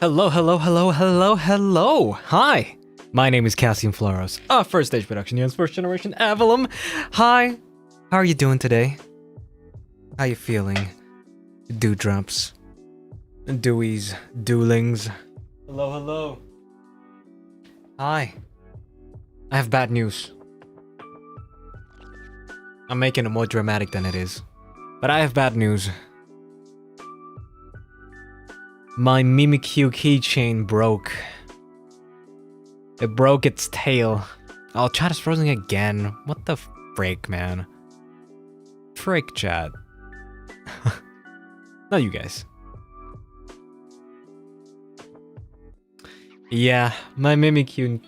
Hello, hello, hello, hello, hello. Hi, my name is Cassian Floros, a first stage production unit's first generation Avallum. Hi, how are you doing today? How you feeling? Dewdrops, dewies, dewlings. Hello, hello. Hi. I have bad news. I'm making it more dramatic than it is. But I have bad news. My Mimikyu keychain broke. It broke its tail. Oh, chat is frozen again. What the frick, man? Frick, chat. Not you guys. Yeah, my Mimikyu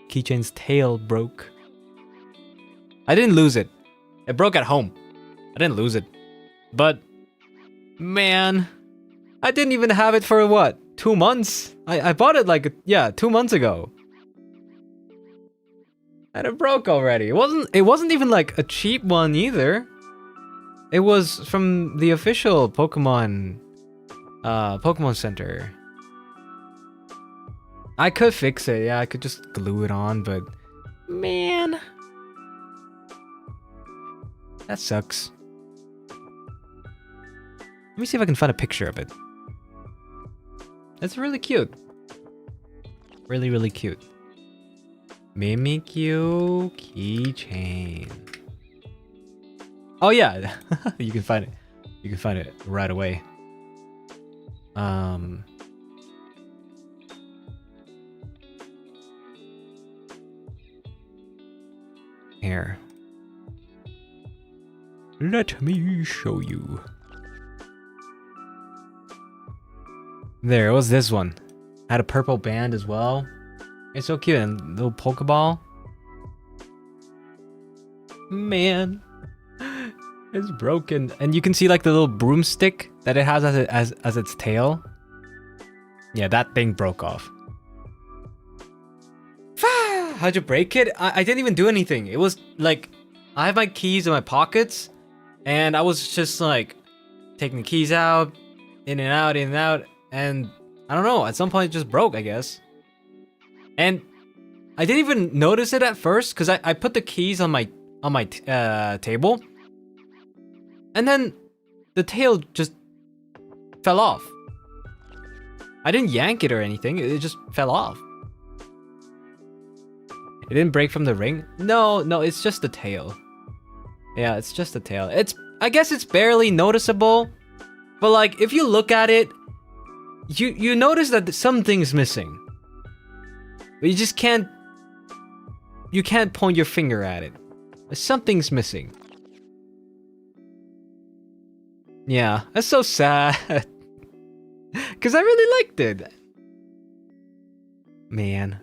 keychain's tail broke. I didn't lose it. It broke at home. I didn't lose it. But man, I didn't even have it for what? 2 months? I bought it like 2 months ago. And it broke already. It wasn't even like a cheap one either. It was from the official Pokemon Center. I could fix it, yeah, I could just glue it on, but man, that sucks. Let me see if I can find a picture of it. It's really cute. Really, really cute. Mimikyu keychain. Oh yeah, you can find it. You can find it right away. Here. Let me show you. There, it was this one. Had a purple band as well. It's so cute, and little Pokeball. Man, it's broken, and you can see like the little broomstick that it has as its tail. Yeah, that thing broke off. How'd you break it? I didn't even do anything. It was like I have my keys in my pockets, and I was just like taking the keys out, in and out, in and out. And I don't know, at some point it just broke, I guess. And I didn't even notice it at first because I put the keys on my table. And then the tail just fell off. I didn't yank it or anything, it just fell off. It didn't break from the ring? No, it's just the tail. Yeah, it's just the tail. I guess it's barely noticeable. But like, if you look at it, you notice that something's missing. But you just can't point your finger at it. Something's missing. Yeah, that's so sad. Cause I really liked it. Man.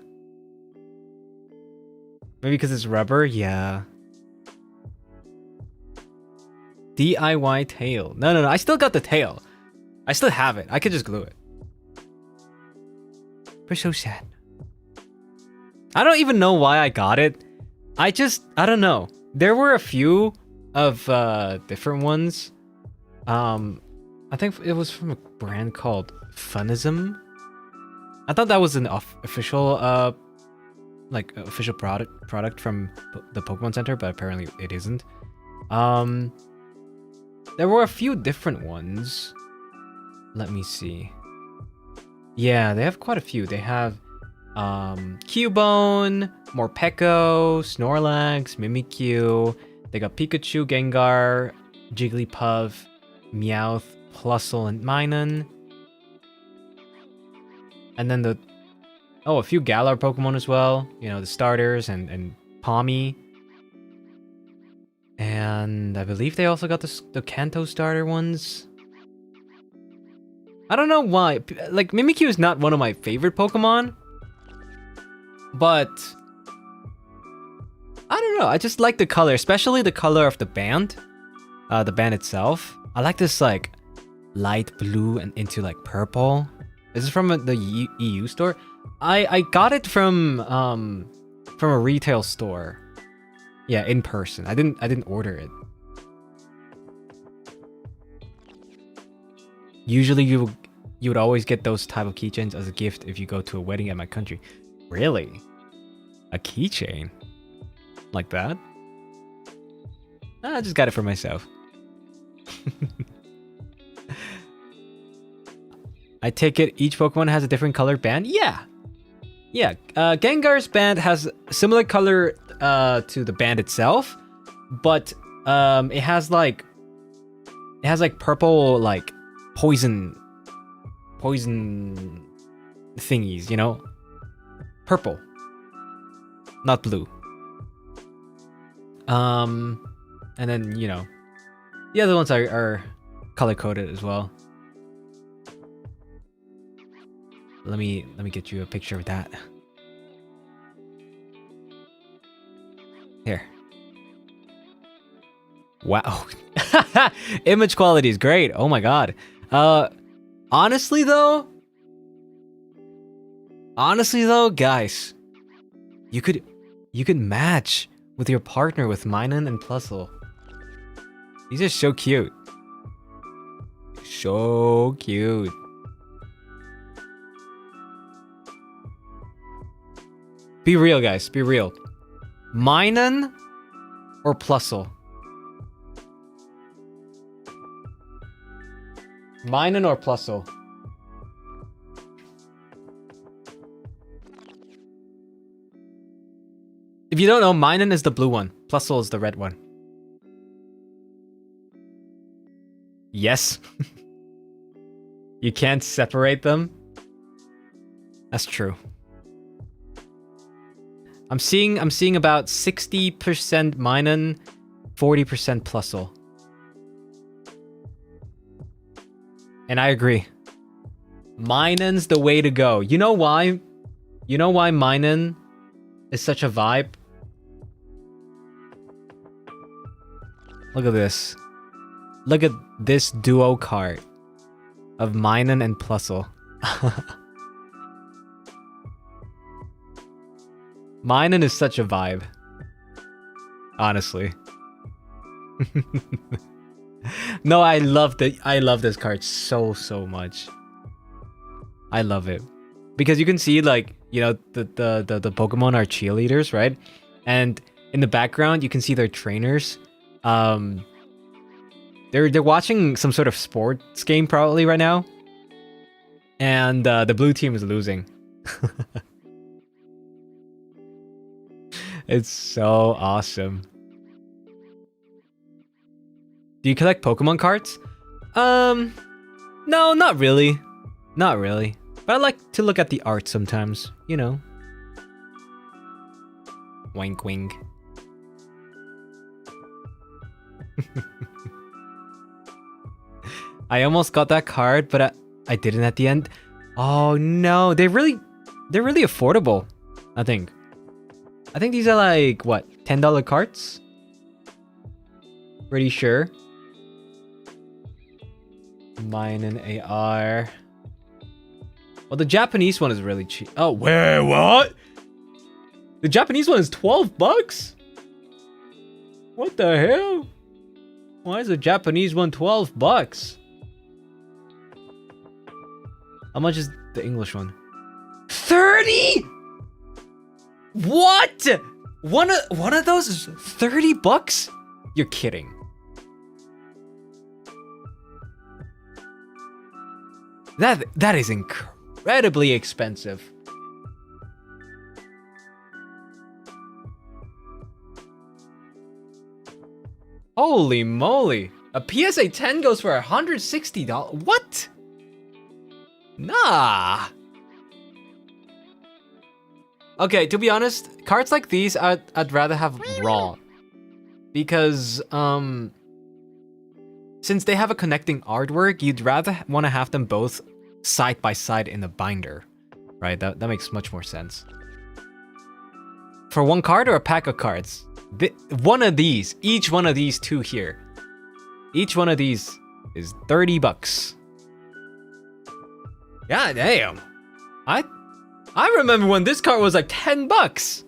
Maybe because it's rubber? Yeah. DIY tail. No, I still got the tail. I still have it. I could just glue it. But so sad. I don't even know why I got it. I don't know. There were a few of different ones. I think it was from a brand called Funism. I thought that was an official official product from the Pokemon Center, but apparently it isn't. There were a few different ones. Let me see. Yeah, they have quite a few. They have Cubone, Morpeko, Snorlax, Mimikyu. They got Pikachu, Gengar, Jigglypuff, Meowth, Plusle, and Minan. And then a few Galar Pokemon as well. You know, the starters and Palmy. And I believe they also got the Kanto starter ones. I don't know why. Like, Mimikyu is not one of my favorite Pokemon. But I don't know. I just like the color, especially the color of the band. The band itself. I like this like light blue and into like purple. This is from the EU store. I got it from a retail store. Yeah, in person. I didn't order it. Usually you would always get those type of keychains as a gift if you go to a wedding at my country. Really? A keychain? Like that? I just got it for myself. I take it each Pokemon has a different colored band? Yeah. Yeah, Gengar's band has a similar color to the band itself, but it has like purple like poison thingies, you know? Purple. Not blue. And then, you know, the other ones are color coded as well. Let me get you a picture of that. Here. Wow. Image quality is great. Oh my god. Honestly though, guys, you could match with your partner with minan and plusle. These are so cute. So cute. Be real, guys. Be real. Minan or plusle? Minan or plusle? If you don't know, minan is the blue one. Plusle is the red one. Yes. You can't separate them. That's true. I'm seeing about 60% minan, 40% plusle. And I agree. Minan's the way to go. You know why? You know why minan is such a vibe? Look at this. Look at this duo card of minan and plusle. Minan is such a vibe. Honestly. No, I love this card so much. I love it. Because you can see like, you know, the Pokemon are cheerleaders, right? And in the background you can see their trainers. They're watching some sort of sports game probably right now. And the blue team is losing. It's so awesome. Do you collect Pokemon cards? No, not really. Not really. But I like to look at the art sometimes, you know. Wink wink. I almost got that card, but I didn't at the end. Oh no, they're really affordable, I think. I think these are like, what, $10 cards? Pretty sure. Mine and AR. Well, the Japanese one is really cheap. Oh, wait, what? The Japanese one is $12? What the hell? Why is the Japanese one $12? How much is the English one? 30? What? One of those is $30? You're kidding. That is incredibly expensive. Holy moly. A PSA 10 goes for $160. What? Nah. Okay, to be honest, cards like these I'd rather have raw. Because since they have a connecting artwork, you'd rather want to have them both side by side in the binder. Right? That makes much more sense. For one card or a pack of cards? One of these, each one of these two here. Each one of these is $30. God damn. I remember when this card was like $10.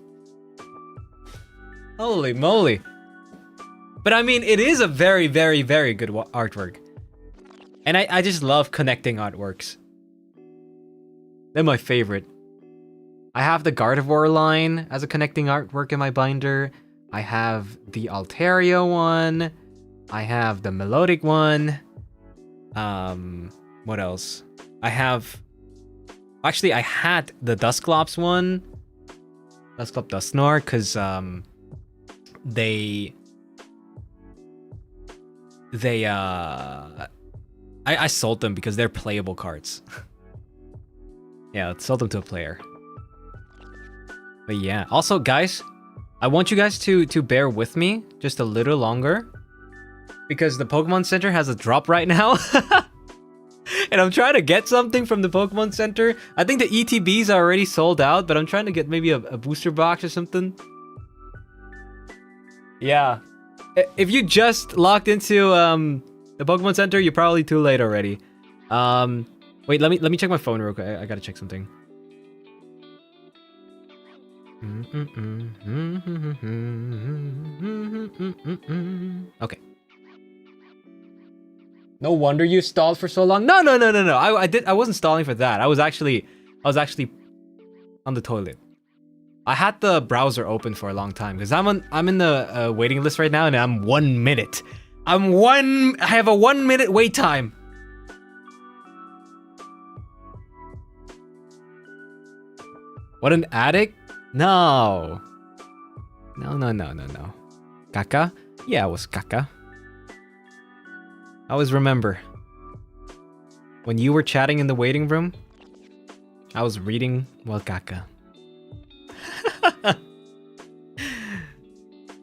Holy moly. But I mean, it is a very, very, very good artwork. And I just love connecting artworks. They're my favorite. I have the Gardevoir line as a connecting artwork in my binder. I have the Altaria one. I have the Melodic one. What else? I have... Actually, I had the Dusclops one. Dusclop Dusknoir, because I sold them because they're playable cards. Yeah, I sold them to a player. But yeah, also guys, I want you guys to bear with me just a little longer because the Pokemon Center has a drop right now. And I'm trying to get something from the Pokemon Center. I think the ETBs are already sold out, but I'm trying to get maybe a booster box or something. Yeah. If you just logged into the Pokemon Center, you're probably too late already. Wait, let me check my phone real quick. I gotta check something. Okay. No wonder you stalled for so long. No. I wasn't stalling for that. I was actually on the toilet. I had the browser open for a long time because I'm in the waiting list right now, and I'm 1 minute. I have a 1 minute wait time. What, an addict? No. No. Kaka? Yeah, it was Kaka. I always remember when you were chatting in the waiting room, I was reading Kaka.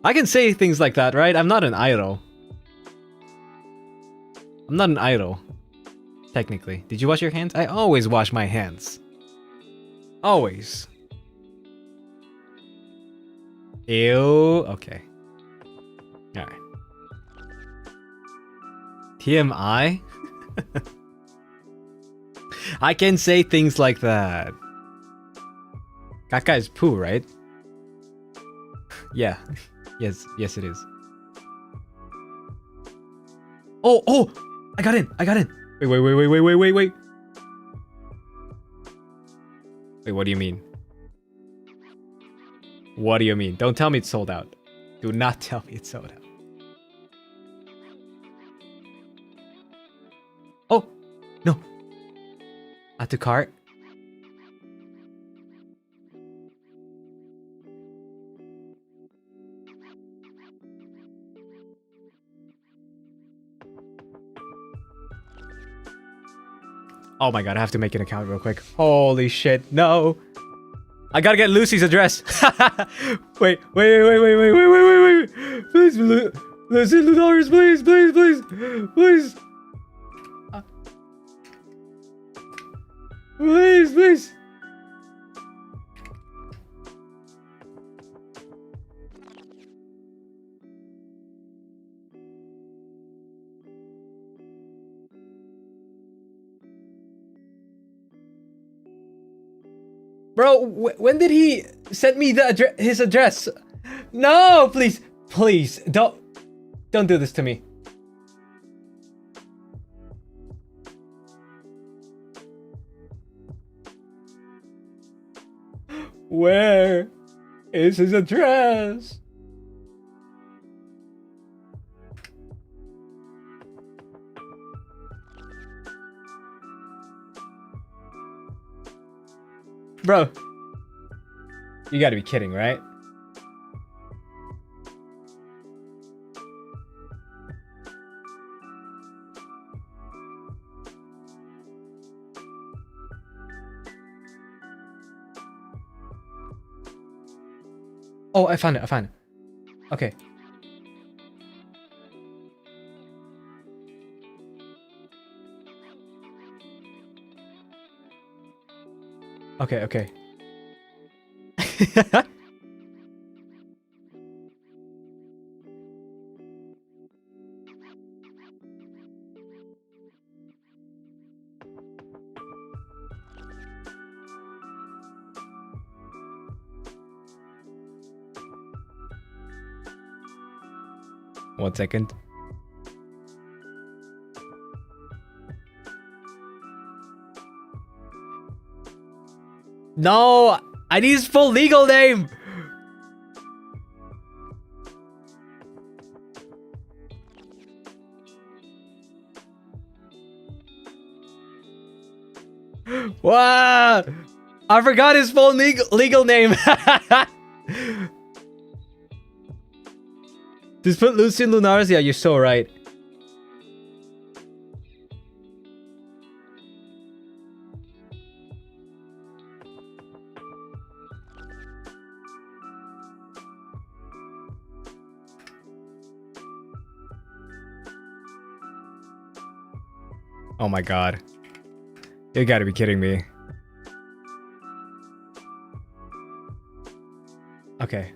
I can say things like that, right? I'm not an idol. I'm not an idol. Technically. Did you wash your hands? I always wash my hands. Always. Ew. Okay. Alright. TMI? I can say things like that. Kaka is poo, right? Yeah. Yes it is. Oh! I got in! Wait. Wait, what do you mean? What do you mean? Don't tell me it's sold out. Do not tell me it's sold out. Oh! No! Add to cart. Oh my god, I have to make an account real quick. Holy shit, no! I gotta get Lucy's address. Wait. Please, Lucy Lunaris, please. Please. Bro, when did he send me the his address? No, please, don't do this to me. Where is his address? Bro, you gotta be kidding, right? Oh, I found it. Okay. Okay. 1 second. No, I need his full legal name. Wow, I forgot his full legal name. Just put Lucian Lunaris. Yeah, you're so right. Oh my god. You gotta be kidding me. Okay.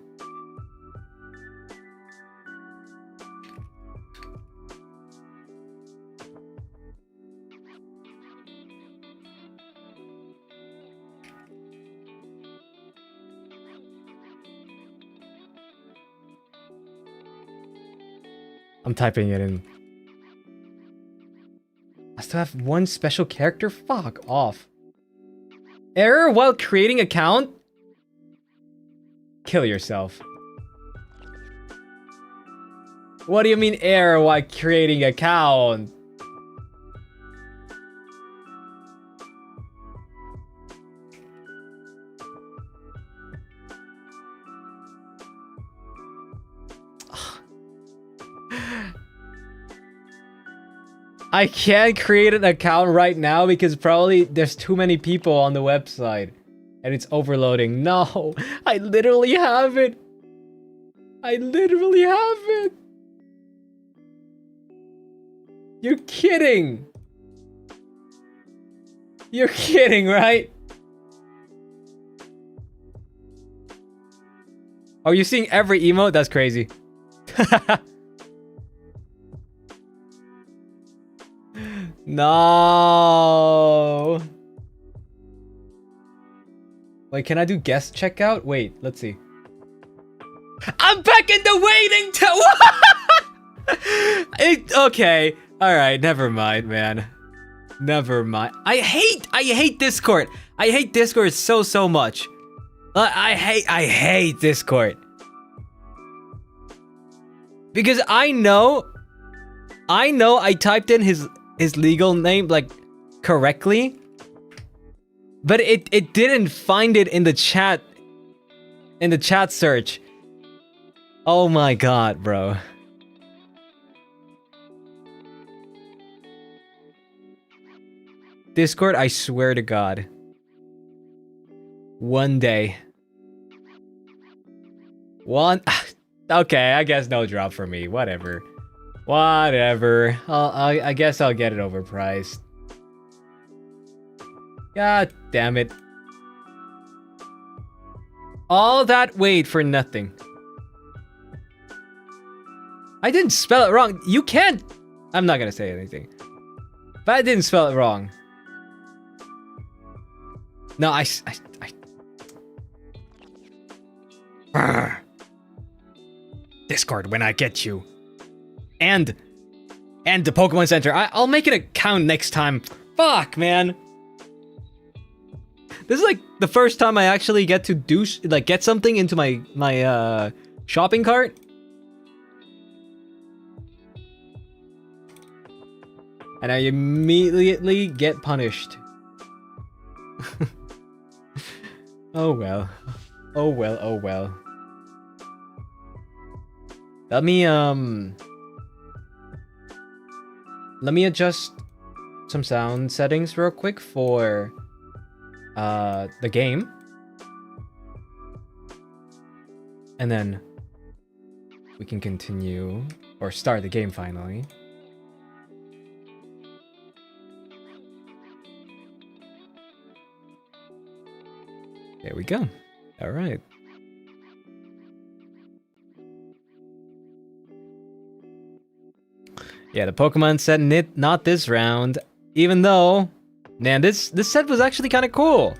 I'm typing it in. I still have one special character? Fuck off. Error while creating account? Kill yourself. What do you mean error while creating account? I can't create an account right now because probably there's too many people on the website and it's overloading. No, I literally have it. I literally have it. You're kidding. You're kidding, right? Are you seeing every emote? That's crazy. No. Wait, can I do guest checkout? Wait, let's see. I'm back in the waiting okay. All right, never mind, man. Never mind. I hate Discord. I hate Discord so much. I hate Discord. Because I know I typed in his legal name like correctly, but it didn't find it in the chat search. Oh my god, bro. Discord, I swear to god. One day. Okay, I guess no drop for me. Whatever. Whatever. I guess I'll get it overpriced. God damn it. All that wait for nothing. I didn't spell it wrong. You can't. I'm not gonna say anything. But I didn't spell it wrong. No, I Discord when I get you. And the Pokemon Center. I'll make an account next time. Fuck, man. This is like the first time I actually get to do get something into my shopping cart. And I immediately get punished. Oh well. Oh well, oh well. Let me adjust some sound settings real quick for the game. And then we can continue or start the game finally. There we go. All right. Yeah, the Pokemon set not this round. Even though, man, this set was actually kind of cool.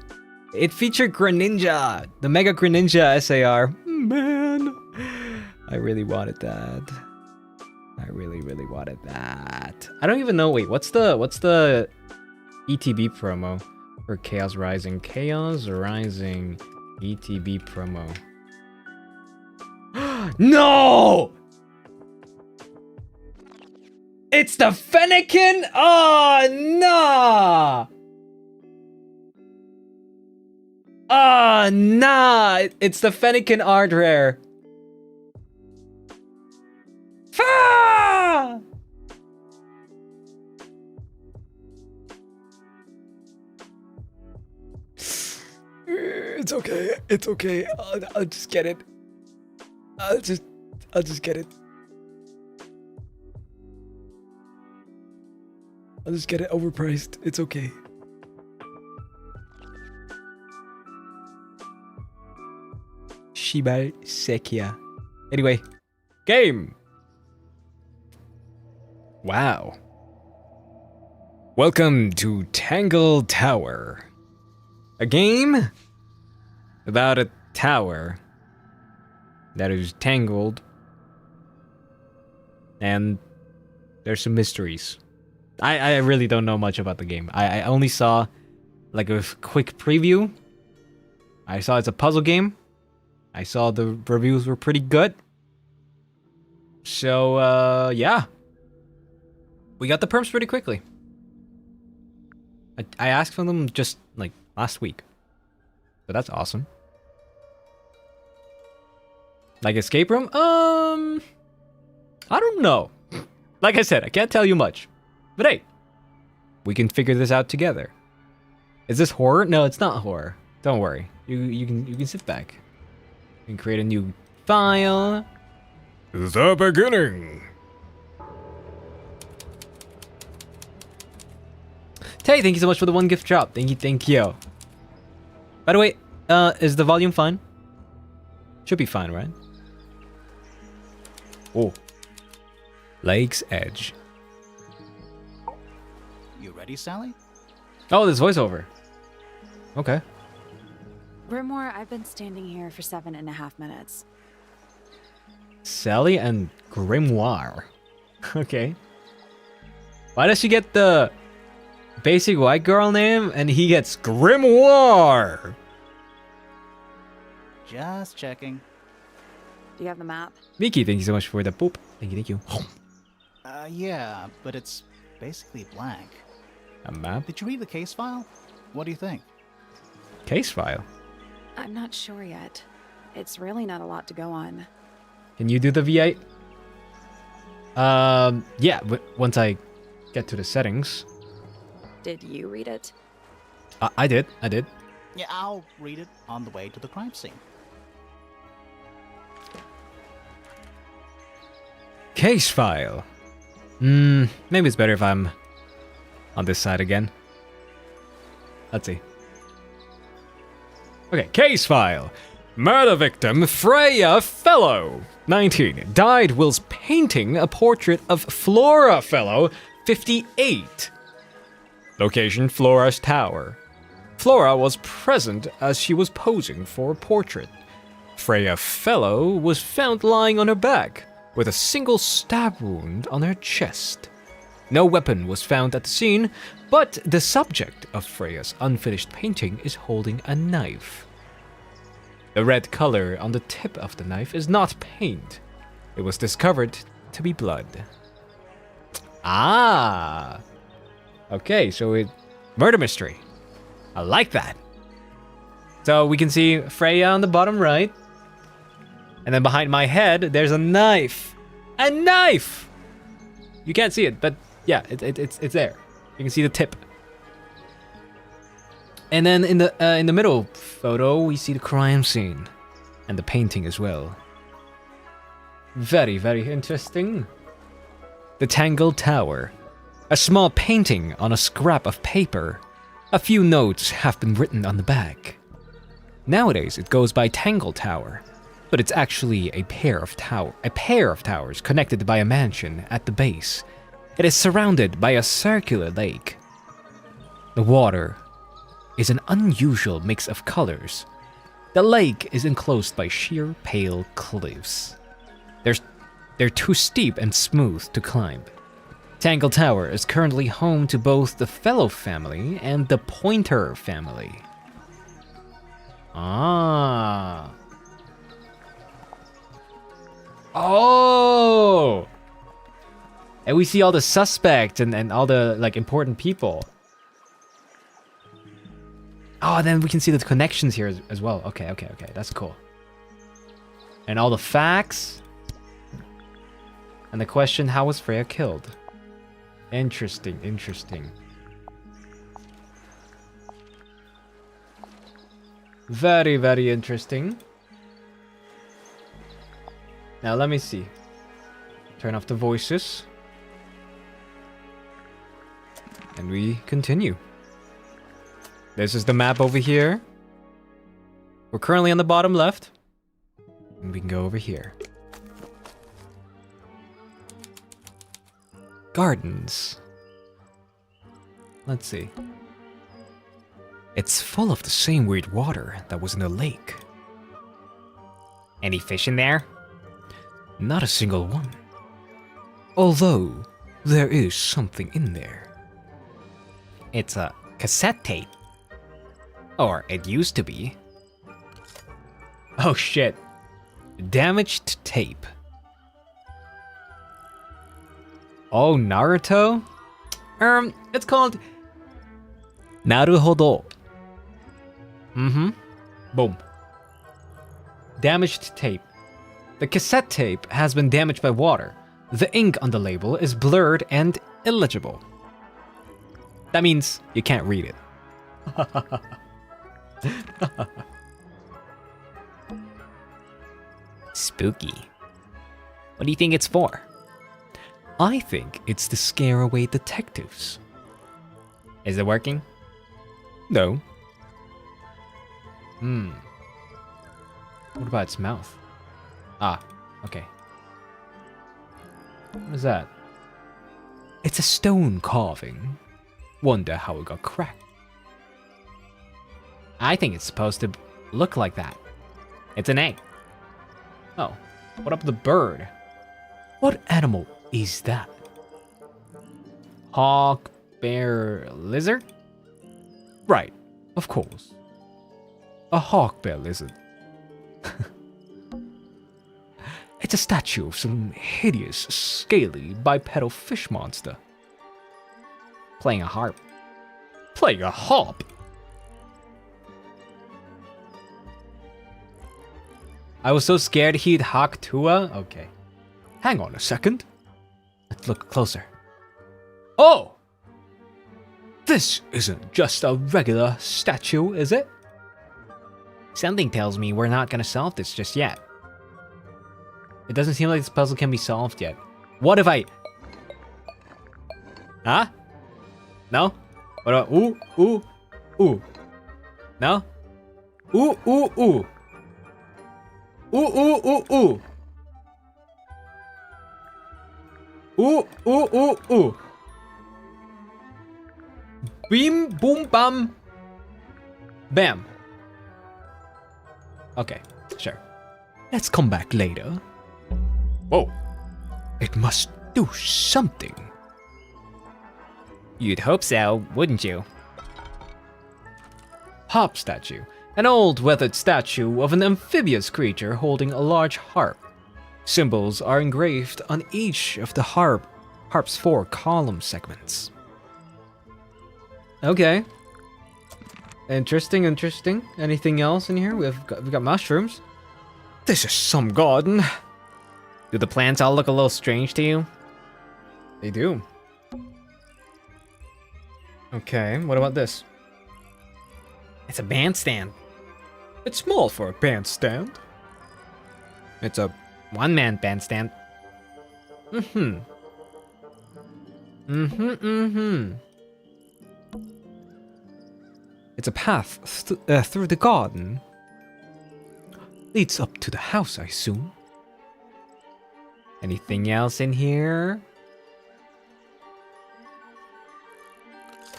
It featured Greninja, the Mega Greninja SAR. Man, I really wanted that. I really wanted that. I don't even know. Wait, what's the ETB promo? For Chaos Rising. Chaos Rising ETB promo. No! It's the Fennekin? Oh, nah! Oh, nah! It's the Fennekin art rare. Ah! It's okay. It's okay. I'll just get it. I'll just get it. I'll just get it overpriced. It's okay. Shiba Sekia. Anyway, game. Wow. Welcome to Tangle Tower. A game about a tower that is tangled, and there's some mysteries. I really don't know much about the game. I only saw like a quick preview. I saw it's a puzzle game. I saw the reviews were pretty good. So yeah. We got the perms pretty quickly. I asked for them just like last week. But that's awesome. Like escape room? I don't know. Like I said, I can't tell you much. But hey, we can figure this out together. Is this horror? No, it's not horror. Don't worry. You can sit back. You can create a new file. The beginning. Tay, thank you so much for the 1 gift drop. Thank you. By the way, is the volume fine? Should be fine, right? Oh. Lake's Edge. You ready, Sally? Oh, there's voiceover. Okay. Grimoire, I've been standing here for 7.5 minutes. Sally and Grimoire. Okay. Why does she get the basic white girl name and he gets Grimoire? Just checking. Do you have the map? Miki, thank you so much for the poop. Thank you. Yeah, but it's basically blank. A map? Did you read the case file? What do you think? Case file? I'm not sure yet. It's really not a lot to go on. Can you do the V8? Yeah, but once I get to the settings. Did you read it? I did. Yeah, I'll read it on the way to the crime scene. Case file. Maybe it's better if I'm on this side again. Let's see. Okay, case file. Murder victim Freya Fellow, 19, died whilst painting a portrait of Flora Fellow, 58. Location, Flora's tower. Flora was present as she was posing for a portrait. Freya Fellow was found lying on her back, with a single stab wound on her chest. No weapon was found at the scene, but the subject of Freya's unfinished painting is holding a knife. The red color on the tip of the knife is not paint. It was discovered to be blood. Ah! Okay, so it... murder mystery. I like that. So we can see Freya on the bottom right. And then behind my head, there's a knife. A knife! You can't see it, but yeah, it's there. You can see the tip. And then in the middle photo, we see the crime scene. And the painting as well. Very, very interesting. The Tangle Tower. A small painting on a scrap of paper. A few notes have been written on the back. Nowadays, it goes by Tangle Tower, but it's actually a pair of towers connected by a mansion at the base. It is surrounded by a circular lake. The water is an unusual mix of colors. The lake is enclosed by sheer pale cliffs. They're too steep and smooth to climb. Tangle Tower is currently home to both the Fellow family and the Pointer family. Ah. Oh! And we see all the suspects and all the like important people. Oh, then we can see the connections here as well. Okay. That's cool. And all the facts. And the question, how was Freya killed? Interesting. Very interesting. Now let me see. Turn off the voices. And we continue. This is the map over here. We're currently on the bottom left. And we can go over here. Gardens. Let's see. It's full of the same weird water that was in the lake. Any fish in there? Not a single one. Although, there is something in there. It's a cassette tape. Or it used to be. Oh shit. Damaged tape. Oh, Naruto? It's called Naruhodo. Boom. Damaged tape. The cassette tape has been damaged by water. The ink on the label is blurred and illegible. That means you can't read it. Spooky. What do you think it's for? I think it's to scare away detectives. Is it working? No. What about its mouth? Ah, okay. What is that? It's a stone carving. Wonder how it got cracked. I think it's supposed to look like that. It's an egg. Oh, what up with the bird? What animal is that? Hawk, bear, lizard? Right, of course. A hawk bear lizard. It's a statue of some hideous, scaly, bipedal fish monster. Playing a harp. Playing a harp? I was so scared he'd hawk Tua. Okay. Hang on a second. Let's look closer. Oh! This isn't just a regular statue, is it? Something tells me we're not gonna solve this just yet. It doesn't seem like this puzzle can be solved yet. What if I... Huh? No? What about... Ooh. No? Ooh. Ooh. Beam, boom, bam. Bam. Okay, sure. Let's come back later. Whoa. It must do something. You'd hope so, wouldn't you? Harp statue. An old weathered statue of an amphibious creature holding a large harp. Symbols are engraved on each of the harp's 4 column segments. Okay. Interesting. Anything else in here? We've got mushrooms. This is some garden. Do the plants all look a little strange to you? They do. Okay, what about this? It's a bandstand. It's small for a bandstand. It's a one-man bandstand. It's a path through the garden. Leads up to the house, I assume. Anything else in here?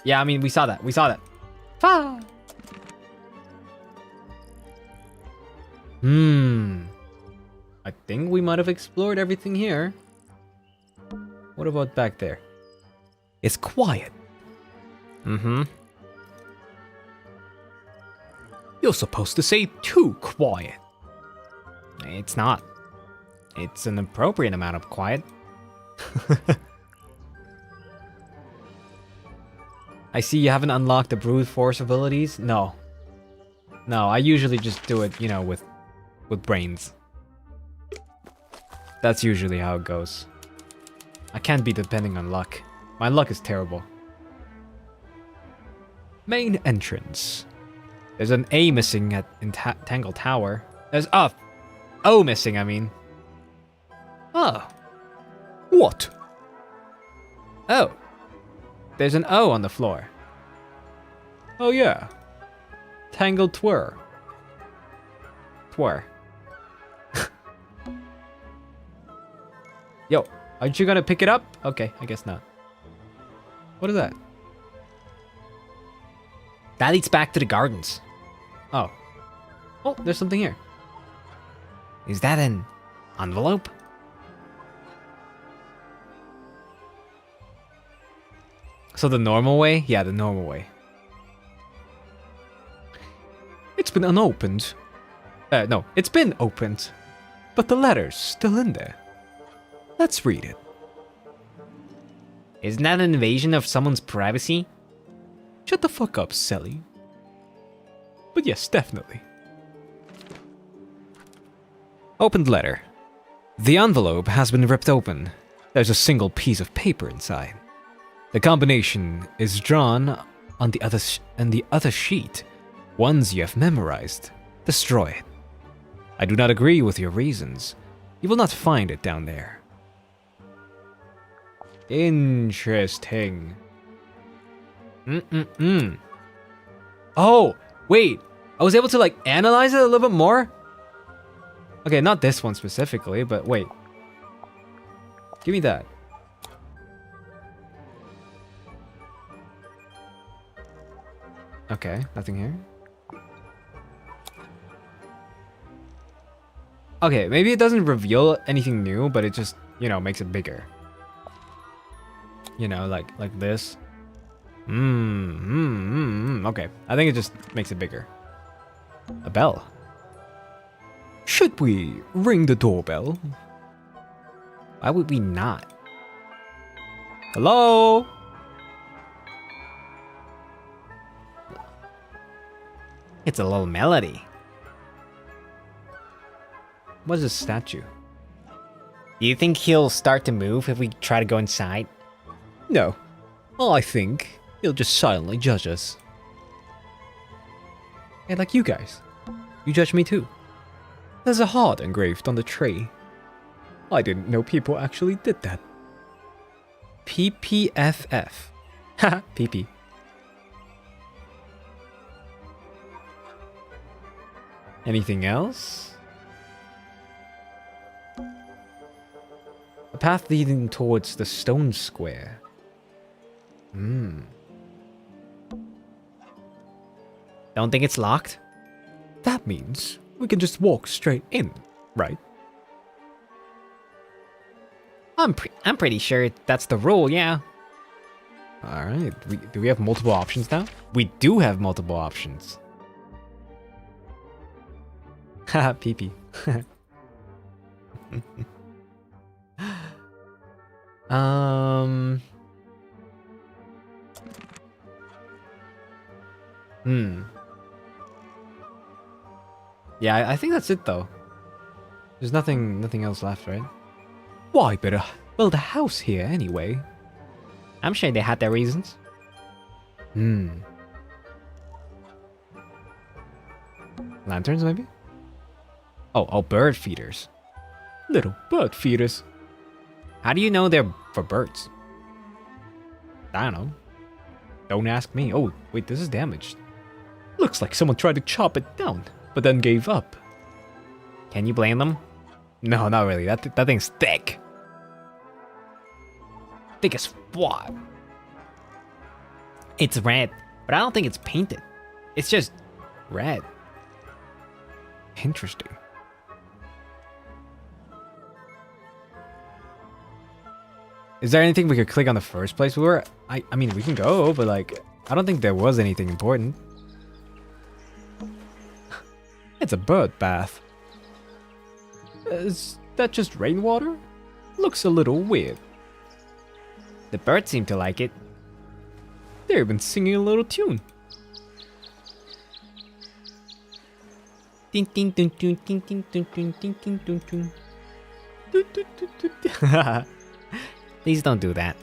Yeah, I mean, we saw that. Ah! I think we might have explored everything here. What about back there? is quiet. Mm-hmm. You're supposed to say too quiet. It's not. It's an appropriate amount of quiet. I see you haven't unlocked the brute force abilities. No. No, I usually just do it, you know, with brains. That's usually how it goes. I can't be depending on luck. My luck is terrible. Main entrance. There's an A missing in Tangle Tower. There's O missing, I mean. Oh. What? Oh. There's an O on the floor. Oh yeah. Tangle Tower. Yo, aren't you gonna pick it up? Okay, I guess not. What is that? That leads back to the gardens. Oh. Oh, there's something here. Is that an envelope? So the normal way? Yeah, the normal way. It's been unopened. No, it's been opened. But the letter's still in there. Let's read it. Isn't that an invasion of someone's privacy? Shut the fuck up, Sally. But yes, definitely. Opened letter. The envelope has been ripped open. There's a single piece of paper inside. The combination is drawn on the other sheet. Ones you have memorized. Destroy it. I do not agree with your reasons. You will not find it down there. Interesting. Oh, wait. I was able to, like, analyze it a little bit more? Okay, not this one specifically, but wait. Give me that. Okay, nothing here. Okay, maybe it doesn't reveal anything new, but it just, you know, makes it bigger. You know, like this. Okay, I think it just makes it bigger. A bell. Should we ring the doorbell? Why would we not? Hello? It's a little melody. What is this statue? Do you think he'll start to move if we try to go inside? No. I think he'll just silently judge us. Hey, like you guys. You judge me too. There's a heart engraved on the tree. I didn't know people actually did that. PPFF. Haha, PP. Anything else? A path leading towards the stone square. Don't think it's locked? That means we can just walk straight in, right? I'm pretty sure that's the rule, yeah. Alright, do we have multiple options now? We do have multiple options. Haha, PP. Yeah, I think that's it though. There's nothing else left, right? Why better build a house here anyway? I'm sure they had their reasons. Lanterns maybe? Oh, bird feeders. Little bird feeders. How do you know they're for birds? I don't know. Don't ask me. Oh, wait, this is damaged. Looks like someone tried to chop it down, but then gave up. Can you blame them? No, not really. That thing's thick. Thick as what? It's red, but I don't think it's painted. It's just red. Interesting. Is there anything we could click on the first place we were? I mean, we can go, but like, I don't think there was anything important. It's a bird bath. Is that just rainwater? Looks a little weird. The birds seem to like it. They're even singing a little tune. Ding ding ding ding ding ding ding ding ding ding ding ding. Please don't do that.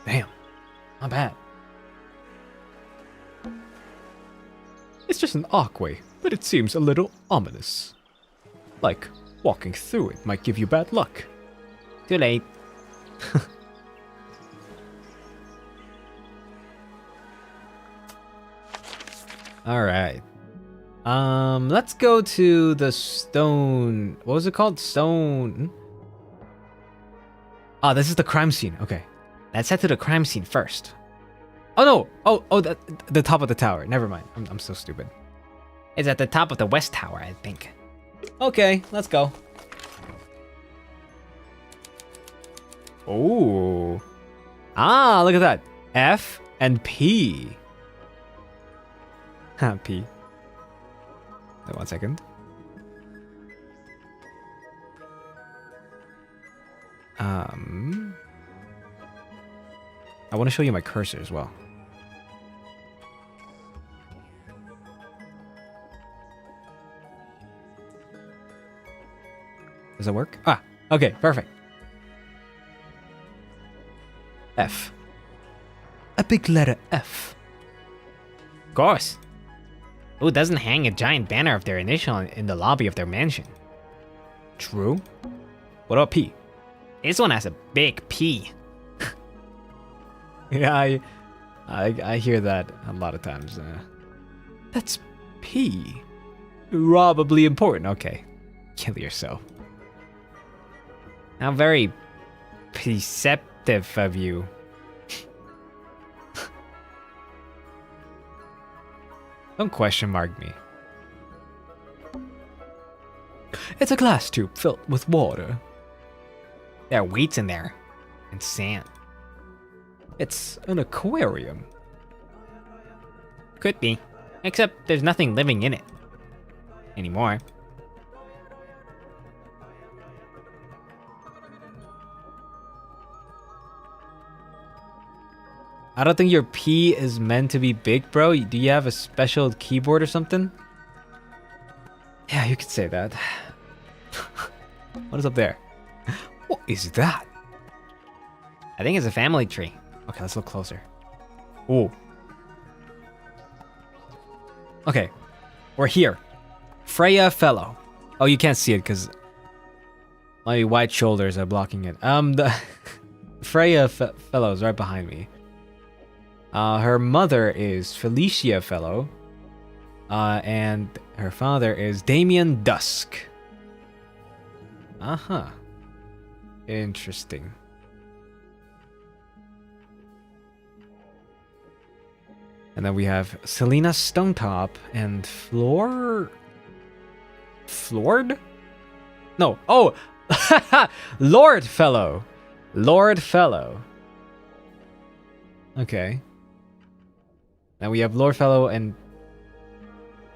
Damn, not bad. It's just an archway, but it seems a little ominous. Like walking through it might give you bad luck. Too late. All right. Let's go to the stone. What was it called? Stone. Oh, this is the crime scene. Okay. Let's head to the crime scene first. Oh no. Oh, the top of the tower. Never mind. I'm so stupid. It's at the top of the west tower, I think. Okay, let's go. Oh. Ah, look at that. F and P. P. Wait 1 second. I want to show you my cursor as well. Does that work? Ah, okay, perfect. F. A big letter F. Of course. Who doesn't hang a giant banner of their initial in the lobby of their mansion? True. What about P? This one has a big P. Yeah, I hear that a lot of times. That's P. Probably important. Okay, kill yourself. How very perceptive of you. Don't question mark me. It's a glass tube filled with water. There are weeds in there. And sand. It's an aquarium. Could be. Except there's nothing living in it. Anymore. I don't think your P is meant to be big, bro. Do you have a special keyboard or something? Yeah, you could say that. What is up there? What is that? I think it's a family tree. Okay, let's look closer. Ooh. Okay, we're here. Freya Fellow. Oh, you can't see it because my white shoulders are blocking it. The Freya Fellow is right behind me. Her mother is Felicia Fellow, and her father is Damien Dusk. Uh-huh. Interesting. And then we have Selena Stonetop and Floored? No. Oh! Lord Fellow. Lord Fellow. Okay. Now we have Lord Fellow and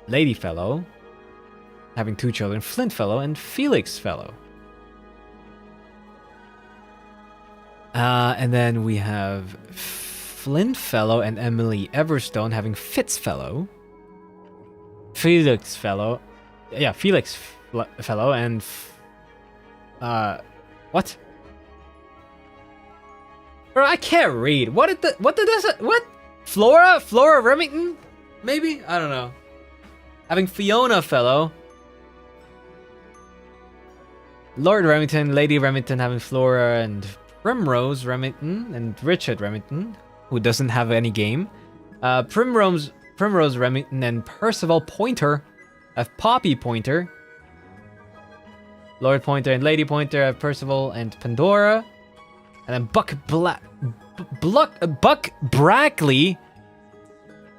Lady Fellow. Having 2 children. Flint Fellow and Felix Fellow. And then we have Flint Fellow and Emily Everstone having Fitz Fellow. Felix Fellow. Yeah, Felix Fellow and... what? Bro, I can't read. What did this... What? Flora Remington? Maybe? I don't know. Having Fiona Fellow. Lord Remington, Lady Remington having Flora and Primrose Remington and Richard Remington, who doesn't have any game. Primrose Remington and Percival Pointer have Poppy Pointer. Lord Pointer and Lady Pointer have Percival and Pandora. And then Buck Brackley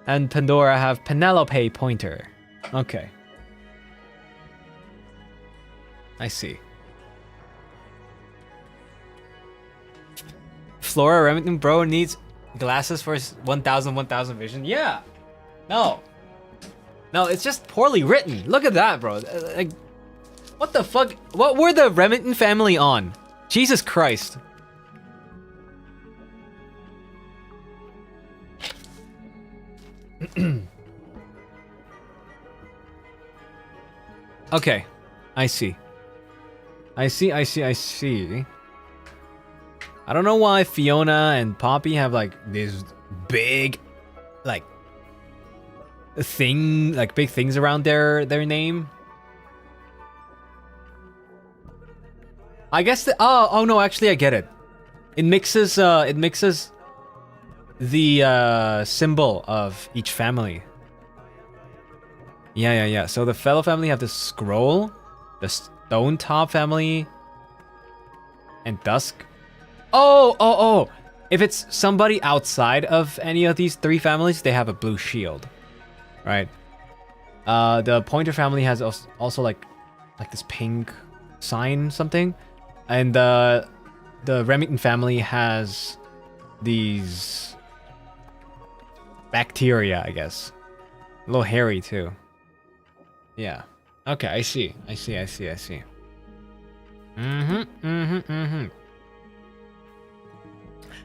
and Pandora have Penelope Pointer. Okay. I see. Flora Remington bro needs glasses for his 1000 vision? Yeah. No. No, it's just poorly written. Look at that, bro. Like, what the fuck? What were the Remington family on? Jesus Christ. Okay, I see. I see. I don't know why Fiona and Poppy have like this big, like, thing, like big things around their name. I guess the oh no, actually I get it. It mixes the symbol of each family. Yeah. So the fellow family have the scroll, the stone top family, and dusk. Oh. If it's somebody outside of any of these three families, they have a blue shield, right? The pointer family has also like this pink sign something, and the Remington family has these bacteria, I guess. A little hairy too. Yeah. Okay, I see.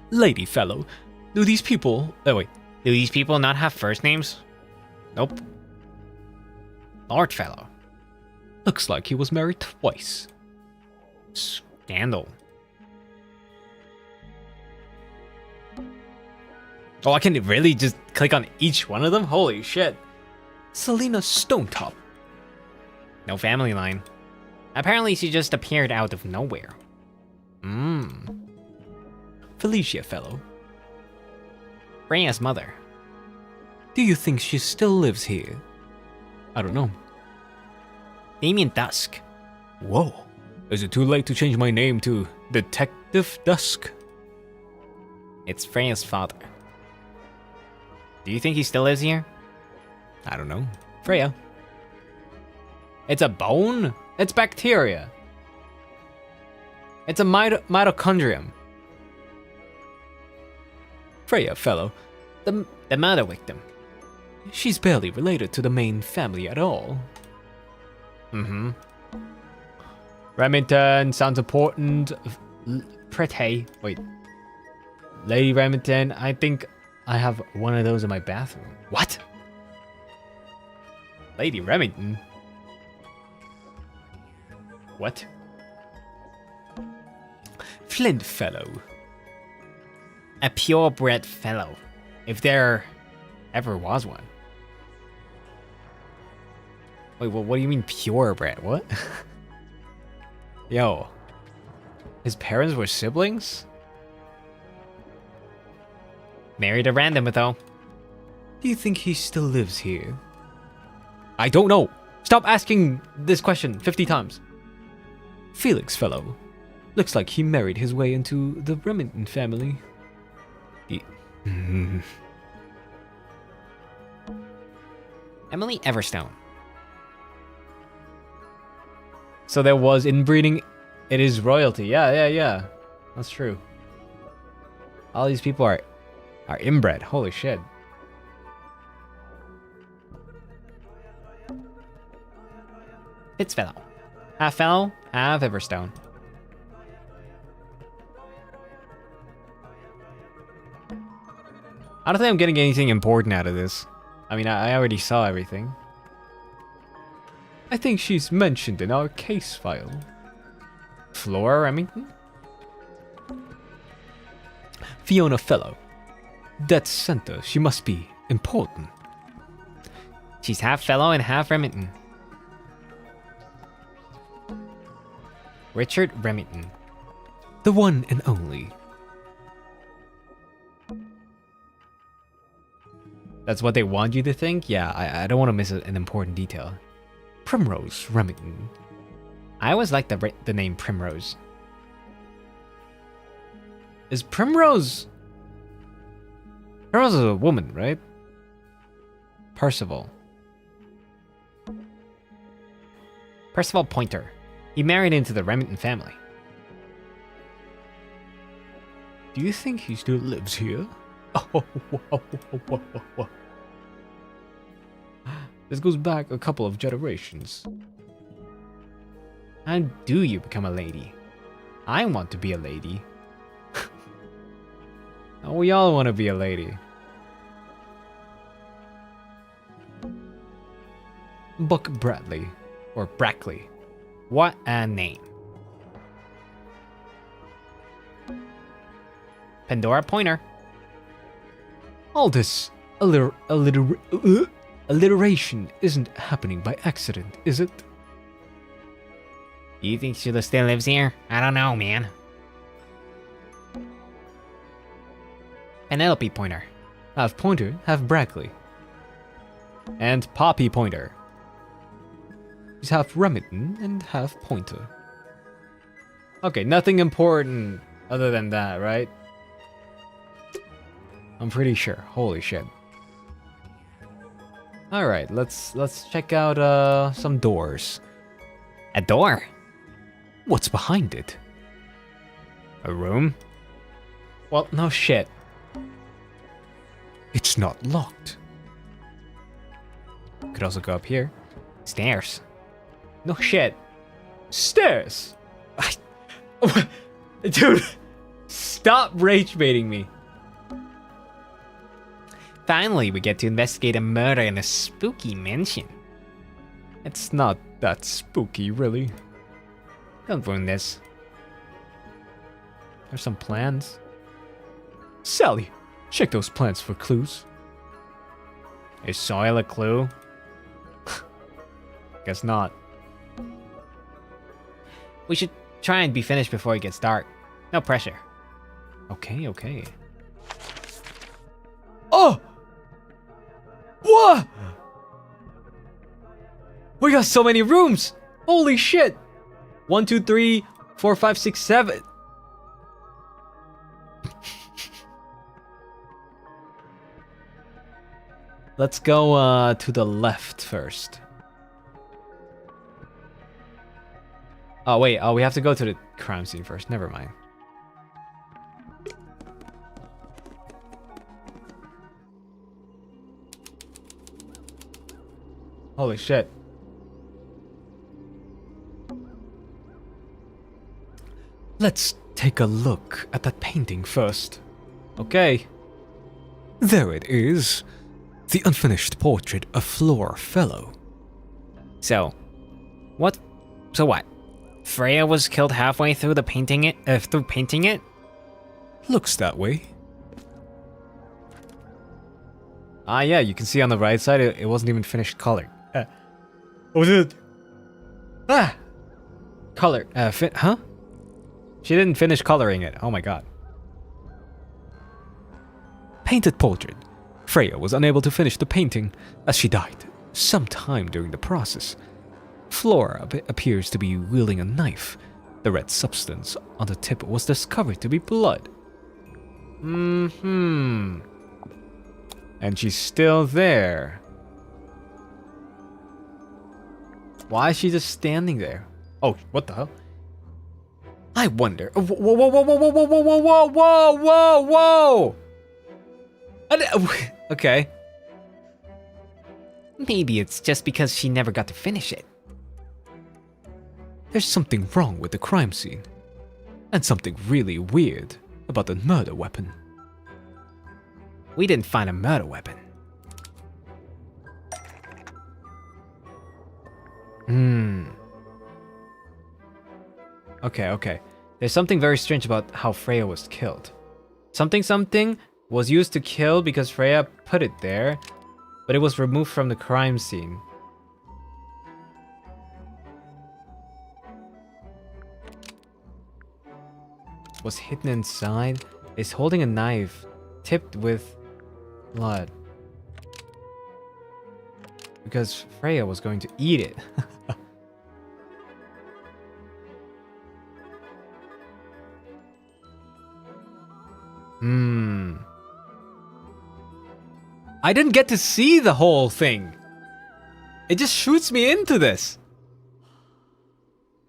Lady fellow, do these people not have first names? Nope. Lord fellow, looks like he was married twice. Scandal. Oh, I can really just click on each one of them? Holy shit. Selena Stonetop. No family line. Apparently she just appeared out of nowhere. Felicia fellow. Freya's mother. Do you think she still lives here? I don't know. Damien Dusk. Whoa. Is it too late to change my name to Detective Dusk? It's Freya's father. Do you think he still lives here? I don't know. Freya. It's a bone? It's bacteria. It's a mitochondrium. Freya fellow. The murder victim. She's barely related to the main family at all. Remington sounds important. Pretty. Wait. Lady Remington, I think I have one of those in my bathroom. What? Lady Remington? What? Flint fellow. A purebred fellow. If there ever was one. Wait, what do you mean purebred? What? Yo. His parents were siblings? Married a random though. Do you think he still lives here? I don't know. Stop asking this question 50 times. Felix fellow. Looks like he married his way into the Remington family. Emily Everstone. So there was inbreeding. It is royalty. Yeah. That's true. All these people are inbred. Holy shit. It's fellow. Half fellow, half Everstone. I don't think I'm getting anything important out of this. I mean, I already saw everything. I think she's mentioned in our case file. Flora Remington? Fiona fellow. That's Santa. She must be important. She's half fellow and half Remington. Richard Remington. The one and only. That's what they want you to think? Yeah, I don't want to miss an important detail. Primrose Remington. I always like the name Primrose. Is Primrose... Primrose is a woman, right? Percival. Percival Pointer. He married into the Remington family. Do you think he still lives here? Oh, this goes back a couple of generations. How do you become a lady? I want to be a lady. We all want to be a lady. Buck Bradley. Or Brackley. What a name. Pandora Pointer. All this alliteration isn't happening by accident, is it? Do you think Sheila still lives here? I don't know, man. Penelope Pointer. Half Pointer, half Brackley. And Poppy Pointer. He's half Remington and half Pointer. Okay, nothing important other than that, right? I'm pretty sure. Holy shit. Alright, let's check out some doors. A door? What's behind it? A room? Well, no shit. It's not locked. Could also go up here. Stairs. No shit. Stairs! Dude, stop rage baiting me. Finally, we get to investigate a murder in a spooky mansion. It's not that spooky, really. Don't ruin this. There's some plans. Sally, check those plans for clues. Is soil a clue? Guess not. We should try and be finished before it gets dark. No pressure. Okay, okay. Oh! What? We got so many rooms! Holy shit! 1, 2, 3, 4, 5, 6, 7. Let's go to the left first. Oh wait, we have to go to the crime scene first. Never mind. Holy shit. Let's take a look at that painting first. Okay. There it is. The unfinished portrait of Flora Fellow. So what? Freya was killed halfway through painting it? Looks that way. Ah, yeah, you can see on the right side it wasn't even finished colored. What was it? Color. Huh? She didn't finish coloring it. Oh my god. Painted portrait. Freya was unable to finish the painting as she died sometime during the process. Flora appears to be wielding a knife. The red substance on the tip was discovered to be blood. And she's still there. Why is she just standing there? Oh, what the hell? I wonder. Whoa, whoa, whoa, whoa, whoa, whoa, whoa, whoa, whoa, whoa, whoa! Okay. Maybe it's just because she never got to finish it. There's something wrong with the crime scene. And something really weird about the murder weapon. We didn't find a murder weapon. Okay. There's something very strange about how Freya was killed. Something was used to kill because Freya put it there, but it was removed from the crime scene. Was hidden inside, is holding a knife tipped with blood. Because Freya was going to eat it. I didn't get to see the whole thing. It just shoots me into this.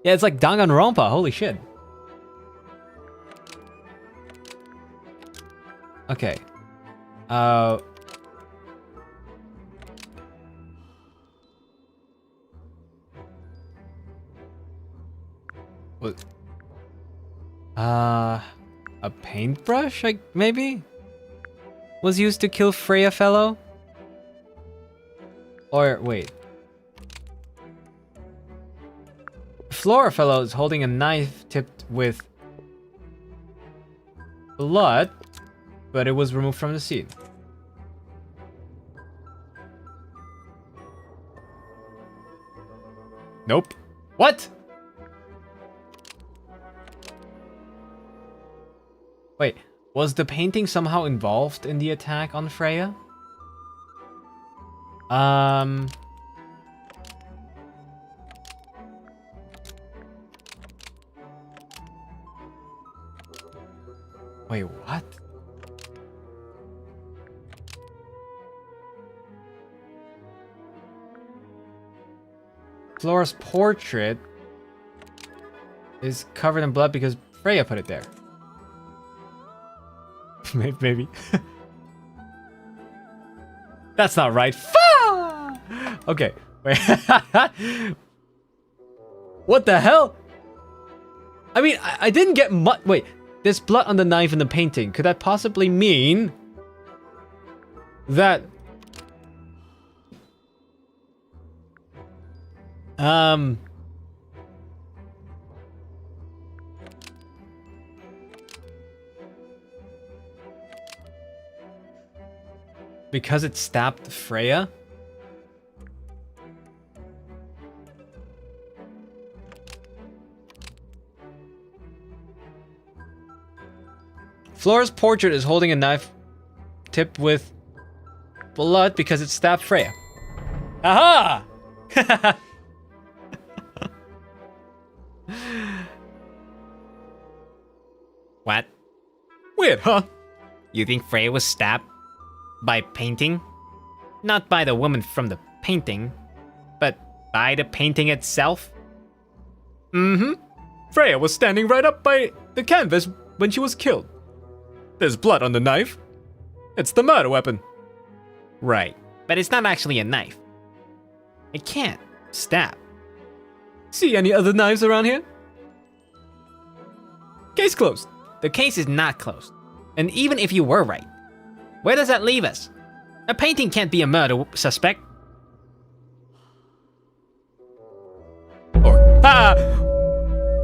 Yeah, it's like Danganronpa. Holy shit. Okay. What? A paintbrush, maybe? Was used to kill Freya fellow? Or, wait. Flora fellow is holding a knife tipped with blood, but it was removed from the scene. Nope. What? Wait, was the painting somehow involved in the attack on Freya? Wait, what? Flora's portrait is covered in blood because Freya put it there. Maybe. That's not right. Okay, wait. What the hell? I mean, I didn't get much. Wait, there's blood on the knife in the painting. Could that possibly mean that... Because it stabbed Freya? Flora's portrait is holding a knife tipped with blood because it stabbed Freya. Aha! What? Weird, huh? You think Freya was stabbed by painting? Not by the woman from the painting, but by the painting itself? Mm-hmm. Freya was standing right up by the canvas when she was killed. There's blood on the knife. It's the murder weapon. Right, but it's not actually a knife. It can't stab. See any other knives around here? Case closed. The case is not closed. And even if you were right, where does that leave us? A painting can't be a murder suspect. Or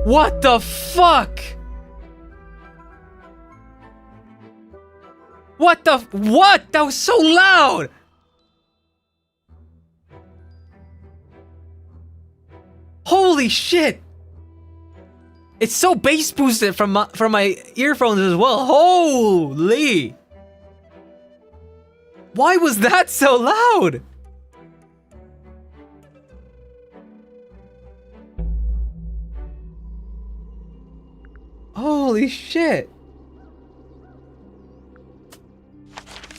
what the fuck? What? That was so loud. Holy shit. It's so bass boosted from my earphones as well. Holy. Why was that so loud? Holy shit.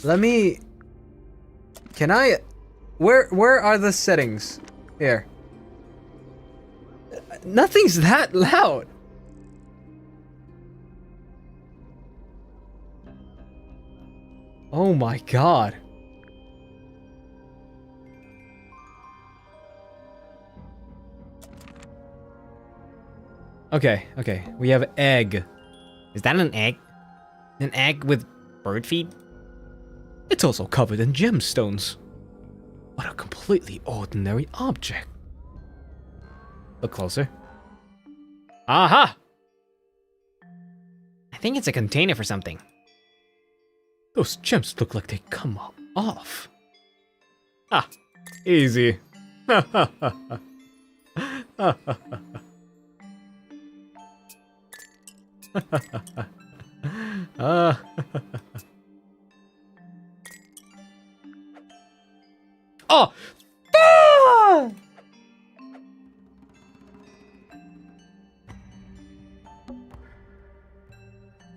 Let me... Can I... Where are the settings? Here. Nothing's that loud. Oh my god. Okay, we have egg. Is that an egg? An egg with bird feet? It's also covered in gemstones. What a completely ordinary object. Look closer. Aha! I think it's a container for something. Those gems look like they come off. Ah, easy. Oh! Ah!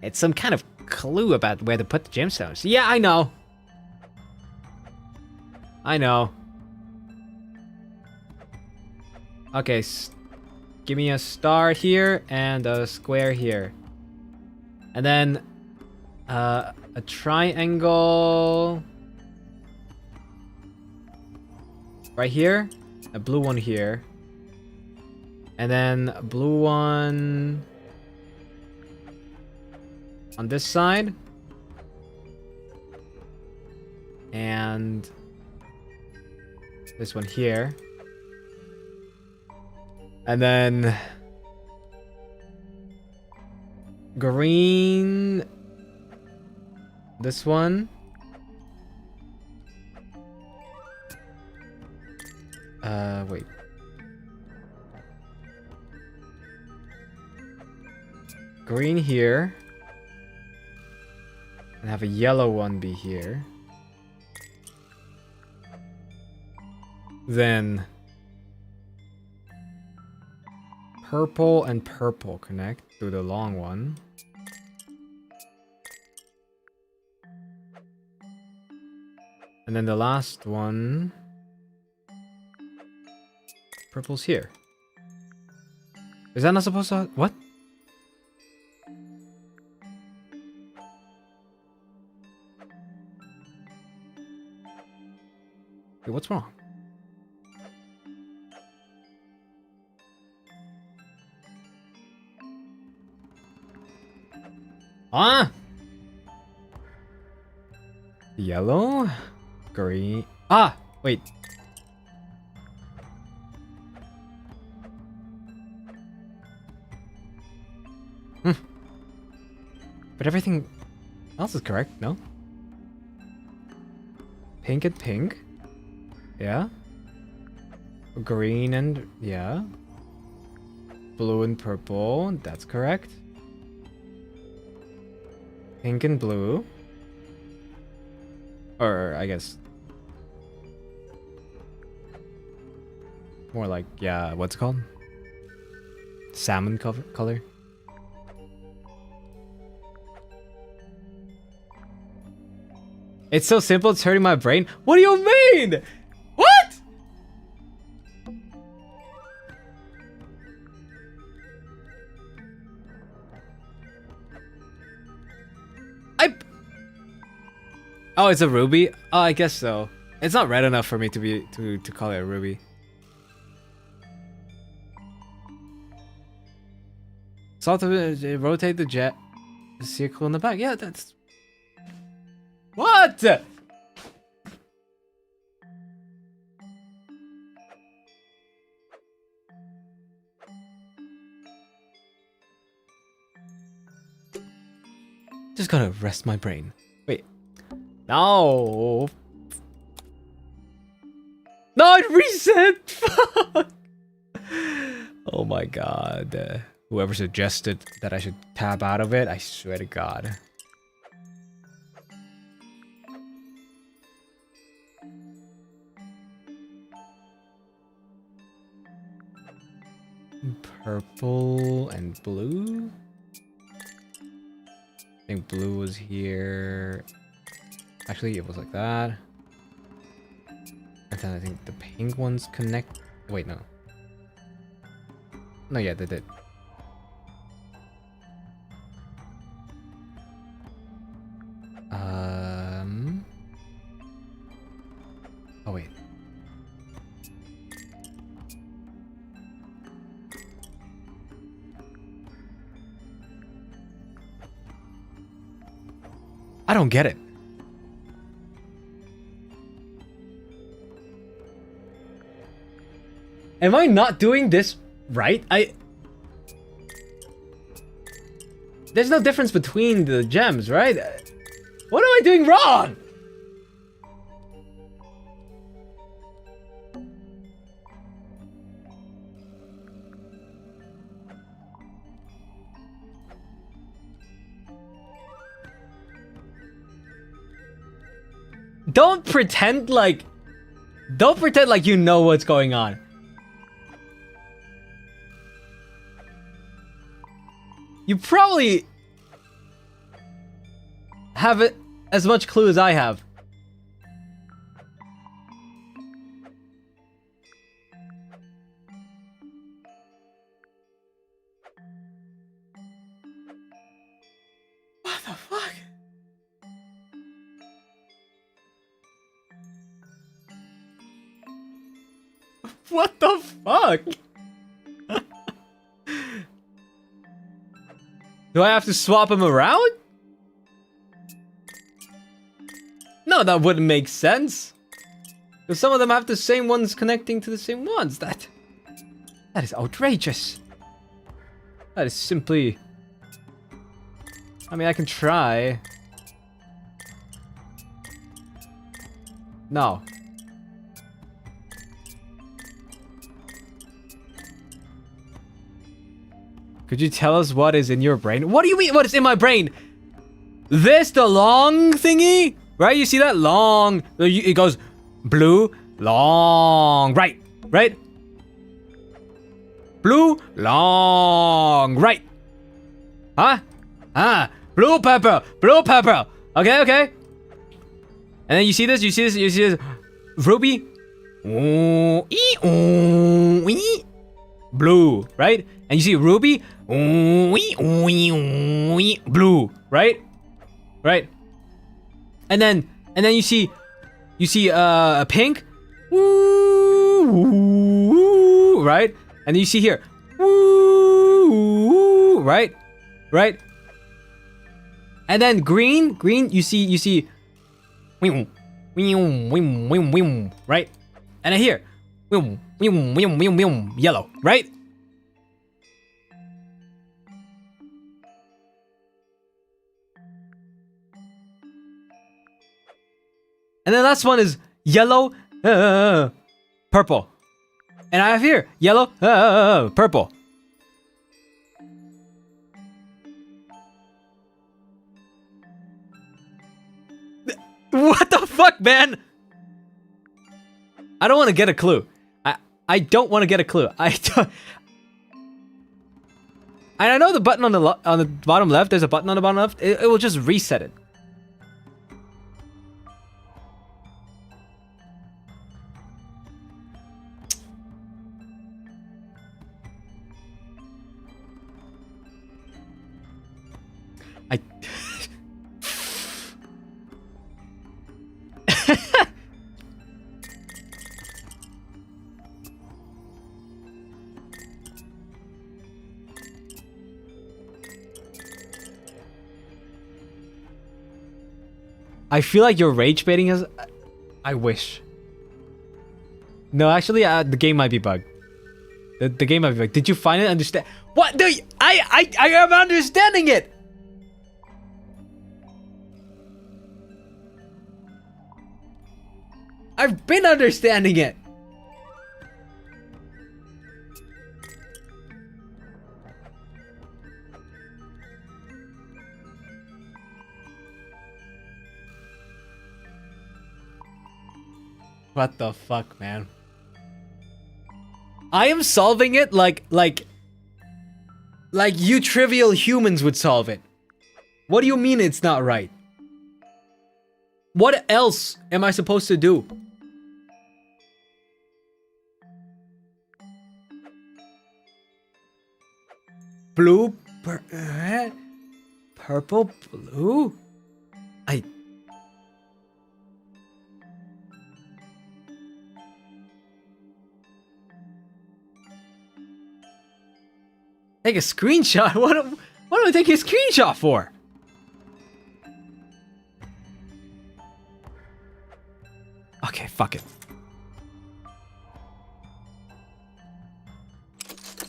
It's some kind of clue about where to put the gemstones. Yeah, I know. Okay, give me a star here and a square here. And then a a triangle right here, a blue one here, and then a blue one on this side, and this one here, and then green, this one, wait, green here, and have a yellow one be here. Then purple and purple connect to the long one. And then the last one, purple's here. Is that not supposed to... What? Wait, what's wrong? Ah! Yellow? Green. Ah! Wait. But everything else is correct, no? Pink and pink. Yeah. Green and... yeah. Blue and purple. That's correct. Pink and blue. Or, I guess... more like, yeah, what's it called? Salmon color? It's so simple, it's hurting my brain. What do you mean? What? Oh, it's a ruby? Oh, I guess so. It's not red enough for me to be to call it a ruby. So to rotate the jet circle in the back. Yeah, that's... What? Just gotta rest my brain. Wait. No. No, it reset. Fuck. Oh my god. Whoever suggested that I should tab out of it, I swear to god. Purple and blue? I think blue was here. Actually, it was like that. And then I think the pink ones connect. Wait, no. No, yeah, they did. Oh, wait. I don't get it. Am I not doing this right? There's no difference between the gems, right? What am I doing wrong? Don't pretend like you know what's going on. You probably have it as much clue as I have. What the fuck? What the fuck? Do I have to swap them around? No, that wouldn't make sense. Because some of them have the same ones connecting to the same ones. That is outrageous. That is simply... I mean, I can try. No. Could you tell us what is in your brain? What do you mean, what is in my brain? This, the long thingy? Right, you see that? Long. It goes blue, long, right, right? Blue, long, right. Huh? Ah, blue purple, blue purple. Okay, okay. And then you see this, you see this, you see this. Ruby. Blue, right? And you see ruby. Blue, right? Right? And then you see a pink. Right? And then you see here. Right? Right? And then green, you see right? And then here. Yellow, right? And then the last one is yellow, purple. And I have here yellow, purple. What the fuck, man? I don't want to get a clue. I don't want to get a clue. I don't. And I know the button on the bottom left. There's a button on the bottom left. It will just reset it. I feel like you're rage baiting us. I wish. No, actually, the game might be bugged. The game might be bugged. Did you find it? Understand? What? I am understanding it. I've been understanding it. What the fuck, man? I am solving it like you trivial humans would solve it. What do you mean it's not right? What else am I supposed to do? Blue, purple, blue? Take a screenshot? What am I taking a screenshot for? Okay, fuck it.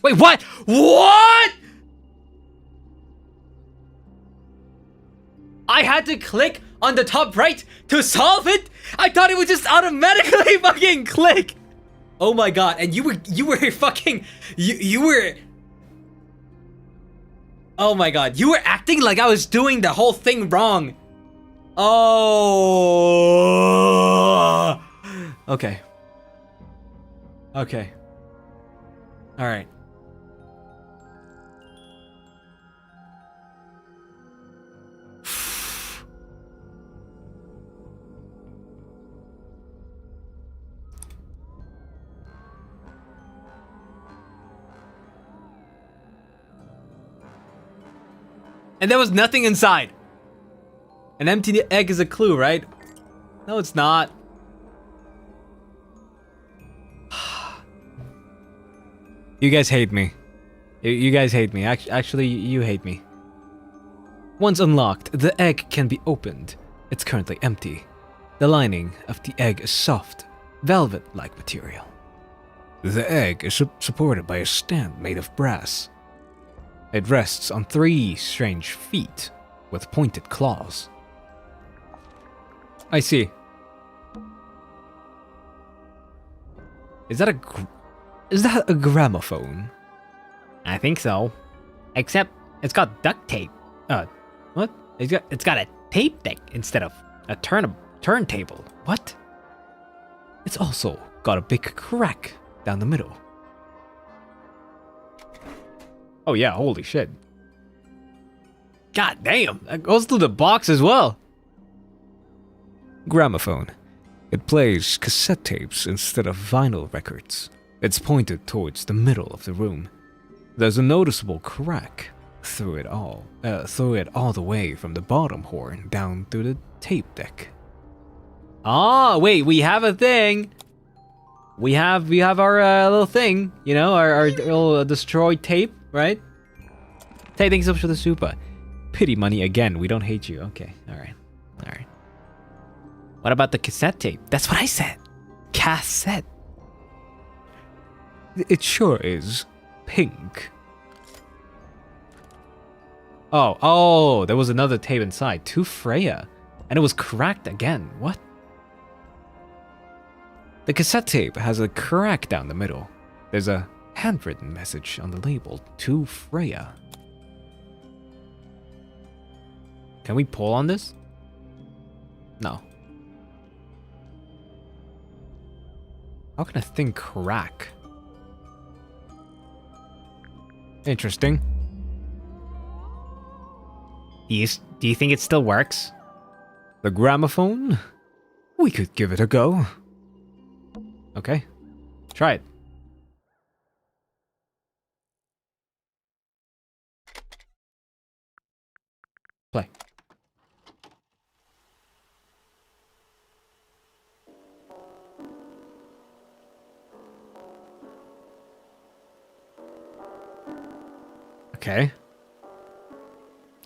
Wait, what? What? I had to click on the top right to solve it? I thought it would just automatically fucking click. Oh my god, and you were fucking you were. Oh my god, you were acting like I was doing the whole thing wrong. Oh. Okay. Okay. All right. And there was nothing inside. An empty egg is a clue, right? No, it's not. You guys hate me. You guys hate me. Actually, you hate me. Once unlocked, the egg can be opened. It's currently empty. The lining of the egg is soft, velvet-like material. The egg is supported by a stand made of brass. It rests on 3 strange feet with pointed claws. I see. Is that a gramophone? I think so. Except it's got duct tape. What? It's got a tape deck instead of a turntable. What? It's also got a big crack down the middle. Oh yeah, holy shit. God damn, that goes through the box as well. Gramophone. It plays cassette tapes instead of vinyl records. It's pointed towards the middle of the room. There's a noticeable crack through it all the way from the bottom horn down to the tape deck. Ah, wait, we have a thing. We have our little thing, you know, our little destroyed tape, right? Hey, thanks so much for the super. Pity money again. We don't hate you. Okay, all right. What about the cassette tape? That's what I said. Cassette. It sure is pink. Oh, there was another tape inside. To Freya. And it was cracked again. What? The cassette tape has a crack down the middle. There's a handwritten message on the label. To Freya. Can we pull on this? No. How can a thing crack? Interesting. Do you think it still works? The gramophone? We could give it a go. Okay. Try it. Play. Okay.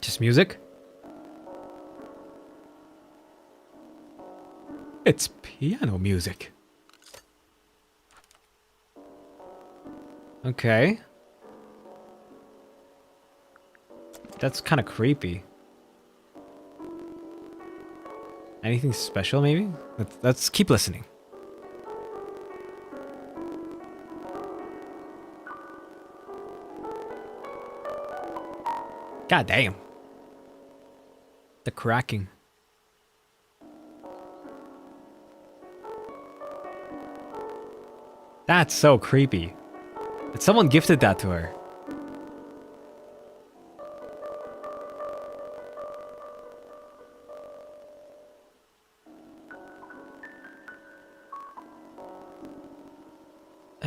Just music? It's piano music. Okay. That's kind of creepy. Anything special, maybe? Let's keep listening. God damn. The cracking. That's so creepy. Someone gifted that to her.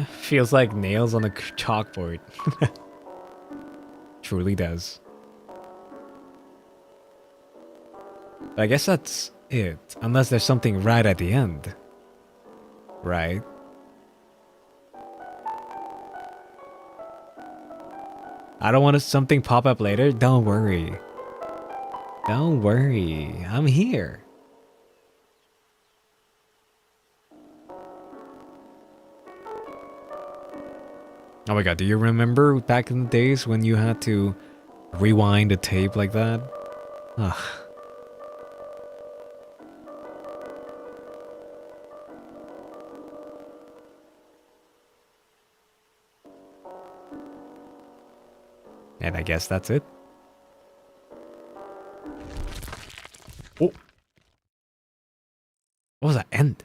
Feels like nails on a chalkboard. Truly does. But I guess that's it. Unless there's something right at the end. Right? I don't want something pop up later. Don't worry. Don't worry. I'm here. Oh my god, do you remember back in the days when you had to rewind a tape like that? Ugh. And I guess that's it. Oh. What was that end?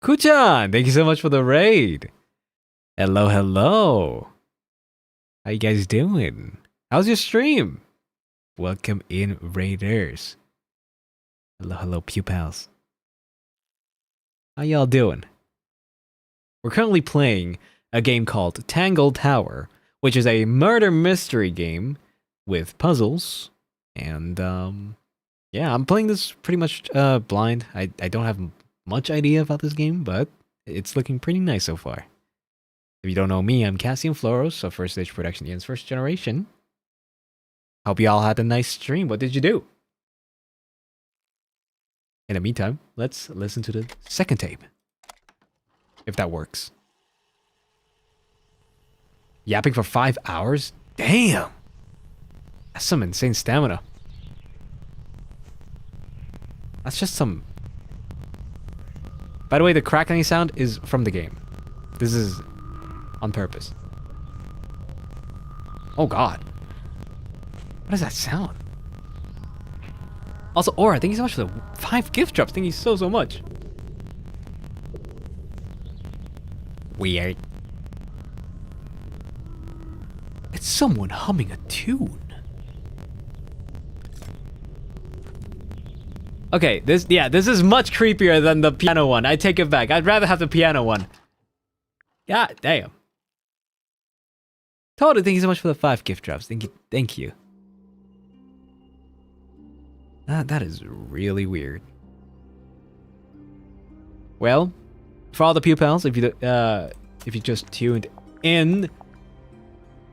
Kuchan, thank you so much for the raid. Hello, hello. How you guys doing? How's your stream? Welcome in, raiders. Hello, hello, pew pals. How y'all doing? We're currently playing a game called Tangle Tower, which is a murder mystery game with puzzles. And yeah, I'm playing this pretty much blind. I don't have much idea about this game, but it's looking pretty nice so far. If you don't know me, I'm Cassian Floros of First Stage Production Ian's First Generation. Hope you all had a nice stream. What did you do? In the meantime, let's listen to the second tape. If that works. Yapping for 5 hours? Damn! That's some insane stamina. That's just some... By the way, the crackling sound is from the game. This is on purpose. Oh god. What does that sound? Also, Aura, thank you so much for the 5 gift drops. Thank you so much. Weird. It's someone humming a tune. Okay, this is much creepier than the piano one. I take it back. I'd rather have the piano one. God damn. Totally, thank you so much for the 5 gift drops. Thank you. That is really weird. Well, for all the pew pals, if you just tuned in,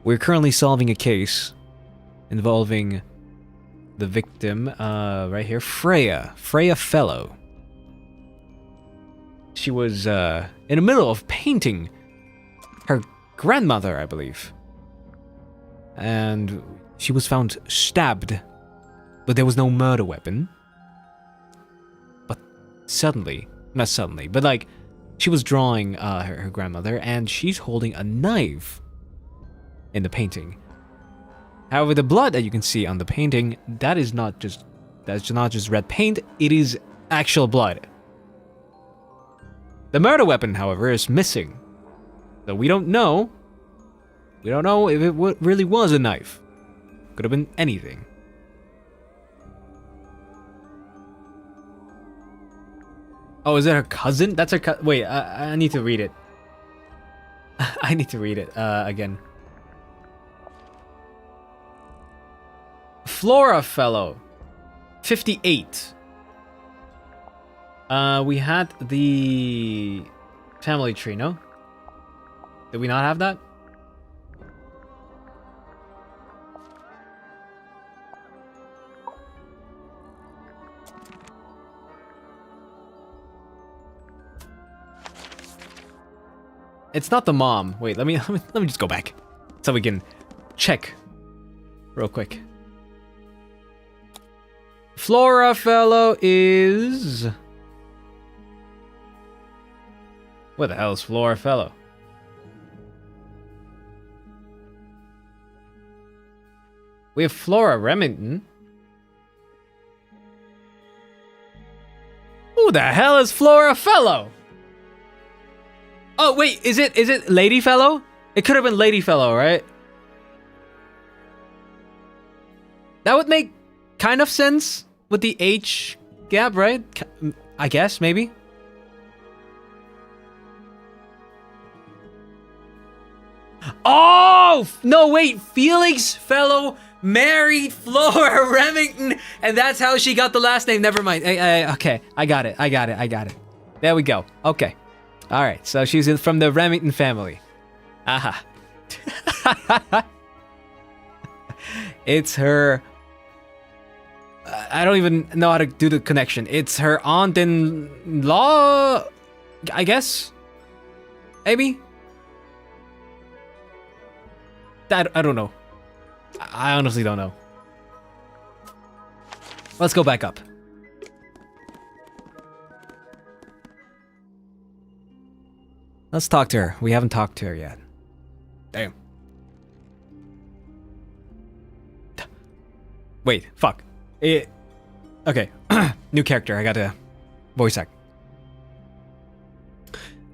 we're currently solving a case involving the victim, right here, Freya Fellow. She was in the middle of painting her grandmother, I believe, and she was found stabbed, but there was no murder weapon. But not suddenly, but like, she was drawing her grandmother, and she's holding a knife in the painting. However, the blood that you can see on the painting, that's not just red paint, it is actual blood. The murder weapon, however, is missing. So we don't know if it really was a knife. Could have been anything. Oh, is it her cousin? That's her cousin. Wait, I need to read it. I need to read it again. Flora Fellow, 58. We had the family tree, no? Did we not have that? It's not the mom. Wait, let me just go back so we can check real quick. Flora Fellow is... What the hell is Flora Fellow? We have Flora Remington. Who the hell is Flora Fellow? Oh wait, is it Lady Fellow? It could have been Lady Fellow, right? That would make kind of sense with the age gap, right? I guess, maybe. Oh! No, wait. Felix Fellow married Flora Remington, and that's how she got the last name. Never mind. Okay, I got it. There we go. Okay. All right, so she's from the Remington family. Aha. It's her... I don't even know how to do the connection. It's her aunt-in-law, I guess? Maybe? I don't know. I honestly don't know. Let's go back up. Let's talk to her. We haven't talked to her yet. Damn. Wait, fuck. Okay. New character. I got a voice act.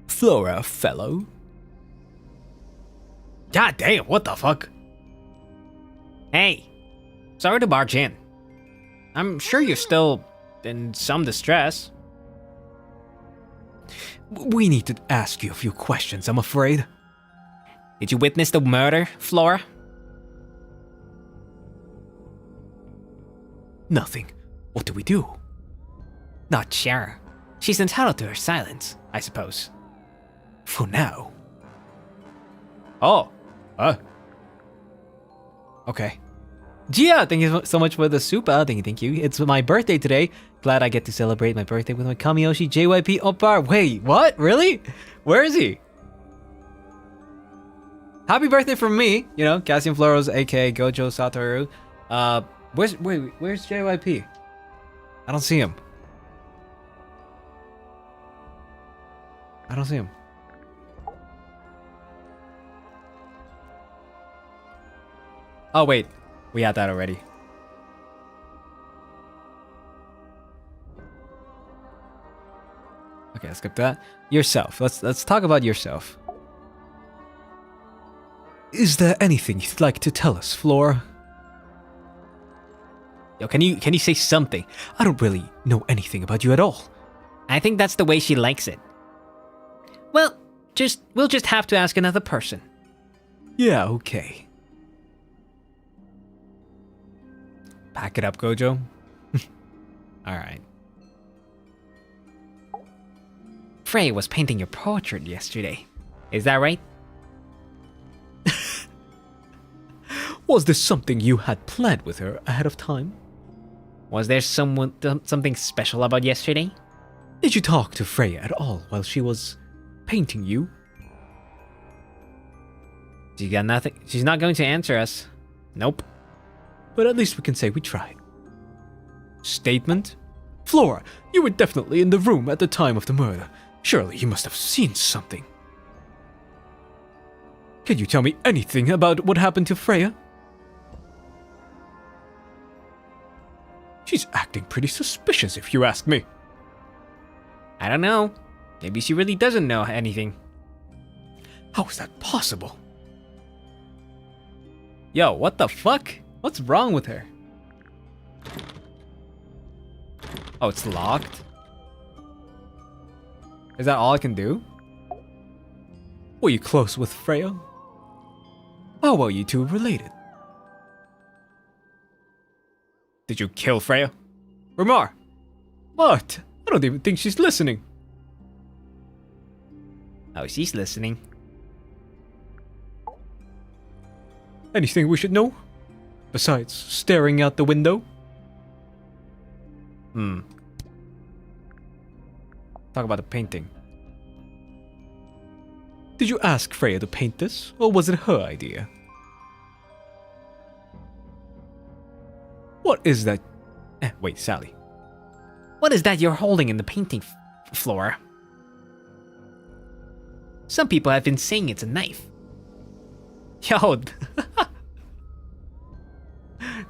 Flora Fellow. God damn, what the fuck? Hey. Sorry to barge in. I'm sure you're still in some distress. We need to ask you a few questions, I'm afraid. Did you witness the murder, Flora? Nothing. What do we do? Not sure. She's entitled to her silence, I suppose. For now. Oh. Okay. Gia, thank you so much for the super. Thank you. It's my birthday today. Glad I get to celebrate my birthday with my Kamiyoshi JYP Opar. Wait, what? Really? Where is he? Happy birthday from me. You know, Cassian Floros, aka Gojo Satoru. Where's JYP? I don't see him. Oh wait, we had that already. Okay, let's skip that. Yourself. Let's talk about yourself. Is there anything you'd like to tell us, Flora? Yo, can you say something? I don't really know anything about you at all. I think that's the way she likes it. Well, we'll just have to ask another person. Yeah, okay. Pack it up, Gojo. Alright. Freya was painting your portrait yesterday. Is that right? Was this something you had planned with her ahead of time? Was there something special about yesterday? Did you talk to Freya at all while she was painting you? She got nothing. She's not going to answer us. Nope. But at least we can say we tried. Statement? Flora, you were definitely in the room at the time of the murder. Surely you must have seen something. Can you tell me anything about what happened to Freya? She's acting pretty suspicious if you ask me. I don't know. Maybe she really doesn't know anything. How is that possible? Yo, what the fuck? What's wrong with her? Oh, it's locked? Is that all I can do? Were you close with Freya? How were you two related? Did you kill Freya? Ramar! What? I don't even think she's listening. Oh, she's listening. Anything we should know? Besides staring out the window? Talk about the painting. Did you ask Freya to paint this, or was it her idea? What is that? Wait, Sally. What is that you're holding in the painting, Flora? Some people have been saying it's a knife. Yo.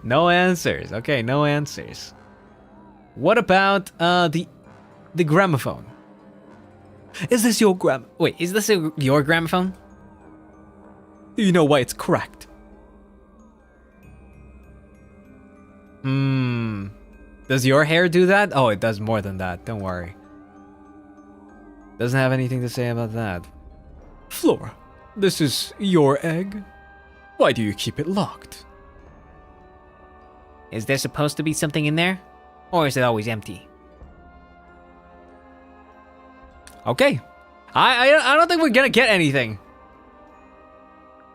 No answers. Okay, no answers. What about the gramophone? Is this your Wait, is this your gramophone? Do you know why it's cracked? Does your hair do that? Oh, it does more than that. Don't worry. Doesn't have anything to say about that. Flora, this is your egg? Why do you keep it locked? Is there supposed to be something in there? Or is it always empty? Okay. I don't think we're gonna get anything.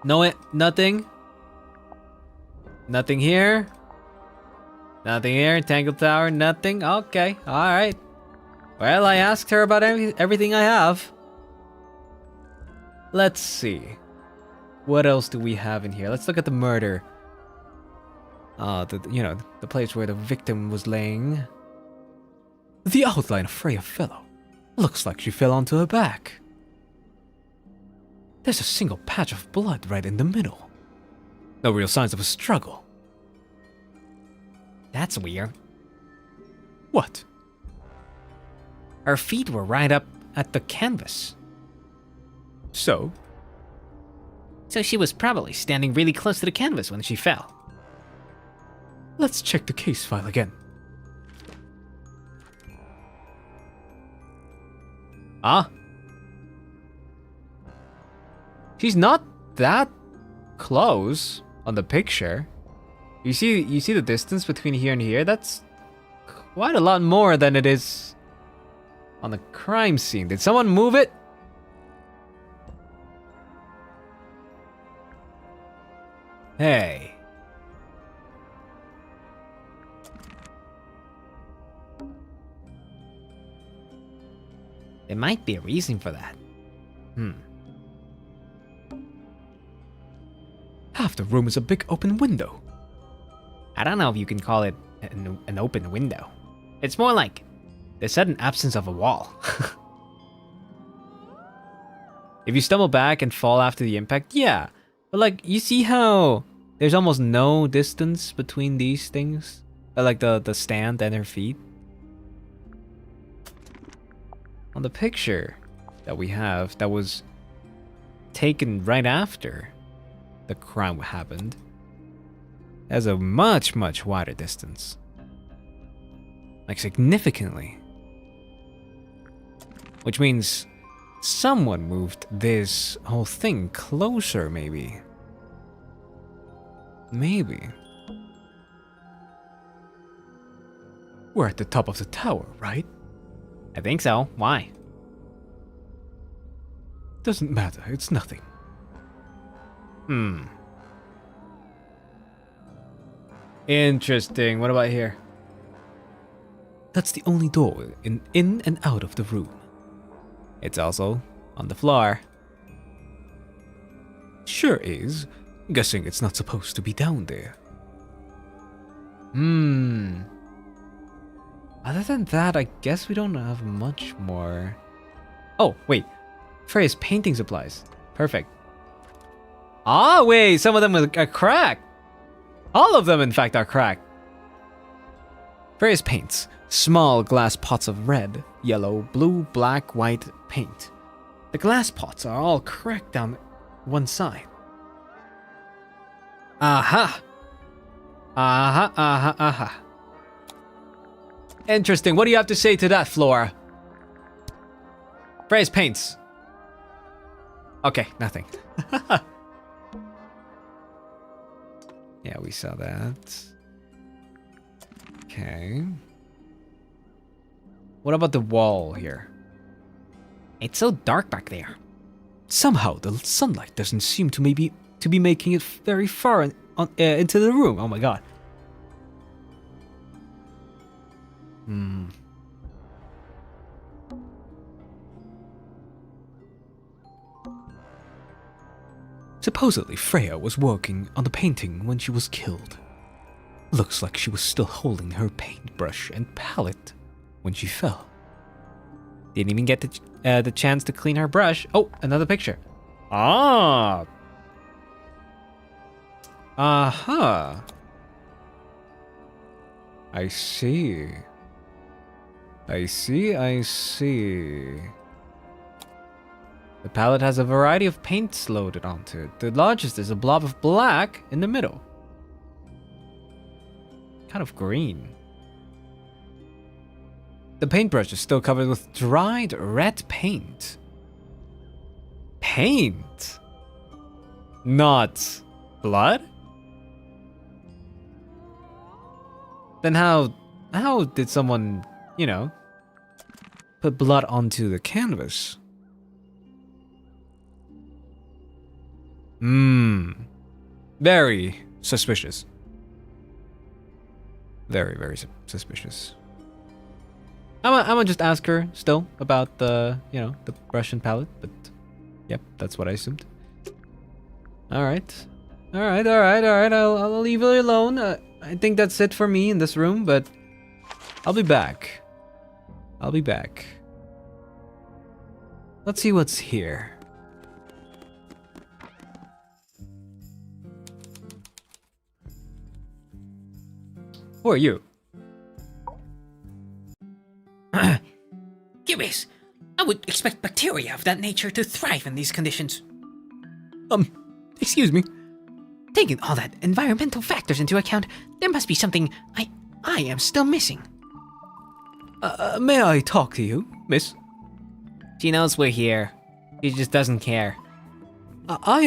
No, nothing. Nothing here. Nothing here. Tangle Tower, nothing. Okay, alright. Well, I asked her about everything I have. Let's see. What else do we have in here? Let's look at the murder. The place where the victim was laying. The outline of Freya fell. Looks like she fell onto her back. There's a single patch of blood right in the middle. No real signs of a struggle. That's weird. What? Her feet were right up at the canvas. So? So she was probably standing really close to the canvas when she fell. Let's check the case file again. She's not that close on the picture. You see the distance between here and here? That's quite a lot more than it is on the crime scene. Did someone move it? Hey. There might be a reason for that. Half the room is a big open window. I don't know if you can call it an open window. It's more like the sudden absence of a wall. If you stumble back and fall after the impact, yeah. But like, you see how there's almost no distance between these things? Like the stand and her feet? On the picture that we have that was taken right after the crime happened, has a much wider distance. Like significantly. Which means someone moved this whole thing closer, maybe. Maybe. We're at the top of the tower, right? I think so. Why? Doesn't matter, it's nothing. Interesting. What about here? That's the only door in and out of the room. It's also on the floor. Sure is. Guessing it's not supposed to be down there. Other than that, I guess we don't have much more. Oh, wait. Freya's painting supplies. Perfect. Ah, wait. Some of them are cracked. All of them, in fact, are cracked. Freya's paints. Small glass pots of red, yellow, blue, black, white paint. The glass pots are all cracked down one side. Aha! Aha. Interesting. What do you have to say to that, Flora? Freya's paints. Okay, nothing. Yeah, we saw that. Okay. What about the wall here? It's so dark back there. Somehow the sunlight doesn't seem to be making it very far into the room. Oh my god. Supposedly Freya was working on the painting when she was killed. Looks like she was still holding her paintbrush and palette when she fell. Didn't even get the chance to clean her brush. Oh, another picture. Ah. Aha. I see. I see. The palette has a variety of paints loaded onto it. The largest is a blob of black in the middle. Kind of green. The paintbrush is still covered with dried red paint. Paint? Not blood? Then how did someone, put blood onto the canvas? Very suspicious. Very suspicious. I'm gonna just ask her still about the, the brush and palette, but yep, that's what I assumed. All right. I'll leave it alone. I think that's it for me in this room, but I'll be back. Let's see what's here. Who are you? Curious. I would expect bacteria of that nature to thrive in these conditions. Excuse me. Taking all that environmental factors into account, there must be something I am still missing. May I talk to you, miss? She knows we're here. She just doesn't care. I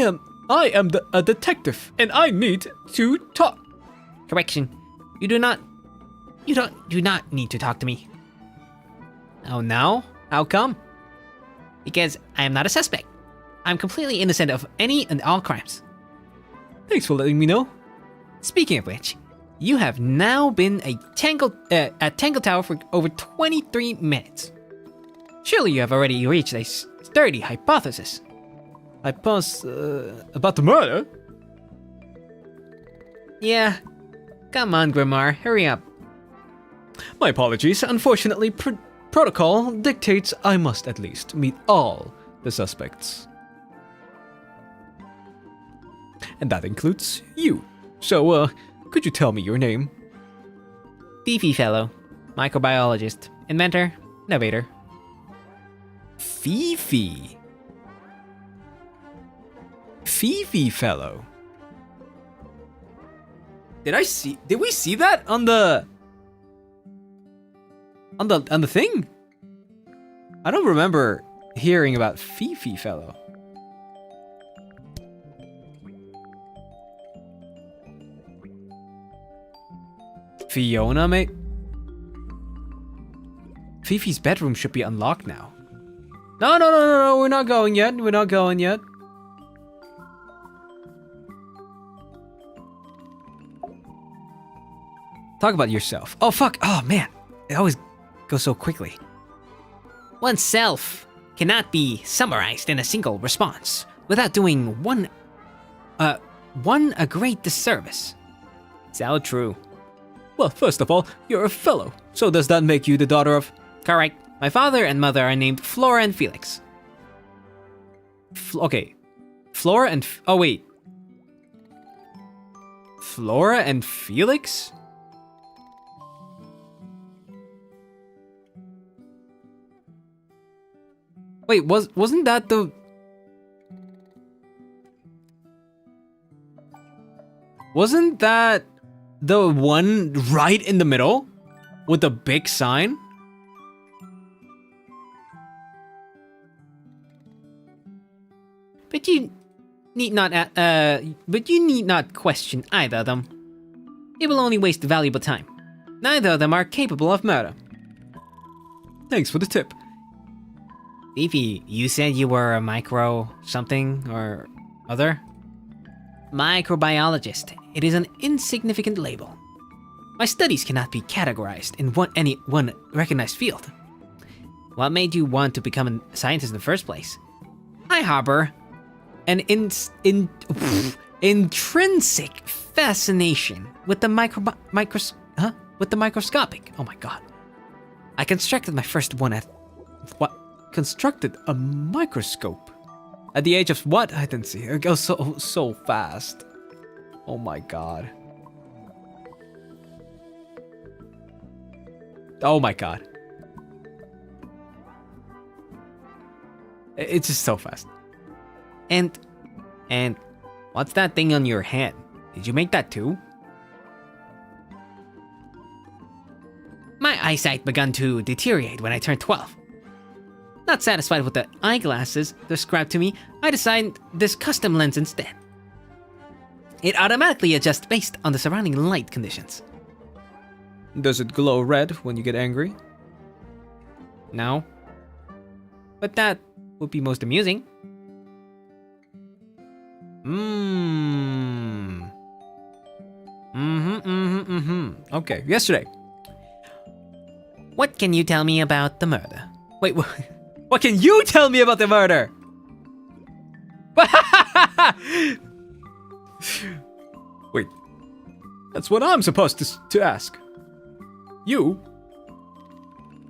am a detective, and I need to talk. Correction. You do not need to talk to me. Oh no? How come? Because I am not a suspect. I'm completely innocent of any and all crimes. Thanks for letting me know. Speaking of which, you have now been at Tangle Tower for over 23 minutes. Surely you have already reached a sturdy hypothesis. About the murder? Yeah. Come on, Grimar, hurry up. My apologies. Unfortunately, protocol dictates I must at least meet all the suspects. And that includes you. So, could you tell me your name? Fifi fellow, microbiologist, inventor, innovator. Fifi. Fifi fellow. Did we see that on the thing? I don't remember hearing about Fifi fellow. Fiona, mate? Fifi's bedroom should be unlocked now. No, we're not going yet. We're not going yet. Talk about yourself. Oh, fuck. Oh, man. It always goes so quickly. Oneself cannot be summarized in a single response without doing one a great disservice. So true. Well, first of all, you're a fellow. So does that make you the daughter of... Correct. My father and mother are named Flora and Felix. Okay. Flora and... Oh, wait. Flora and Felix? Wait, wasn't that the... Wasn't that the one right in the middle? With the big sign? But you need not question either of them. It will only waste valuable time. Neither of them are capable of murder. Thanks for the tip. Fifi, you said you were a micro something or other? Microbiologist. It is an insignificant label. My studies cannot be categorized in any one recognized field. What made you want to become a scientist in the first place? I harbor an intrinsic fascination with the with the microscopic. Oh my god. I constructed my first one at what? Constructed a microscope. At the age of what? I didn't see. It goes so fast. Oh my god. Oh my god. It's just so fast. And what's that thing on your head? Did you make that too? My eyesight began to deteriorate when I turned 12. Not satisfied with the eyeglasses described to me, I designed this custom lens instead. It automatically adjusts based on the surrounding light conditions. Does it glow red when you get angry? No. But that would be most amusing. Okay, yesterday. What can you tell me about the murder? Wait, what can you tell me about the murder? Wait, that's what I'm supposed to ask. You?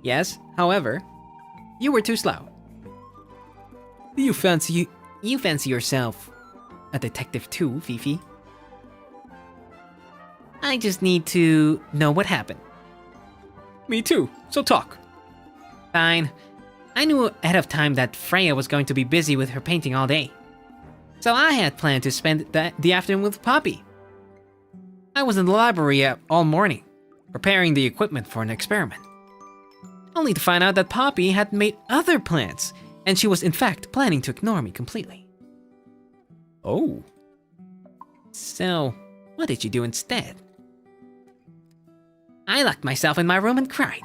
Yes, however, you were too slow. You fancy yourself a detective too, Fifi. I just need to know what happened. Me too, so talk. Fine. I knew ahead of time that Freya was going to be busy with her painting all day. So I had planned to spend the afternoon with Poppy. I was in the library all morning, preparing the equipment for an experiment. Only to find out that Poppy had made other plans, and she was in fact planning to ignore me completely. Oh. So, what did you do instead? I locked myself in my room and cried.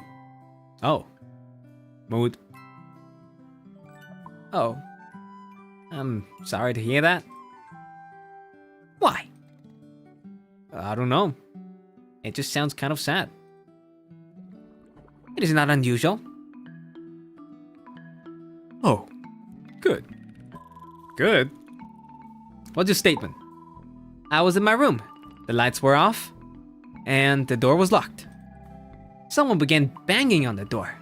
Oh. Mood. Oh. I'm sorry to hear that. Why? I don't know. It just sounds kind of sad. It is not unusual. Oh, good. Good? What's your statement? I was in my room. The lights were off, and the door was locked. Someone began banging on the door.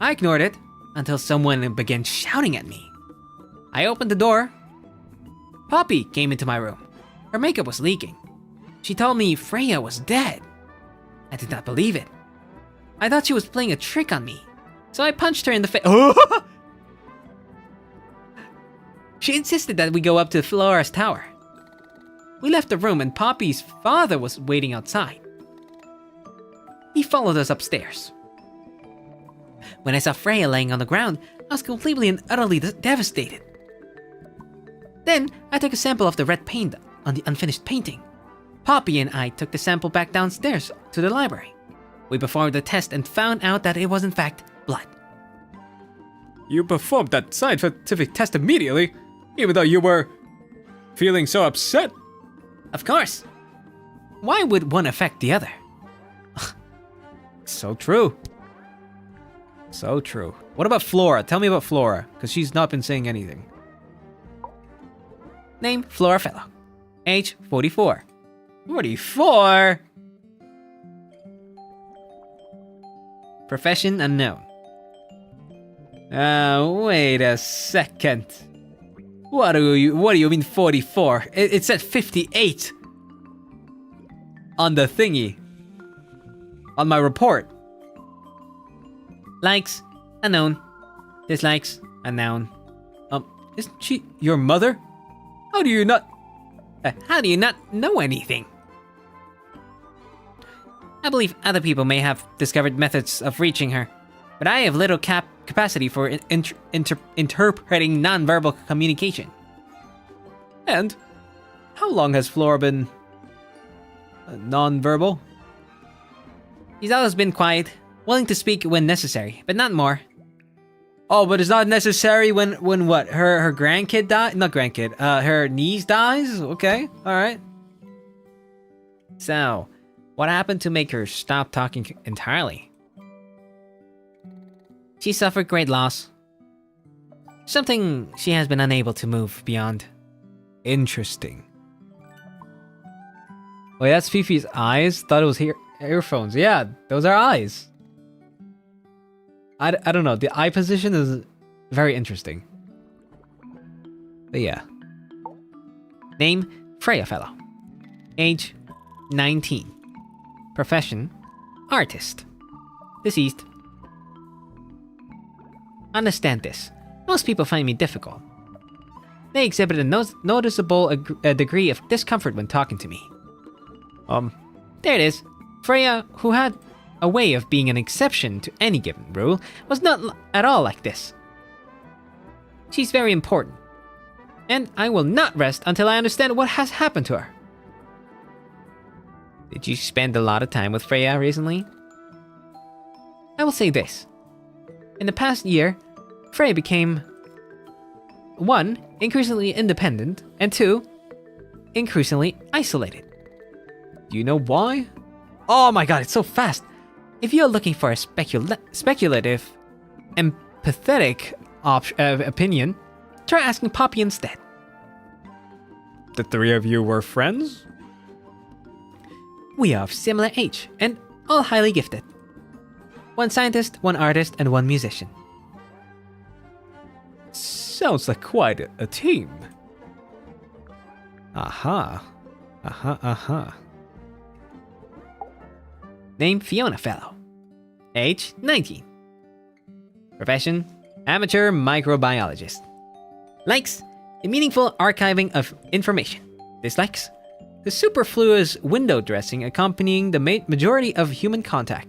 I ignored it until someone began shouting at me. I opened the door. Poppy came into my room. Her makeup was leaking. She told me Freya was dead. I did not believe it. I thought she was playing a trick on me, so I punched her in the face. She insisted that we go up to Floros tower. We left the room and Poppy's father was waiting outside. He followed us upstairs. When I saw Freya laying on the ground, I was completely and utterly devastated. Then, I took a sample of the red paint on the unfinished painting. Poppy and I took the sample back downstairs to the library. We performed the test and found out that it was in fact blood. You performed that scientific test immediately, even though you were feeling so upset. Of course. Why would one affect the other? So true. So true. What about Flora? Tell me about Flora, because she's not been saying anything. Name, Flora Fellow. Age, 44. 44? Profession, unknown. Wait a second. What do you mean 44? It said 58. On the thingy. On my report. Likes, unknown. Dislikes, unknown. Isn't she your mother? How do you not know anything? I believe other people may have discovered methods of reaching her, but I have little capacity for interpreting nonverbal communication. And how long has Flora been nonverbal? She's always been quiet, willing to speak when necessary, but not more. Oh, but it's not necessary when what? Her grandkid died? Not grandkid. Her niece dies? Okay, alright. So, what happened to make her stop talking entirely? She suffered great loss. Something she has been unable to move beyond. Interesting. Wait, that's Fifi's eyes? Thought it was earphones. Yeah, those are eyes. I don't know. The eye position is very interesting. But yeah. Name, Freya Fellow. Age, 19. Profession, artist. Deceased. Understand this. Most people find me difficult. They exhibit a noticeable degree of discomfort when talking to me. There it is. Freya, who had a way of being an exception to any given rule, was not at all like this. She's very important, and I will not rest until I understand what has happened to her. Did you spend a lot of time with Freya recently? I will say this. In the past year, Freya became 1. Increasingly independent, and 2. Increasingly isolated. Do you know why? Oh my god, it's so fast! If you're looking for a speculative, empathetic opinion, try asking Poppy instead. The three of you were friends? We are of similar age, and all highly gifted. 1 scientist, 1 artist, and 1 musician. Sounds like quite a team. Aha. Name, Fiona Fellow. Age, 19. Profession, amateur microbiologist. Likes, the meaningful archiving of information. Dislikes, the superfluous window dressing accompanying the majority of human contact.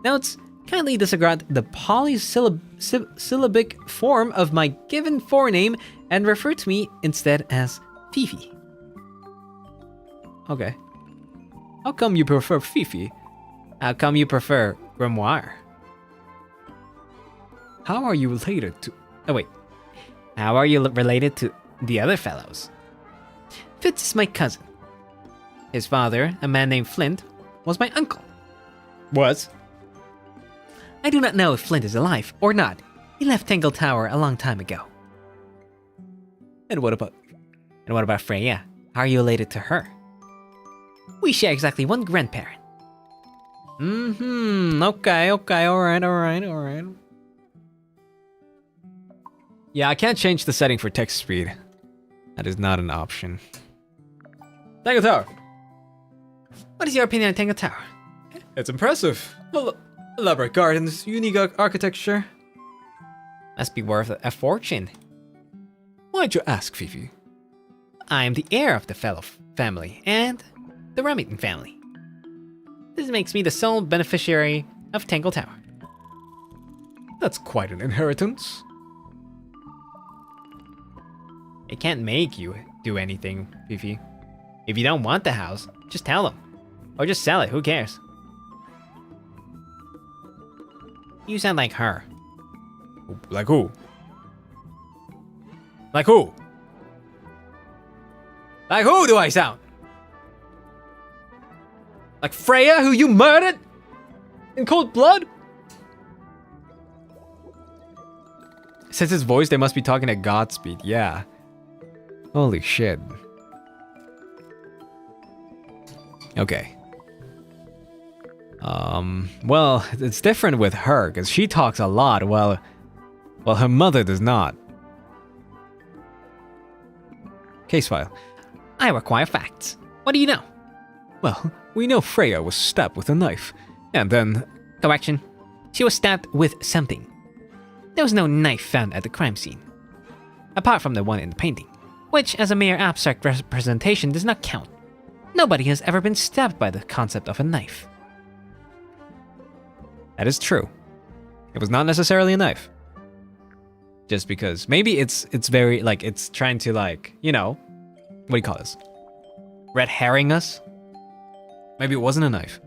Notes, kindly disregard the polysyllabic form of my given forename and refer to me instead as Fifi. Okay. How come you prefer Fifi? How come you prefer Grimoire? How are you related to... Oh wait. How are you related to the other fellows? Fitz is my cousin. His father, a man named Flint, was my uncle. Was? I do not know if Flint is alive or not. He left Tangle Tower a long time ago. And what about? And what about Freya? How are you related to her? We share exactly one grandparent. Okay, alright. Yeah, I can't change the setting for text speed. That is not an option. Tangle Tower! What is your opinion on Tangle Tower? It's impressive. Elaborate gardens, unique architecture. Must be worth a fortune. Why'd you ask, Fifi? I am the heir of the fellow family and the Remington family. This makes me the sole beneficiary of Tangle Tower. That's quite an inheritance. It can't make you do anything, Fifi. If you don't want the house, just tell them. Or just sell it, who cares? You sound like her. Like who? Like who? Like who do I sound? Like Freya, who you murdered? In cold blood? Since his voice, they must be talking at Godspeed, yeah. Holy shit. Okay. Well, it's different with her, because she talks a lot, while her mother does not. Case file. I require facts. What do you know? Well, we know Freya was stabbed with a knife, and then... Correction. She was stabbed with something. There was no knife found at the crime scene. Apart from the one in the painting, which as a mere abstract representation does not count. Nobody has ever been stabbed by the concept of a knife. That is true. It was not necessarily a knife. Just because maybe it's very like it's trying to like, you know, what do you call this? Red herring us? Maybe it wasn't a knife.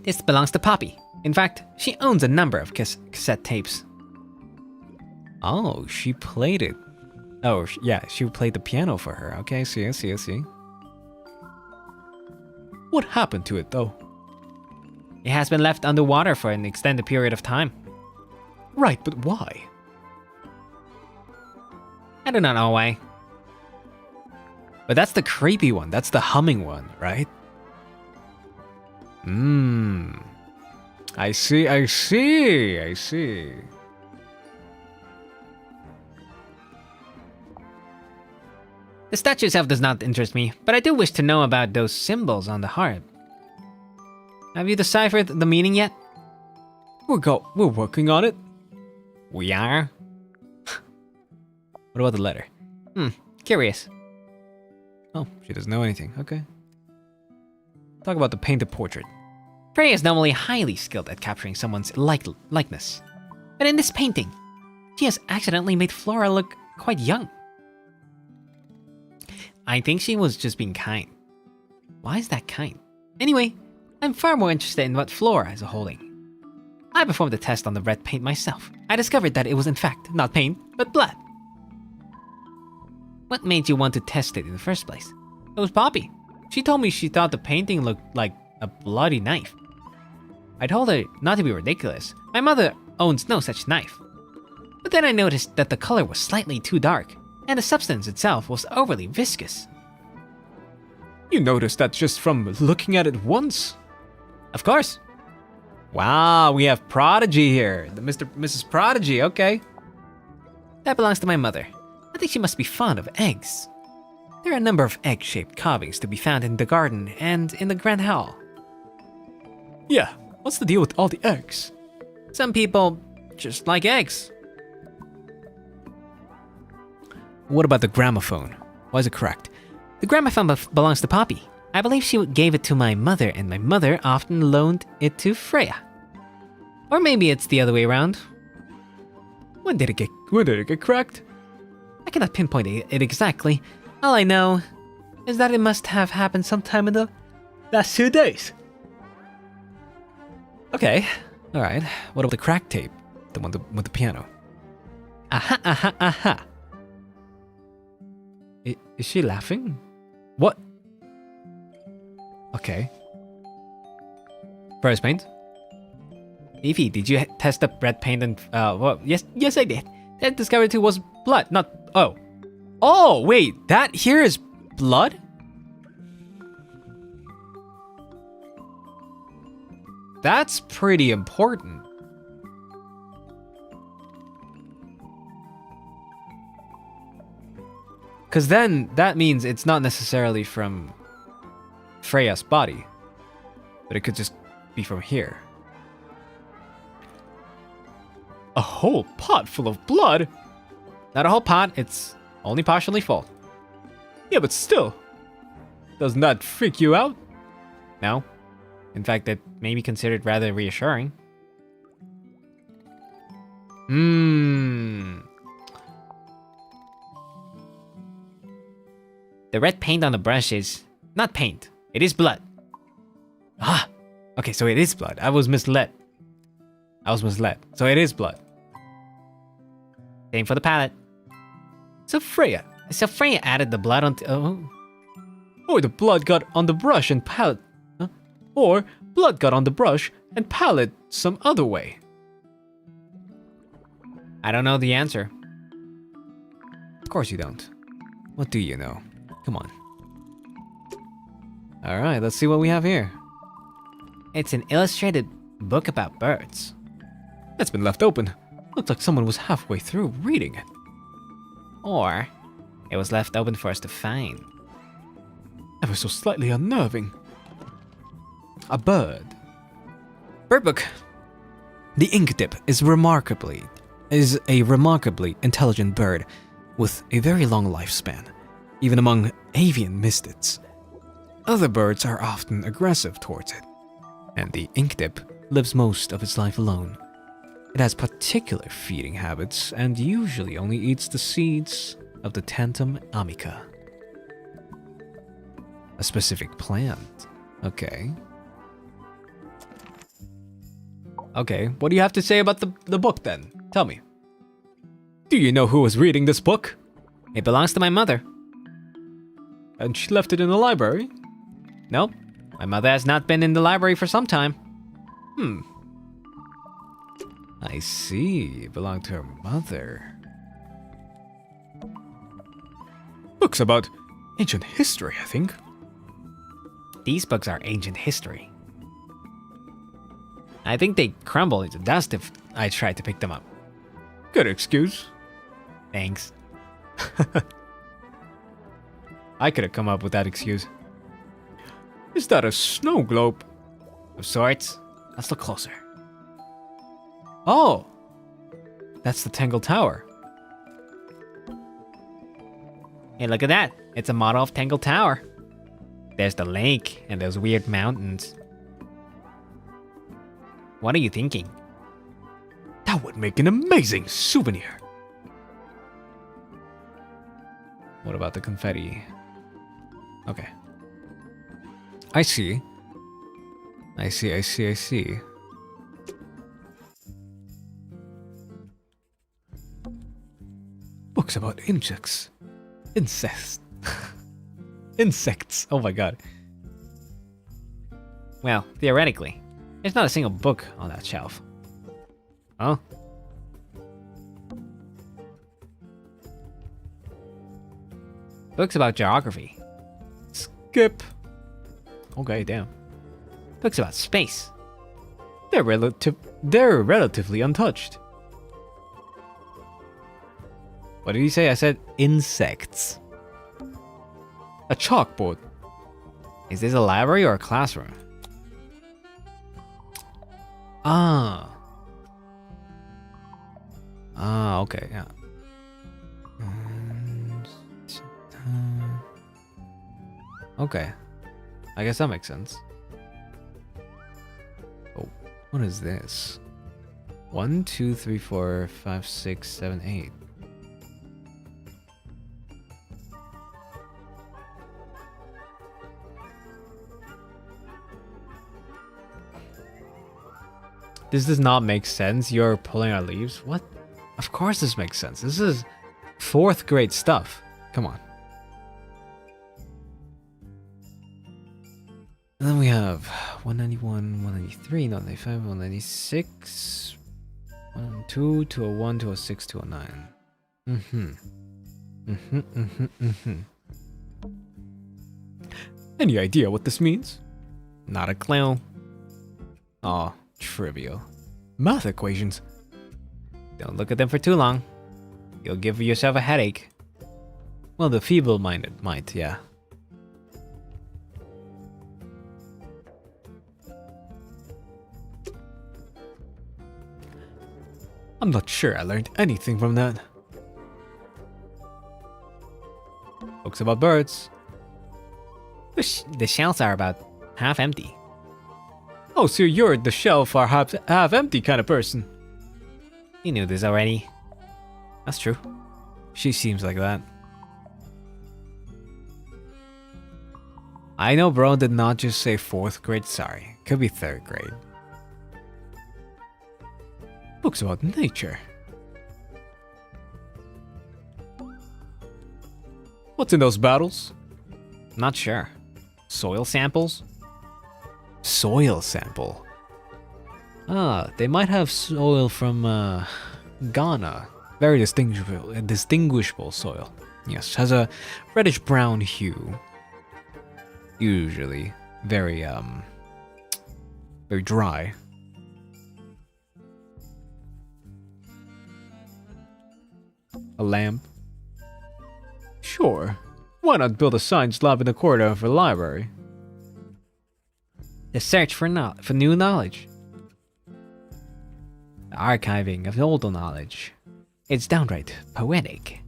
This belongs to Poppy. In fact, she owns a number of cassette tapes. Oh, she played it. Oh, yeah, she played the piano for her. Okay, I see. What happened to it, though? It has been left underwater for an extended period of time. Right, but why? I do not know why. But that's the creepy one. That's the humming one, right? I see. The statue itself does not interest me, but I do wish to know about those symbols on the harp. Have you deciphered the meaning yet? We're working on it. We are? What about the letter? Curious. Oh, she doesn't know anything. Okay. Talk about the painted portrait. Freya is normally highly skilled at capturing someone's likeness. But in this painting, she has accidentally made Flora look quite young. I think she was just being kind. Why is that kind? Anyway, I'm far more interested in what Flora is holding. I performed a test on the red paint myself. I discovered that it was in fact not paint, but blood. What made you want to test it in the first place? It was Poppy. She told me she thought the painting looked like a bloody knife. I told her not to be ridiculous. My mother owns no such knife. But then I noticed that the color was slightly too dark, and the substance itself was overly viscous. You noticed that just from looking at it once? Of course. Wow, we have Prodigy here. Mrs. Prodigy, okay. That belongs to my mother. I think she must be fond of eggs. There are a number of egg-shaped carvings to be found in the garden and in the grand hall. Yeah, what's the deal with all the eggs? Some people just like eggs. What about the gramophone? Why is it cracked? The gramophone belongs to Poppy. I believe she gave it to my mother, and my mother often loaned it to Freya. Or maybe it's the other way around. When did it get cracked? I cannot pinpoint it exactly. All I know is that it must have happened sometime in the last 2 days. Okay, alright. What about the crack tape? The one with the piano? Aha. Is she laughing? What? Okay. First paint. Fifi, did you test the red paint and well, yes I did. That discovered it was blood, not Oh, wait, that here is blood? That's pretty important. Because then that means it's not necessarily from Freya's body, but it could just be from here. A whole pot full of blood? Not a whole pot, it's only partially full. Yeah, but still. Doesn't that freak you out? No. In fact, it may be considered rather reassuring. The red paint on the brush is not paint. It is blood. Ah, okay, so it is blood. I was misled. So it is blood. Same for the palette. So Freya. So Freya added the blood onto... Or the blood got on the brush and palette. Huh? Or blood got on the brush and palette some other way. I don't know the answer. Of course you don't. What do you know? Come on. Alright, let's see what we have here. It's an illustrated book about birds. It's been left open. Looks like someone was halfway through reading it. Or it was left open for us to find. Ever so slightly unnerving. A bird. Bird book. The ink dip is a remarkably intelligent bird with a very long lifespan, even among avian mystids. Other birds are often aggressive towards it, and the ink dip lives most of its life alone. It has particular feeding habits and usually only eats the seeds of the Tantum amica. A specific plant. Okay. Okay, what do you have to say about the book then? Tell me. Do you know who was reading this book? It belongs to my mother. And she left it in the library? Nope. My mother has not been in the library for some time. I see. It belonged to her mother. Books about ancient history, I think. These books are ancient history. I think they crumble into dust if I try to pick them up. Good excuse. Thanks. I could have come up with that excuse. Is that a snow globe? Of sorts. Let's look closer. Oh! That's the Tangle Tower. Hey, look at that. It's a model of Tangle Tower. There's the lake and those weird mountains. What are you thinking? That would make an amazing souvenir. What about the confetti? Okay. I see. I see. Books about insects. Insects. Oh my god. Well, theoretically, there's not a single book on that shelf. Huh? Books about geography. Skip. Okay, damn. Books about space. They're relatively untouched. What did he say? I said insects. A chalkboard. Is this a library or a classroom? Okay, yeah. Okay. I guess that makes sense. Oh, what is this? 1, 2, 3, 4, 5, 6, 7, 8. This does not make sense. You're pulling our leaves. What? Of course this makes sense. This is 4th grade stuff. Come on. And then we have 191, 193, 195, 196, 102, 201, 206, 209. Any idea what this means? Not a clue. Aw, trivial. Math equations. Don't look at them for too long. You'll give yourself a headache. Well, the feeble-minded might, yeah. I'm not sure I learned anything from that. Books about birds. The shells are about half empty. Oh, so you're the shelf are half empty kind of person. You knew this already. That's true. She seems like that. I know bro did not just say 4th grade, sorry. Could be 3rd grade. Books about nature. What's in those bottles? Not sure. Soil samples? Soil sample. Ah, they might have soil from Ghana. Very distinguishable soil. Yes, has a reddish brown hue. Usually very dry. A lamp. Sure. Why not build a science lab in the corridor of a library? The search for new knowledge. The archiving of old knowledge. It's downright poetic.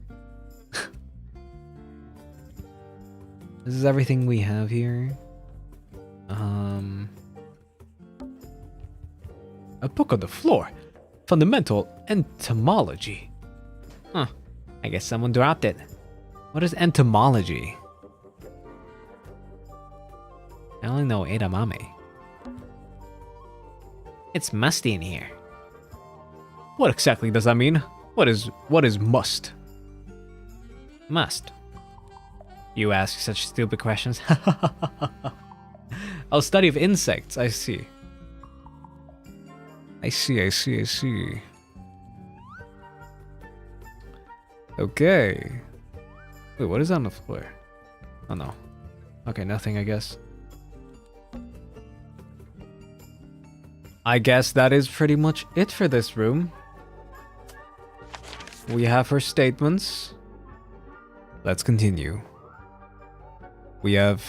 This is everything we have here. A book on the floor. Fundamental entomology. Huh. I guess someone dropped it. What is entomology? I only know edamame. It's musty in here. What exactly does that mean? What is must? Must. You ask such stupid questions. Oh, study of insects, I see. I see. Okay. Wait, what is on the floor? Oh no. Okay, nothing, I guess. I guess that is pretty much it for this room. We have her statements. Let's continue. We have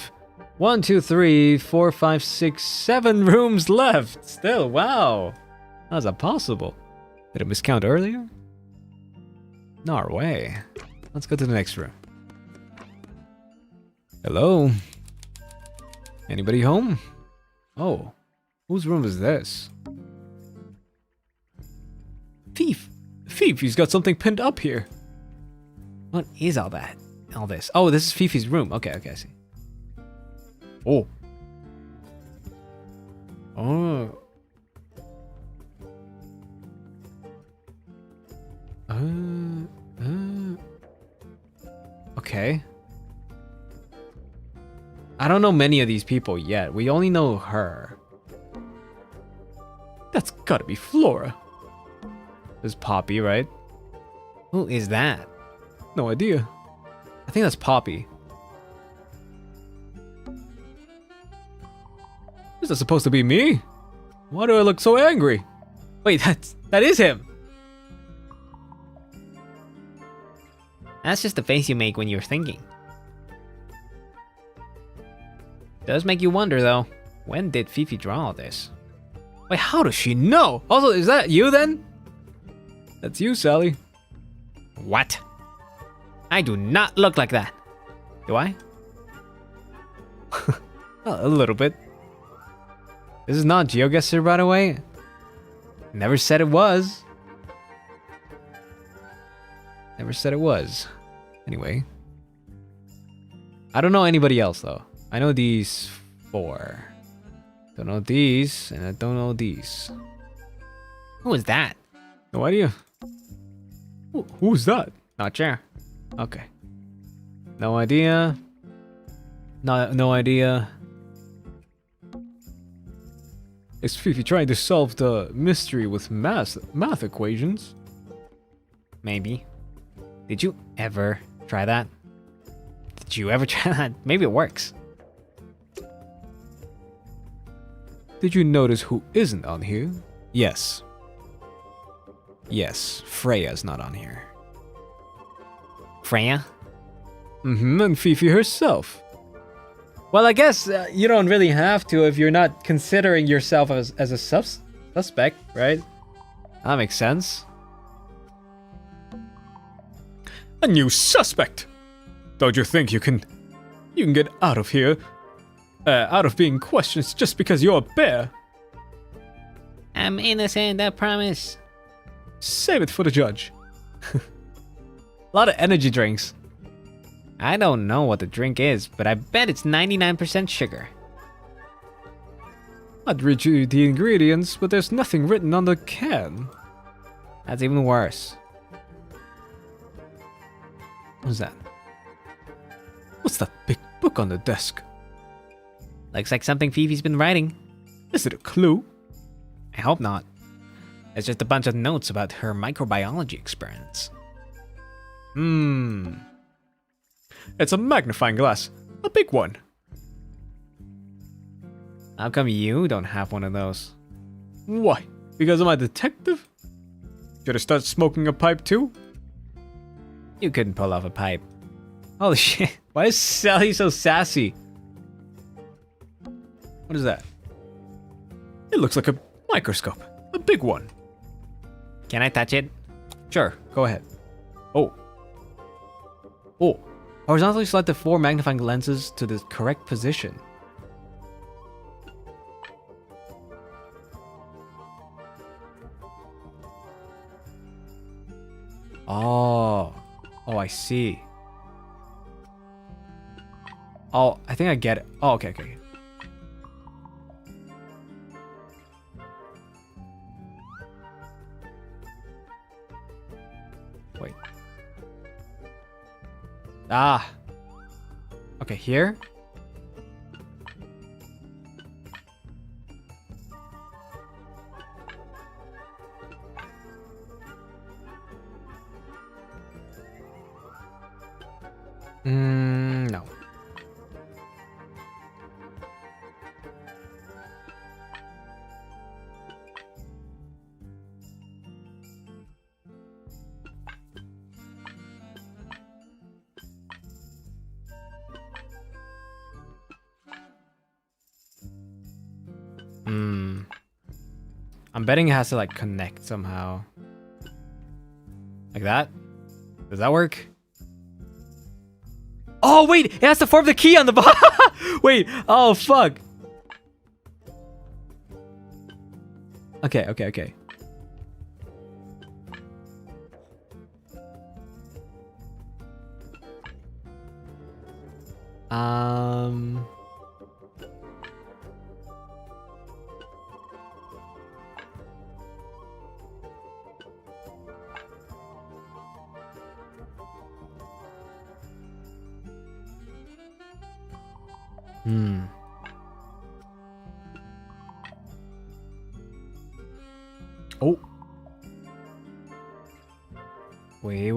1, 2, 3, 4, 5, 6, 7 rooms left. Still, wow. How's that possible? Did I miscount earlier? No way. Let's go to the next room. Hello? Anybody home? Oh, whose room is this? Fifi's got something pinned up here. What is all that? All this? Oh, this is Fifi's room. Okay, I see. Oh. Oh. Okay. I don't know many of these people yet. We only know her. That's gotta be Flora. This is Poppy, right? Who is that? No idea. I think that's Poppy. Is that supposed to be me? Why do I look so angry? Wait, that is him. That's just the face you make when you're thinking. Does make you wonder though, when did Fifi draw all this? Wait, how does she know? Also, is that you then? That's you, Sally. What? I do not look like that. Do I? A little bit. This is not GeoGuessr, by the way. Never said it was. Never said it was. Anyway. I don't know anybody else, though. I know these 4. Don't know these, and I don't know these. Who is that? No idea. Who's that? Not sure. Okay. No idea. No idea. Is Fifi trying to solve the mystery with math equations? Maybe. Did you ever try that? Did you ever try that? Maybe it works. Did you notice who isn't on here? Yes. Yes, Freya's not on here. Freya? And Fifi herself. Well, I guess you don't really have to if you're not considering yourself as a suspect, right? That makes sense. A new suspect! Don't you think you can get out of here? Out of being questioned just because you're a bear? I'm innocent, I promise. Save it for the judge. A lot of energy drinks. I don't know what the drink is, but I bet it's 99% sugar. I'd read you the ingredients, but there's nothing written on the can. That's even worse. What's that? What's that big book on the desk? Looks like something Fifi's been writing. Is it a clue? I hope not. It's just a bunch of notes about her microbiology experiments. It's a magnifying glass. A big one. How come you don't have one of those? Why? Because I'm a detective? Should I start smoking a pipe too? You couldn't pull off a pipe. Holy shit. Why is Sally so sassy? What is that? It looks like a microscope. A big one. Can I touch it? Sure, go ahead. Oh. Horizontally select the 4 magnifying lenses to the correct position. Oh, I see. Oh, I think I get it. Oh, okay. Wait. Okay, here. No. I'm betting it has to like connect somehow. Like that? Does that work? Oh wait, it has to form the key on the bottom. Wait, oh fuck. Okay. Oh. Wait.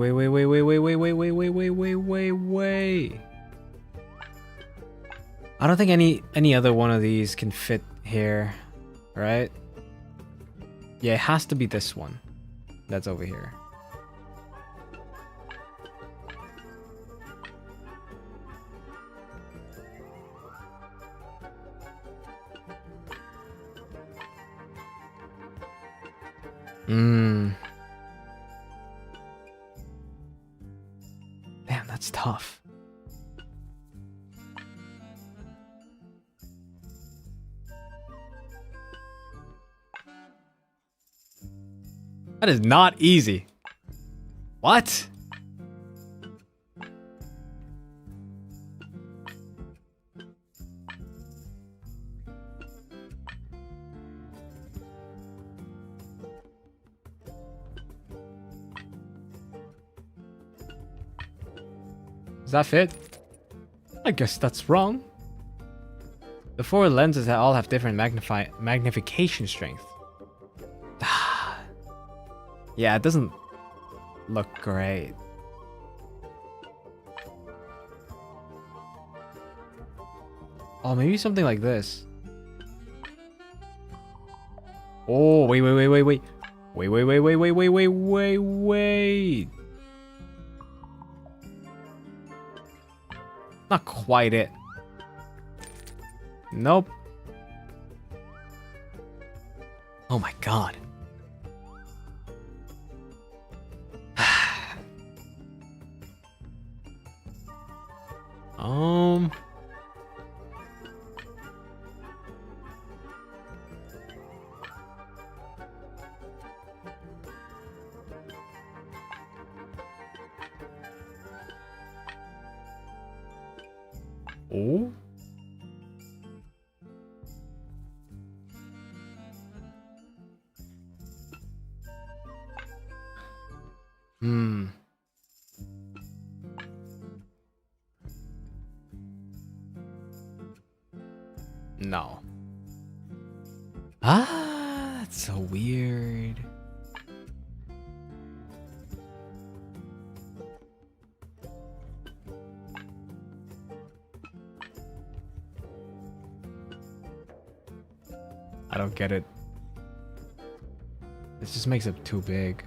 I don't think any other one of these can fit here, right? Yeah, it has to be this one. That's over here. Damn, that's tough. That is not easy. What? Does that fit? I guess that's wrong. The 4 lenses that all have different magnification strength. Yeah, it doesn't look great. Oh, maybe something like this. Oh, wait. Wait. Not quite it. Nope. Oh my god. um. Oh. Hmm. No. Ah, that's so weird. I don't get it. This just makes it too big.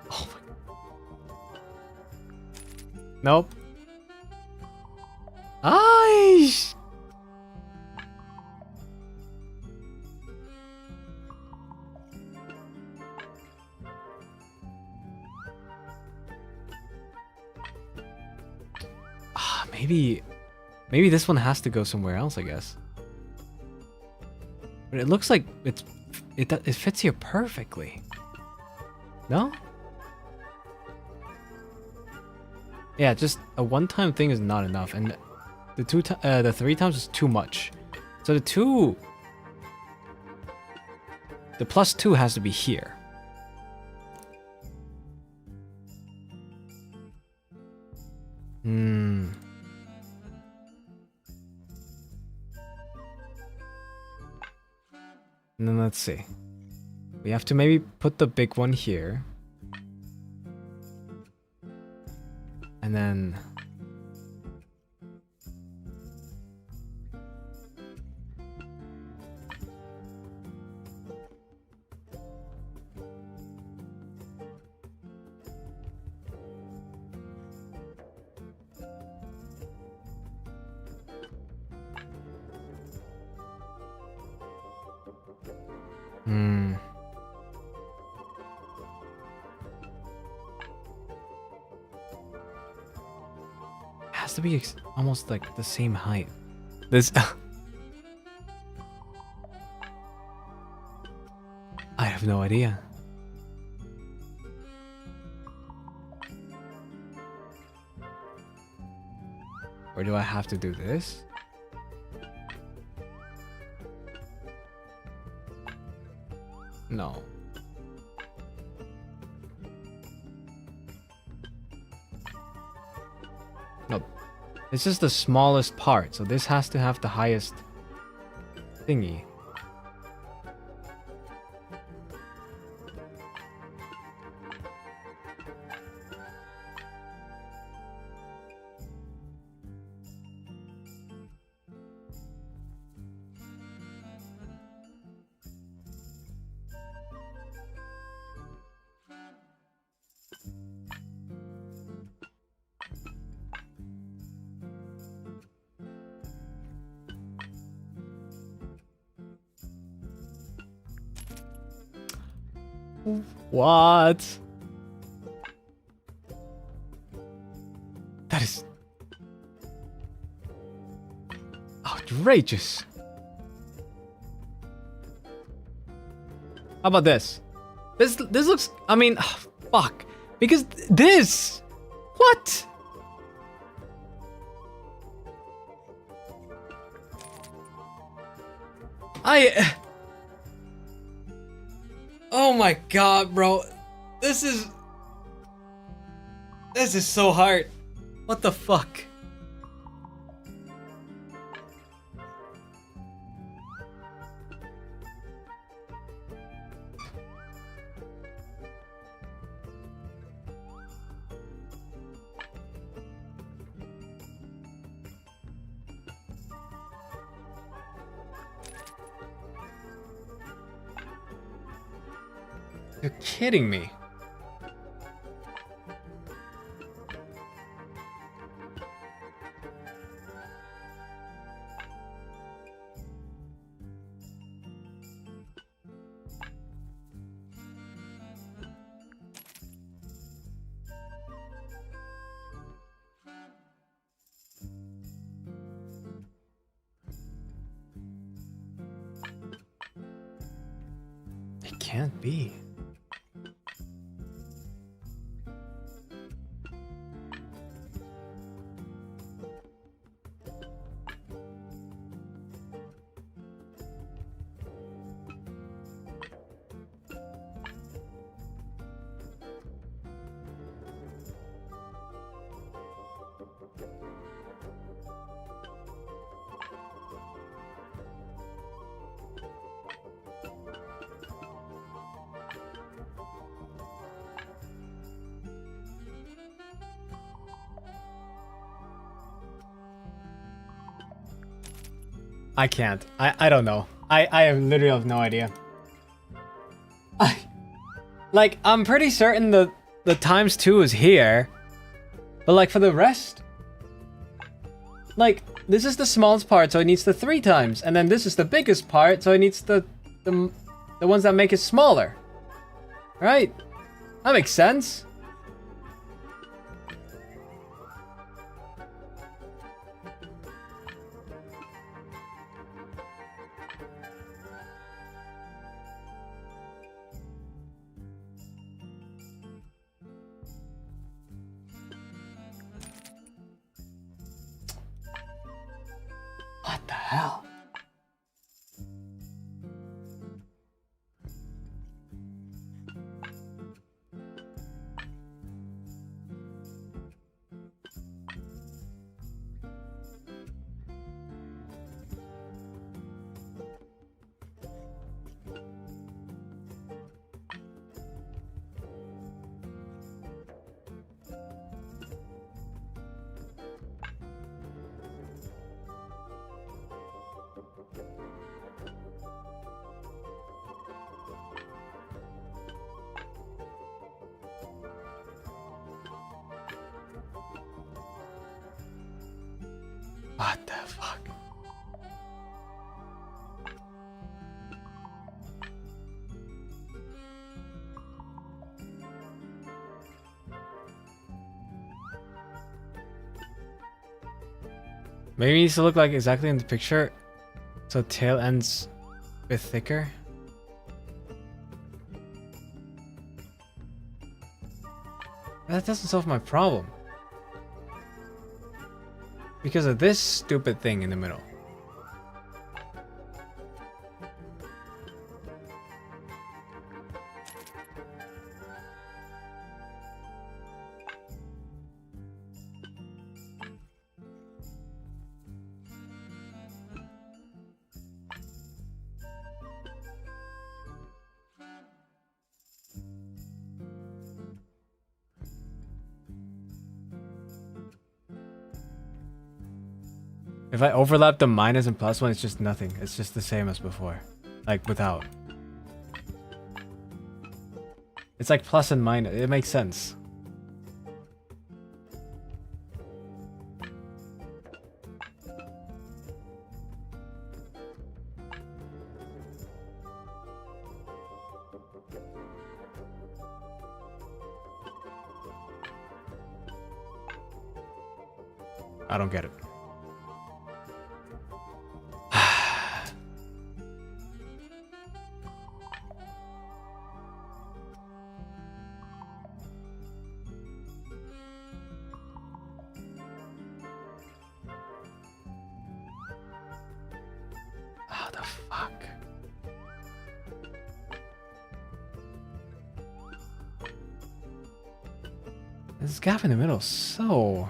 Oh my. Nope. Aish. Maybe this one has to go somewhere else, I guess. But it looks like it fits here perfectly. No? Yeah, just a one-time thing is not enough, and the 3 times is too much. So the +2 has to be here. Hmm. And then let's see. We have to maybe put the big one here. And then... Has to be almost like the same height. This... I have no idea. Or do I have to do this? No. No. It's just the smallest part, so this has to have the highest thingy. What? That is outrageous. How about this? This looks, I mean, fuck. Because this, what? Oh my god, bro. This is so hard. What the fuck? You're kidding me. It can't be. I can't. I don't know. I have literally have no idea. Like, I'm pretty certain the times 2 is here. But like for the rest, like this is the smallest part, so it needs the 3 times, and then this is the biggest part, so it needs the ones that make it smaller. Right? That makes sense. What the hell? What the fuck? Maybe it needs to look like exactly in the picture, so tail ends a bit thicker. That doesn't solve my problem. Because of this stupid thing in the middle. If I overlap the minus and plus one, it's just nothing. It's just the same as before. Like, without. It's like plus and minus. It makes sense. I don't get it. How the fuck? This gap in the middle is so...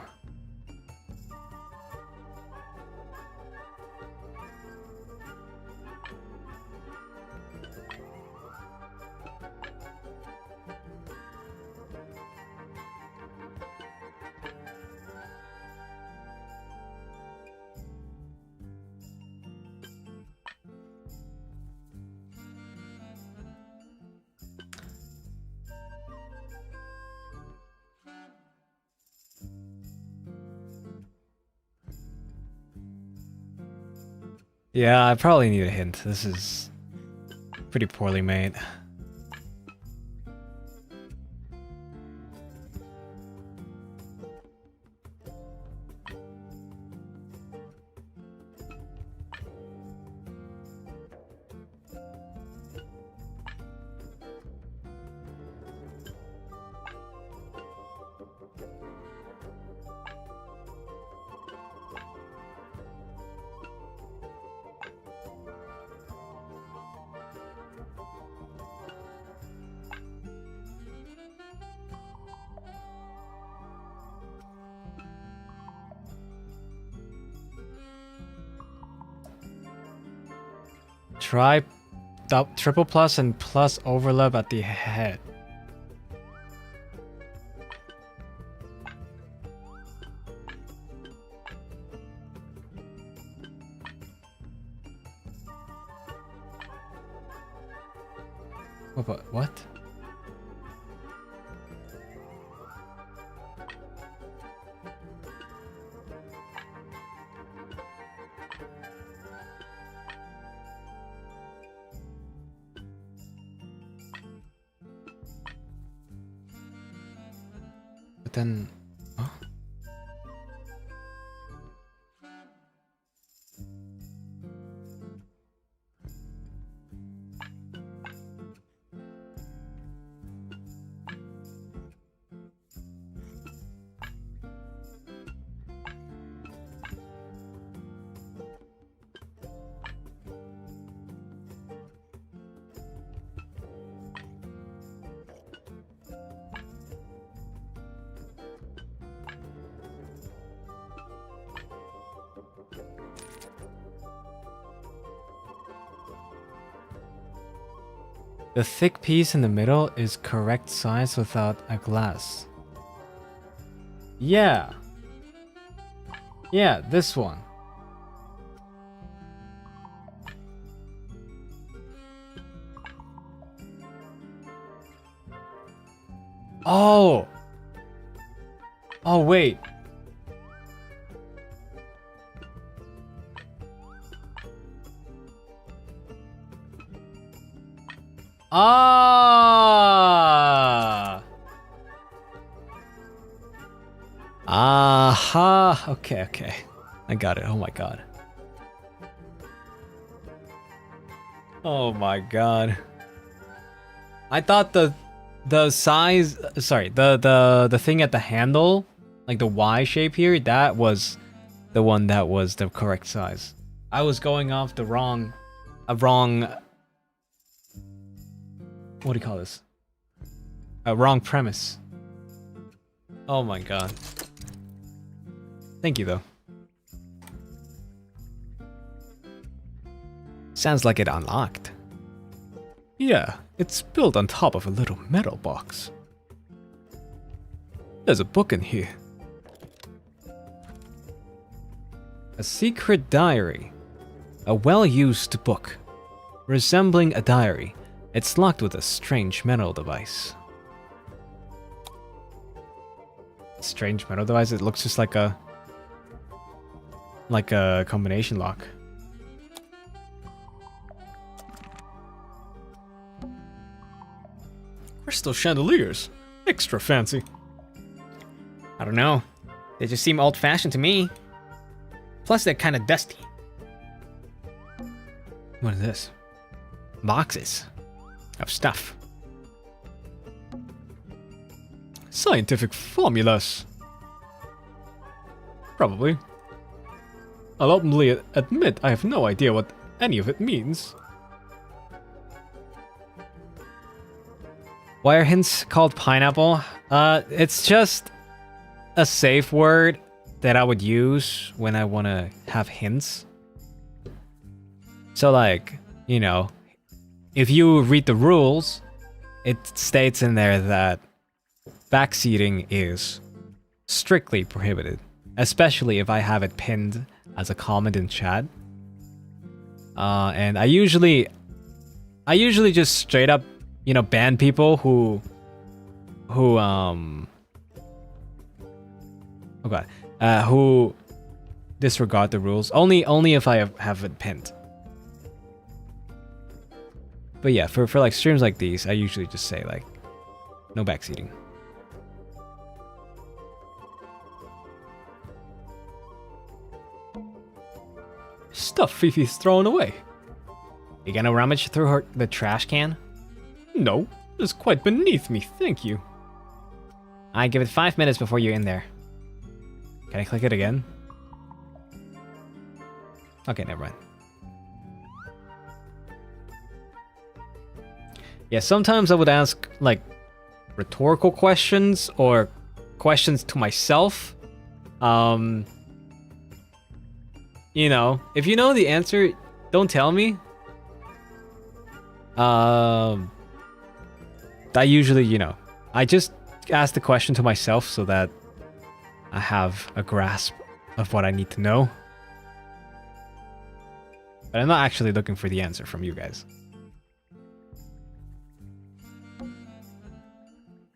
Yeah, I probably need a hint. This is pretty poorly made. Try triple plus and plus overlap at the head. What? But then, huh? The thick piece in the middle is correct size without a glass. Yeah. Yeah, this one. Oh! Oh, wait. Ah! Aha! Okay. I got it. Oh my god. Oh my god. I thought the size, sorry, the thing at the handle, like the Y shape here, that was the one that was the correct size. I was going off the wrong what do you call this? A wrong premise. Oh my god. Thank you though. Sounds like it unlocked. Yeah, it's built on top of a little metal box. There's a book in here. A secret diary. A well-used book. Resembling a diary, it's locked with a strange metal device. Strange metal device? It looks just like a combination lock. Crystal chandeliers. Extra fancy. I don't know. They just seem old-fashioned to me. Plus, they're kind of dusty. What is this? Boxes of stuff. Scientific formulas. Probably. I'll openly admit I have no idea what any of it means. Why are hints called pineapple? It's just a safe word that I would use when I want to have hints. So like, you know, if you read the rules, it states in there that backseating is strictly prohibited, especially if I have it pinned as a comment in chat. And I usually just straight up, you know, ban people who who disregard the rules. Only if I have it pinned. But yeah, for like streams like these, I usually just say like, no backseating. Stuff Fifi's throwing away. You gonna rummage through the trash can? No, it's quite beneath me, thank you. I give it 5 minutes before you're in there. Can I click it again? Okay, never mind. Yeah, sometimes I would ask like rhetorical questions or questions to myself. You know, if you know the answer, don't tell me. I usually, you know, I just ask the question to myself so that I have a grasp of what I need to know. But I'm not actually looking for the answer from you guys.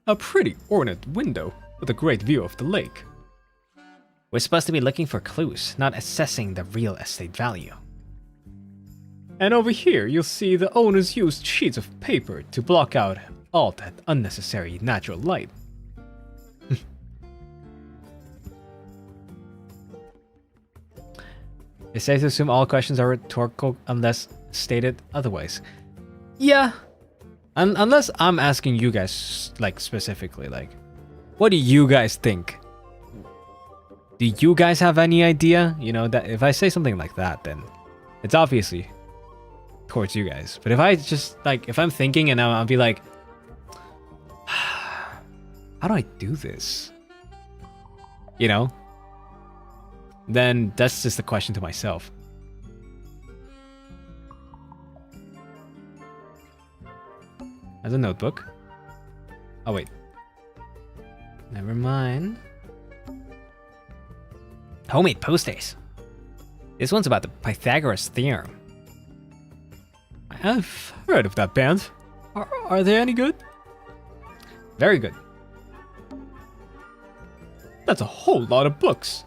A pretty ornate window with a great view of the lake. We're supposed to be looking for clues, not assessing the real estate value. And over here, you'll see the owners used sheets of paper to block out all that unnecessary natural light. It's safe to assume all questions are rhetorical unless stated otherwise. Yeah. Unless I'm asking you guys, like, specifically, like, what do you guys think? Do you guys have any idea? You know, that if I say something like that, then it's obviously towards you guys. But if I just, like, if I'm thinking and I'll be like, how do I do this? You know? Then that's just a question to myself. As a notebook. Oh, wait. Never mind. Homemade posters. This one's about the Pythagoras theorem. I've heard of that band. Are they any good? Very good. That's a whole lot of books.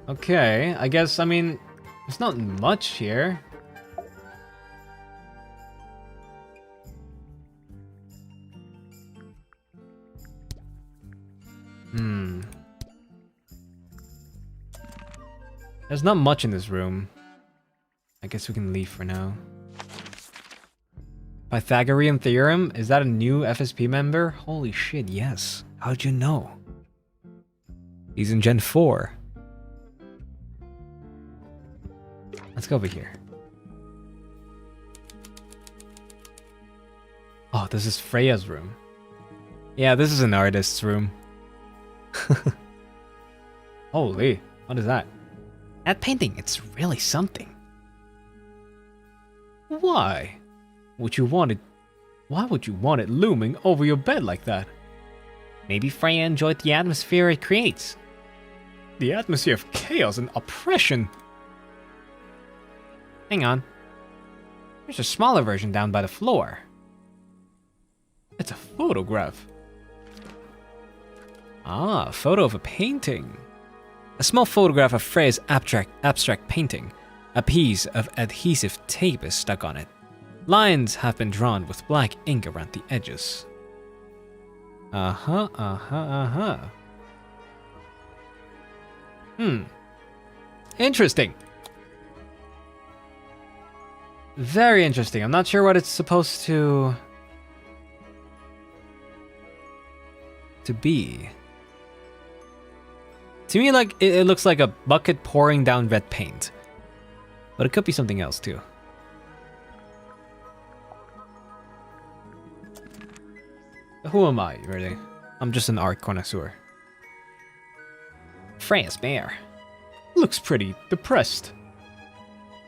Okay, I guess, I mean, there's not much here. There's not much in this room. I guess we can leave for now. Pythagorean theorem? Is that a new FSP member? Holy shit, yes. How'd you know? He's in Gen 4. Let's go over here. Oh, this is Freya's room. Yeah, this is an artist's room. Holy, what is that? That painting, it's really something. Why? Why would you want it looming over your bed like that? Maybe Freya enjoyed the atmosphere it creates. The atmosphere of chaos and oppression. Hang on. There's a smaller version down by the floor. It's a photograph. Ah, a photo of a painting. A small photograph of Freya's abstract painting. A piece of adhesive tape is stuck on it. Lines have been drawn with black ink around the edges. Interesting. Very interesting. I'm not sure what it's supposed to be. To me, like, it looks like a bucket pouring down red paint. But it could be something else, too. Who am I, really? I'm just an art connoisseur. Freya's bear. Looks pretty depressed.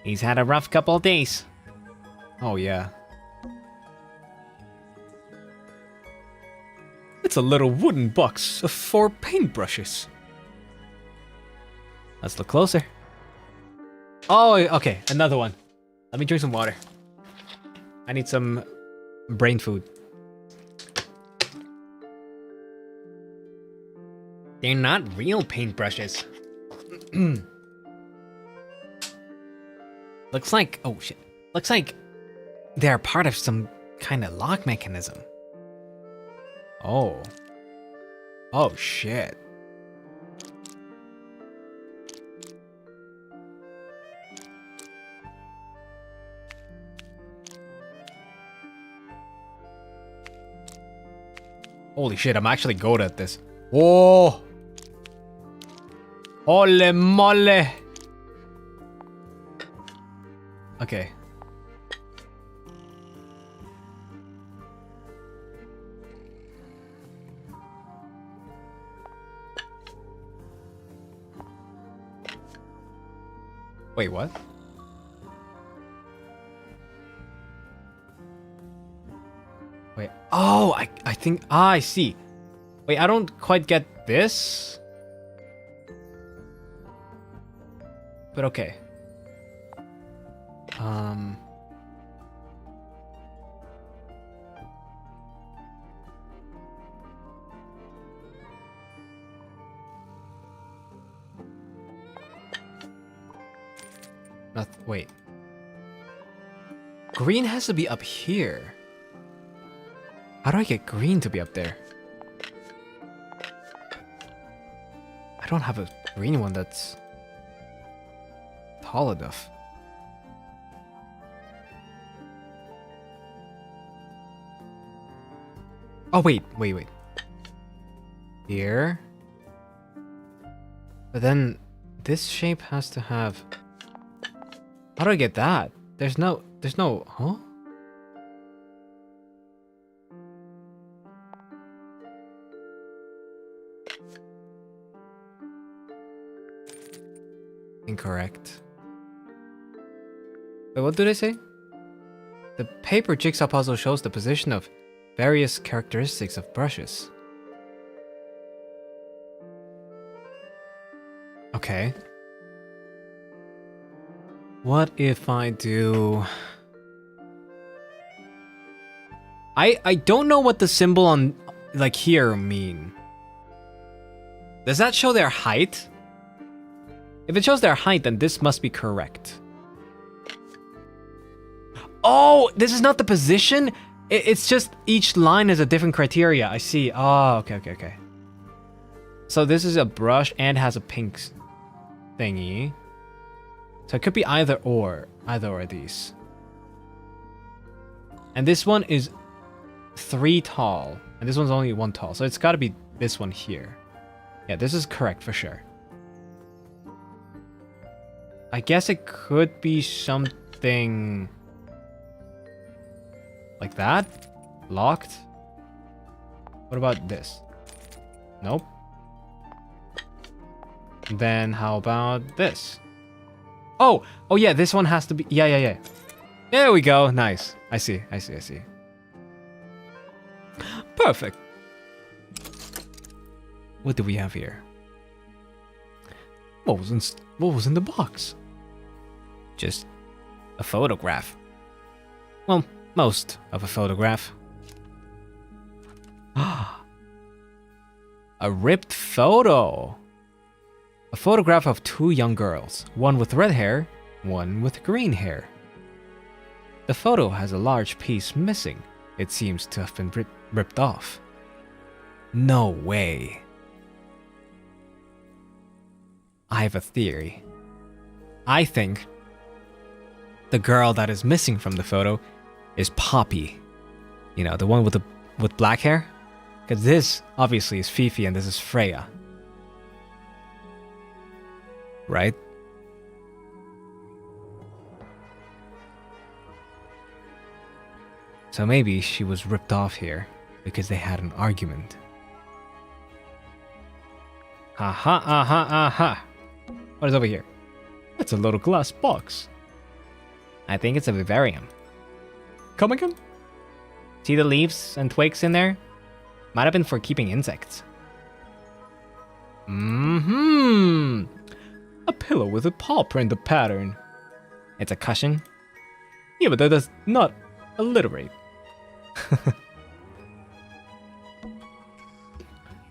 He's had a rough couple of days. Oh, yeah. It's a little wooden box of 4 paintbrushes. Let's look closer. Oh, okay, another one. Let me drink some water. I need some brain food. They're not real paintbrushes. Looks like... oh shit. Looks like they're part of some kind of lock mechanism. Oh. Oh, shit. Holy shit, I'm actually good at this. Whoa! Holy moly! Okay. Wait, what? Wait. Oh, I think I see. Wait, I don't quite get this. But okay. Wait. Green has to be up here. How do I get green to be up there? I don't have a green one that's tall enough. Oh, wait. Here. But then this shape has to have... How do I get that? There's no, huh? Incorrect. Wait, what do they say? The paper jigsaw puzzle shows the position of various characteristics of brushes. Okay. What if I do... I don't know what the symbol on, like, here mean. Does that show their height? If it shows their height, then this must be correct. Oh, this is not the position? It's just each line is a different criteria. I see. Oh, okay. So this is a brush and has a pink thingy. So it could be either or of these. And this one is 3 tall, and this one's only 1 tall. So it's got to be this one here. Yeah, this is correct for sure. I guess it could be something like that. Locked. What about this? Nope. Then how about this? Oh yeah, this one has to be... Yeah. There we go. Nice. I see. Perfect. What do we have here? What was in the box? Just a photograph. Well, most of a photograph. A ripped photo. A photograph of 2 young girls, one with red hair, one with green hair. The photo has a large piece missing. It seems to have been ripped off. No way. I have a theory. I think the girl that is missing from the photo is Poppy. You know, the one with black hair? Because this obviously is Fifi and this is Freya. Right? So maybe she was ripped off here because they had an argument. Aha, aha, aha. What is over here? It's a little glass box. I think it's a vivarium. Come again? See the leaves and twigs in there? Might have been for keeping insects. Mm-hmm. A pillow with a paw print pattern. It's a cushion. Yeah, but that does not alliterate.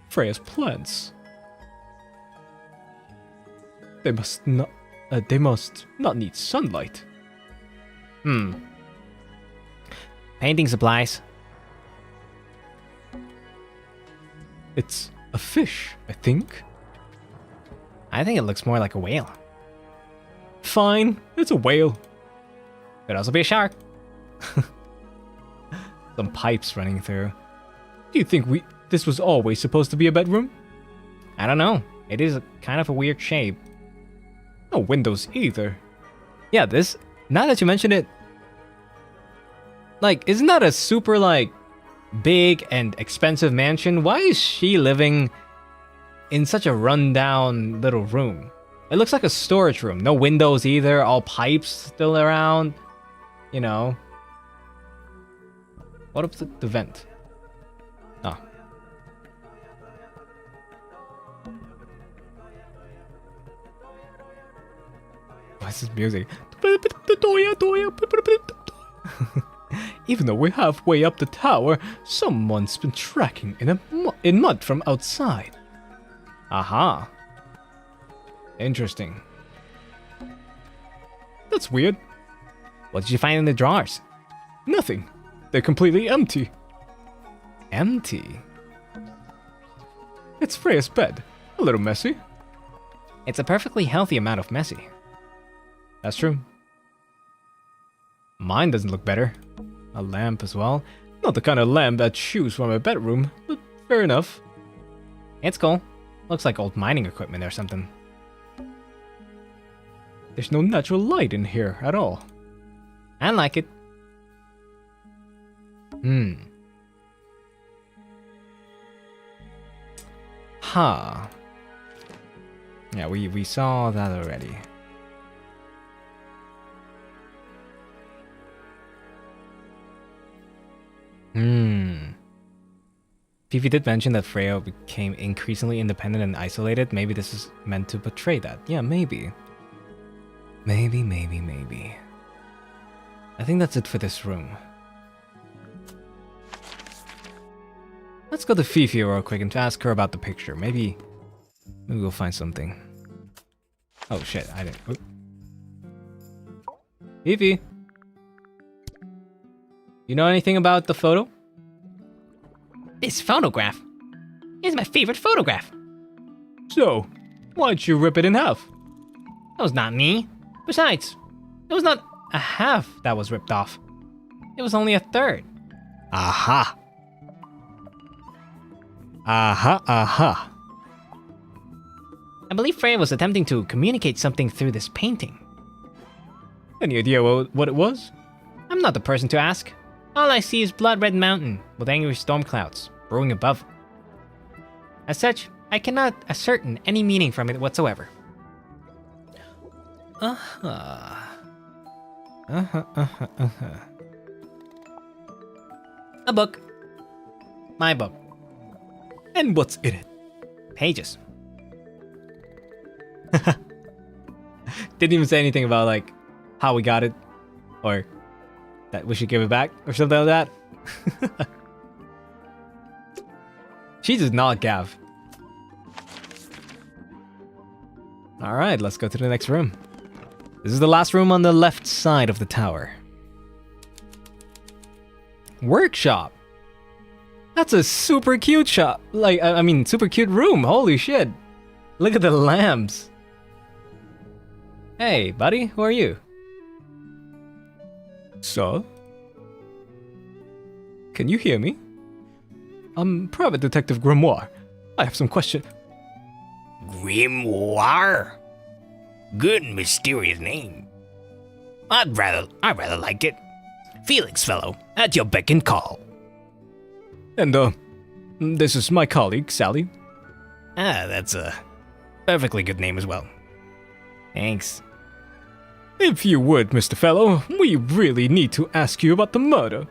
Freya's plants. They must not need sunlight. Painting supplies. It's a fish, I think. I think it looks more like a whale. Fine, it's a whale. Could also be a shark. Some pipes running through. Do you think this was always supposed to be a bedroom? I don't know. It is kind of a weird shape. No windows either. Yeah, now that you mention it, like, isn't that a super, like, big and expensive mansion? Why is she living in such a rundown little room? It looks like a storage room. No windows either, all pipes still around. You know. What up the vent? Oh. What's this music? Even though we're halfway up the tower, someone's been tracking in mud from outside. Aha. Interesting. That's weird. What did you find in the drawers? Nothing. They're completely empty. Empty? It's Freya's bed. A little messy. It's a perfectly healthy amount of messy. That's true. Mine doesn't look better. A lamp as well. Not the kind of lamp I'd choose from a bedroom, but fair enough. It's cool. Looks like old mining equipment or something. There's no natural light in here at all. I like it. Huh. Yeah, we saw that already. Fifi did mention that Freya became increasingly independent and isolated. Maybe this is meant to portray that. Yeah, maybe. Maybe. I think that's it for this room. Let's go to Fifi real quick and ask her about the picture. Maybe we'll find something. Oh shit, I didn't. Oop. Fifi, you know anything about the photo? This photograph is my favorite photograph. So, why'd you rip it in half? That was not me. Besides, it was not a half that was ripped off. It was only a third. Aha. Aha. I believe Freya was attempting to communicate something through this painting. Any idea what it was? I'm not the person to ask. All I see is blood-red mountain with angry storm clouds brewing above. As such, I cannot ascertain any meaning from it whatsoever. A book. My book. And what's in it? Pages. Didn't even say anything about, like, how we got it, or that we should give it back, or something like that. She does not gav. Alright, let's go to the next room. This is the last room on the left side of the tower. Workshop. That's a super cute shop. Like, I mean, super cute room. Holy shit. Look at the lamps. Hey, buddy, who are you? So? Can you hear me? I'm Private Detective Grimoire. I have some questions. Grimoire? Good mysterious name. I rather like it. Felix, fellow, at your beck and call. And, this is my colleague, Sally. Ah, that's Perfectly good name as well. Thanks. If you would, Mr. Fellow, we really need to ask you about the murder.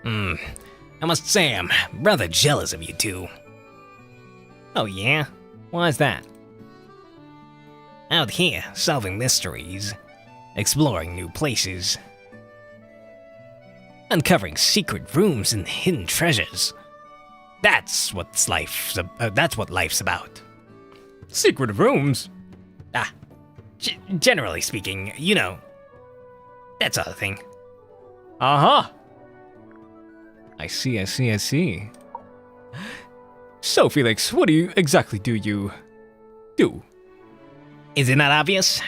I must say I'm rather jealous of you two. Oh yeah? Why is that? Out here, solving mysteries, exploring new places, uncovering secret rooms and hidden treasures. That's what life's about. Secret rooms? Generally speaking, you know, that sort of thing. Uh-huh. I see. So, Felix, what exactly do you do? Is it not obvious?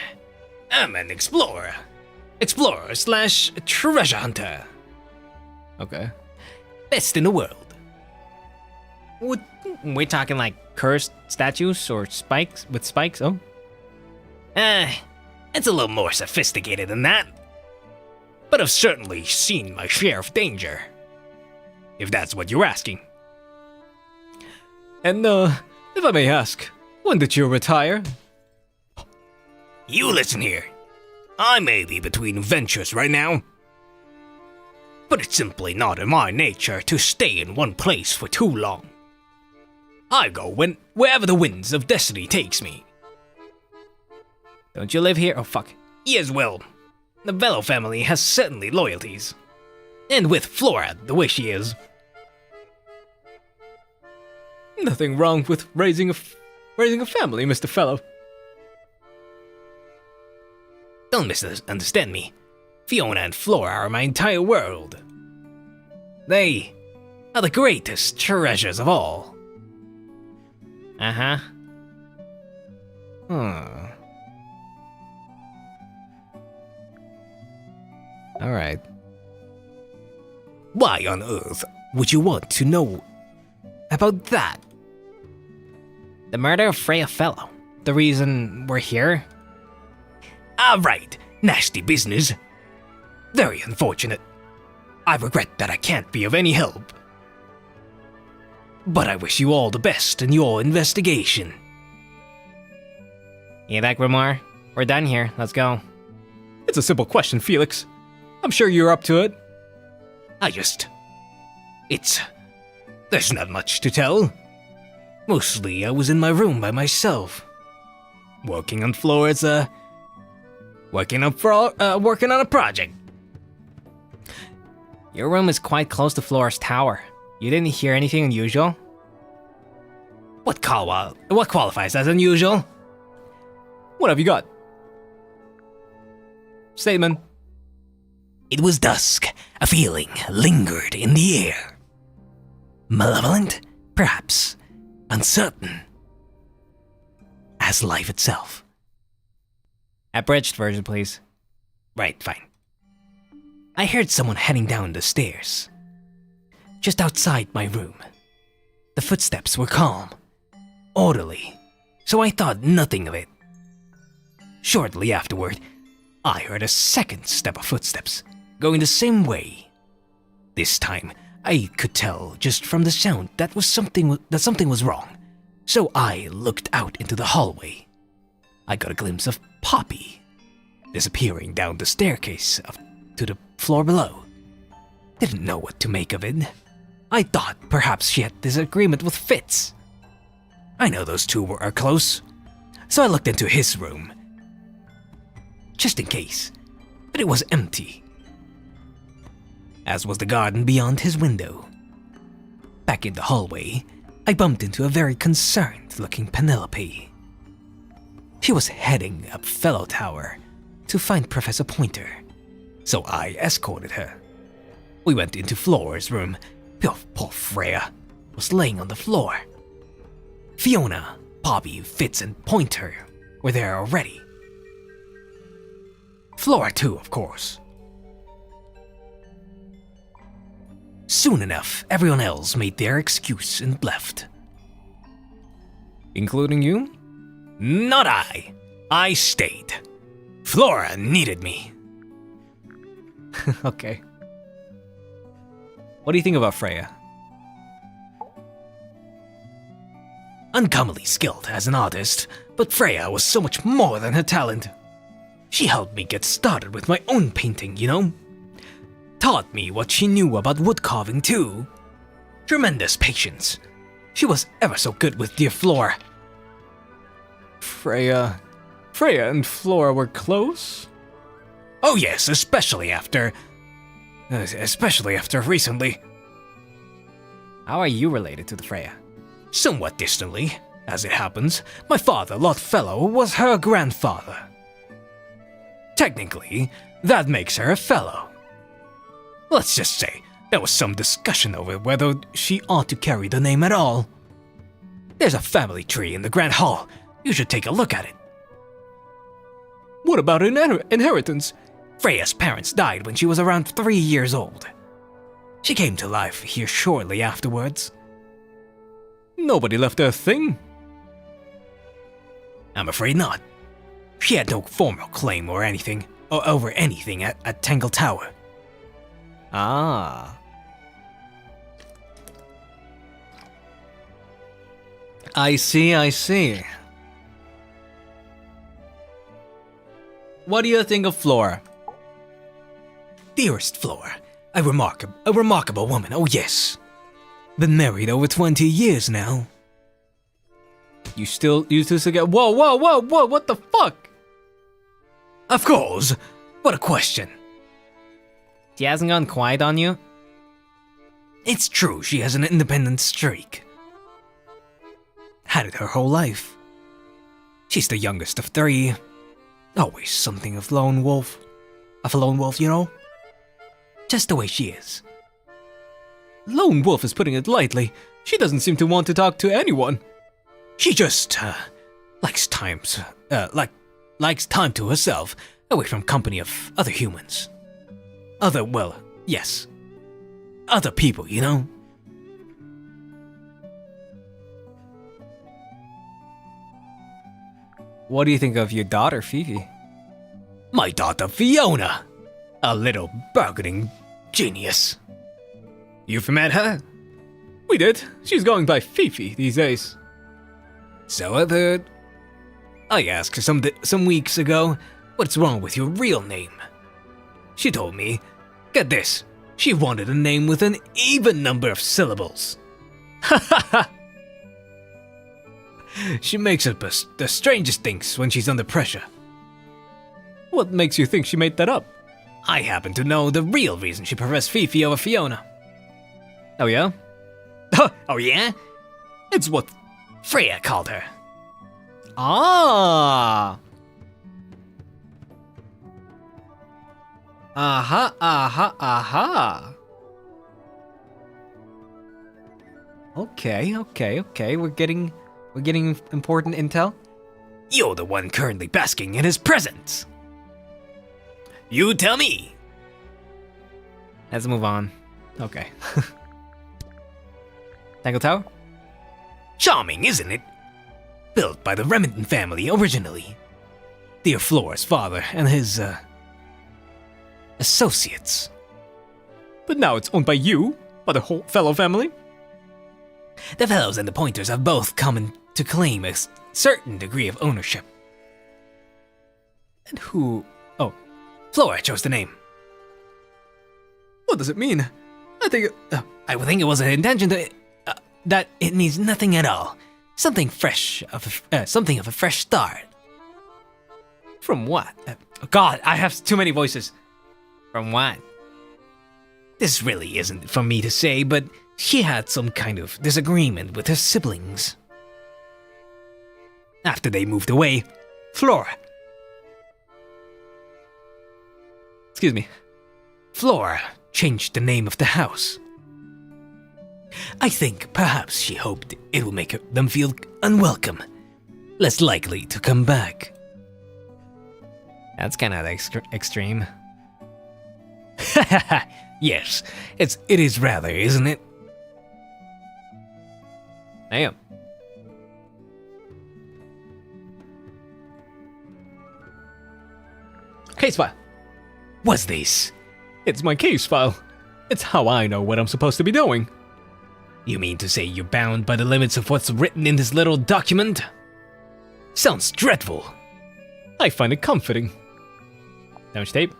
I'm an explorer. Explorer/treasure hunter. Okay. Best in the world. We're talking like cursed statues or spikes with spikes? Oh. It's a little more sophisticated than that. But I've certainly seen my share of danger. If that's what you're asking. And, if I may ask, when did you retire? You listen here. I may be between ventures right now. But it's simply not in my nature to stay in one place for too long. I go wherever the winds of destiny takes me. Don't you live here? Oh fuck. Yes, well, the Velo family has certainly loyalties. And with Flora the way she is. Nothing wrong with raising a family, Mr. Fellow. Don't misunderstand me. Fiona and Flora are my entire world. They are the greatest treasures of all. Uh-huh. Alright. Why on earth would you want to know about that? The murder of Freya Fellow. The reason we're here? Right. Nasty business. Very unfortunate. I regret that I can't be of any help. But I wish you all the best in your investigation. Hear that, Grimoire? We're done here. Let's go. It's a simple question, Felix. I'm sure you're up to it. There's not much to tell. Mostly I was in my room by myself. Working on a project. Your room is quite close to Floros Tower. You didn't hear anything unusual? What qualifies as unusual? What have you got? Statement. It was dusk. A feeling lingered in the air. Malevolent? Perhaps. Uncertain. As life itself. Abridged version, please. Right, fine. I heard someone heading down the stairs. Just outside my room. The footsteps were calm, orderly, so I thought nothing of it. Shortly afterward, I heard a second step of footsteps, going the same way. This time, I could tell just from the sound that something was wrong, so I looked out into the hallway. I got a glimpse of Poppy, disappearing down the staircase to the floor below. Didn't know what to make of it. I thought perhaps she had disagreement with Fitz. I know those two are close, so I looked into his room. Just in case, but it was empty. As was the garden beyond his window. Back in the hallway, I bumped into a very concerned-looking Penelope. She was heading up Fellow Tower to find Professor Pointer, so I escorted her. We went into Flora's room. Poor Freya was laying on the floor. Fiona, Poppy, Fitz, and Pointer were there already. Flora too, of course. Soon enough, everyone else made their excuse and left. Including you? Not I. I stayed. Flora needed me. Okay. What do you think about Freya? uncommonly skilled as an artist, but Freya was so much more than her talent. She helped me get started with my own painting, you know? Taught me what she knew about wood carving too. Tremendous patience. She was ever so good with dear Flora. Freya and Flora were close? Oh yes, especially after recently. How are you related to the Freya? Somewhat distantly. As it happens, my father, Lord Fellow, was her grandfather. Technically, that makes her a fellow. Let's just say there was some discussion over whether she ought to carry the name at all. There's a family tree in the Grand Hall. You should take a look at it. What about inheritance? Freya's parents died when she was around 3 years old. She came to life here shortly afterwards. Nobody left her a thing. I'm afraid not. She had no formal claim or anything, or over anything at Tangle Tower. Ah. I see. What do you think of Flora? Dearest Flora, a remarkable woman, oh yes. Been married over 20 years now. You two together? Whoa, what the fuck? Of course. What a question. She hasn't gone quiet on you? It's true she has an independent streak. Had it her whole life. She's the youngest of 3. Always something of a lone wolf, you know? Just the way she is. Lone wolf is putting it lightly. She doesn't seem to want to talk to anyone. She just, likes time to herself, away from company of other humans. Other people, you know? What do you think of your daughter, Fifi? My daughter Fiona, a little bargaining genius. You've met her? We did. She's going by Fifi these days. So I've heard. I asked her some weeks ago, what's wrong with your real name? She told me, get this, she wanted a name with an even number of syllables. She makes up the strangest things when she's under pressure. What makes you think she made that up? I happen to know the real reason she prefers Fifi over Fiona. Oh yeah? Oh yeah? It's what Freya called her. Ah! Aha. Okay. We're getting important intel. You're the one currently basking in his presence. You tell me. Let's move on. Okay. Tangle Tower? Charming, isn't it? Built by the Remington family originally. Dear Flora's father and his, associates. But now it's owned by you, by the whole fellow family? The fellows and the pointers have both come to claim a certain degree of ownership. And who? Oh, Flora chose the name. What does it mean? I think it was an intention to that it means nothing at all. Something something of a fresh start. From what? God, I have too many voices. From what? This really isn't for me to say, but she had some kind of disagreement with her siblings. After they moved away, Flora changed the name of the house. I think perhaps she hoped it would make them feel unwelcome, less likely to come back. That's kind of extreme. Yes, it is rather, isn't it? Damn. Case file. What's this? It's my case file. It's how I know what I'm supposed to be doing. You mean to say you're bound by the limits of what's written in this little document? Sounds dreadful. I find it comforting. Damage tape.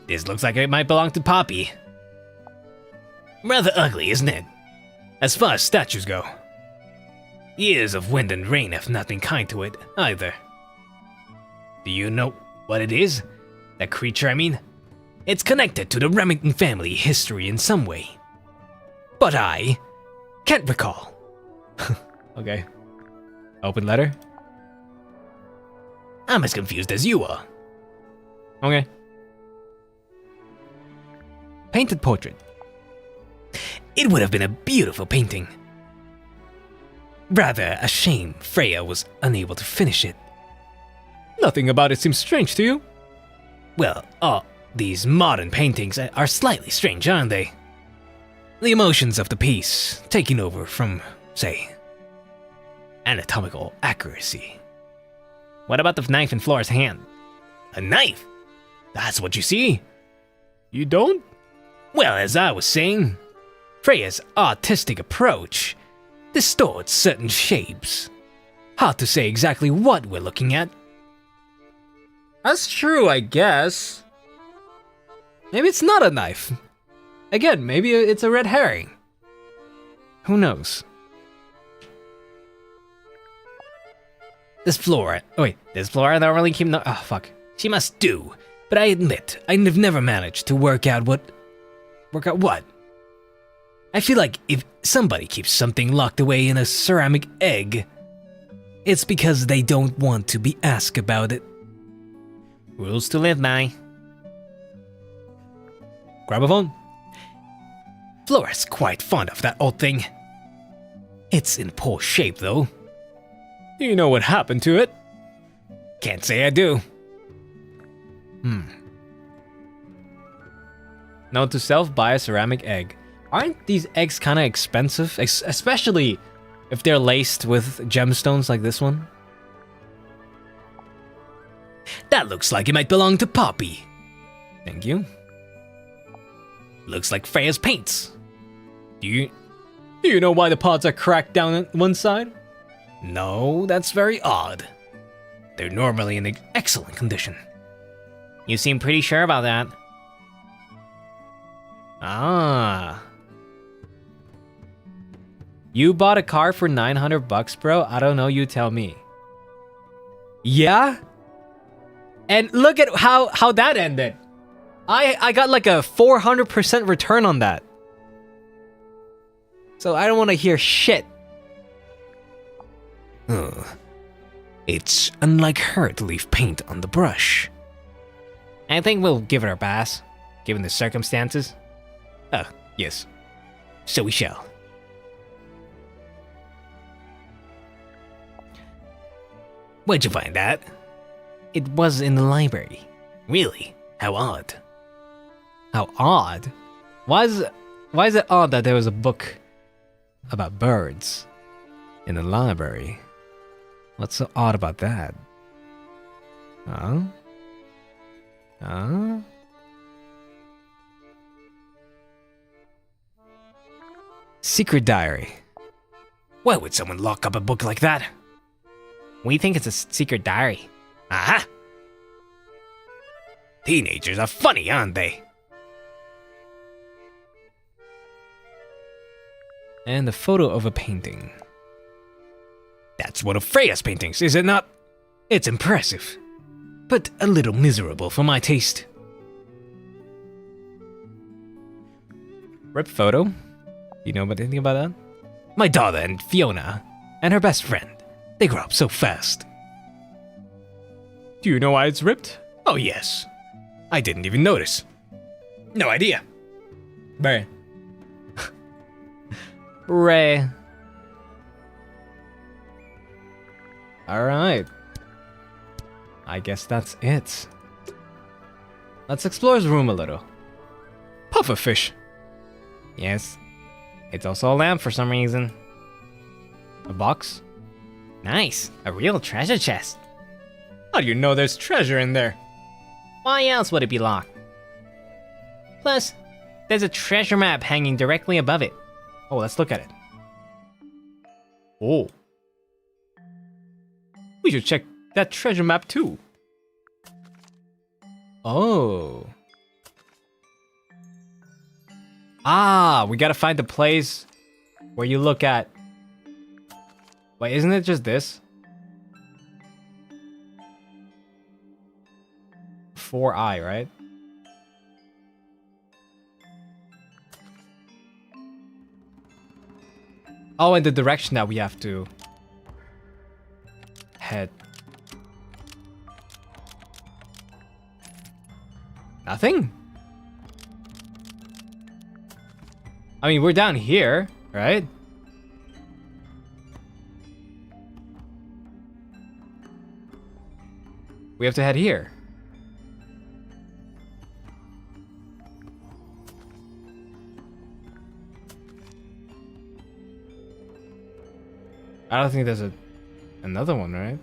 This looks like it might belong to Poppy. Rather ugly, isn't it? As far as statues go. Years of wind and rain have not been kind to it, either. Do you know what it is? That creature, I mean? It's connected to the Remington family history in some way. But I can't recall. Okay. Open letter. I'm as confused as you are. Okay. Painted portrait. It would have been a beautiful painting. Rather a shame Freya was unable to finish it. Nothing about it seems strange to you. Well, these modern paintings are slightly strange, aren't they? The emotions of the piece taking over from, say, anatomical accuracy. What about the knife in Flora's hand? A knife? That's what you see? You don't? Well, as I was saying, Freya's artistic approach distorts certain shapes. Hard to say exactly what we're looking at. That's true, I guess. Maybe it's not a knife. Again, maybe it's a red herring. Who knows? Does Flora Don't really keep no. Oh fuck. She must do, but I admit I've never managed to work out what? I feel like if somebody keeps something locked away in a ceramic egg, it's because they don't want to be asked about it. Rules to live by. Gramophone? Flora's quite fond of that old thing. It's in poor shape, though. Do you know what happened to it? Can't say I do. Note to self, buy a ceramic egg. Aren't these eggs kind of expensive? Especially if they're laced with gemstones like this one? That looks like it might belong to Poppy. Thank you. Looks like Freya's paints. Do you know why the pods are cracked down one side? No, that's very odd. They're normally in excellent condition. You seem pretty sure about that. Ah. You bought a car for $900, bro? I don't know, you tell me. Yeah? And look at how that ended. I got like a 400% return on that. So I don't want to hear shit. It's unlike her to leave paint on the brush. I think we'll give it a pass, given the circumstances. Oh, yes. So we shall. Where'd you find that? It was in the library. Really? How odd. How odd? Why is it odd that there was a book about birds in the library? What's so odd about that? Huh? Huh? Secret diary. Why would someone lock up a book like that? We think it's a secret diary. Aha! Teenagers are funny, aren't they? And a photo of a painting. That's one of Freya's paintings, is it not? It's impressive, but a little miserable for my taste. Rip photo? You know anything about that? My daughter and Fiona, and her best friend, they grow up so fast. Do you know why it's ripped? Oh yes. I didn't even notice. No idea. Ray. Ray. Alright. I guess that's it. Let's explore his room a little. Pufferfish. Yes. It's also a lamp for some reason. A box? Nice. A real treasure chest. How do you know there's treasure in there? Why else would it be locked? Plus, there's a treasure map hanging directly above it. Oh, let's look at it. Oh. We should check that treasure map too. Oh. Ah, we gotta find the place where you look at... Wait, isn't it just this? 4i, right? Oh, and the direction that we have to head. Nothing? I mean, we're down here, right? We have to head here. I don't think there's another one, right?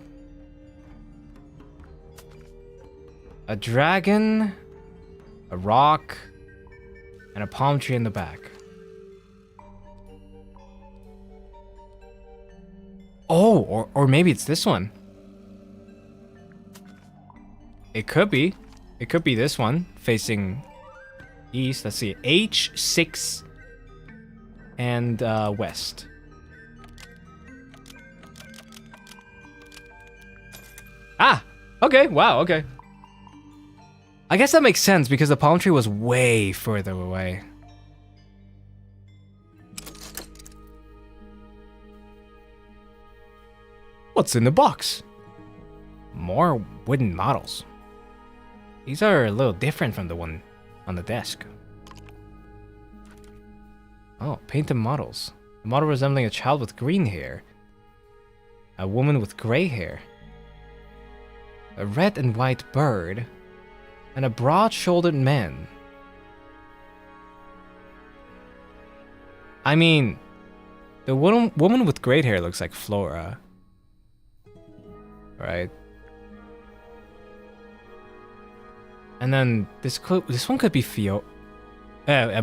A dragon, a rock, and a palm tree in the back. Oh, or maybe it's this one. It could be. It could be this one, facing east. Let's see. H6 and west. Ah! Okay, wow, okay. I guess that makes sense because the palm tree was way further away. What's in the box? More wooden models. These are a little different from the one on the desk. Oh, painted models. A model resembling a child with green hair. A woman with gray hair. A red and white bird. And a broad-shouldered man. I mean, the woman with gray hair looks like Flora. Right? And then this one could be Freya. I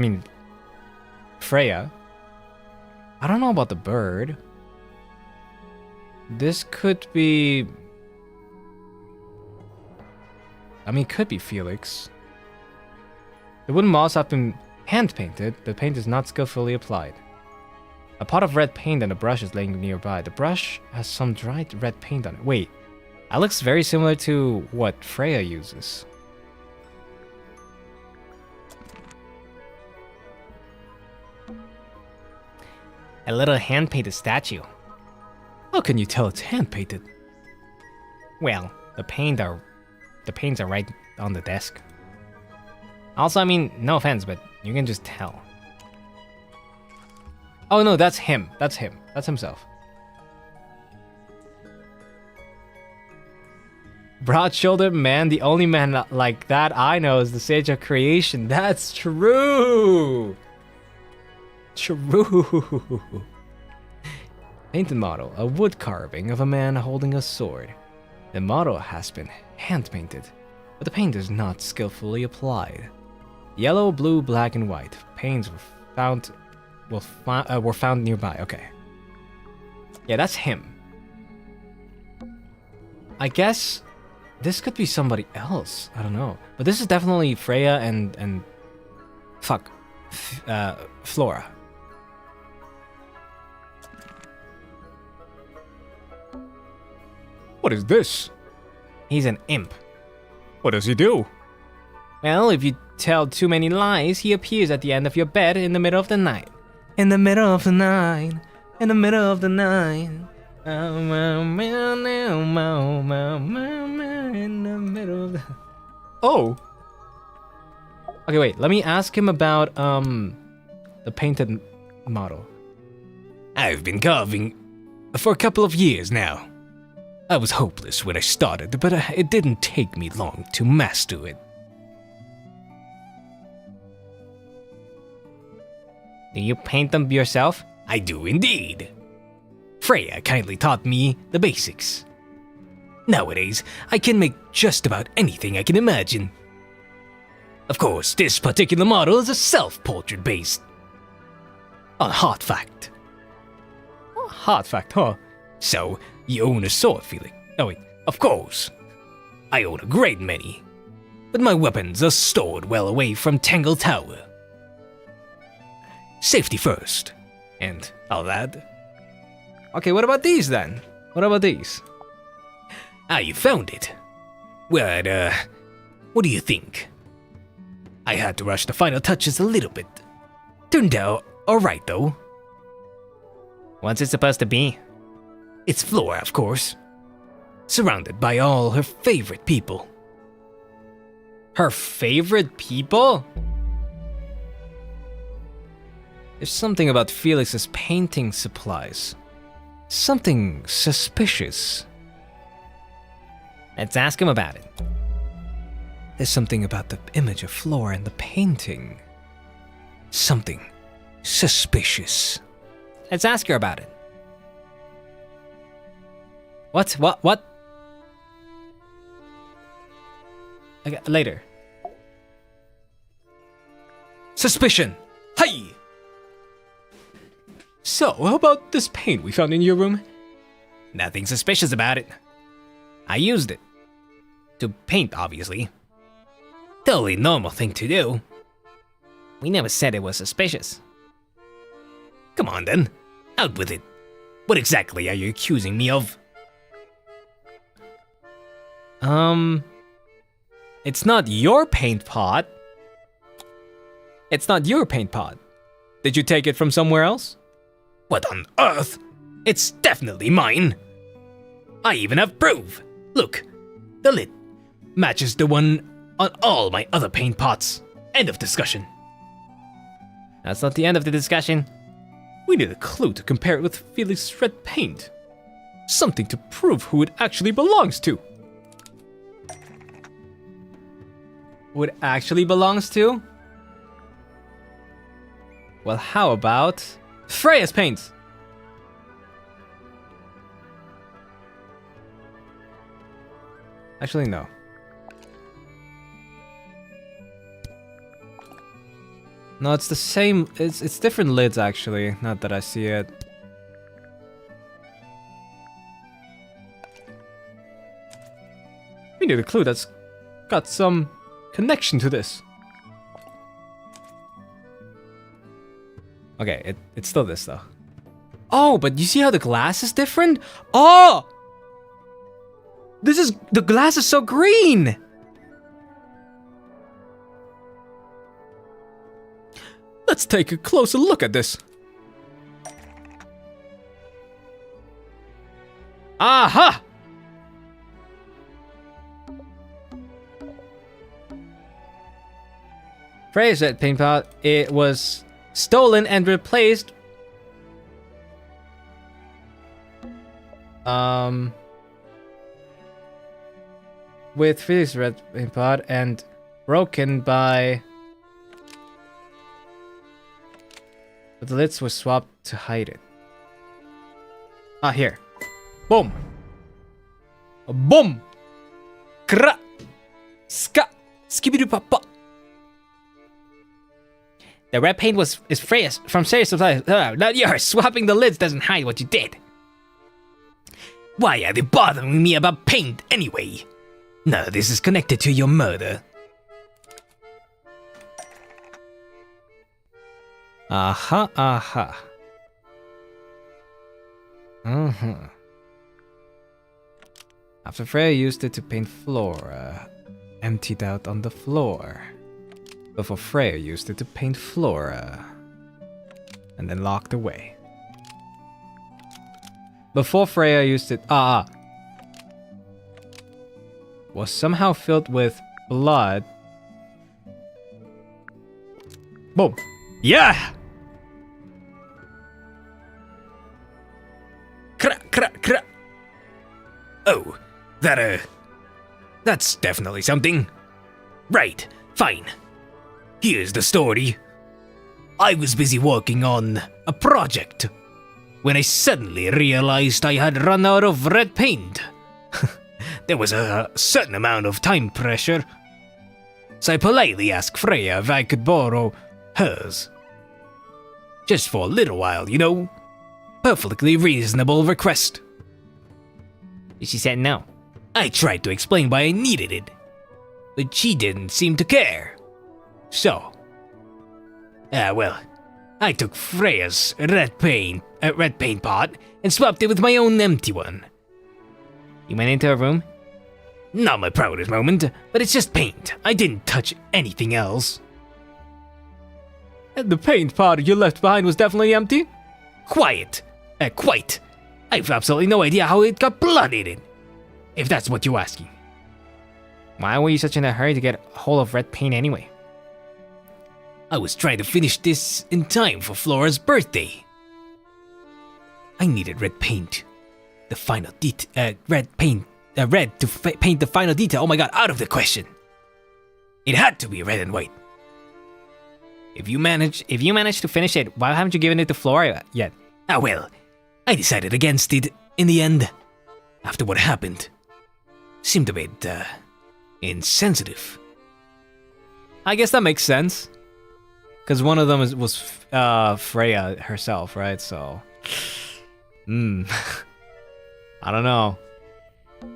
don't know about the bird. This could be... could be Felix. The wooden models have been hand-painted. The paint is not skillfully applied. A pot of red paint and a brush is laying nearby. The brush has some dried red paint on it. Wait, that looks very similar to what Freya uses. A little hand-painted statue. How can you tell it's hand-painted? Well, the paints are right on the desk. Also, no offense, but you can just tell. Oh no, that's him. That's him. That's himself. Broad-shouldered man, the only man like that I know is the Sage of Creation. That's true! True! Painted model, a wood carving of a man holding a sword. The model has been hand-painted, but the paint is not skillfully applied. Yellow, blue, black, and white paints were found nearby. Okay. Yeah, that's him. I guess this could be somebody else. I don't know. But this is definitely Freya and Flora. What is this? He's an imp. What does he do? Well, if you tell too many lies, he appears at the end of your bed in the middle of the night. In the middle of the night. In the middle of the night. In the middle of the... Oh! Okay, wait. Let me ask him about, the painted model. I've been carving for a couple of years now. I was hopeless when I started, but it didn't take me long to master it. Do you paint them yourself? I do indeed. Freya kindly taught me the basics. Nowadays, I can make just about anything I can imagine. Of course, this particular model is a self-portrait based. On hard fact. Hot fact, huh? So, you own a sword, Felix? Oh wait, of course. I own a great many. But my weapons are stored well away from Tangle Tower. Safety first. And all that. Okay, what about these then? What about these? Ah, you found it. Well, what do you think? I had to rush the final touches a little bit. Turned out alright though. What's it supposed to be? It's Flora, of course. Surrounded by all her favorite people. Her favorite people? There's something about Felix's painting supplies. Something suspicious. Let's ask him about it. There's something about the image of Flora in the painting. Something suspicious. Let's ask her about it. What? Okay, later. Suspicion! Hey! So, how about this paint we found in your room? Nothing suspicious about it. I used it. To paint, obviously. Totally normal thing to do. We never said it was suspicious. Come on then, out with it. What exactly are you accusing me of? It's not your paint pot. It's not your paint pot. Did you take it from somewhere else? What on earth? It's definitely mine. I even have proof. Look, the lid matches the one on all my other paint pots. End of discussion. That's not the end of the discussion. We need a clue to compare it with Felix's red paint. Something to prove who it actually belongs to. Who it actually belongs to? Well, how about Freya's paint? Actually, no. No, it's the same. It's different lids actually. Not that I see it. We need a clue that's got some connection to this. Okay, it's still this though. Oh, but you see how the glass is different? Oh! The glass is so green! Let's take a closer look at this. Aha! Freya's red paint pot, it was stolen and replaced with Felix's red paint pot and broken by... But the lids were swapped to hide it. Ah, here. Boom. Boom. Kra. Ska. Skibidi papa. The red paint is Freya's from Freya's supply, not yours. Swapping the lids doesn't hide what you did. Why are they bothering me about paint anyway? None of this is connected to your murder. Aha, aha. After Freya used it to paint Flora, emptied out on the floor. Before Freya used it to paint Flora, and then locked away. Before Freya used it, was somehow filled with blood. Boom. Yeah! Kra. Oh, that's definitely something. Right, fine. Here's the story. I was busy working on a project when I suddenly realized I had run out of red paint. There was a certain amount of time pressure, so I politely asked Freya if I could borrow hers. Just for a little while, you know? Perfectly reasonable request. She said no. I tried to explain why I needed it, but she didn't seem to care. So, well, I took Freya's red paint pot and swapped it with my own empty one. You went into her room? Not my proudest moment, but it's just paint. I didn't touch anything else. And the paint pot you left behind was definitely empty? Quiet. Quite. I've absolutely no idea how it got blood in it. If that's what you're asking. Why were you such in a hurry to get a hold of red paint anyway? I was trying to finish this in time for Flora's birthday. I needed red paint. The final red to paint the final detail. Oh my god, out of the question. It had to be red and white. If you managed to finish it, why haven't you given it to Flora yet? Ah well, I decided against it in the end. After what happened. Seemed a bit, insensitive. I guess that makes sense. Because one of them was Freya herself, right? So, I don't know.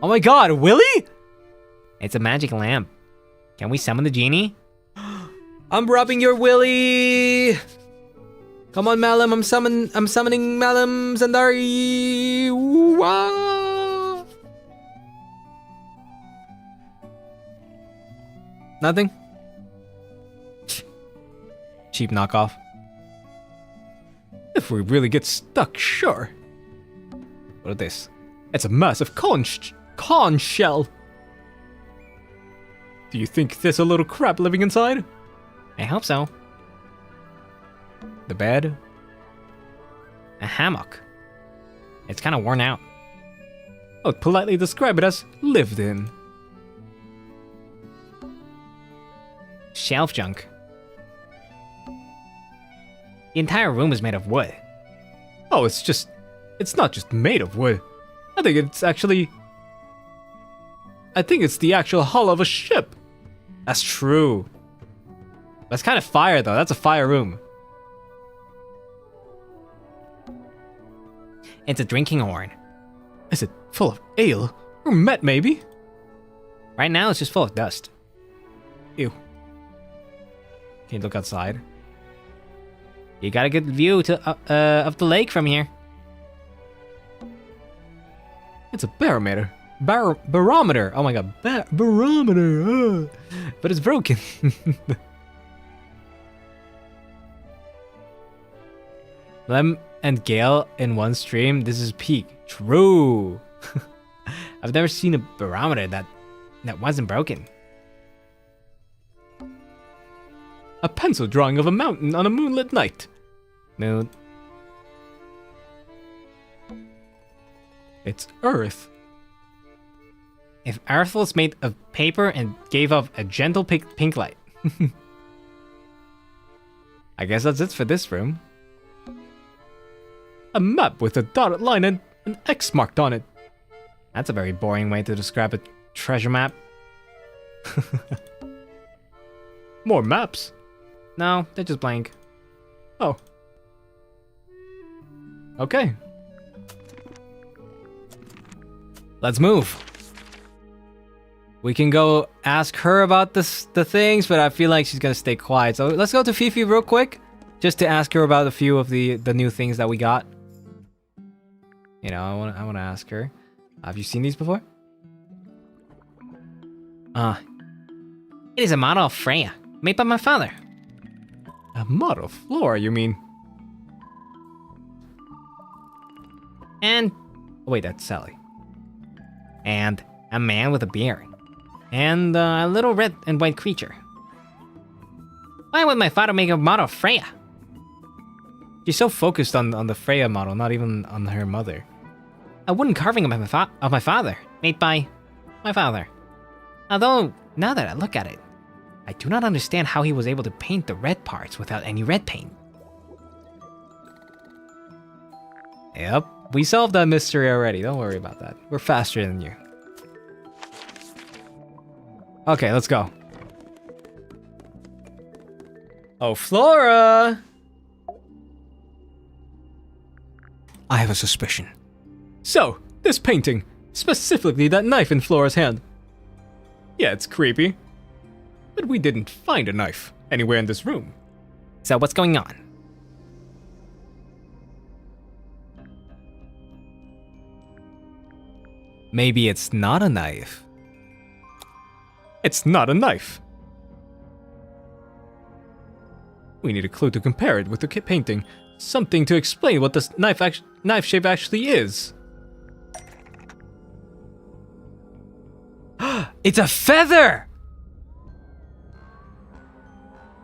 Oh my god, Willy? It's a magic lamp. Can we summon the genie? I'm rubbing your Willy. Come on, Malum. I'm summoning Malum Zandari. Wah. Nothing. Cheap knockoff. If we really get stuck, sure. What is this? It's a massive conch shell. Do you think there's a little crab living inside? I hope so. The bed? A hammock. It's kind of worn out. I would politely describe it as lived in. Shelf junk. The entire room is made of wood. Oh, it's not just made of wood. I think it's the actual hull of a ship. That's true. That's kind of fire though. That's a fire room. It's a drinking horn. Is it full of ale? Or met maybe? Right now it's just full of dust. Ew. Can you look outside? You got a good view of the lake from here. It's a barometer. Barometer. Oh my god. Barometer. But it's broken. Lem and Gale in one stream. This is peak. True. I've never seen a barometer that wasn't broken. A pencil drawing of a mountain on a moonlit night. Moon. It's Earth. If Earth was made of paper and gave off a gentle pink light. I guess that's it for this room. A map with a dotted line and an X marked on it. That's a very boring way to describe a treasure map. More maps. No, they're just blank. Oh. Okay. Let's move. We can go ask her about the things, but I feel like she's gonna stay quiet. So let's go to Fifi real quick, just to ask her about a few of the new things that we got. You know, I wanna ask her. Have you seen these before? It is a model of Freya, made by my father. A model of Flora, you mean? And Oh, wait, that's Sally. and a man with a beard. And a little red and white creature. Why would my father make a model of Freya? She's so focused on the Freya model, not even on her mother. A wooden carving of my father, made by my father. Although, now that I look at it, I do not understand how he was able to paint the red parts without any red paint. Yep, we solved that mystery already. Don't worry about that. We're faster than you. Okay, let's go. Oh, Flora! I have a suspicion. So, this painting, specifically that knife in Flora's hand. Yeah, it's creepy. But we didn't find a knife anywhere in this room. So what's going on? Maybe it's not a knife. It's not a knife. We need a clue to compare it with the painting. Something to explain what this knife shape actually is. It's a feather!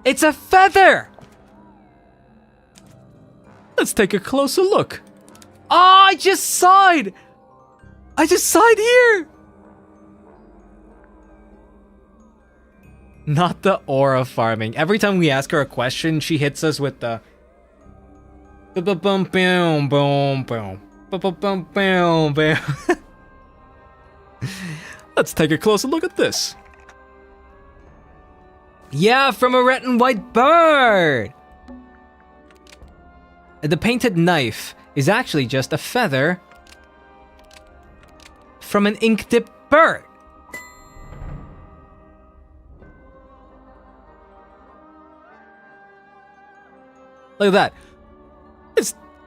It's a feather! Let's take a closer look. Oh, I just saw it! I just saw it here! Not the aura farming. Every time we ask her a question, she hits us with the boom boom boom boom boom boom boom boom. Let's take a closer look at this. Yeah, from a red and white bird. The painted knife is actually just a feather from an ink-dipped bird. Look at that.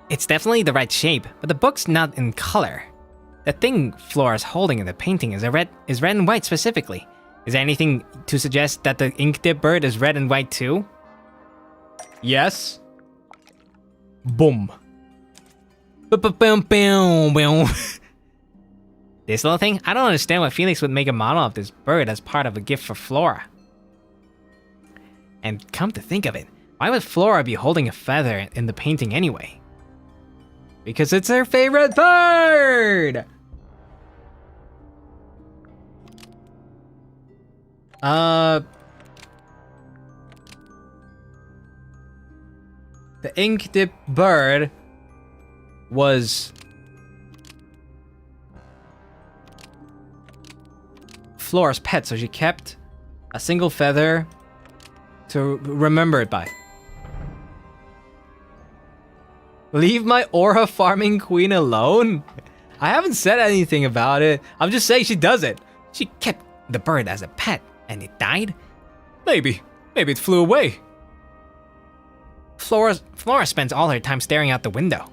It's definitely the right shape, but the book's not in color. The thing Flora's holding in the painting is red and white specifically. Is there anything to suggest that the ink-dip bird is red and white too? Yes. Boom. Boom boom boom. This little thing? I don't understand why Felix would make a model of this bird as part of a gift for Flora. And come to think of it, why would Flora be holding a feather in the painting anyway? Because it's her favorite bird! The ink-dip bird was Flora's pet, so she kept a single feather to remember it by. Leave my aura farming queen alone? I haven't said anything about it. I'm just saying she does it. She kept the bird as a pet and it died? Maybe it flew away. Flora spends all her time staring out the window.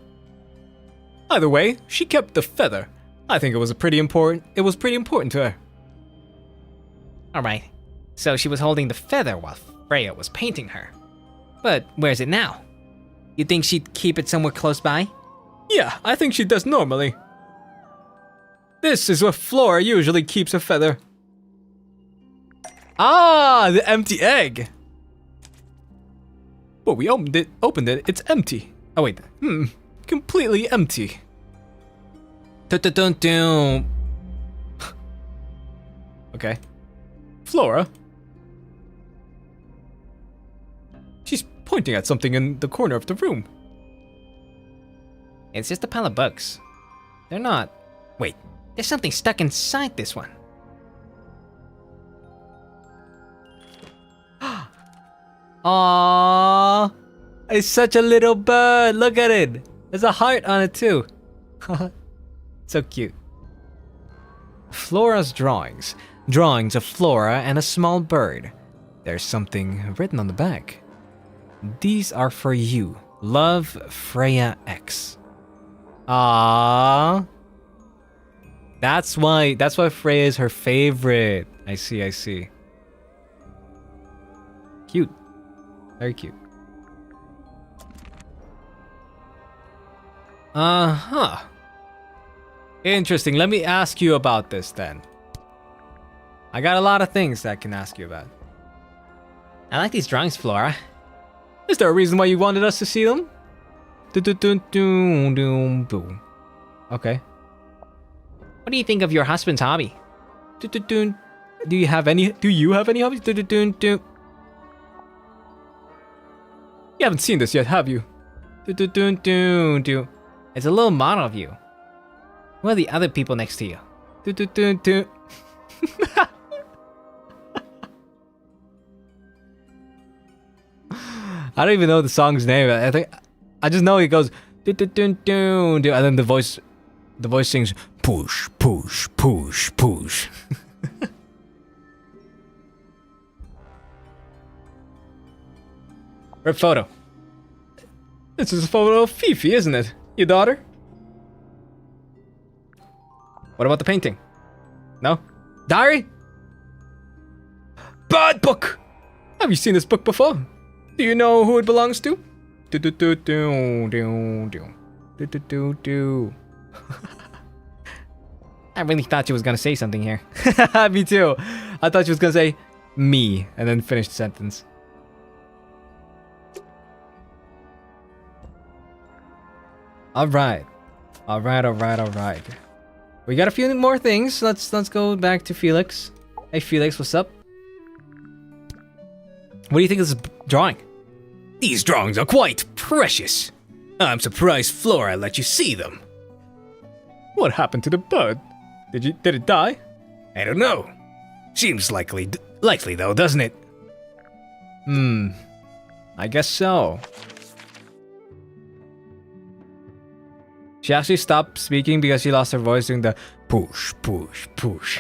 Either way, she kept the feather. I think it was pretty important to her. Alright, so she was holding the feather while Freya was painting her. But where's it now? You think she'd keep it somewhere close by? Yeah, I think she does normally. This is where Flora usually keeps her feather. Ah, the empty egg. But we opened it, it's empty. Oh wait, completely empty. Dun-dun-dun-dun. Okay. Flora? She's pointing at something in the corner of the room. It's just a pile of books. They're not... Wait, there's something stuck inside this one. Aww, it's such a little bird. Look at it. There's a heart on it too. So cute. Flora's drawings. Drawings of Flora and a small bird. There's something written on the back. These are for you. Love, Freya X. Aww. That's why Freya is her favorite. I see. Cute. Very cute. Uh-huh. Interesting. Let me ask you about this then. I got a lot of things that I can ask you about. I like these drawings, Flora. Is there a reason why you wanted us to see them? Okay. What do you think of your husband's hobby? Do you have any hobbies? You haven't seen this yet, have you? It's a little model of you. Who are the other people next to you? I don't even know the song's name. I just know it goes And then the voice sings, push, push, push, push. Rip photo. This is a photo of Fifi, isn't it? Your daughter? What about the painting? No? Diary? Bad book! Have you seen this book before? Do you know who it belongs to? I really thought you was gonna say something here. Me too. I thought she was gonna say me and then finish the sentence. Alright. Alright. We got a few more things. Let's go back to Felix. Hey Felix, what's up? What do you think of this drawing? These drawings are quite precious. I'm surprised Flora let you see them. What happened to the bird? Did it die? I don't know. Seems likely though, doesn't it? I guess so. She actually stopped speaking because she lost her voice doing the push, push, push.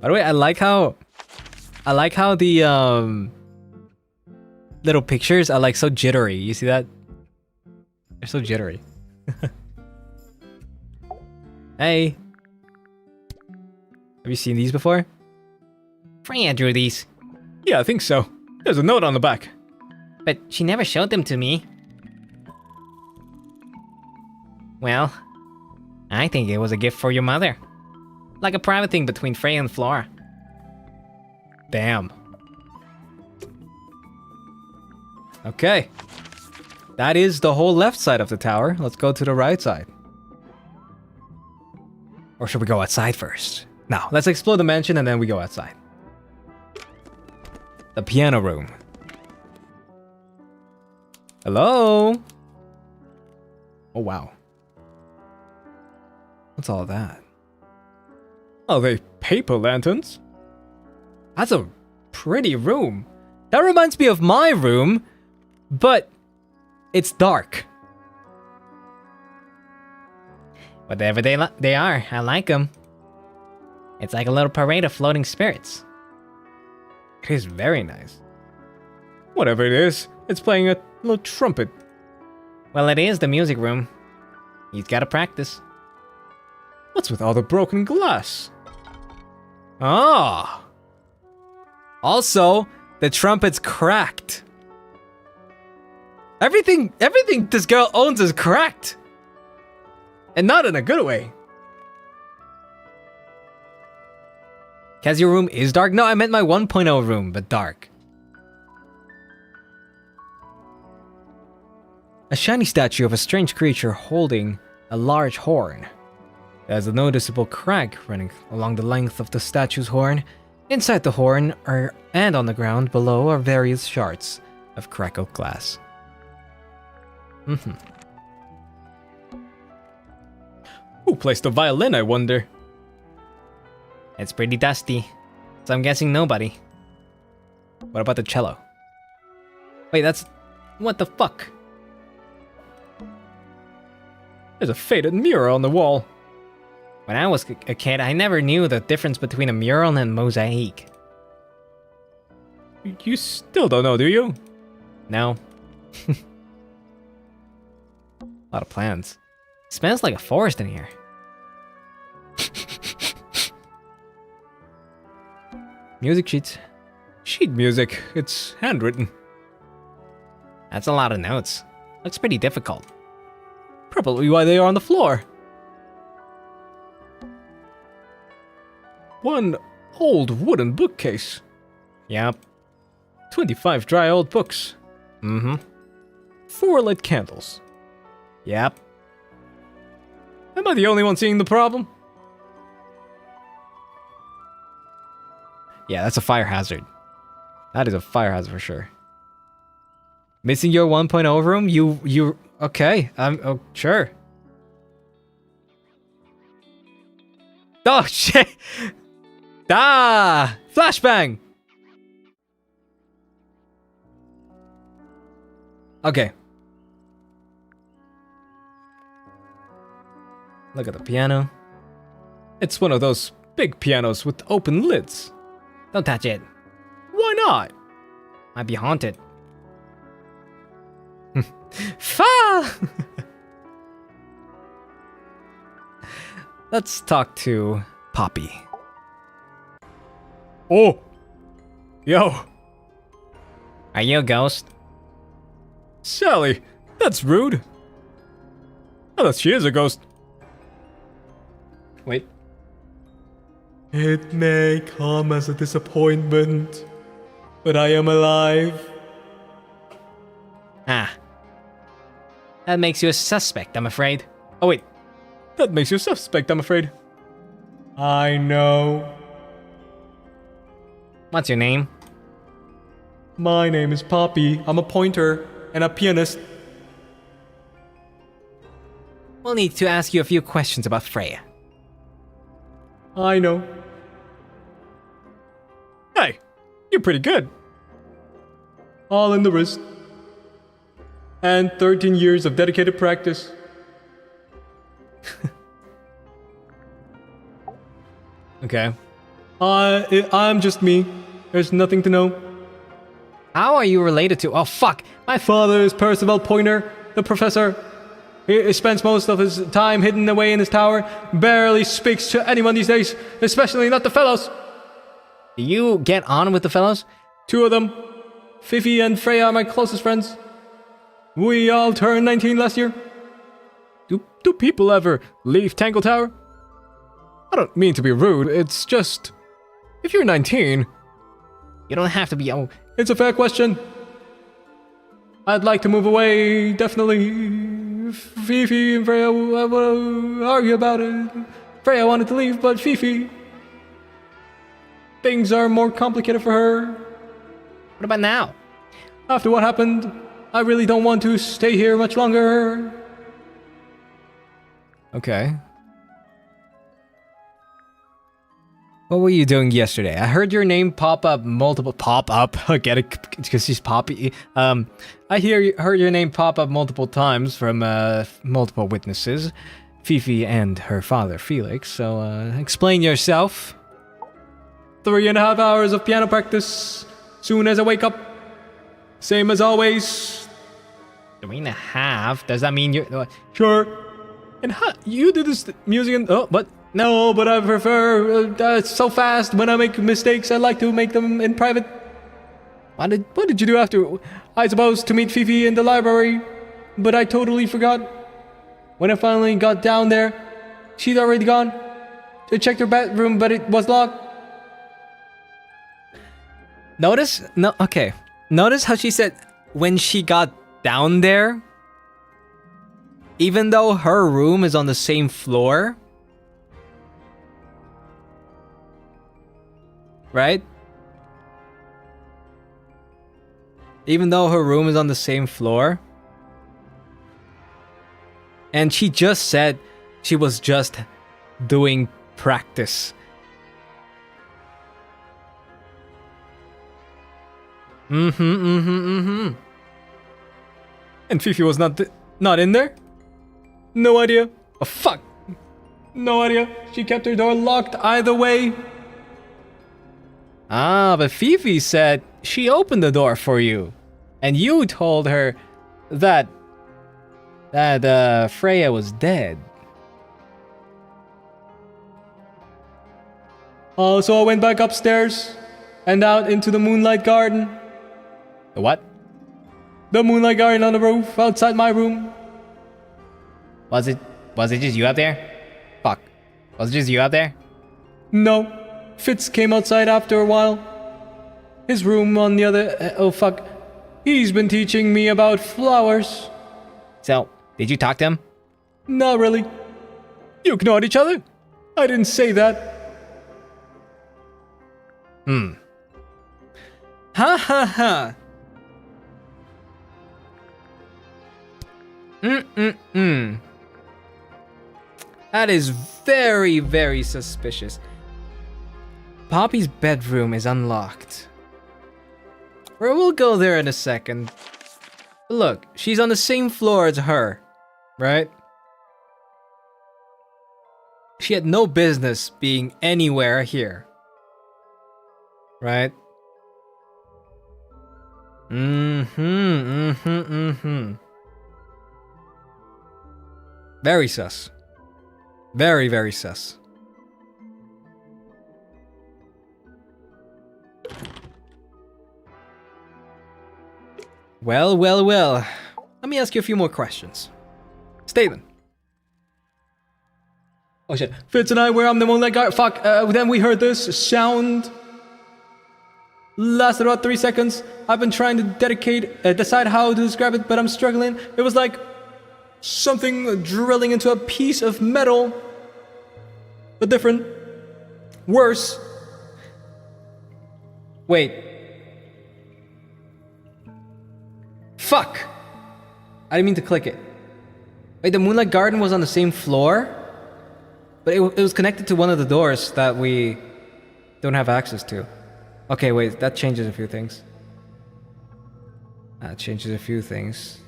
By the way, I like how the little pictures are like so jittery. You see that? They're so jittery. Hey. Have you seen these before? Freya drew these, Yeah, I think so. There's a note on the back. but she never showed them to me. Well, I think it was a gift for your mother. Like a private thing between Freya and Flora. Damn. Okay. That is the whole left side of the tower. Let's go to the right side. Or should we go outside first? No, let's explore the mansion and then we go outside. The piano room. Hello? Oh, wow. What's all that? Are they paper lanterns? That's a pretty room. That reminds me of my room, but it's dark. Whatever they are, I like them. It's like a little parade of floating spirits. It is very nice. Whatever it is, it's playing a little trumpet. Well, it is the music room. He's gotta practice. What's with all the broken glass? Ah. Also, the trumpet's cracked. Everything this girl owns is cracked. And not in a good way. Kaz, your room is dark? No, I meant my 1.0 room, but dark. A shiny statue of a strange creature holding a large horn. There's a noticeable crack running along the length of the statue's horn. Inside the horn and on the ground below are various shards of crackled glass. Who plays the violin, I wonder? It's pretty dusty, so I'm guessing nobody. What about the cello? Wait, that's... What the fuck? There's a faded mirror on the wall. When I was a kid, I never knew the difference between a mural and mosaic. You still don't know, do you? No. A lot of plants. Smells like a forest in here. Music sheets. Sheet music. It's handwritten. That's a lot of notes. Looks pretty difficult. Probably why they are on the floor. One old wooden bookcase. Yep. 25 dry old books. 4 lit candles. Yep. Am I the only one seeing the problem? Yeah, that's a fire hazard. That is a fire hazard for sure. Missing your 1.0 room? You okay? Oh, sure. Oh shit! Ah! Flashbang! Okay. Look at the piano. It's one of those big pianos with open lids. Don't touch it. Why not? Might be haunted. Fa! Let's talk to Poppy. Oh! Yo! Are you a ghost? Sally, that's rude. Unless she is a ghost. Wait. It may come as a disappointment, but I am alive. Ah. That makes you a suspect, I'm afraid. Oh wait, that makes you a suspect, I'm afraid. I know. What's your name? My name is Poppy. I'm a pointer and a pianist. We'll need to ask you a few questions about Freya. I know. Hey, you're pretty good. All in the wrist. And 13 years of dedicated practice. Okay. I'm just me. There's nothing to know. How are you related to? Oh, fuck! My father is Percival Pointer, the professor. He spends most of his time hidden away in his tower, barely speaks to anyone these days, especially not the fellows. Do you get on with the fellows? Two of them, Fifi and Freya, are my closest friends. We all turned 19 last year. Do people ever leave Tangle Tower? I don't mean to be rude, it's just... If you're 19... You don't have to be... Oh, it's a fair question. I'd like to move away, definitely. Fifi and Freya would argue about it. Freya wanted to leave, but Fifi... Things are more complicated for her. what about now? After what happened, I really don't want to stay here much longer. Okay. What were you doing yesterday? I heard your name pop up multiple... Pop up? I get it, because she's Poppy. I heard your name pop up multiple times from multiple witnesses. Fifi and her father, Felix. So, explain yourself. 3.5 hours of piano practice. Soon as I wake up. Same as always. 3.5? Does that mean you're... Sure. And you do this music and... Oh, but... No, but I prefer... it's so fast. When I make mistakes, I like to make them in private. What did you do after? I supposed to meet Fifi in the library, but I totally forgot. When I finally got down there, she'd already gone. I checked her bedroom, but it was locked. Notice? No, okay. Notice how she said when she got down there, even though her room is on the same floor, right? Even though her room is on the same floor, and she just said she was just doing practice. And Fifi was not in there? No idea. Oh, fuck. No idea. She kept her door locked either way. Ah, but Fifi said she opened the door for you. And you told her that Freya was dead. So I went back upstairs and out into the moonlight garden. The what? The moonlight garden on the roof outside my room. Was it just you out there? Fuck. Was it just you out there? No. Fitz came outside after a while. His room on the other... oh, fuck. He's been teaching me about flowers. So, did you talk to him? Not really. You ignored each other? I didn't say that. Ha ha ha. That is very, very suspicious. Poppy's bedroom is unlocked. We'll go there in a second. Look, she's on the same floor as her, right? She had no business being anywhere here. Right? Very sus. Very, very sus. Well, well, well. Let me ask you a few more questions. Statement. Oh shit. Fitz and I were on the moonlight guard. Fuck. Then we heard this sound. Lasted about 3 seconds. I've been trying to decide how to describe it, but I'm struggling. It was like something drilling into a piece of metal. But different. Worse. Wait. Fuck! I didn't mean to click it. Wait, the Moonlight Garden was on the same floor? But it was connected to one of the doors that we don't have access to. Okay, wait, that changes a few things. That changes a few things.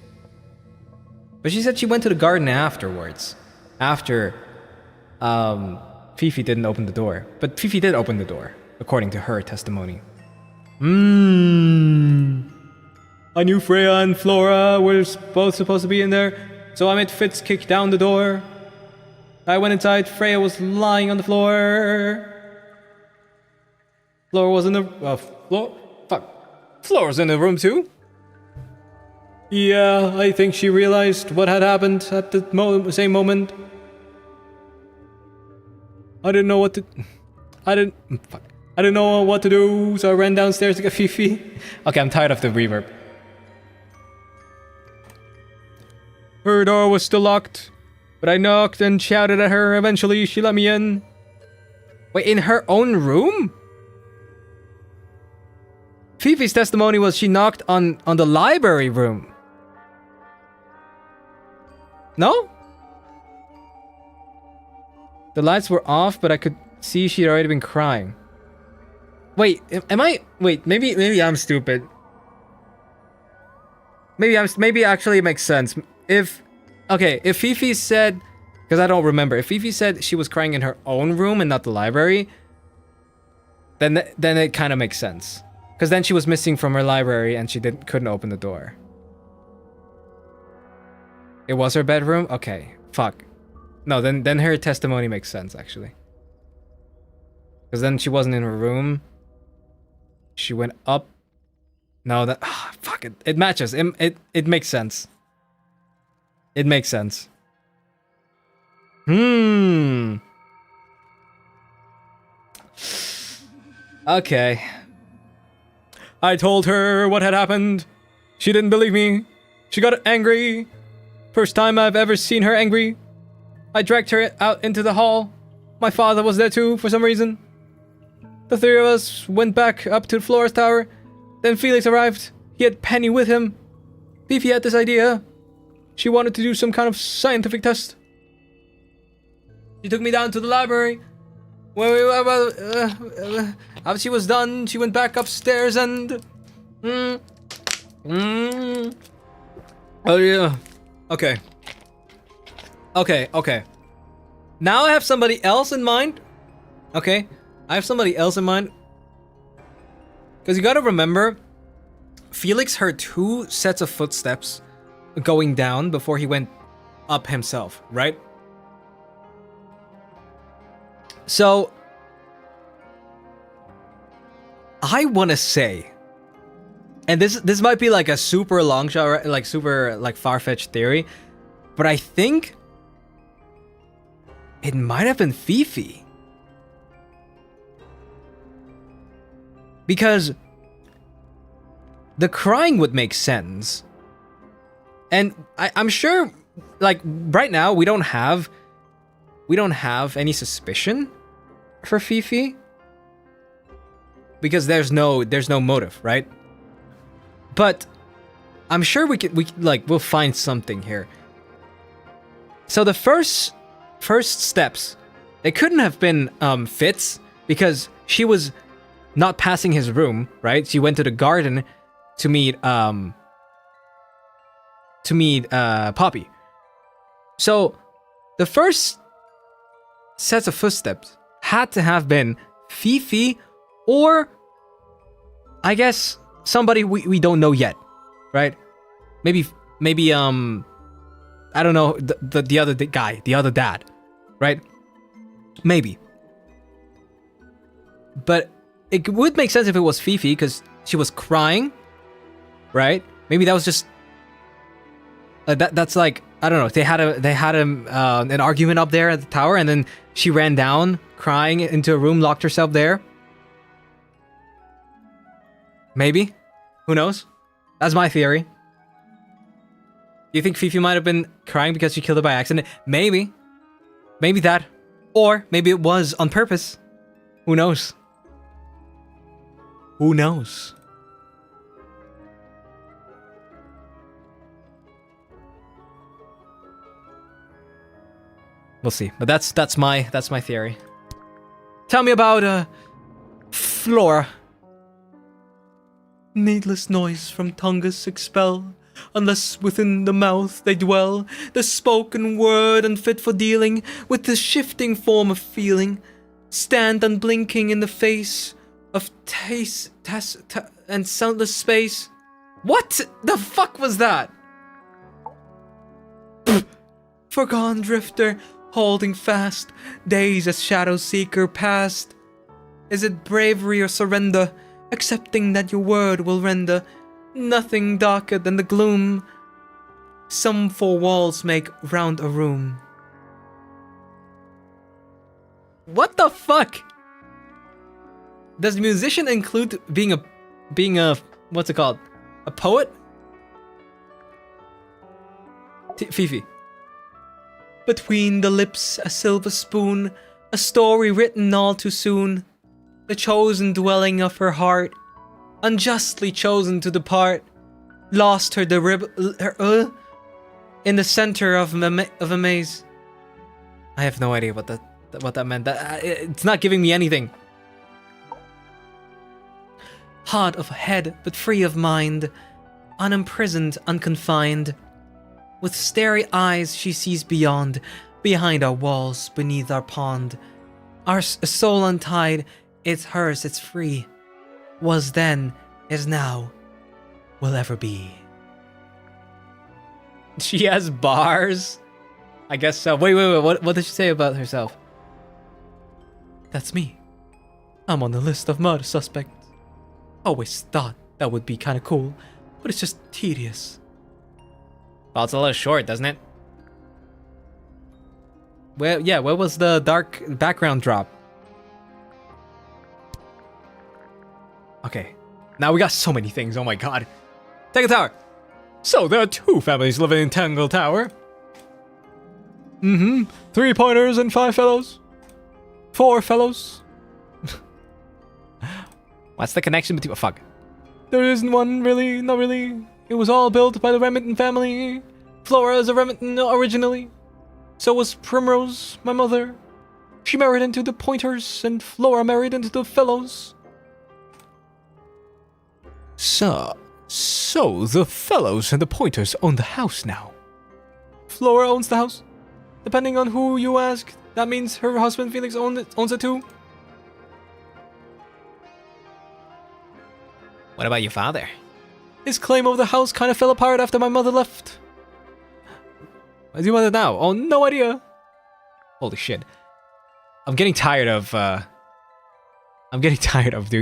But she said she went to the garden afterwards. After Fifi didn't open the door. But Fifi did open the door, according to her testimony. I knew Freya and Flora were both supposed to be in there, so I made Fitz kick down the door. I went inside, Freya was lying on the floor. Flora was in the... Flora's in the room too? Yeah, I think she realized what had happened at the same moment. I didn't know what to... I didn't know what to do, so I ran downstairs to get Fifi. Okay, I'm tired of the reverb. Her door was still locked, but I knocked and shouted at her. Eventually, she let me in. Wait, in her own room? Fifi's testimony was she knocked on the library room. No? The lights were off, but I could see she'd already been crying. Wait, am I... Wait, maybe I'm stupid. Maybe actually it makes sense. If Fifi said, because I don't remember, if Fifi said she was crying in her own room and not the library, then it kind of makes sense. Because then she was missing from her library and she couldn't open the door. It was her bedroom? Okay, fuck. No, then her testimony makes sense actually. Because then she wasn't in her room. She went up. No, fuck it. It matches. It makes sense. It makes sense. Okay. I told her what had happened. She didn't believe me. She got angry. First time I've ever seen her angry. I dragged her out into the hall. My father was there too, for some reason. The three of us went back up to the Floros Tower. Then Felix arrived. He had Penny with him. Fifi had this idea. She wanted to do some kind of scientific test. She took me down to the library. After she was done, she went back upstairs and... Oh yeah. Okay. Now I have somebody else in mind. Okay. I have somebody else in mind. Because you gotta remember, Felix heard 2 sets of footsteps going down before he went up himself, right? So I want to say, and this might be like a super long shot, like super like far-fetched theory, but I think it might have been Fifi. Because the crying would make sense. And I'm sure, like, right now, we don't have any suspicion for Fifi. Because there's no motive, right? But I'm sure we'll find something here. So the first steps, it couldn't have been Fitz, because she was not passing his room, right? She went to the garden to meet to meet Poppy. So the first sets of footsteps had to have been Fifi, or I guess somebody we don't know yet, right? Maybe I don't know, the other guy, the other dad, right? Maybe. But it would make sense if it was Fifi, because she was crying, right? Maybe that was just that's like, I don't know. They had an argument up there at the tower, and then she ran down crying into a room, locked herself there. Maybe, who knows? That's my theory. Do you think Fifi might have been crying because she killed her by accident? Maybe that, or maybe it was on purpose. Who knows? Who knows? We'll see, but that's my theory. Tell me about Flora. Needless noise from tongues expel, unless within the mouth they dwell. The spoken word unfit for dealing with the shifting form of feeling. Stand unblinking in the face of taste and soundless space. What the fuck was that? Forgone drifter, holding fast, days as shadow seeker past. Is it bravery or surrender, accepting that your word will render nothing darker than the gloom some four walls make round a room? What the fuck? Does musician include being a what's it called? A poet? Fifi. Between the lips a silver spoon, a story written all too soon. The chosen dwelling of her heart, unjustly chosen to depart, lost her in the center of a maze. I have no idea what that meant. It's not giving me anything. Hard of head, but free of mind, unimprisoned, unconfined. With starry eyes she sees beyond, behind our walls, beneath our pond. Our soul untied, it's hers, it's free. Was then, is now, will ever be. She has bars? I guess so. Wait, what did she say about herself? That's me. I'm on the list of murder suspects. Always thought that would be kinda cool, but it's just tedious. Well, it's a little short, doesn't it? Where was the dark background drop? Okay, now we got so many things, oh my god. Tangle Tower! So there are 2 families living in Tangle Tower. 3 pointers and 5 fellows. 4 fellows. What's the connection between... Oh, fuck. There isn't one, really, not really. It was all built by the Remington family. Flora is a Remington originally. So was Primrose, my mother. She married into the Pointers, and Flora married into the Fellows. So the Fellows and the Pointers own the house now. Flora owns the house. Depending on who you ask, that means her husband Felix owns it too. What about your father? His claim over the house kind of fell apart after my mother left. Where's your mother now? Oh, no idea. Holy shit. I'm getting tired of doing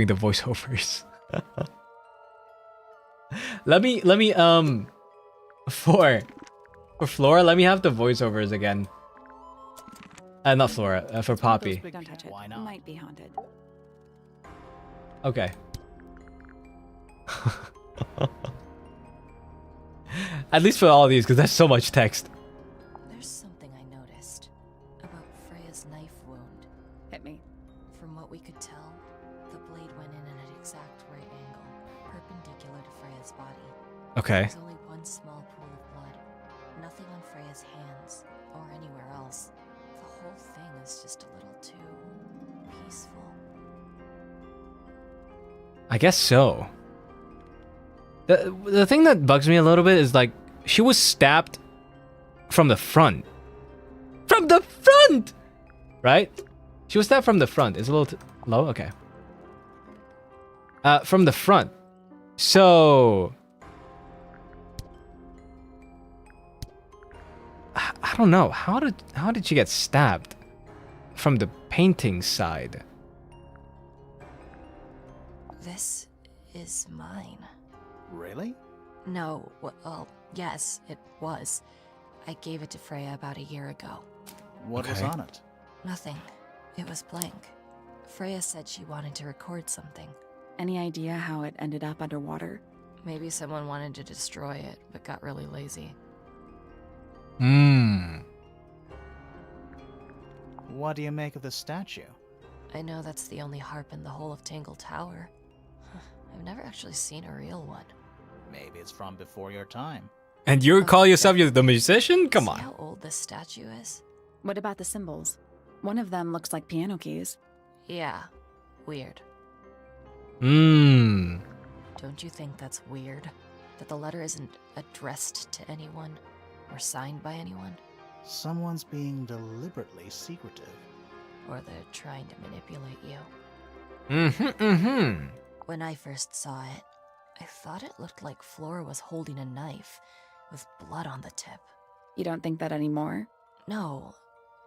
the voiceovers. let me for Flora, let me have the voiceovers again. Not Flora, for Poppy. Don't touch it. Why not? It might be haunted. Okay. At least for all of these, because there's so much text. There's something I noticed about Freya's knife wound. Hit me. From what we could tell, the blade went in at an exact right angle, perpendicular to Freya's body. Okay. There's only one small pool of blood. Nothing on Freya's hands, or anywhere else. The whole thing is just a little too peaceful. I guess so. The thing that bugs me a little bit is like she was stabbed from the front. From the front! Right? She was stabbed from the front. It's a little low? Okay. From the front. So... I don't know. How did she get stabbed? From the painting side. This is mine. Really? No, well, yes, it was. I gave it to Freya about a year ago. What was Okay. on it? Nothing. It was blank. Freya said she wanted to record something. Any idea how it ended up underwater? Maybe someone wanted to destroy it, but got really lazy. What do you make of the statue? I know that's the only harp in the whole of Tangle Tower. I've never actually seen a real one. Maybe it's from before your time. And you call yourself the musician? Come See on. how old this statue is? What about the symbols? One of them looks like piano keys. Yeah, weird. Mmm. Don't you think that's weird? That the letter isn't addressed to anyone or signed by anyone? Someone's being deliberately secretive. Or they're trying to manipulate you? Mm-hmm. When I first saw it, I thought it looked like Flora was holding a knife with blood on the tip. You don't think that anymore? No,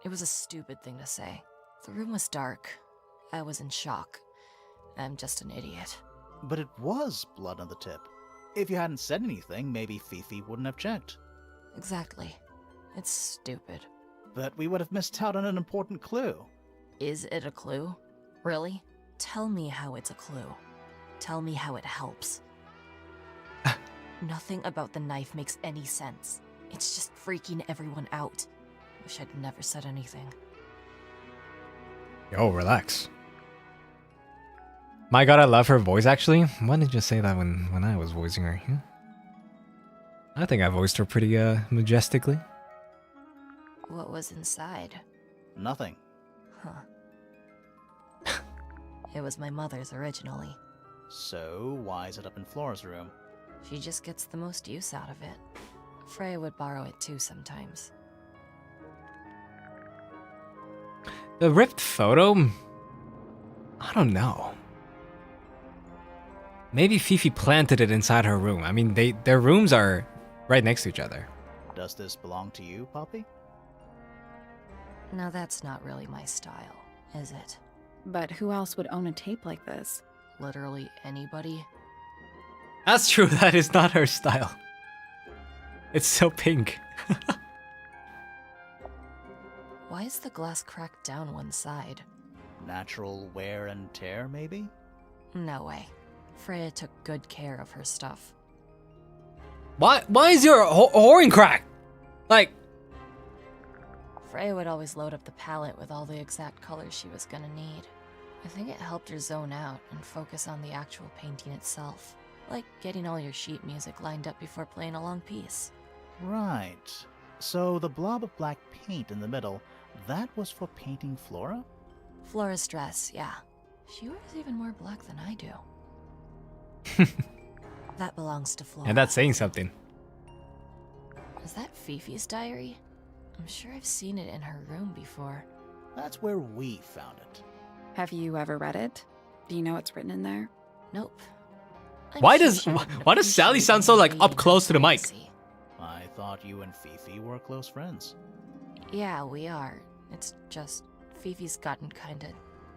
it was a stupid thing to say. The room was dark. I was in shock. I'm just an idiot. But it was blood on the tip. If you hadn't said anything, maybe Fifi wouldn't have checked. Exactly. It's stupid. But we would have missed out on an important clue. Is it a clue? Really? Tell me how it's a clue. Tell me how it helps. Nothing about the knife makes any sense. It's just freaking everyone out. Wish I'd never said anything. Yo, relax. My god, I love her voice, actually. Why did you say that when I was voicing her? Yeah. I think I voiced her pretty, majestically. What was inside? Nothing. Huh. It was my mother's originally. So, why is it up in Flora's room? She just gets the most use out of it. Freya would borrow it too sometimes. The ripped photo? I don't know. Maybe Fifi planted it inside her room. I mean, their rooms are right next to each other. Does this belong to you, Poppy? Now that's not really my style, is it? But who else would own a tape like this? Literally anybody? That's true, that is not her style. It's so pink. Why is the glass cracked down one side? Natural wear and tear, maybe? No way. Freya took good care of her stuff. Why is your horn cracked? Like, Freya would always load up the palette with all the exact colors she was gonna need. I think it helped her zone out and focus on the actual painting itself. Like getting all your sheet music lined up before playing a long piece. Right. So the blob of black paint in the middle, that was for painting Flora? Flora's dress, yeah. She wears even more black than I do. That belongs to Flora. and that's saying something. Is that Fifi's diary? I'm sure I've seen it in her room before. That's where we found it. Have you ever read it? Do you know what's written in there? Nope. I'm Why sure does she wouldn't why does Sally appreciate sound so like me up being close to the mic? fancy. I thought you and Fifi were close friends. Yeah, we are. It's just Fifi's gotten kinda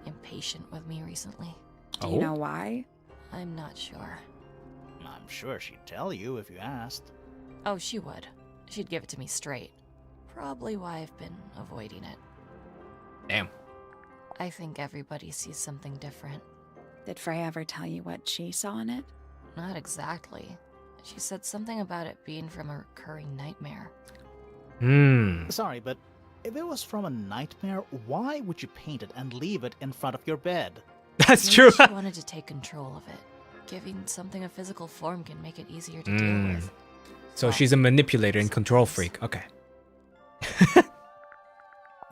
impatient with me recently. Do you know why? I'm not sure. I'm sure she'd tell you if you asked. Oh, she would. She'd give it to me straight. Probably why I've been avoiding it. Damn. I think everybody sees something different. Did Freya ever tell you what she saw in it? Not exactly. She said something about it being from a recurring nightmare. Sorry, but if it was from a nightmare, why would you paint it and leave it in front of your bed? That's Maybe true. She wanted to take control of it. Giving something a physical form can make it easier to deal with. So she's a manipulator and control freak. Okay.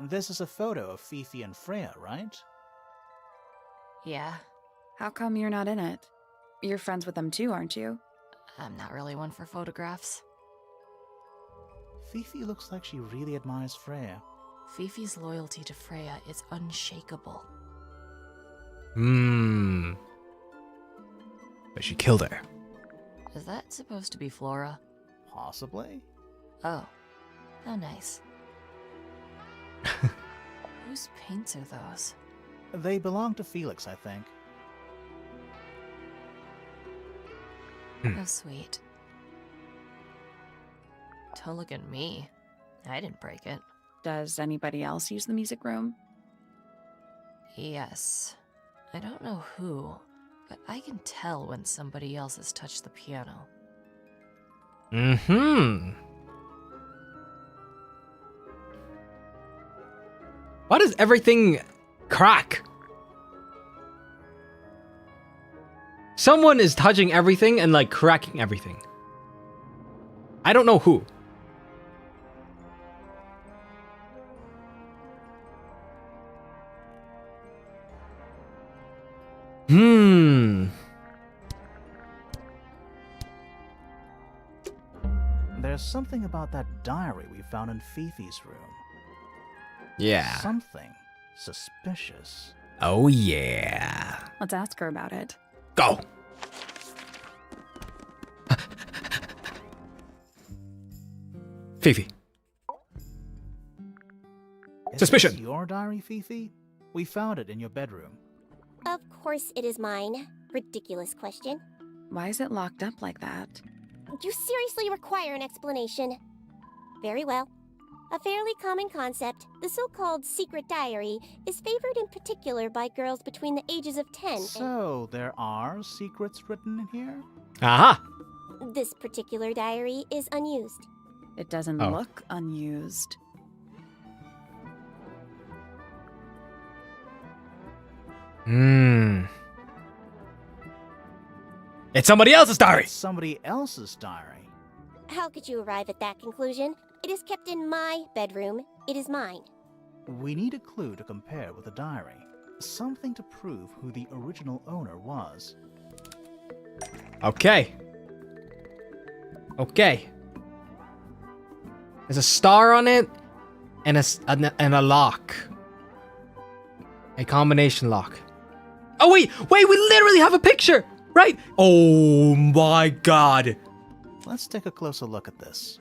This is a photo of Fifi and Freya, right? Yeah, How come you're not in it? You're friends with them too, aren't you? I'm not really one for photographs. Fifi looks like she really admires Freya. Fifi's loyalty to Freya is unshakable. But she killed her. Is that supposed to be Flora? Possibly? Oh, how nice. Whose paints are those? They belong to Felix, I think. How sweet. Don't look at me. I didn't break it. Does anybody else use the music room? Yes. I don't know who, but I can tell when somebody else has touched the piano. Why does everything crack? Someone is touching everything and like cracking everything. I don't know who. There's something about that diary we found in Fifi's room. Yeah. Something suspicious. Oh yeah. Let's ask her about it. Go. Fifi. Is Suspicion. this your diary, Fifi? We found it in your bedroom. Of course it is mine. Ridiculous question. Why is it locked up like that? You seriously require an explanation. Very well. A fairly common concept, the so-called secret diary, is favored in particular by girls between the ages of 10 So, there are secrets written in here? Aha. and this particular diary is unused. It doesn't Oh. look unused. It's somebody else's diary. It's somebody else's diary. How could you arrive at that conclusion? It is kept in my bedroom. It is mine. We need a clue to compare with the diary. Something to prove who the original owner was. Okay. Okay. There's a star on it and a lock. A combination lock. Oh wait, we literally have a picture, right? Oh my god. Let's take a closer look at this.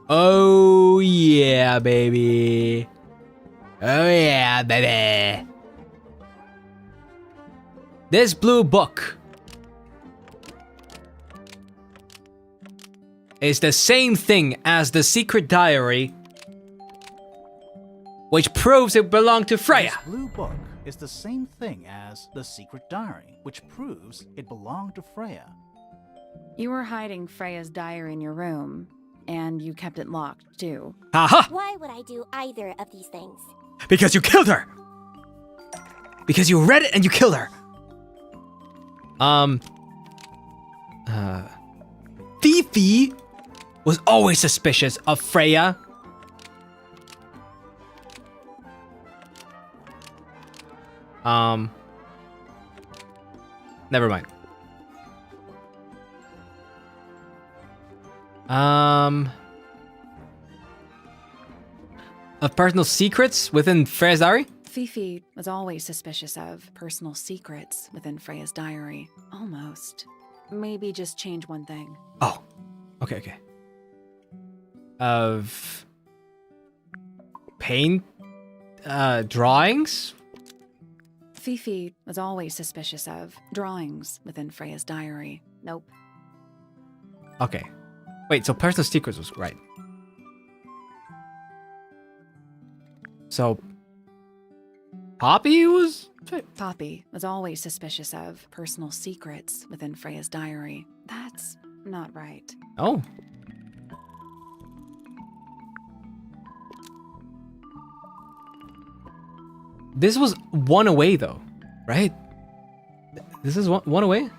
Oh yeah, baby. Oh yeah, baby. This blue book is the same thing as the secret diary, which proves it belonged to Freya. This blue book is the same thing as the secret diary, which proves it belonged to Freya. You were hiding Freya's diary in your room, and you kept it locked, too. Haha! Why would I do either of these things? Because you killed her. Because you read it and you killed her. Fifi was always suspicious of Freya. Never mind. Of personal secrets within Freya's diary? Fifi was always suspicious of personal secrets within Freya's diary. Almost. Maybe just change one thing. Oh. Okay. Of paint drawings? Fifi was always suspicious of drawings within Freya's diary. Nope. Okay. Wait, so personal secrets was right. So Poppy was Poppy was always suspicious of personal secrets within Freya's diary. That's not right. Oh. This was one away though, right? This is one away?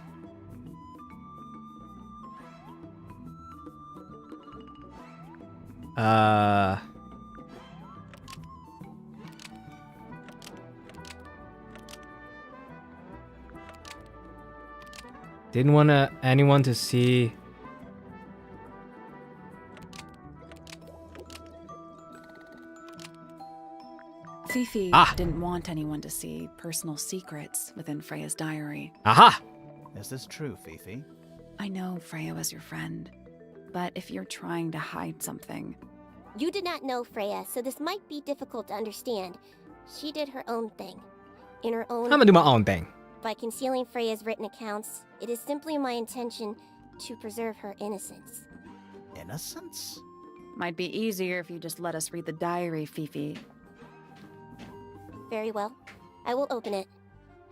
Didn't want anyone to see Fifi Ah. didn't want anyone to see personal secrets within Freya's diary. Aha! Is this true, Fifi? I know Freya was your friend, but if you're trying to hide something, You did not know Freya, so this might be difficult to understand. She did her own thing. In her own I'm gonna do my own thing. By concealing Freya's written accounts, it is simply my intention to preserve her innocence. Innocence? might be easier if you just let us read the diary, Fifi. Very well. I will open it.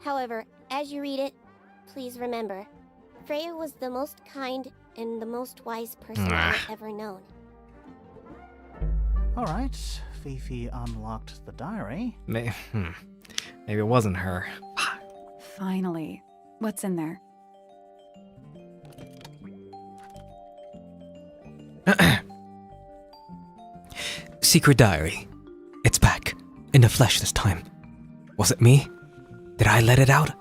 However, as you read it, please remember, Freya was the most kind and the most wise person I have ever known. Alright, Fifi unlocked the diary. Maybe it wasn't her. Finally. What's in there? Secret diary. It's back. In the flesh this time. Was it me? Did I let it out?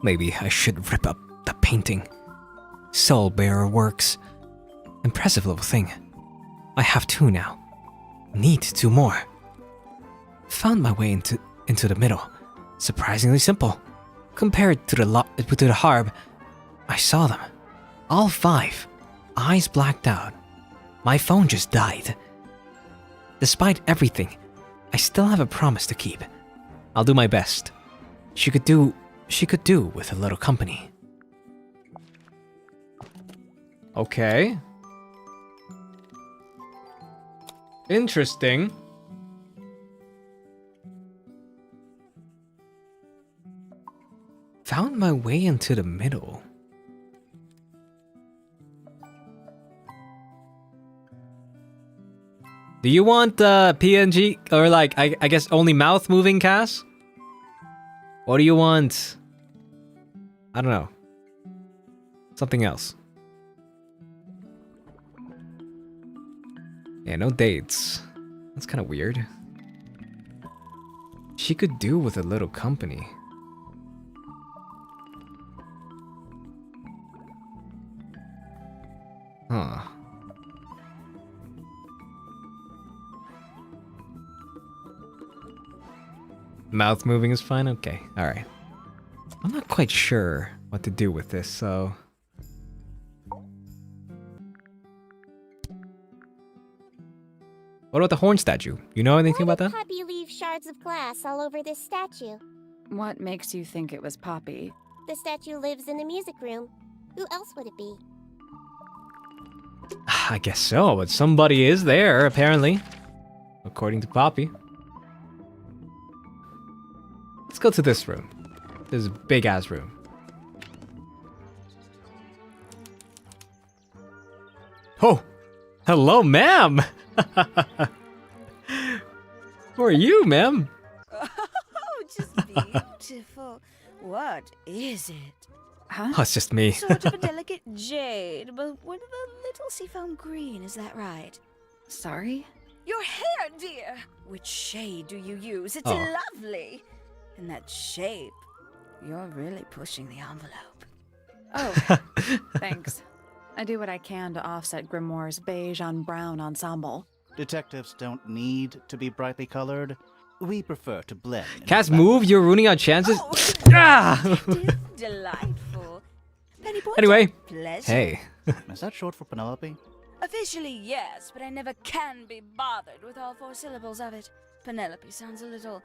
Maybe I should rip up the painting. Soul Bearer works. Impressive little thing. I have 2 now. Need 2 more. Found my way into the middle. Surprisingly simple. Compared to the harb, I saw them. All 5. Eyes blacked out. My phone just died. Despite everything, I still have a promise to keep. I'll do my best. She could do with a little company. Okay. Interesting. Found my way into the middle. Do you want PNG or like I guess only mouth moving, Cass? Or do you want I don't know. Something else. Yeah, no dates. That's kind of weird. She could do with a little company. Huh. Mouth moving is fine? Okay, alright. I'm not quite sure what to do with this, so... What about the horn statue? You know anything about that? Poppy leave shards of glass all over this statue. What makes you think it was Poppy? The statue lives in the music room. Who else would it be? I guess so, but somebody is there, apparently. According to Poppy. Let's go to this room. This big-ass room. Oh! Hello, ma'am! Who are you, ma'am? Oh, just beautiful. What is it? Huh? Oh, it's just me. Sort of a delicate jade, but with a little seafoam green, is that right? Sorry? Your hair, dear! Which shade do you use? It's Oh. lovely. And that shape, you're really pushing the envelope. Oh, thanks. I do what I can to offset Grimoire's beige on brown ensemble. Detectives don't need to be brightly colored. We prefer to blend. in Cass, the background. move! You're ruining our chances! Oh, Ah! delightful. Penny point. Anyway, Pleasure. hey. Is that short for Penelope? Officially, yes, but I never can be bothered with all 4 syllables of it. Penelope sounds a little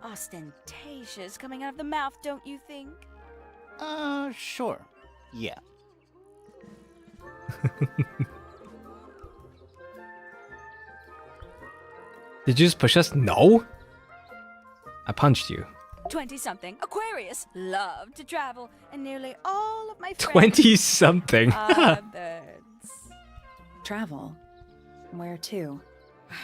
ostentatious coming out of the mouth, don't you think? Sure. Yeah. Did you just push us? No! I punched you. 20-something, Aquarius, love to travel, and nearly all of my friends 20-something. are birds. Travel? Where to?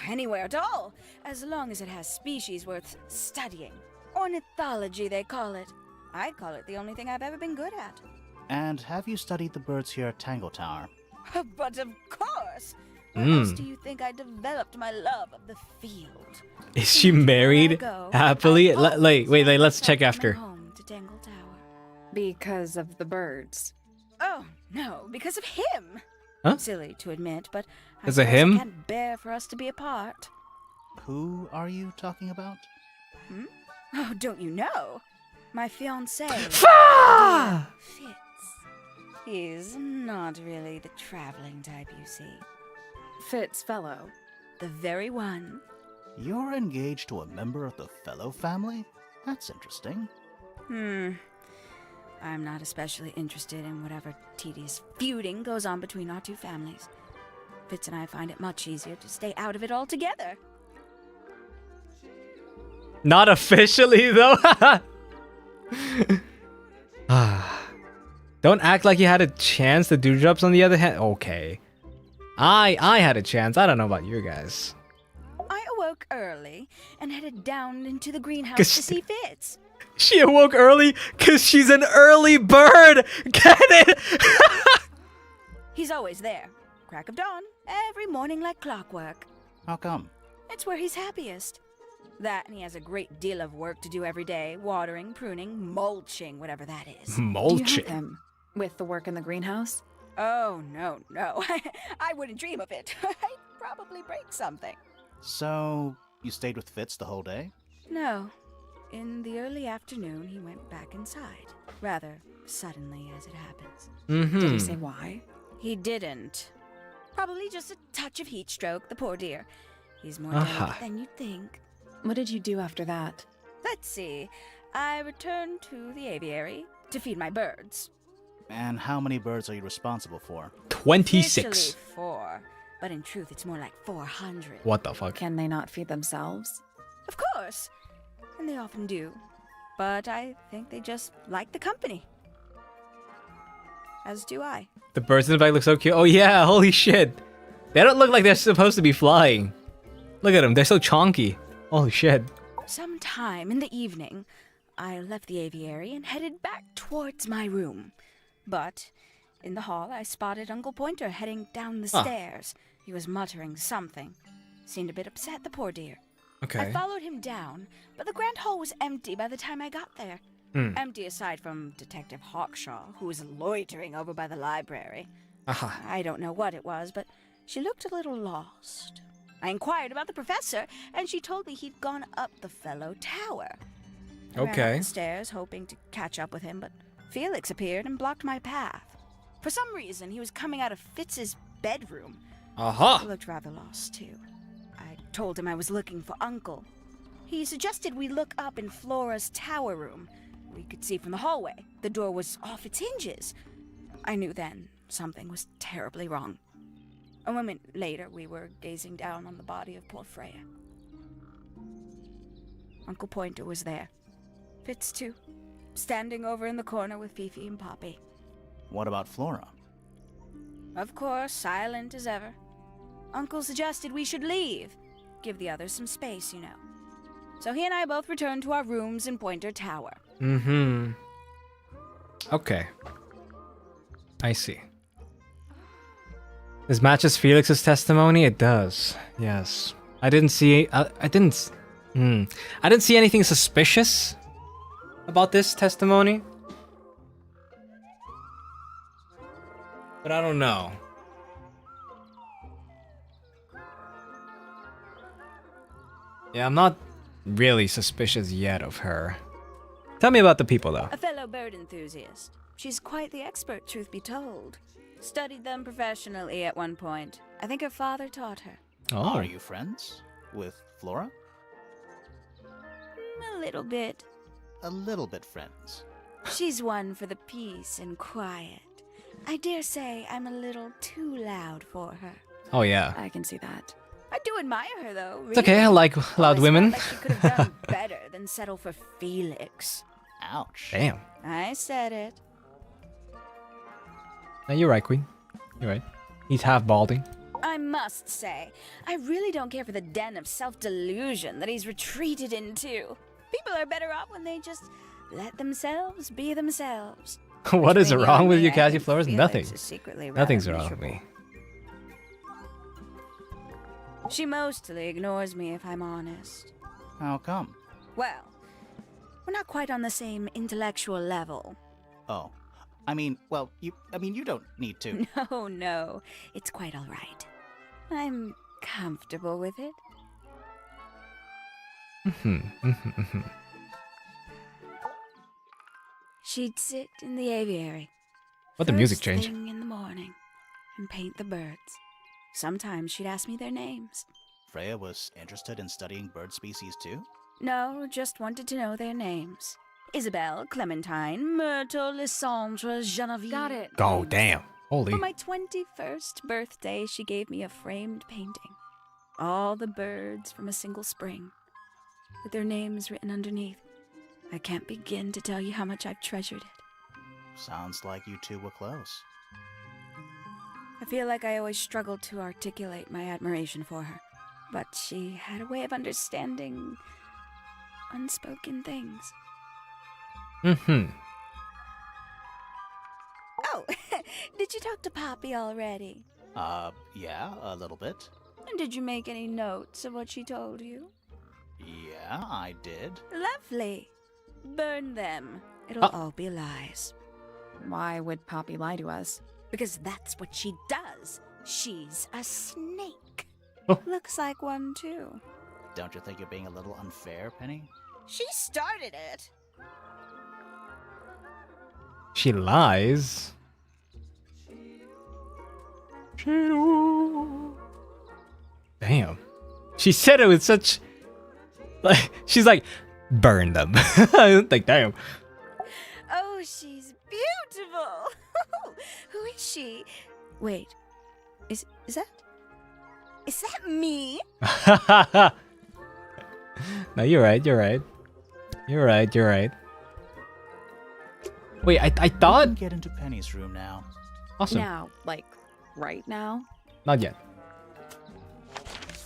Anywhere at all, as long as it has species worth studying. Ornithology, they call it. I call it the only thing I've ever been good at. And have you studied the birds here at Tangle Tower? But of course! Where else do you think I developed my love of the field? Is she married? Happily? Wait, let's check after. Home to Tangle Tower. Because of the birds. Oh, no, because of him. Huh? Silly to admit, but I Is it suppose him? I can't bear for us to be apart. Who are you talking about? Hmm? Oh, don't you know? My fiancé. Fitz. He's not really the traveling type, you see. Fitz fellow. The very one. You're engaged to a member of the fellow family? That's interesting. I'm not especially interested in whatever tedious feuding goes on between our two families. Fitz and I find it much easier to stay out of it altogether. Not officially, though. Don't act like you had a chance. The dewdrops, on the other hand. Okay. I had a chance. I don't know about you guys. I awoke early and headed down into the greenhouse 'Cause to see Fitz. She awoke early because she's an early bird. Get it? He's always there. Crack of dawn, every morning like clockwork. How come? It's where he's happiest. That, and he has a great deal of work to do every day. Watering, pruning, mulching, whatever that is. Do you Mulching. help him with the work in the greenhouse? Oh, no. I wouldn't dream of it. I'd probably break something. So, you stayed with Fitz the whole day? No. In the early afternoon, he went back inside. Rather suddenly, as it happens. Did he say why? He didn't. Probably just a touch of heat stroke, the poor dear. He's more delicate than you'd think. What did you do after that? Let's see. I returned to the aviary to feed my birds. And how many birds are you responsible for? 26. Officially 4, but in truth, it's more like 400. What the fuck? Can they not feed themselves? Of course. And they often do. But I think they just like the company. As do I. The birds in the back look so cute. Oh yeah, holy shit. They don't look like they're supposed to be flying. Look at them, they're so chonky. Holy shit. Sometime in the evening, I left the aviary and headed back towards my room. But in the hall, I spotted Uncle Pointer heading down the stairs. He was muttering something. Seemed a bit upset, the poor dear. Okay. I followed him down, but the grand hall was empty by the time I got there. Empty aside from Detective Hawkshaw, who was loitering over by the library. I don't know what it was, but she looked a little lost. I inquired about the professor, and she told me he'd gone up the fellow tower. I ran up the stairs, hoping to catch up with him, but Felix appeared and blocked my path. For some reason, he was coming out of Fitz's bedroom. He looked rather lost, too. I told him I was looking for Uncle. He suggested we look up in Flora's tower room. We could see from the hallway. The door was off its hinges. I knew then something was terribly wrong. A moment later, we were gazing down on the body of poor Freya. Uncle Pointer was there. Fitz, too, standing over in the corner with Fifi and Poppy. What about Flora? Of course, silent as ever. Uncle suggested we should leave. Give the others some space, you know. So he and I both returned to our rooms in Pointer Tower. Okay. I see. This matches Felix's testimony? It does. Yes. I didn't see anything suspicious about this testimony. But I don't know. Yeah, I'm not really suspicious yet of her. Tell me about the people, though. A fellow bird enthusiast. She's quite the expert, truth be told. Studied them professionally at one point. I think her father taught her. Oh. Are you friends with Flora? A little bit. A little bit friends. She's one for the peace and quiet. I dare say I'm a little too loud for her. Oh, yeah. I can see that. I do admire her, though. Really. It's okay, I like loud Always women. felt like she could have done better than settle for Felix. Ouch. Damn. I said it. No, you're right, Queen. You're right. He's half balding. I must say, I really don't care for the den of self-delusion that he's retreated into. People are better off when they just let themselves be themselves. What is Between wrong and with me, you, I Cassie think Flores? Felix Nothing. is secretly rather Nothing's wrong with miserable. me. She mostly ignores me, if I'm honest. How come? Well, we're not quite on the same intellectual level. Oh. you don't need to. No, it's quite all right. I'm comfortable with it. She'd sit in the aviary. What the music first change? thing in the morning and paint the birds. Sometimes she'd ask me their names. Freya was interested in studying bird species too? No, just wanted to know their names. Isabelle, Clementine, Myrtle, Lysandre, Genevieve. Got it. Oh, damn. Holy. For my 21st birthday, she gave me a framed painting. All the birds from a single spring, with their names written underneath. I can't begin to tell you how much I've treasured it. Sounds like you two were close. I feel like I always struggled to articulate my admiration for her, but she had a way of understanding unspoken things. Oh, did you talk to Poppy already? Yeah, a little bit. And did you make any notes of what she told you? Yeah, I did. Lovely. Burn them. It'll all be lies. Why would Poppy lie to us? Because that's what she does. She's a snake. Oh. Looks like one, too. Don't you think you're being a little unfair, Penny? She started it. She lies. Damn. She said it with such... Like, she's like, burn them. Like, damn. Oh, she's beautiful. Who is she? Wait. Is that me? No, you're right. Wait, I We thought... can get into Penny's room now. Awesome. Now, like, right now? Not yet.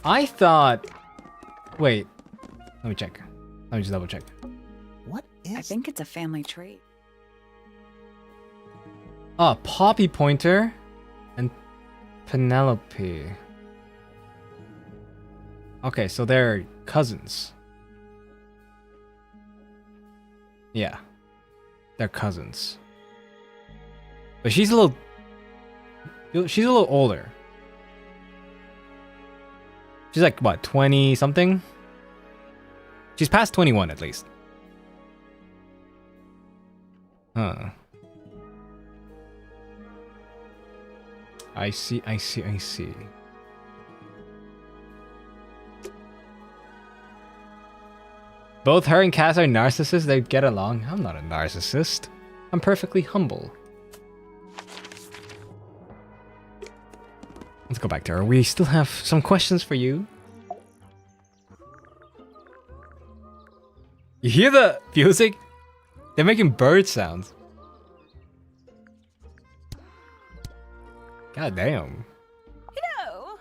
I thought... Wait. Let me check. Let me just double check. What is... I think it's a family trait. Poppy Pointer and Penelope. Okay, so they're cousins. Yeah. They're cousins. But she's a little older. She's like, what, 20 something? She's past 21 at least. Huh. I see. Both her and Cass are narcissists. They get along. I'm not a narcissist. I'm perfectly humble. Let's go back to her. We still have some questions for you. You hear the music? They're making bird sounds. God damn. You know,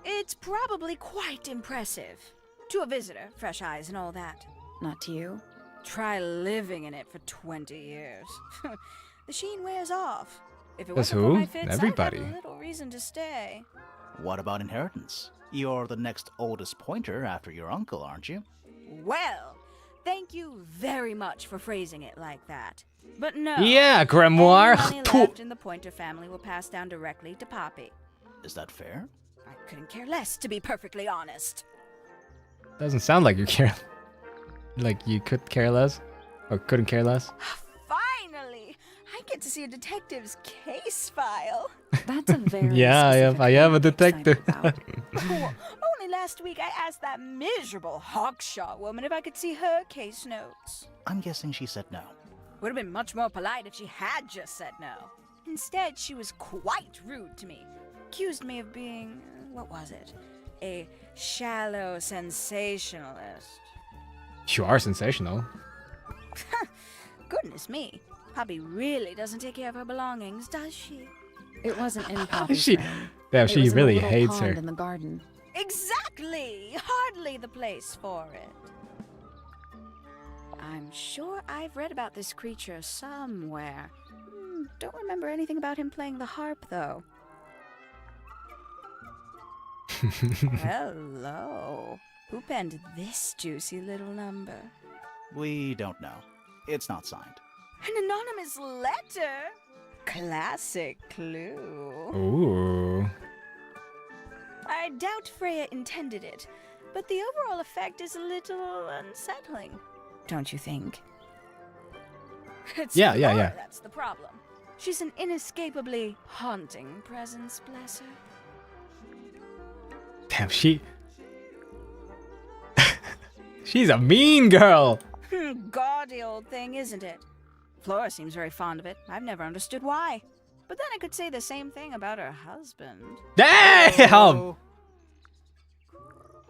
it's probably quite impressive. To a visitor, fresh eyes and all that. Not to you? Try living in it for 20 years. The sheen wears off. If it That's wasn't for who? my fits, Everybody. I'd have little reason to stay. What about inheritance? You're the next oldest pointer after your uncle, aren't you? Well, thank you very much for phrasing it like that. But no. Yeah, Grimoire. Any money left in the Pointer family will pass down directly to Poppy. Is that fair? I couldn't care less, to be perfectly honest. Doesn't sound like you care. Like you could care less? Or couldn't care less? Finally! I get to see a detective's case file. That's a very Yeah, I am a detective. Oh, only last week I asked that miserable Hawkshaw woman if I could see her case notes. I'm guessing she said no. Would have been much more polite if she had just said no. Instead, she was quite rude to me. Accused me of being, what was it? A shallow sensationalist. You are sensational. Goodness me. Poppy really doesn't take care of her belongings, does she? It wasn't in Poppy's She, room. yeah, It she was in a really little hates pond her. in the garden. Exactly! Hardly the place for it. I'm sure I've read about this creature somewhere. Don't remember anything about him playing the harp, though. Hello. Who penned this juicy little number? We don't know. It's not signed. An anonymous letter? Classic clue. Ooh. I doubt Freya intended it, but the overall effect is a little unsettling, don't you think? It's Flora that's the problem. She's an inescapably haunting presence, bless her. Damn, she's a mean girl. Gaudy old thing, isn't it? Flora seems very fond of it. I've never understood why. But then I could say the same thing about her husband. Damn!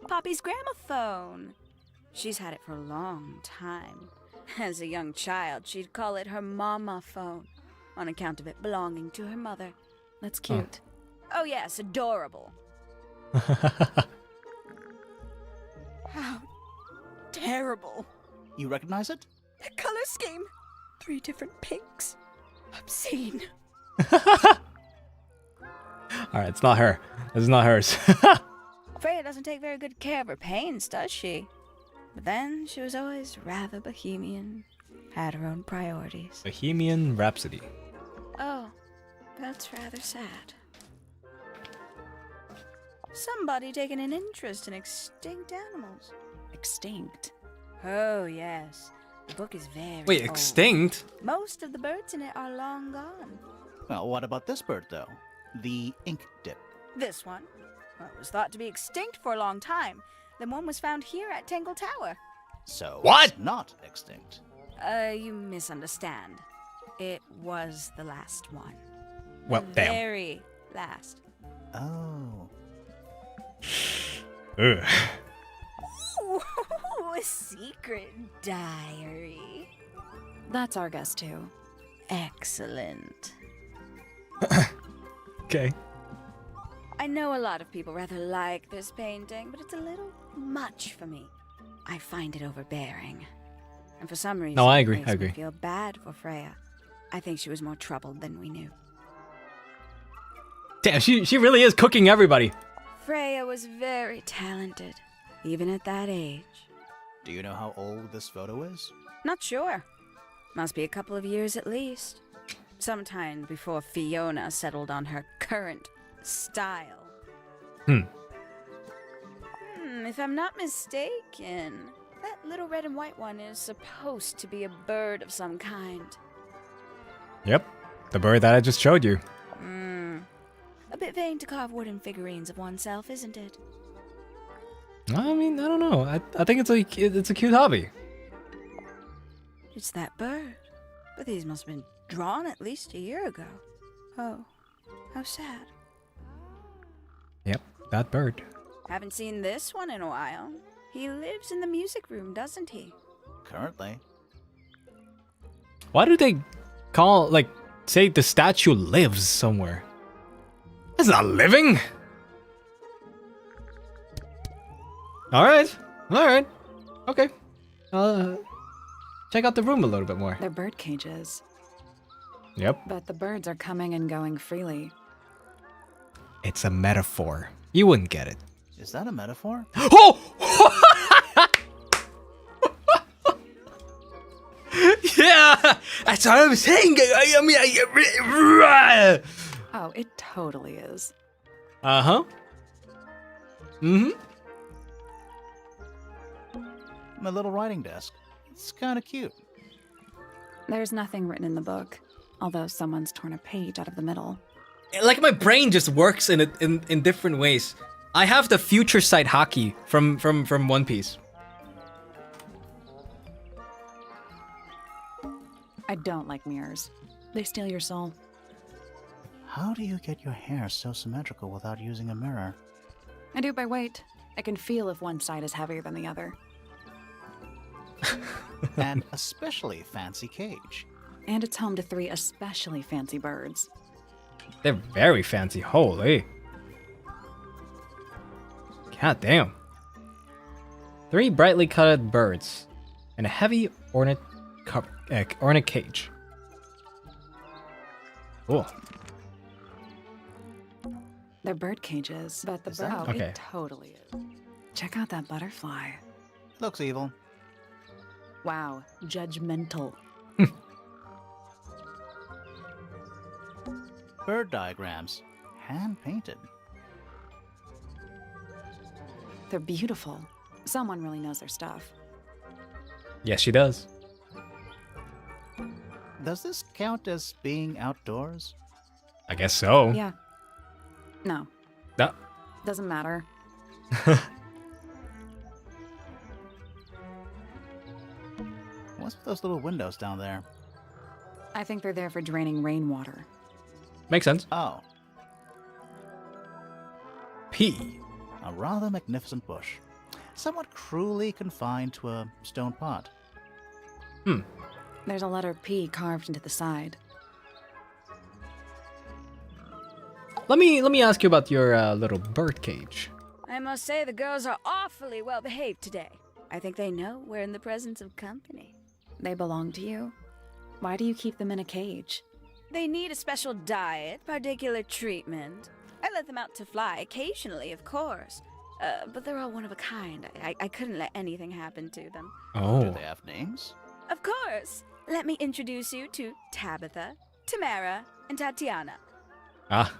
Poppy's gramophone. She's had it for a long time. As a young child, she'd call it her mama phone, on account of it belonging to her mother. That's cute. Oh yes, adorable. How terrible. You recognize it? The color scheme. 3 different pinks. Obscene. Alright, it's not her. This is not hers. Freya doesn't take very good care of her paints, does she? But then she was always rather bohemian. Had her own priorities. Bohemian Rhapsody. Oh, that's rather sad. Somebody taking an interest in extinct animals. Extinct? Oh, yes. The book is very Wait, old. extinct? Most of the birds in it are long gone. Well, what about this bird, though? The ink dip. This one? Well, it was thought to be extinct for a long time. Then one was found here at Tangle Tower. So, what? It's not extinct. You misunderstand. It was the last one. Well, the damn. Very last. Oh. Ugh. Ooh, a secret diary. That's our guess too. Excellent. Okay. I know a lot of people rather like this painting, but it's a little much for me. I find it overbearing. And for some reason, No, I agree, it makes I agree. me feel bad for Freya. I think she was more troubled than we knew. Damn, she really is cooking everybody. Freya was very talented, even at that age. Do you know how old this photo is? Not sure. Must be a couple of years at least. Sometime before Fiona settled on her current style. If I'm not mistaken, that little red and white one is supposed to be a bird of some kind. Yep, the bird that I just showed you. A bit vain to carve wooden figurines of oneself, isn't it? I mean, I don't know. I think it's a cute hobby. It's that bird. But these must have been drawn at least a year ago. Oh, how sad. Yep, that bird. Haven't seen this one in a while. He lives in the music room, doesn't he? Currently. Why do they say the statue lives somewhere? It's not living. All right. Okay. Check out the room a little bit more. They're bird cages. Yep. But the birds are coming and going freely. It's a metaphor. You wouldn't get it. Is that a metaphor? Oh! Yeah, that's what I'm saying. Oh, it totally is. Uh-huh. Mm-hmm. My little writing desk. It's kind of cute. There's nothing written in the book, although someone's torn a page out of the middle. Like my brain just works in different ways. I have the future sight hockey from One Piece. I don't like mirrors. They steal your soul. How do you get your hair so symmetrical without using a mirror? I do it by weight. I can feel if one side is heavier than the other. And especially fancy cage. And it's home to 3 especially fancy birds. They're very fancy. Holy. God damn. 3 brightly colored birds and a heavy ornate cage. Cool. They're bird cages, but the bird. Oh, okay? It totally is. Check out that butterfly. Looks evil. Wow, judgmental. Bird diagrams. Hand painted. They're beautiful. Someone really knows their stuff. Yes, she does. Does this count as being outdoors? I guess so. Yeah. No. No. Doesn't matter. What's with those little windows down there? I think they're there for draining rainwater. Makes sense. Oh, P. a rather magnificent bush. Somewhat cruelly confined to a stone pot. There's a letter P carved into the side. Let me ask you about your little bird cage. I must say the girls are awfully well behaved today. I think they know we're in the presence of company. They belong to you? Why do you keep them in a cage? They need a special diet, particular treatment. I let them out to fly occasionally, of course. But they're all one of a kind. I couldn't let anything happen to them. Do Oh. they have names? Of course. Let me introduce you to Tabitha, Tamara, and Tatiana. Ah.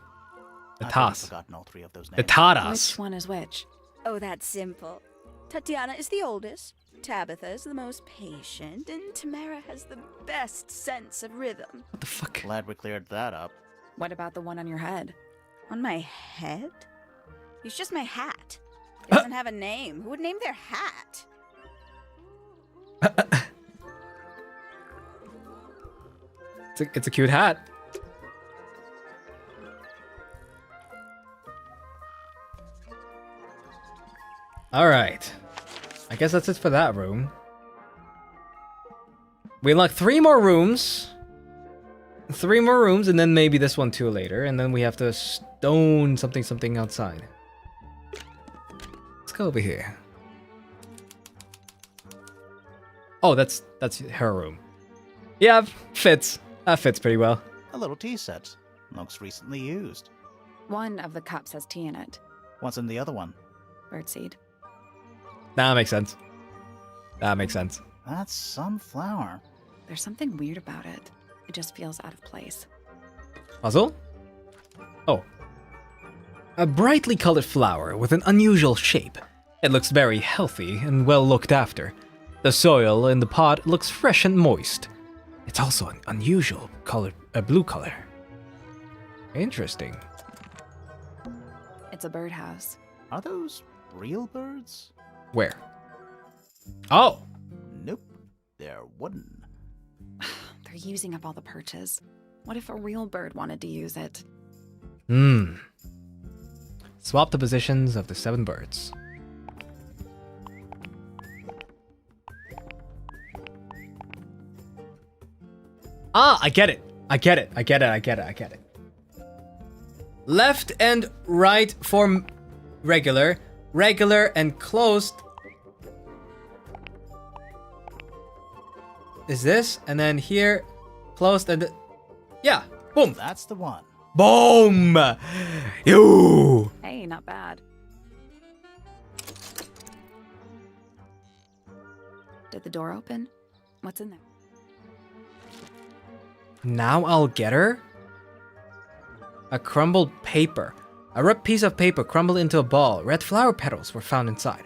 The I've already Tass. forgotten all three of those The names. Taras. Which one is which? Oh, that's simple. Tatiana is the oldest, Tabitha is the most patient, and Tamara has the best sense of rhythm. What the fuck? Glad we cleared that up. What about the one on your head? On my head? He's just my hat. He doesn't have a name. Who would name their hat? It's a cute hat. Alright. I guess that's it for that room. We unlock 3 more rooms. 3 more rooms, and then maybe this one too later. And then we have to stone something outside. Let's go over here. Oh, that's her room. Yeah, fits. That fits pretty well. A little tea set. Looks recently used. One of the cups has tea in it. What's in the other one? Birdseed. That makes sense. That makes sense. That's some flower. There's something weird about it. It just feels out of place. Puzzle? Oh. A brightly colored flower with an unusual shape. It looks very healthy and well looked after. The soil in the pot looks fresh and moist. It's also an unusual color, a blue color. Interesting. It's a birdhouse. Are those real birds? Where? Oh! Nope. They're wooden. They're using up all the perches. What if a real bird wanted to use it? Swap the positions of the 7 birds. Ah, I get it. I get it. Left and right for regular. Regular and closed is this. And then here, closed and... yeah, boom. That's the one. Boom! You! Hey, not bad. Did the door open? What's in there? Now I'll get her? A crumbled paper. A ripped piece of paper crumbled into a ball. Red flower petals were found inside.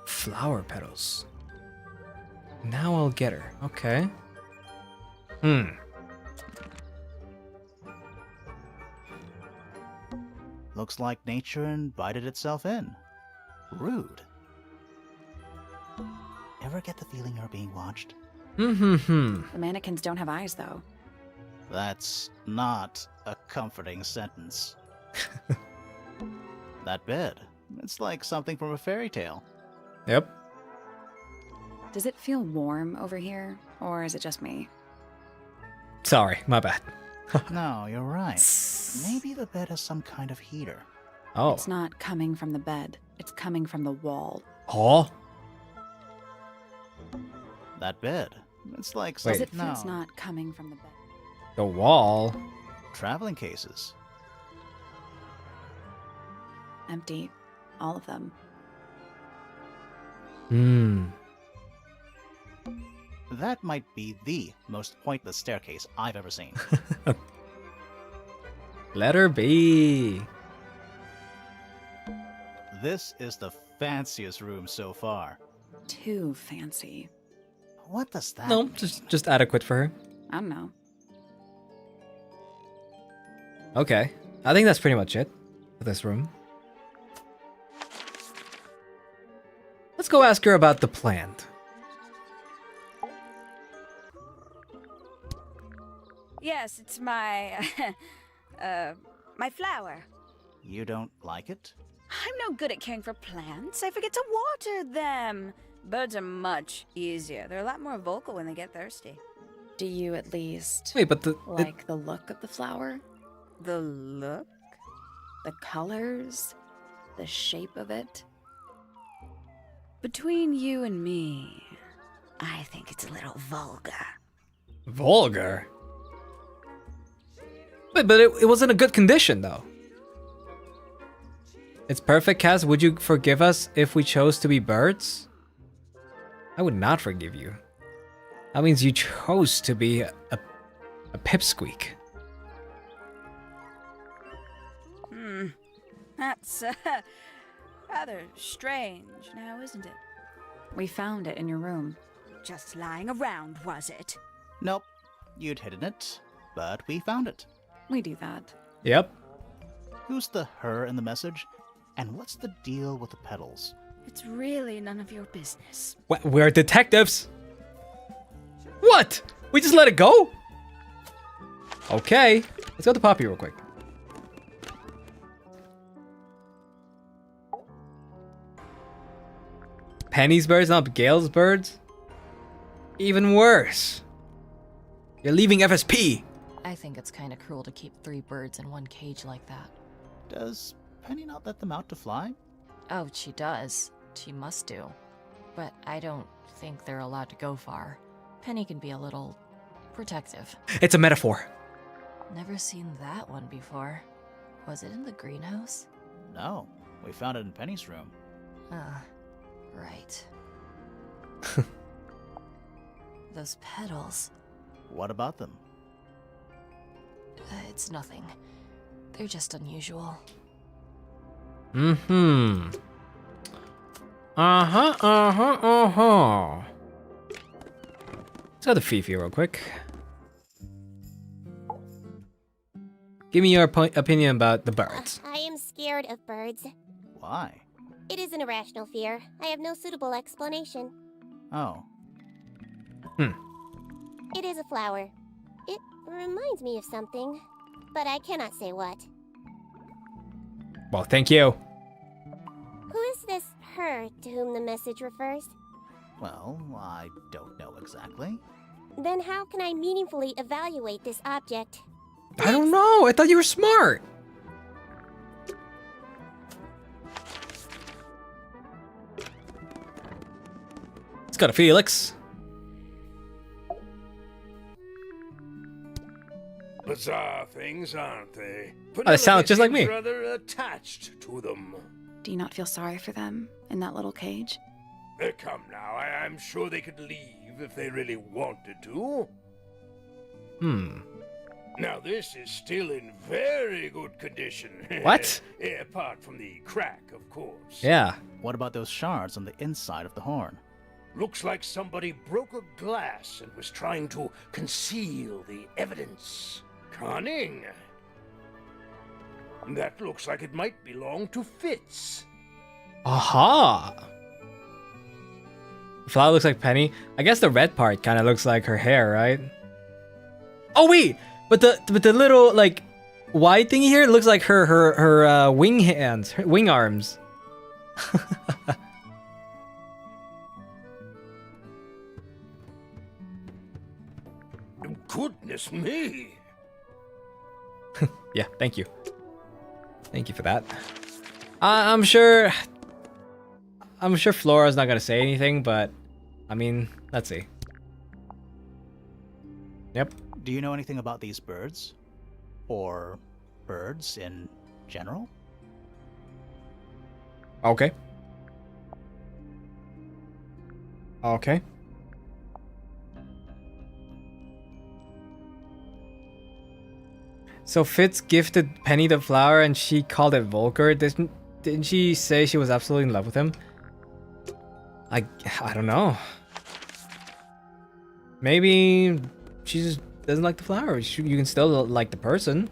Flower petals. Now I'll get her. Okay. Looks like nature invited itself in. Rude. Ever get the feeling you're being watched? The mannequins don't have eyes, though. That's not a comforting sentence. That bed. It's like something from a fairy tale. Yep. Does it feel warm over here, or is it just me? Sorry, my bad. No, you're right. Maybe the bed has some kind of heater. Oh. It's not coming from the bed. It's coming from the wall. Oh? That bed. It's like Wait. Does it something. feel it's not coming from the bed? The wall? Traveling cases. Empty. All of them. That might be the most pointless staircase I've ever seen. Letter B. This is the fanciest room so far. Too fancy. What does that No, mean? just adequate for her. I don't know. Okay. I think that's pretty much it for this room. Let's go ask her about the plant. Yes, it's my, my flower. You don't like it? I'm no good at caring for plants. I forget to water them. Birds are much easier. They're a lot more vocal when they get thirsty. Do you at least Wait, but the like the look of the flower? The look? The colors? The shape of it? Between you and me, I think it's a little vulgar. vulgar. Wait, but it was in a good condition though. It's perfect, Cass. Would you forgive us if we chose to be birds? I would not forgive you. That means you chose to be a pipsqueak. That's rather strange now, isn't it? We found it in your room. Just lying around, was it? Nope. You'd hidden it, but we found it. We do that. Yep. Who's the her in the message? And what's the deal with the petals? It's really none of your business. We're detectives. What? We just let it go? Okay. Let's go to Poppy real quick. Penny's birds, not Gale's birds? Even worse. You're leaving FSP. I think it's kind of cruel to keep 3 birds in one cage like that. Does Penny not let them out to fly? Oh, she does. She must do. But I don't think they're allowed to go far. Penny can be a little protective. It's a metaphor. Never seen that one before. Was it in the greenhouse? No. We found it in Penny's room. Right. Those petals. What about them? It's nothing. They're just unusual. Mm-hmm. Let's go to Fifi real quick. Give me your opinion about the birds. I am scared of birds. Why? It is an irrational fear. I have no suitable explanation. Oh. It is a flower. It reminds me of something, but I cannot say what. Well, thank you. Who is this her to whom the message refers? Well, I don't know exactly. Then how can I meaningfully evaluate this object? I don't know. I thought you were smart. Let's go to Felix. Bizarre things, aren't they? They sound just like me. Rather attached to them. Do you not feel sorry for them in that little cage? Come now, I'm sure they could leave if they really wanted to. Now this is still in very good condition. What? Apart from the crack, of course. Yeah. What about those shards on the inside of the horn? Looks like somebody broke a glass and was trying to conceal the evidence. Cunning. That looks like it might belong to Fitz. Aha. The flower looks like Penny. I guess the red part kind of looks like her hair, right? Oh wait, but the little like white thingy here looks like her wing hands, her wing arms. Goodness me. Yeah, thank you. Thank you for that. I'm sure Flora's not gonna say anything, but I mean, let's see. Yep. Do you know anything about these birds? Or birds in general? Okay. Okay. So Fitz gifted Penny the flower and she called it vulgar. Didn't she say she was absolutely in love with him? I don't know. Maybe she just doesn't like the flower. You can still like the person.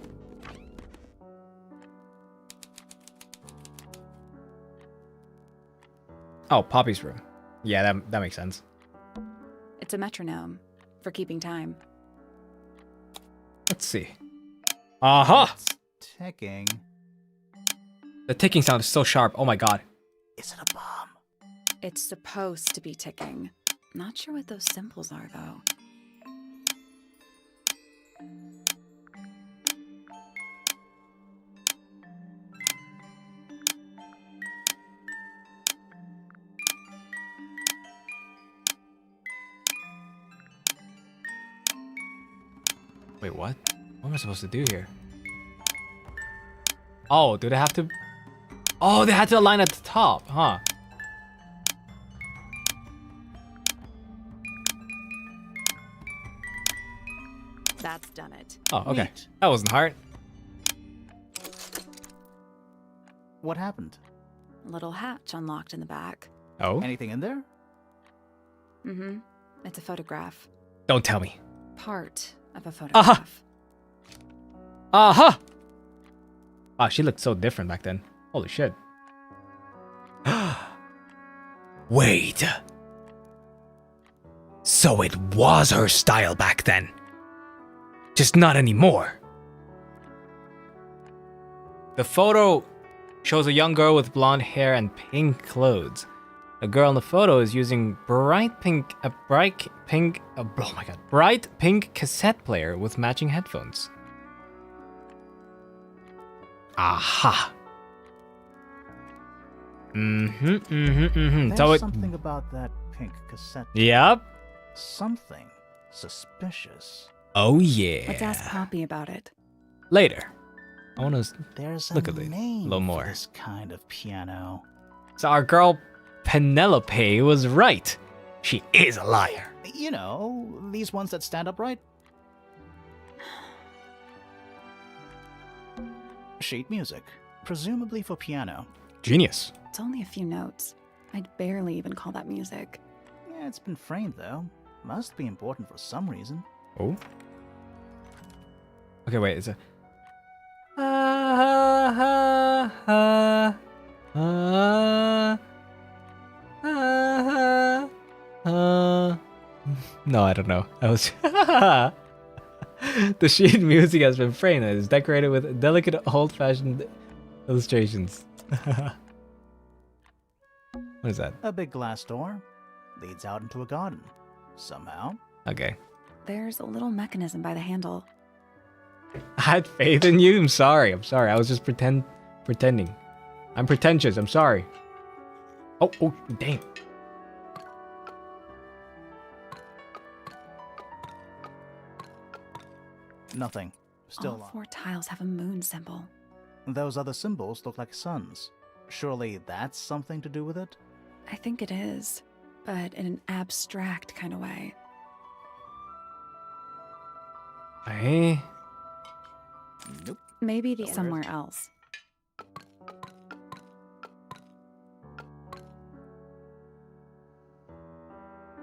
Oh, Poppy's room. Yeah, that makes sense. It's a metronome for keeping time. Let's see. Aha! Ticking. The ticking sound is so sharp. Oh my god. Is it a bomb? It's supposed to be ticking. Not sure what those symbols are, though. Wait, what? What am I supposed to do here? Oh, do they have to... Oh, they had to align at the top, huh? That's done it. Oh, okay. Neat. That wasn't hard. What happened? A little hatch unlocked in the back. Oh? Anything in there? Mm-hmm. It's a photograph. Don't tell me. Part of a photograph. Aha! Wow, she looked so different back then. Holy shit. Wait. So it was her style back then. Just not anymore. The photo shows a young girl with blonde hair and pink clothes. The girl in the photo is using bright pink cassette player with matching headphones. Aha. There's So something about that pink cassette. Yep. Something suspicious. Oh yeah. Let's ask Poppy about it. Later. I want to There's look a at it a name little for more. this kind of piano. So our girl Penelope was right. She is a liar. You know, these ones that stand upright. Sheet music, presumably for piano. Genius. It's only a few notes. I'd barely even call that music. Yeah, it's been framed though. Must be important for some reason. Oh. Okay, wait. It's a. No, I don't know. I was. The sheet music has been framed and is decorated with delicate old-fashioned illustrations. What is that? A big glass door leads out into a garden. Somehow. Okay. There's a little mechanism by the handle. I had faith in you. I'm sorry. I was just pretending. I'm pretentious. I'm sorry. Oh, damn. Nothing. Still All locked. 4 tiles have a moon symbol. Those other symbols look like suns. Surely that's something to do with it? I think it is, but in an abstract kind of way. Hey. Nope. Maybe Don't worry. somewhere else.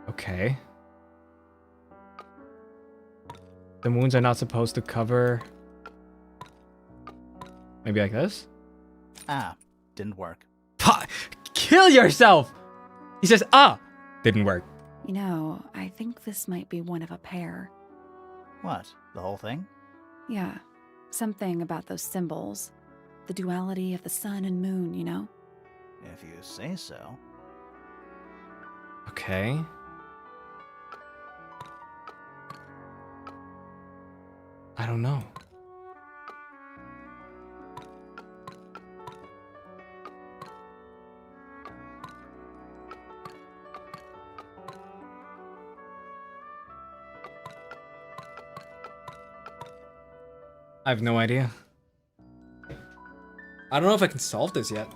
Okay. The moons are not supposed to cover. Maybe like this? Ah, didn't work. Kill yourself! He says, didn't work. You know, I think this might be one of a pair. What? The whole thing? Yeah, something about those symbols. The duality of the sun and moon, you know? If you say so. Okay. I don't know. I have no idea. I don't know if I can solve this yet.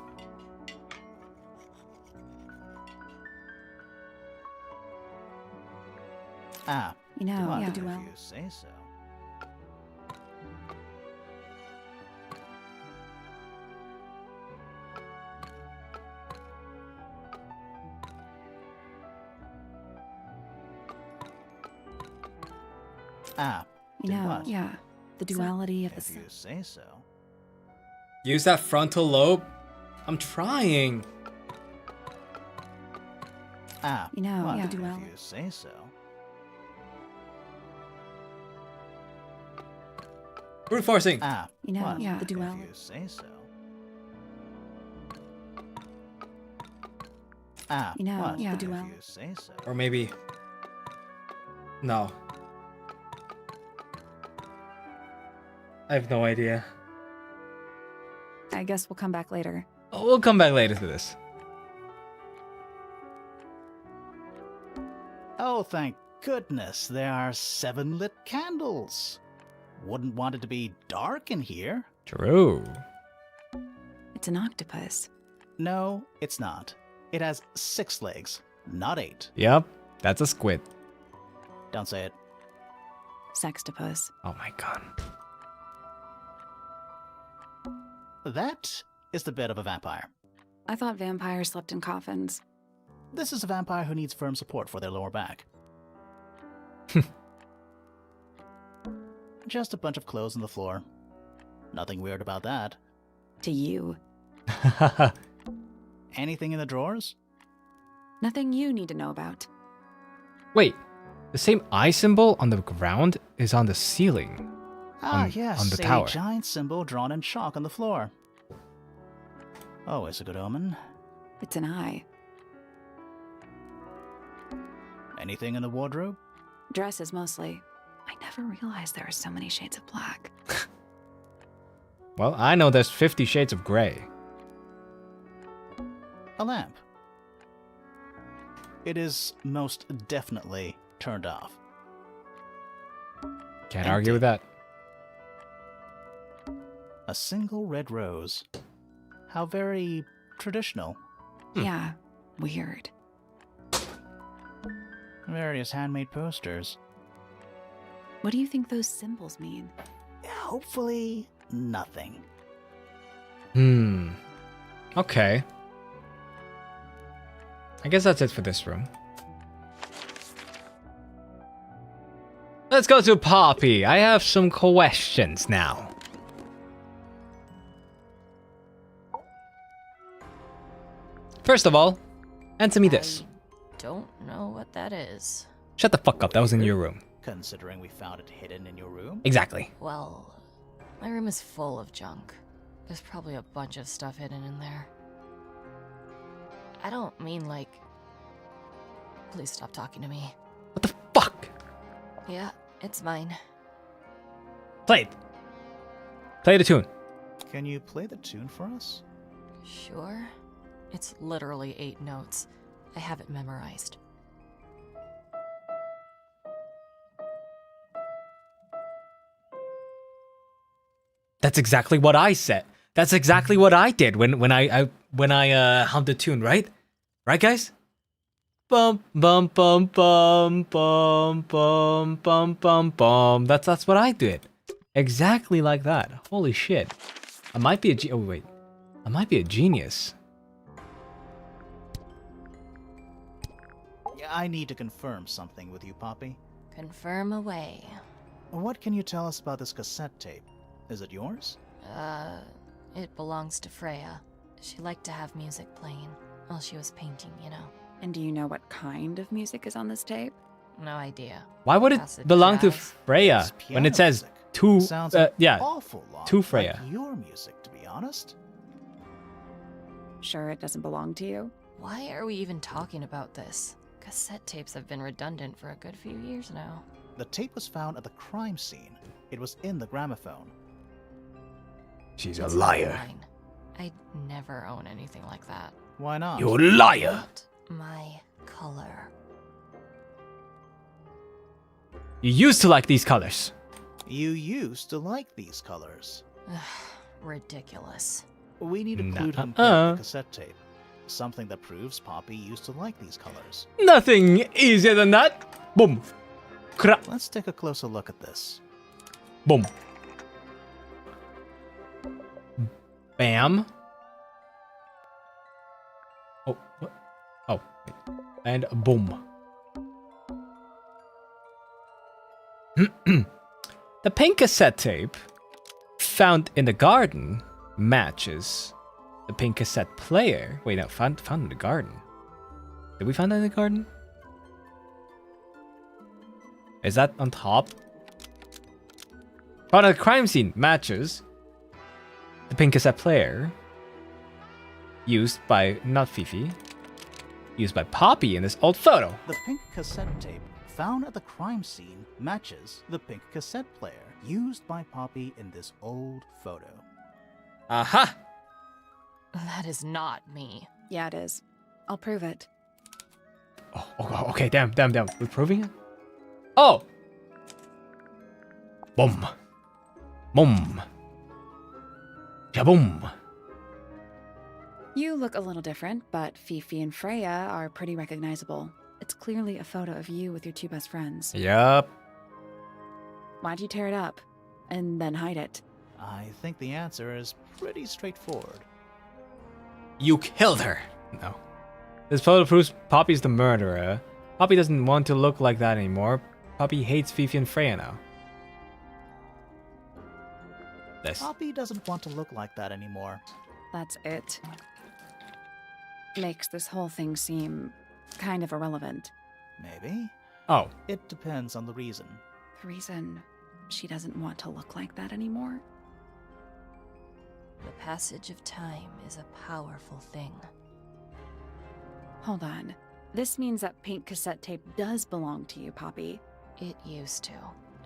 Ah, You know, what? yeah. If The dual. you say so. Ah, You did know, what? yeah. The duality of the If you say so. Use that frontal lobe. I'm trying. Ah, You know, what? yeah. If The duality. you say so. Brute forcing. Ah, You know, what? yeah. The If duality. you say so. Ah, You know, what? yeah. If The you duality. say so. Or maybe. No. I have no idea. I guess we'll come back later. Oh, we'll come back later to this. Oh, thank goodness, there are 7 lit candles. Wouldn't want it to be dark in here. True. It's an octopus. No, it's not. It has 6 legs, not 8. Yep, that's a squid. Don't say it. Sextopus. Oh my god. That is the bed of a vampire. I thought vampires slept in coffins. This is a vampire who needs firm support for their lower back. Just a bunch of clothes on the floor. Nothing weird about that. To you. Anything in the drawers? Nothing you need to know about. Wait, the same eye symbol on the ground is on the ceiling. Ah, On- yes, on the a tower. giant symbol drawn in chalk on the floor. Always a good omen. It's an eye. Anything in the wardrobe? Dresses mostly. I never realized there are so many shades of black. Well, I know there's 50 Shades of Grey. A lamp. It is most definitely turned off. Can't argue with that. A single red rose. How very traditional. Yeah, weird. Various handmade posters. What do you think those symbols mean? Hopefully, nothing. Okay. I guess that's it for this room. Let's go to Poppy. I have some questions now. First of all, answer me this. I don't know what that is. Shut the fuck up. That was in your room. Considering we found it hidden in your room? Exactly. Well, my room is full of junk. There's probably a bunch of stuff hidden in there. I don't mean like... Please stop talking to me. What the fuck? Yeah, it's mine. Play it. Play the tune. Can you play the tune for us? Sure. It's literally 8 notes. I have it memorized. That's exactly what I said. That's exactly what I did when I hummed the tune, right? Right, guys? Bum bum bum bum bum bum bum bum bum. That's what I did. Exactly like that. Holy shit. I might be a oh wait. I might be a genius. I need to confirm something with you, Poppy. Confirm away. What can you tell us about this cassette tape? Is it yours? It belongs to Freya. She liked to have music playing while she was painting, you know. And do you know what kind of music is on this tape? No idea. Why would it Acid belong to jazz? Freya It's when it piano says music. to Sounds an yeah, awful lot to Freya. like your music, to be honest. Sure it doesn't belong to you? Why are we even talking about this? Cassette tapes have been redundant for a good few years now. The tape was found at the crime scene. It was in the gramophone. She's It's a liar. not mine. I'd never own anything like that. Why not? You're a liar. Not my color. You used to like these colors. You used to like these colors. Ridiculous. We need a clue to Nuh-uh. compare the cassette tape. Something that proves Poppy used to like these colors. Nothing easier than that. Boom. Crap. Let's take a closer look at this. Boom. Bam. Oh, what? Oh, wait. And boom. The pink cassette tape found in the garden matches the pink cassette player. Wait, no, found in the garden. Did we find that in the garden? Is that on top? Found at the crime scene matches the pink cassette player used by, not Fifi, used by Poppy in this old photo. The pink cassette tape found at the crime scene matches the pink cassette player used by Poppy in this old photo. Aha! That is not me. Yeah, it is. I'll prove it. Oh, okay, damn. We're proving it? Oh! Boom. Boom. Shaboom. You look a little different, but Fifi and Freya are pretty recognizable. It's clearly a photo of you with your two best friends. Yup. Why'd you tear it up and then hide it? I think the answer is pretty straightforward. You killed her. No. This photo proves Poppy's the murderer. Poppy doesn't want to look like that anymore. Poppy hates Fifi and Freya now. This. Poppy doesn't want to look like that anymore. That's it. Makes this whole thing seem kind of irrelevant. Maybe. Oh. It depends on the reason. The reason she doesn't want to look like that anymore? The passage of time is a powerful thing. Hold on. This means that pink cassette tape does belong to you, Poppy. It used to.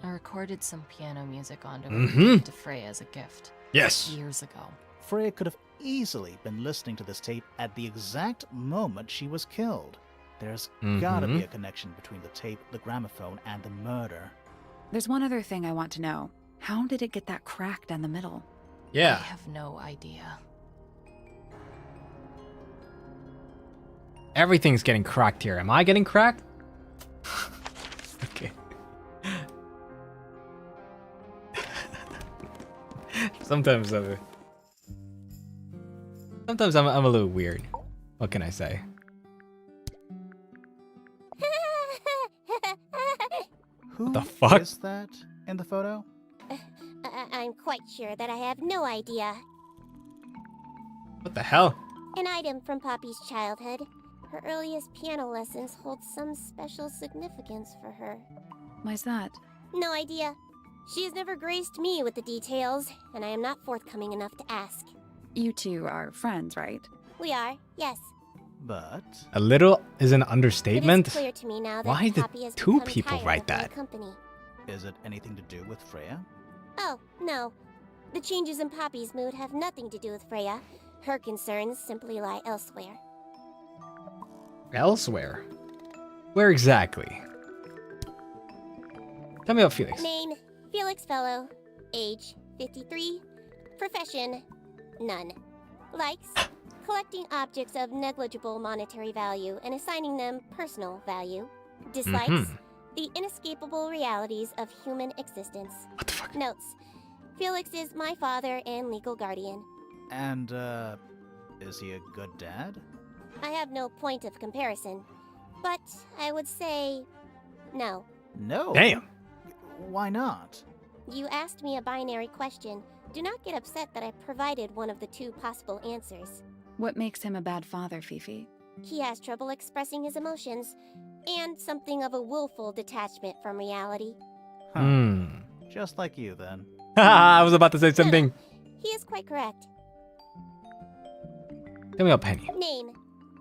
I recorded some piano music onto it to Freya as a gift. Yes. Years ago. Freya could have easily been listening to this tape at the exact moment she was killed. There's gotta be a connection between the tape, the gramophone, and the murder. There's one other thing I want to know. How did it get that crack down the middle? Yeah. I have no idea. Everything's getting cracked here. Am I getting cracked? Okay. Sometimes I'm a little weird. What can I say? Who the fuck? is that in the photo? I'm quite sure that I have no idea. What the hell? An item from Poppy's childhood. Her earliest piano lessons hold some special significance for her. Why's that? No idea. She has never graced me with the details, and I am not forthcoming enough to ask. You two are friends, right? We are, yes. But A little is an It understatement. is clear to me now that Why did Poppy has two become people tired write of my that? company. is it anything to do with Freya? Oh, no. The changes in Poppy's mood have nothing to do with Freya. Her concerns simply lie elsewhere. Elsewhere? Where exactly? Tell me about Felix. Name, Felix Fellow. Age, 53. Profession, none. Likes, collecting objects of negligible monetary value and assigning them personal value. Dislikes, the inescapable realities of human existence. What the fuck? Notes, Felix is my father and legal guardian. And, is he a good dad? I have no point of comparison, but I would say no. No. Damn. Why not? You asked me a binary question. Do not get upset that I provided one of the two possible answers. What makes him a bad father, Fifi? He has trouble expressing his emotions, and something of a willful detachment from reality. Just like you, then. I was about to say something. He is quite correct. Tell me about Penny. Name,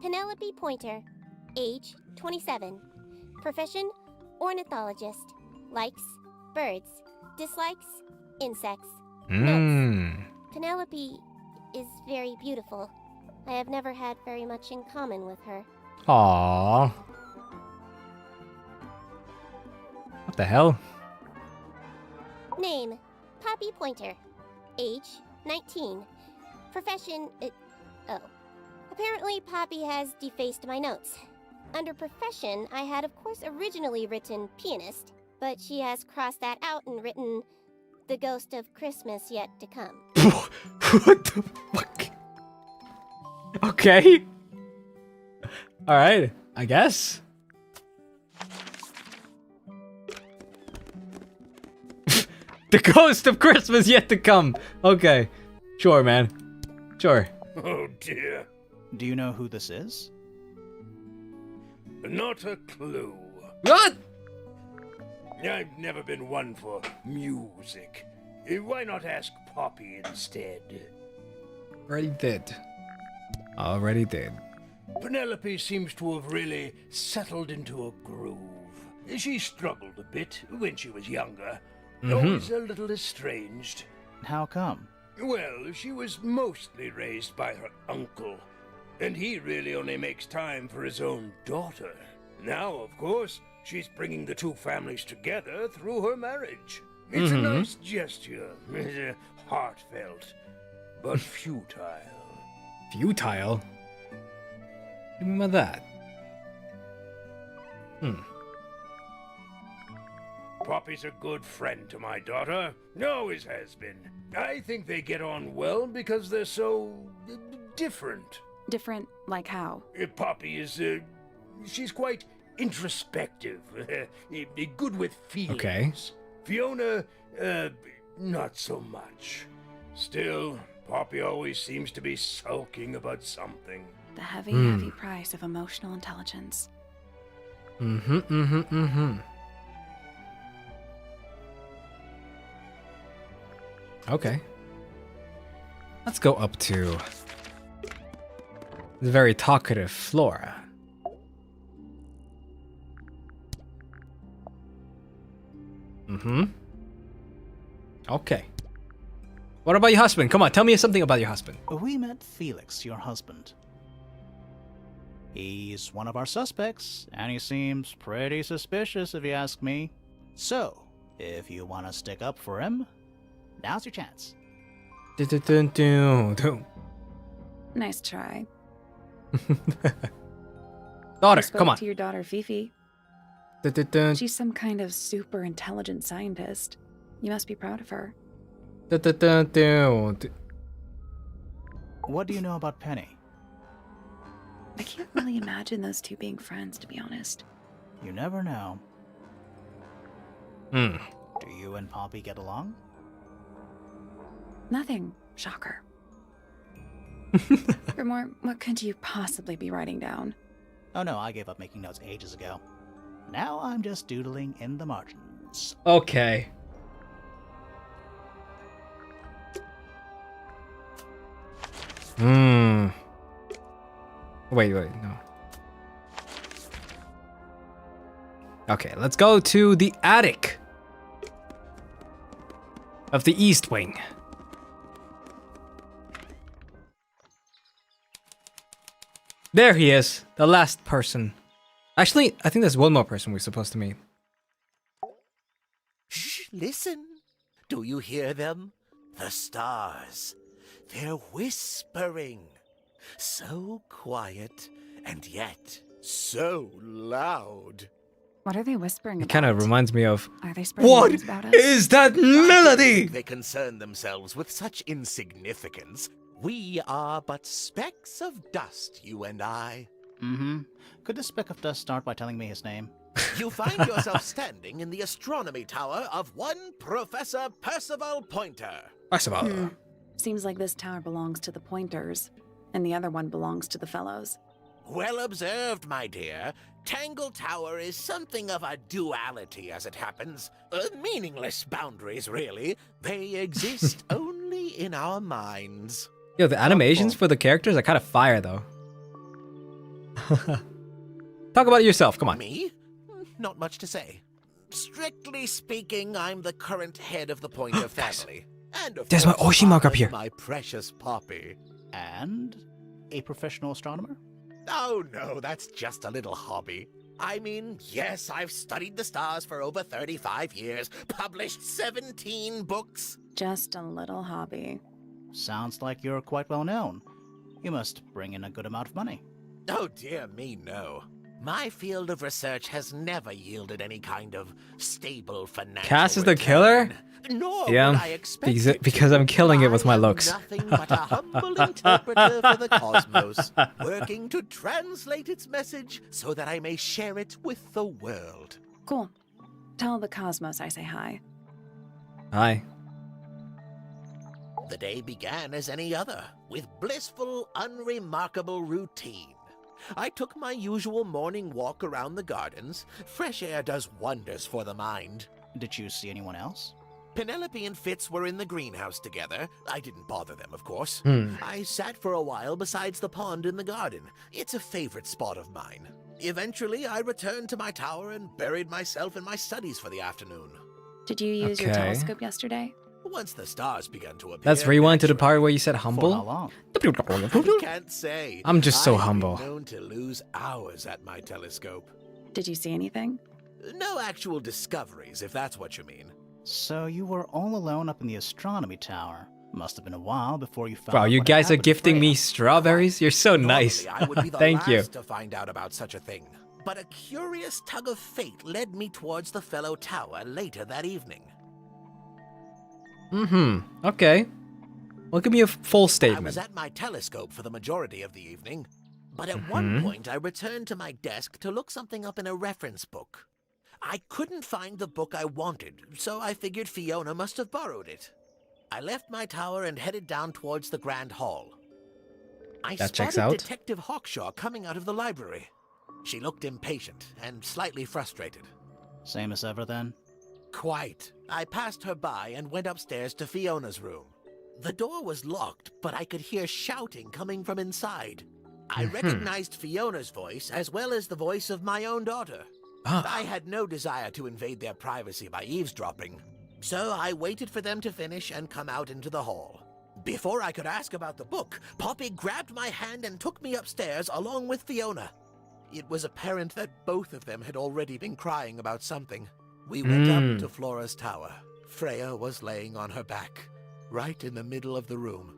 Penelope Pointer. Age, 27. Profession, ornithologist. Likes, birds. Dislikes, insects. Penelope is very beautiful. I have never had very much in common with her. Aww. What the hell? Name, Poppy Pointer. Age, 19. Profession, Apparently Poppy has defaced my notes. Under profession, I had of course originally written pianist, but she has crossed that out and written the ghost of Christmas yet to come. What the fuck? Okay. Alright, I guess. The ghost of Christmas yet to come. Okay. Sure, man. Sure. Oh dear. Do you know who this is? Not a clue. What? I've never been one for music. Why not ask Poppy instead? Already did. Already did. Penelope seems to have really settled into a groove. She struggled a bit when she was younger. Always a little estranged. How come? Well, she was mostly raised by her uncle, and he really only makes time for his own daughter. Now, of course, she's bringing the two families together through her marriage. It's a nice gesture, heartfelt, but futile. Futile? What do you mean by that? Poppy's a good friend to my daughter. Always has been. I think they get on well because they're so different. Different, like how? Poppy is, she's quite introspective, good with feelings. Okay. Fiona, not so much. Still, Poppy always seems to be sulking about something. The heavy, heavy price of emotional intelligence. Okay. Let's go up to the very talkative Flora. Okay. What about your husband? Come on, tell me something about your husband. We met Felix, your husband. He's one of our suspects, and he seems pretty suspicious if you ask me. So, if you want to stick up for him, now's your chance. Nice try. Daughter, I spoke come on. to your daughter, Fifi. She's some kind of super intelligent scientist. You must be proud of her. What do you know about Penny? I can't really imagine those two being friends, to be honest. You never know. Do you and Poppy get along? Nothing. Shocker. Grimore, what could you possibly be writing down? Oh no, I gave up making notes ages ago. Now I'm just doodling in the margins. Okay. Wait, no. Okay, let's go to the attic of the East Wing. There he is, the last person. Actually, I think there's one more person we're supposed to meet. Shh, listen. Do you hear them? The stars. They're whispering. So quiet, and yet so loud. What are they whispering It about? kind of reminds me of... Are they spreading What news about us? is that melody? They concern themselves with such insignificance. We are but specks of dust, you and I. Could this speck of dust start by telling me his name? You find yourself standing in the astronomy tower of one Professor Percival Pointer. Percival. Seems like this tower belongs to the Pointers, and the other one belongs to the Fellows. Well observed, my dear. Tangle Tower is something of a duality, as it happens. Meaningless boundaries, really. They exist only in our minds. Yo, the animations for the characters are kind of fire, though. Talk about it yourself, come on. Me? Not much to say. Strictly speaking, I'm the current head of the Pointer family. And of There's my course, Oshi mark up here. my precious Poppy. And a professional astronomer? Oh no, that's just a little hobby. I mean, yes, I've studied the stars for over 35 years, published 17 books. Just a little hobby. Sounds like you're quite well known. You must bring in a good amount of money. Oh dear me, no. My field of research has never yielded any kind of stable financial Cass is the return. killer? Nor Yeah, would I expect it because to. I'm killing it with my I am looks. Nothing but a humble interpreter for the cosmos, working to translate its message so that I may share it with the world. Cool. Tell the Cosmos I say hi. Hi. The day began as any other, with blissful, unremarkable routine. I took my usual morning walk around the gardens. Fresh air does wonders for the mind. Did you see anyone else? Penelope and Fitz were in the greenhouse together. I didn't bother them, of course. I sat for a while besides the pond in the garden. It's a favorite spot of mine. Eventually, I returned to my tower and buried myself in my studies for the afternoon. Did you use your telescope yesterday? Once the stars began to appear... Let's rewind to the part where you said For how humble. long? I can't say. I'm just so I've been humble. known to lose hours at my telescope. Did you see anything? No actual discoveries, if that's what you mean. So you were all alone up in the astronomy tower. Must have been a while before you found Wow, out you what guys are happened to gifting me Freya. strawberries? You're so nice. Normally, I would be the Thank you. last to find out about such a thing. But a curious tug of fate led me towards the fellow tower later that evening. Okay. Well, give me a full I was statement. at my telescope for the majority of the evening, but at one point I returned to my desk to look something up in a reference book. I couldn't find the book I wanted, so I figured Fiona must have borrowed it. I left my tower and headed down towards the Grand Hall. I That checks spotted out. Detective Hawkshaw coming out of the library. She looked impatient and slightly frustrated. Same as ever then? Quite. I passed her by and went upstairs to Fiona's room. The door was locked, but I could hear shouting coming from inside. I recognized Fiona's voice as well as the voice of my own daughter. I had no desire to invade their privacy by eavesdropping, so I waited for them to finish and come out into the hall. Before I could ask about the book, Poppy grabbed my hand and took me upstairs along with Fiona. It was apparent that both of them had already been crying about something. We went up to Flora's tower. Freya was laying on her back, right in the middle of the room.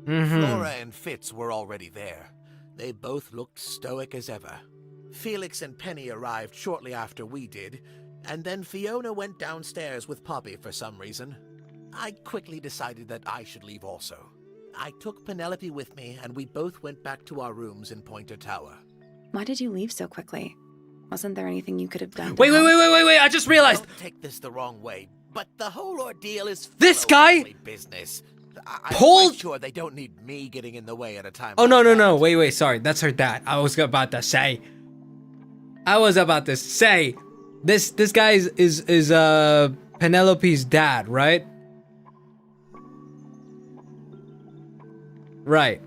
Flora and Fitz were already there. They both looked stoic as ever. Felix and Penny arrived shortly after we did, and then Fiona went downstairs with Poppy for some reason. I quickly decided that I should leave also. I took Penelope with me, and we both went back to our rooms in Pointer Tower. Why did you leave so quickly? Wasn't there anything you could have done? Wait, I just realized. Don't take this the wrong way, but the whole ordeal is This fellow guy family business. I'm pulled- quite sure they don't need me getting in the way at a time. Oh, like no, that. wait, sorry. That's her dad. I was about to say. This guy is Penelope's dad, right? Right.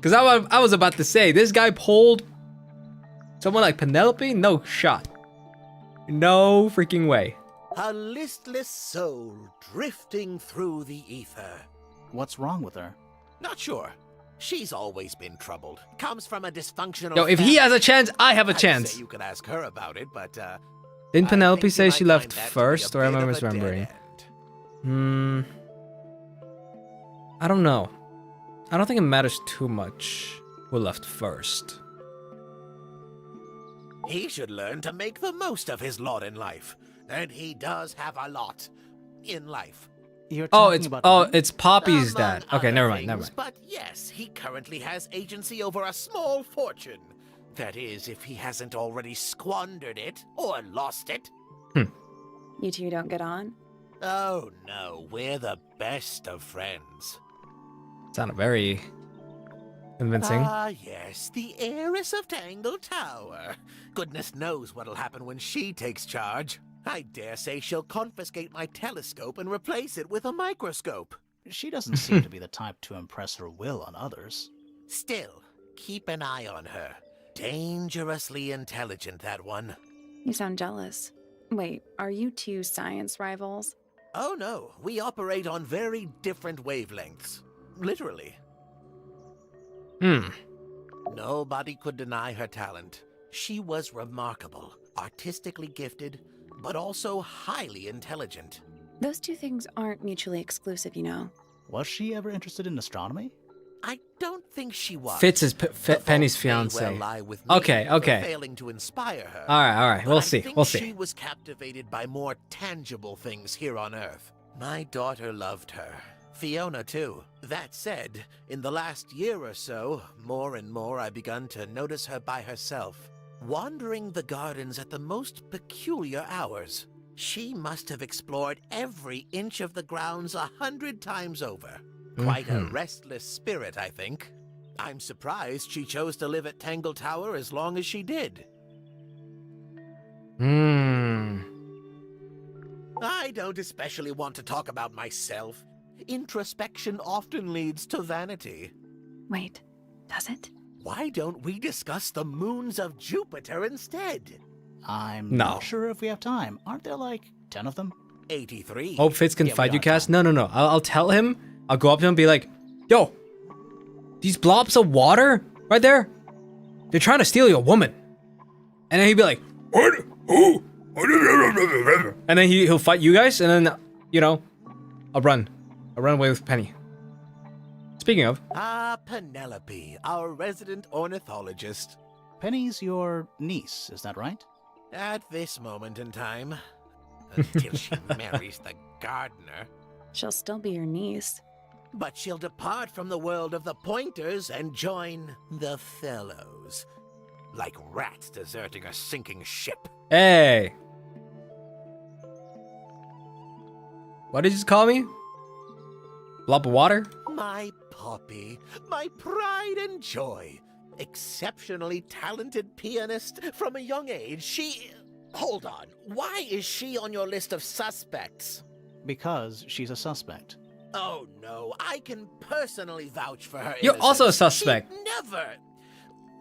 Because I was about to say, this guy pulled someone like Penelope? No shot. No freaking way. A listless soul drifting through the ether. What's wrong with her? Not sure. She's always been troubled. Comes from a dysfunctional Yo, if he family. has a chance, I have a I'd chance. say you could ask her about it, but Didn't I Penelope think say you she might left find that to be first, a or am I bit of a dead misremembering? end. I don't know. I don't think it matters too much who left first. He should learn to make the most of his lot in life. And he does have a lot in life. You're Oh, talking about it's Poppy's Among dad. Okay, other never mind. things, But yes, he currently has agency over a small fortune. That is, if he hasn't already squandered it or lost it. You two don't get on? Oh no, we're the best of friends. Sounded very convincing. Ah, yes, the heiress of Tangle Tower. Goodness knows what'll happen when she takes charge. I dare say she'll confiscate my telescope and replace it with a microscope. She doesn't seem to be the type to impress her will on others. Still, keep an eye on her. Dangerously intelligent, that one. You sound jealous. Wait, are you two science rivals? Oh no, we operate on very different wavelengths. Literally. Nobody could deny her talent. She was remarkable, artistically gifted, but also highly intelligent. Those two things aren't mutually exclusive, you know. Was she ever interested in astronomy? I don't think she was. Fitz is The Penny's fault may well fiance. lie with me Okay, for okay. failing to inspire her. All right. But We'll I see. think We'll She see. was captivated by more tangible things here on Earth. My daughter loved her. Fiona, too. That said, in the last year or so, more and more I begun to notice her by herself. wandering the gardens at the most peculiar hours. She must have explored every inch of the grounds 100 times over. Quite a restless spirit, I think. I'm surprised she chose to live at Tangle Tower as long as she did. I don't especially want to talk about myself. Introspection often leads to vanity. Wait, does it? Why don't we discuss the moons of Jupiter instead? I'm not sure if we have time. Aren't there like 10 of them? 83. Hope Fitz can fight you, Cass. No. I'll tell him. I'll go up to him and be like, yo, these blobs of water right there, they're trying to steal your woman. And then he'd be like, what? Who? And then he'll fight you guys, and then, you know, I'll run away with Penny. Speaking of. Penelope, our resident ornithologist. Penny's your niece, is that right? At this moment in time. Until she marries the gardener. She'll still be your niece. But she'll depart from the world of the pointers and join the fellows. Like rats deserting a sinking ship. Hey! What did you call me? Blob of water? My puppy, my pride and joy. Exceptionally talented pianist from a young age. She... Hold on. Why is she on your list of suspects? Because she's a suspect. Oh no, I can personally vouch for her You're innocence. also a suspect. She never...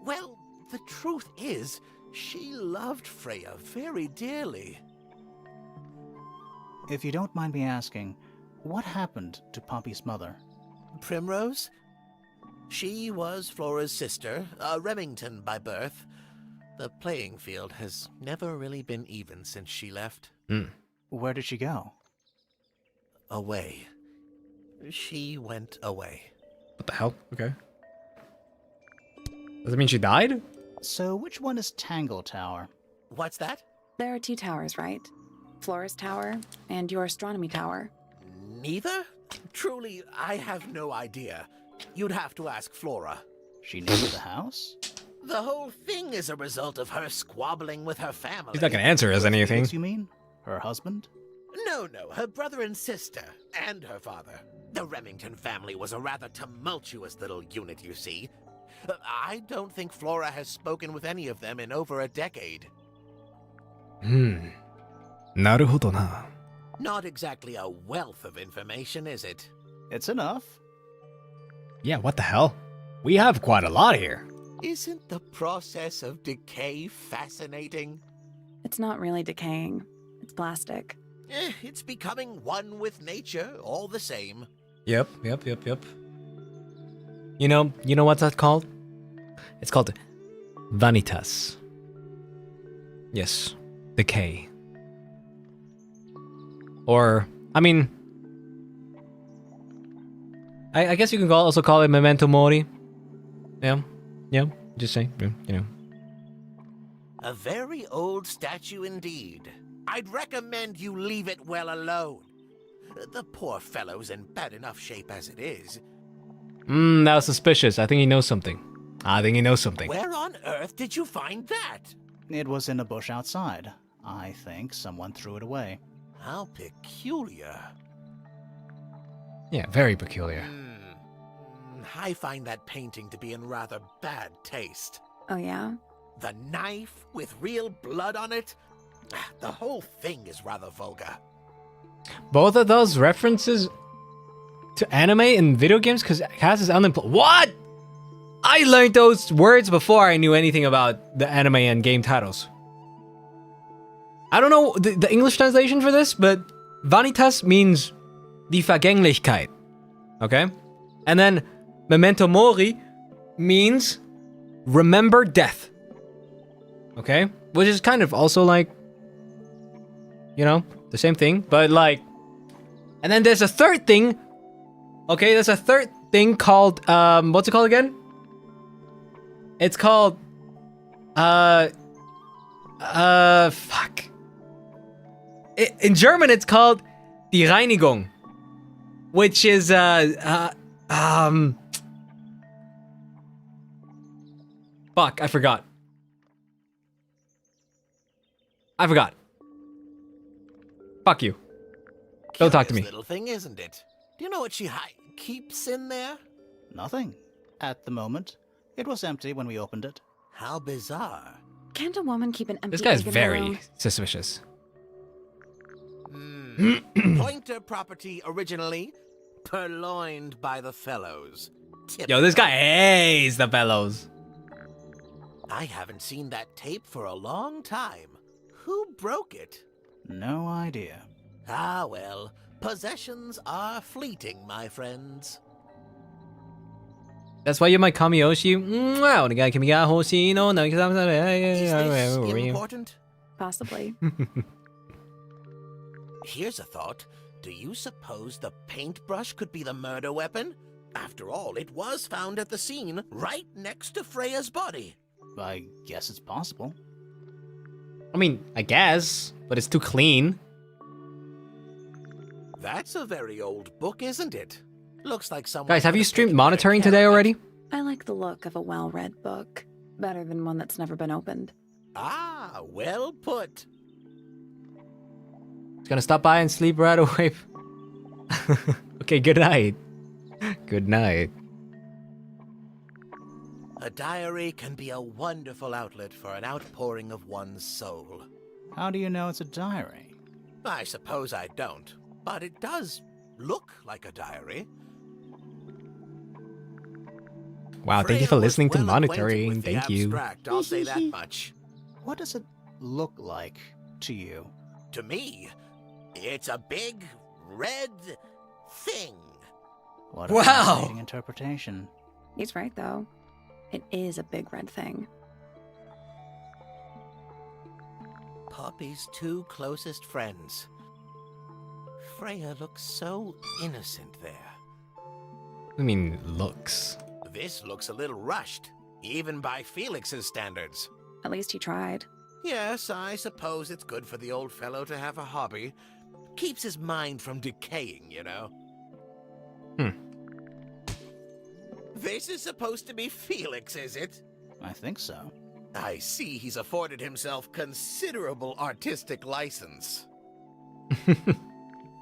Well, the truth is, she loved Freya very dearly. If you don't mind me asking, what happened to Poppy's mother? Primrose? She was Flora's sister, a Remington by birth. The playing field has never really been even since she left. Where did she go? Away. She went away. What the hell? Okay. Does it mean she died? So which one is Tangle Tower? What's that? There are 2 towers, right? Flora's tower and your astronomy tower. Neither? Truly, I have no idea. You'd have to ask Flora. She named the house? The whole thing is a result of her squabbling with her family. He's not gonna answer us anything. Felix, you mean? Her husband? No, her brother and sister, and her father. The Remington family was a rather tumultuous little unit, you see. I don't think Flora has spoken with any of them in over a decade. Naruhodo na. Not exactly a wealth of information, is it? It's enough. Yeah, what the hell? We have quite a lot here. Isn't the process of decay fascinating? It's not really decaying. It's plastic. It's becoming one with nature, all the same. Yep. You know what's that called? It's called vanitas. Yes, decay. Or, I mean, I guess you can also call it memento mori. Yeah, just saying, you know. A very old statue indeed. I'd recommend you leave it well alone. The poor fellow's in bad enough shape as it is. That was suspicious. I think he knows something. Where on earth did you find that? It was in a bush outside. I think someone threw it away. How peculiar. Yeah, very peculiar. I find that painting to be in rather bad taste. Oh, yeah? The knife with real blood on it? The whole thing is rather vulgar. Both of those references to anime in video games, because Cass is unemployed. What? I learned those words before I knew anything about the anime and game titles. I don't know the English translation for this, but vanitas means die Vergänglichkeit. Okay? And then memento mori means remember death. Okay? Which is kind of also like, you know, the same thing, but like, and then there's a third thing. Okay, there's a third thing called, what's it called again? It's called, fuck. In German, it's called die Reinigung, which is, fuck, I forgot. I forgot. Fuck you. Don't talk to me. Little thing, isn't it? Do you know what she keeps in there? Nothing. At the moment. It was empty when we opened it. How bizarre. Can't a woman keep an empty This guy's egg in her very room? suspicious. Pointer property originally purloined by the fellows. Yo, this guy hates the fellows. I haven't seen that tape for a long time. Who broke it? No idea. Ah, well, possessions are fleeting, my friends. That's why you're my Kamiyoshi. Wow, the guy can be Hoshi. No, no, because I'm not. Is this important? Possibly. Here's a thought. Do you suppose the paintbrush could be the murder weapon? After all, it was found at the scene, right next to Freya's body. I guess it's possible. I mean, I guess, but it's too clean. That's a very old book, isn't it? Looks like someone... Guys, have you streamed monitoring today already? I like the look of a well-read book. Better than one that's never been opened. Ah, well put. It's gonna stop by and sleep right away. Okay, good night. Good night. A diary can be a wonderful outlet for an outpouring of one's soul. How do you know it's a diary? I suppose I don't, but it does look like a diary. Wow, thank you for listening to monitoring. Thank you. Abstract, I'll say that much. What does it look like to you? To me, it's a big, red thing. What a Wow. fascinating interpretation. He's right, though. It is a big red thing. Poppy's two closest friends. Freya looks so innocent there. I mean, looks. This looks a little rushed, even by Felix's standards. At least he tried. Yes, I suppose it's good for the old fellow to have a hobby. Keeps his mind from decaying, you know. This is supposed to be Felix, is it? I think so. I see he's afforded himself considerable artistic license.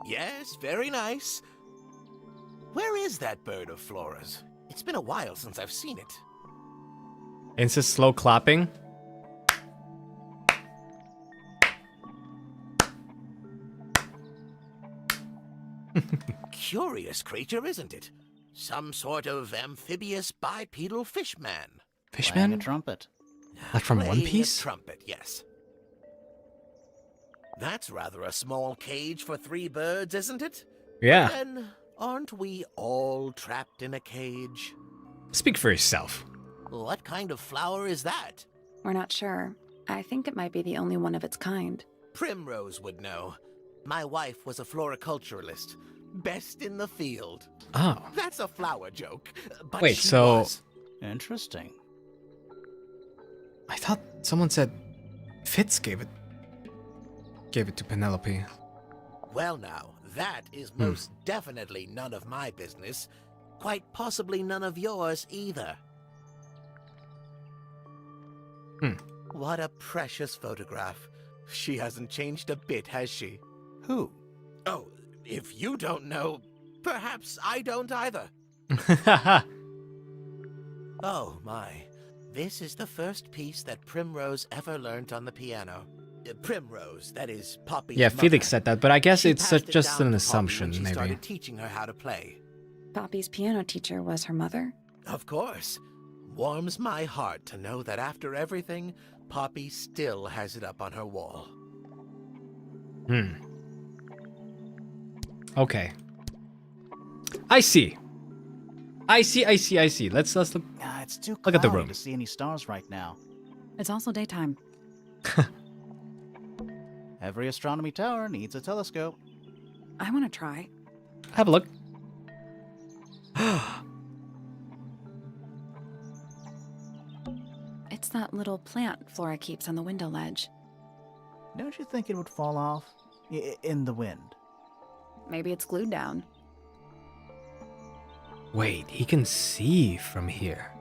Yes, very nice. Where is that bird of Flora's? It's been a while since I've seen it. It's just slow clapping. Curious creature, isn't it? Some sort of amphibious bipedal fishman. Playing a Fishman? trumpet. Like from One Playing a Piece? trumpet, yes. That's rather a small cage for 3 birds, isn't it? Yeah. Then, aren't we all trapped in a cage? Speak for yourself. What kind of flower is that? We're not sure. I think it might be the only one of its kind. Primrose would know. My wife was a floriculturalist. Best in the field. Oh. That's a flower joke. But Wait, she so- was. Interesting. I thought someone said Fitz gave it to Penelope. Well now, that is most definitely none of my business. Quite possibly none of yours either. What a precious photograph. She hasn't changed a bit, has she? Who? Oh, if you don't know, perhaps I don't either. Oh my. This is the first piece that Primrose ever learnt on the piano. Primrose, that is Poppy's Yeah, mother. Felix said that, but I guess She it's passed it just down an to Poppy assumption, when she maybe. started teaching her how to play. Poppy's piano teacher was her mother? Of course. Warms my heart to know that after everything, Poppy still has it up on her wall. Okay. I see. Let's look. It's too Look at the cloudy room. to see any stars right now. It's also daytime. Every astronomy tower needs a telescope. I want to try. Have a look. It's that little plant Flora keeps on the window ledge. Don't you think it would fall off? In the wind. Maybe it's glued down. Wait, he can see from here.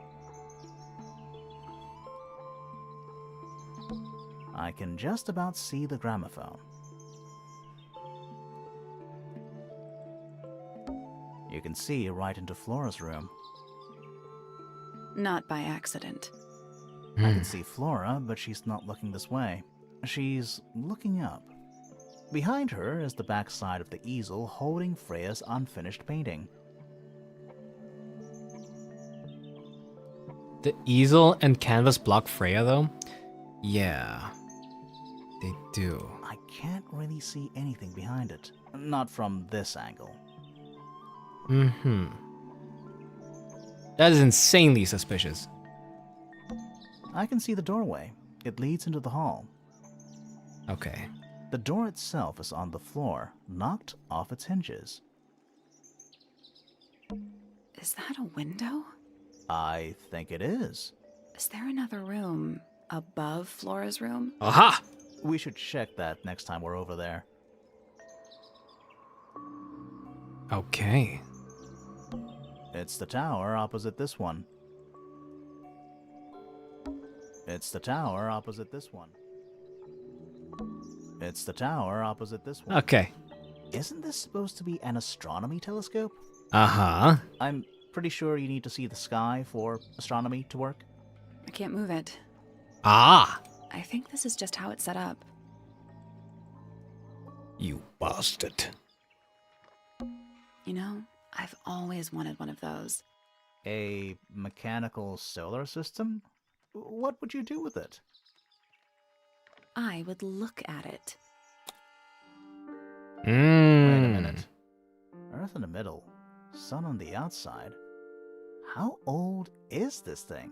I can just about see the gramophone. You can see right into Flora's room. Not by accident. I can see Flora, but she's not looking this way. She's looking up. Behind her is the backside of the easel holding Freya's unfinished painting. The easel and canvas block Freya, though? Yeah, they do. I can't really see anything behind it. Not from this angle. That is insanely suspicious. I can see the doorway. It leads into the hall. Okay. The door itself is on the floor, knocked off its hinges. Is that a window? I think it is. Is there another room above Flora's room? Aha! We should check that next time we're over there. Okay. It's the tower opposite this one. It's the tower opposite this one. It's the tower opposite this one. Okay. Isn't this supposed to be an astronomy telescope? Uh-huh. I'm pretty sure you need to see the sky for astronomy to work. I can't move it. Ah! I think this is just how it's set up. You bastard. You know, I've always wanted one of those. A mechanical solar system? What would you do with it? I would look at it. Wait a minute. Earth in the middle, sun on the outside. How old is this thing?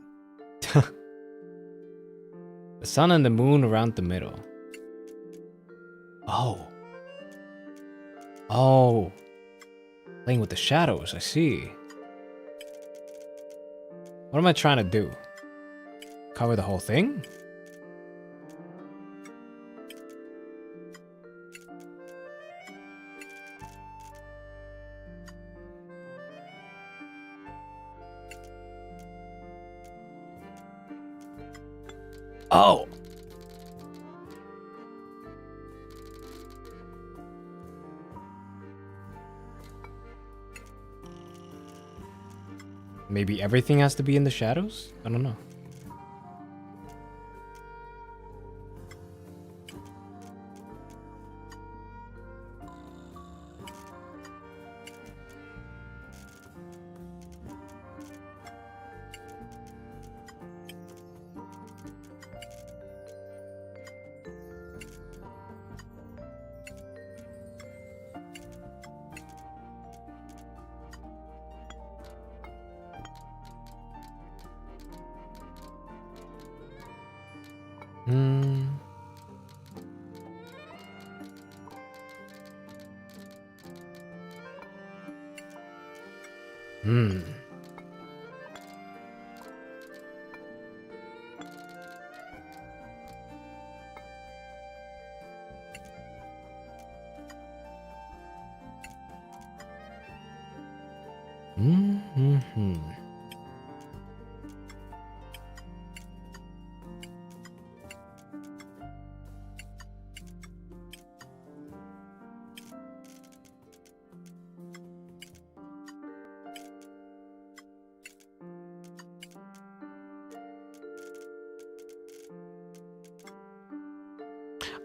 The sun and the moon around the middle. Oh. Oh. Playing with the shadows, I see. What am I trying to do? Cover the whole thing? Oh! Maybe everything has to be in the shadows? I don't know.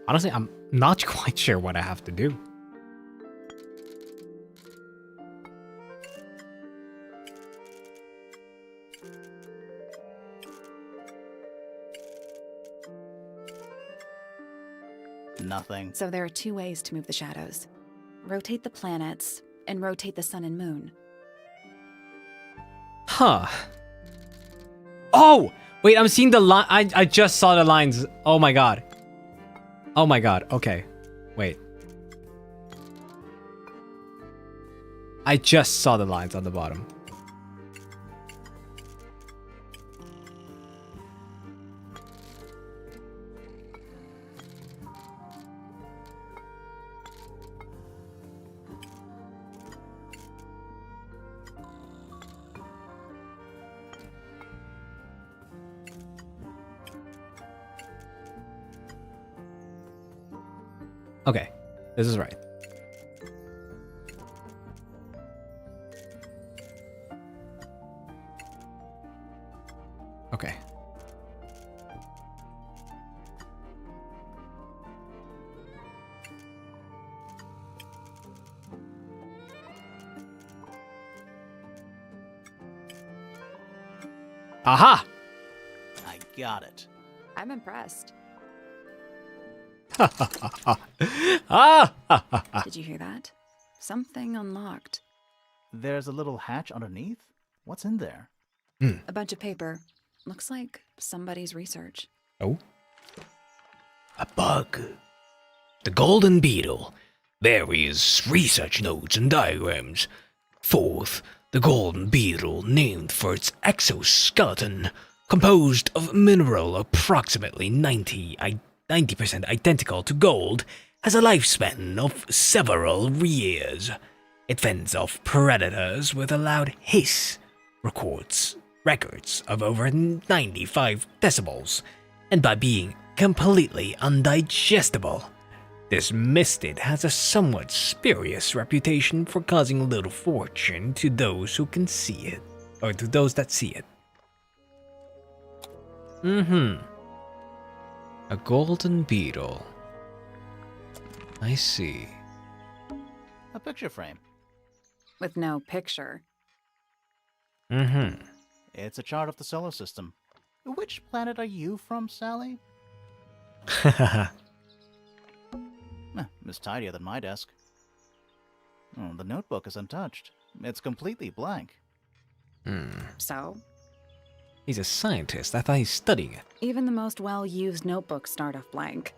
Honestly, I'm not quite sure what I have to do. Nothing. So there are two ways to move the shadows. Rotate the planets, and rotate the sun and moon. Huh. Oh! Wait, I'm seeing the line. I just saw the lines. Oh my god. Oh my god. Okay. Wait. I just saw the lines on the bottom. Okay, this is right. Okay. Aha! I got it. I'm impressed. Ah! Did you hear that? Something unlocked. There's a little hatch underneath? What's in there? A bunch of paper. Looks like somebody's research. Oh? A bug. The golden beetle. Various research notes and diagrams. Fourth, the golden beetle, named for its exoskeleton, composed of mineral approximately 90% identical to gold, has a lifespan of several years. It fends off predators with a loud hiss, records of over 95 decibels, and by being completely undigestible. This mistid has a somewhat spurious reputation for causing little fortune to those who can see it, or to those that see it. A golden beetle. I see. A picture frame. With no picture. It's a chart of the solar system. Which planet are you from, Sally? It's tidier than my desk. Oh, the notebook is untouched. It's completely blank. So? He's a scientist. I thought he's studying it. Even the most well-used notebooks start off blank.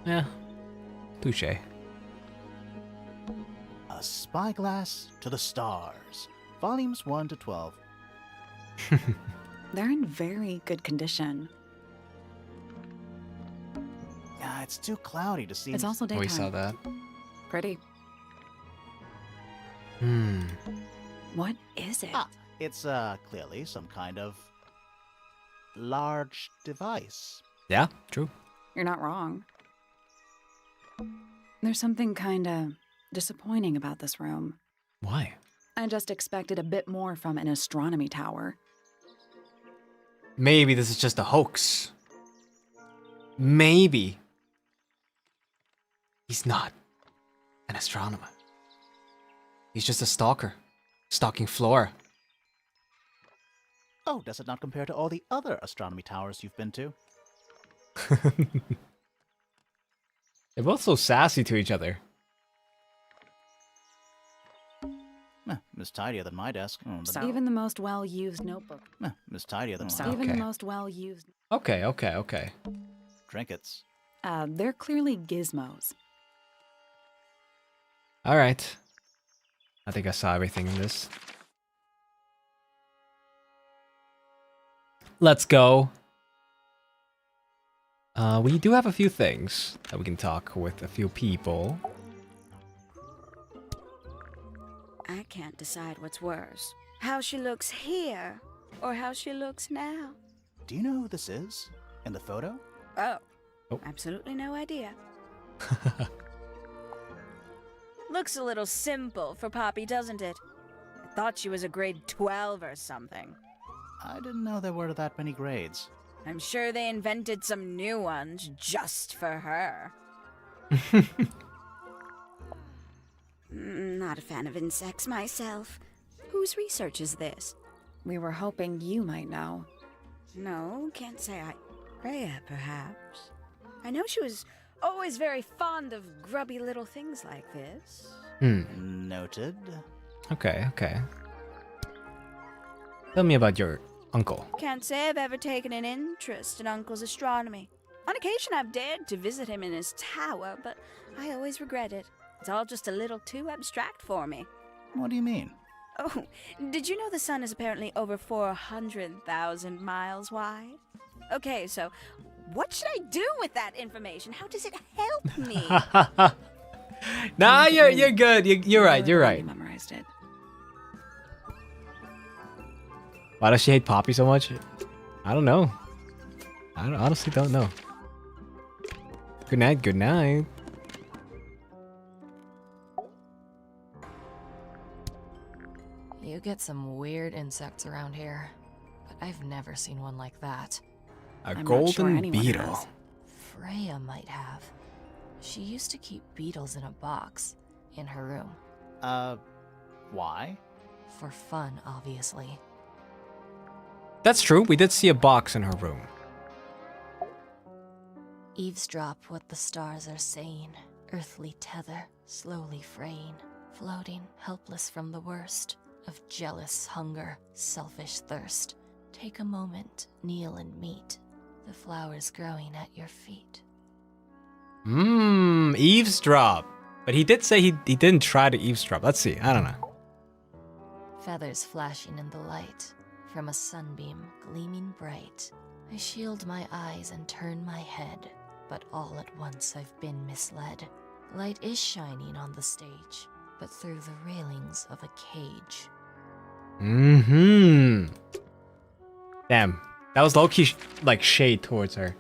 Yeah. Touche. A Spyglass to the Stars. Volumes 1 to 12. They're in very good condition. Yeah, it's too cloudy to see. It's also daytime. We saw that. Pretty. What is it? It's clearly some kind of large device. Yeah, true. You're not wrong. There's something kinda disappointing about this room. Why? I just expected a bit more from an astronomy tower. Maybe this is just a hoax. Maybe. He's not an astronomer. He's just a stalker, stalking Flora. Oh, does it not compare to all the other astronomy towers you've been to? They're both so sassy to each other. It's tidier than my desk. Even the most well-used notebook. It's tidier than Even the most well-used. Okay. Trinkets. They're clearly gizmos. All right. I think I saw everything in this. Let's go. We do have a few things that we can talk with a few people. I can't decide what's worse. How she looks here, or how she looks now. Do you know who this is? In the photo? Oh. Absolutely no idea. Looks a little simple for Poppy, doesn't it? I thought she was a grade 12 or something. I didn't know there were that many grades. I'm sure they invented some new ones just for her. Not a fan of insects myself. Whose research is this? We were hoping you might know. No, can't say I... Freya, perhaps. I know she was always very fond of grubby little things like this. Noted. Okay. Tell me about your uncle. Can't say I've ever taken an interest in Uncle's astronomy. On occasion I've dared to visit him in his tower, but I always regret it. It's all just a little too abstract for me. What do you mean? Oh, did you know the sun is apparently over 400,000 miles wide? Okay, so what should I do with that information? How does it help me? Nah, you're good. You're right. You memorized it. Why does she hate Poppy so much? I don't know. I honestly don't know. Good night. get some weird insects around here, but I've never seen one like that. A I'm not golden sure anyone beetle. has. Freya might have. She used to keep beetles in a box in her room. Why? For fun, obviously. That's true. We did see a box in her room. Eavesdrop what the stars are saying. Earthly tether, slowly fraying. Floating, helpless from the worst of jealous hunger, selfish thirst. Take a moment, kneel and meet the flowers growing at your feet. Eavesdrop. But he did say he didn't try to eavesdrop. Let's see. I don't know. Feathers flashing in the light from a sunbeam gleaming bright. I shield my eyes and turn my head, but all at once I've been misled. Light is shining on the stage, but through the railings of a cage. Damn. That was low-key, like, shade towards her.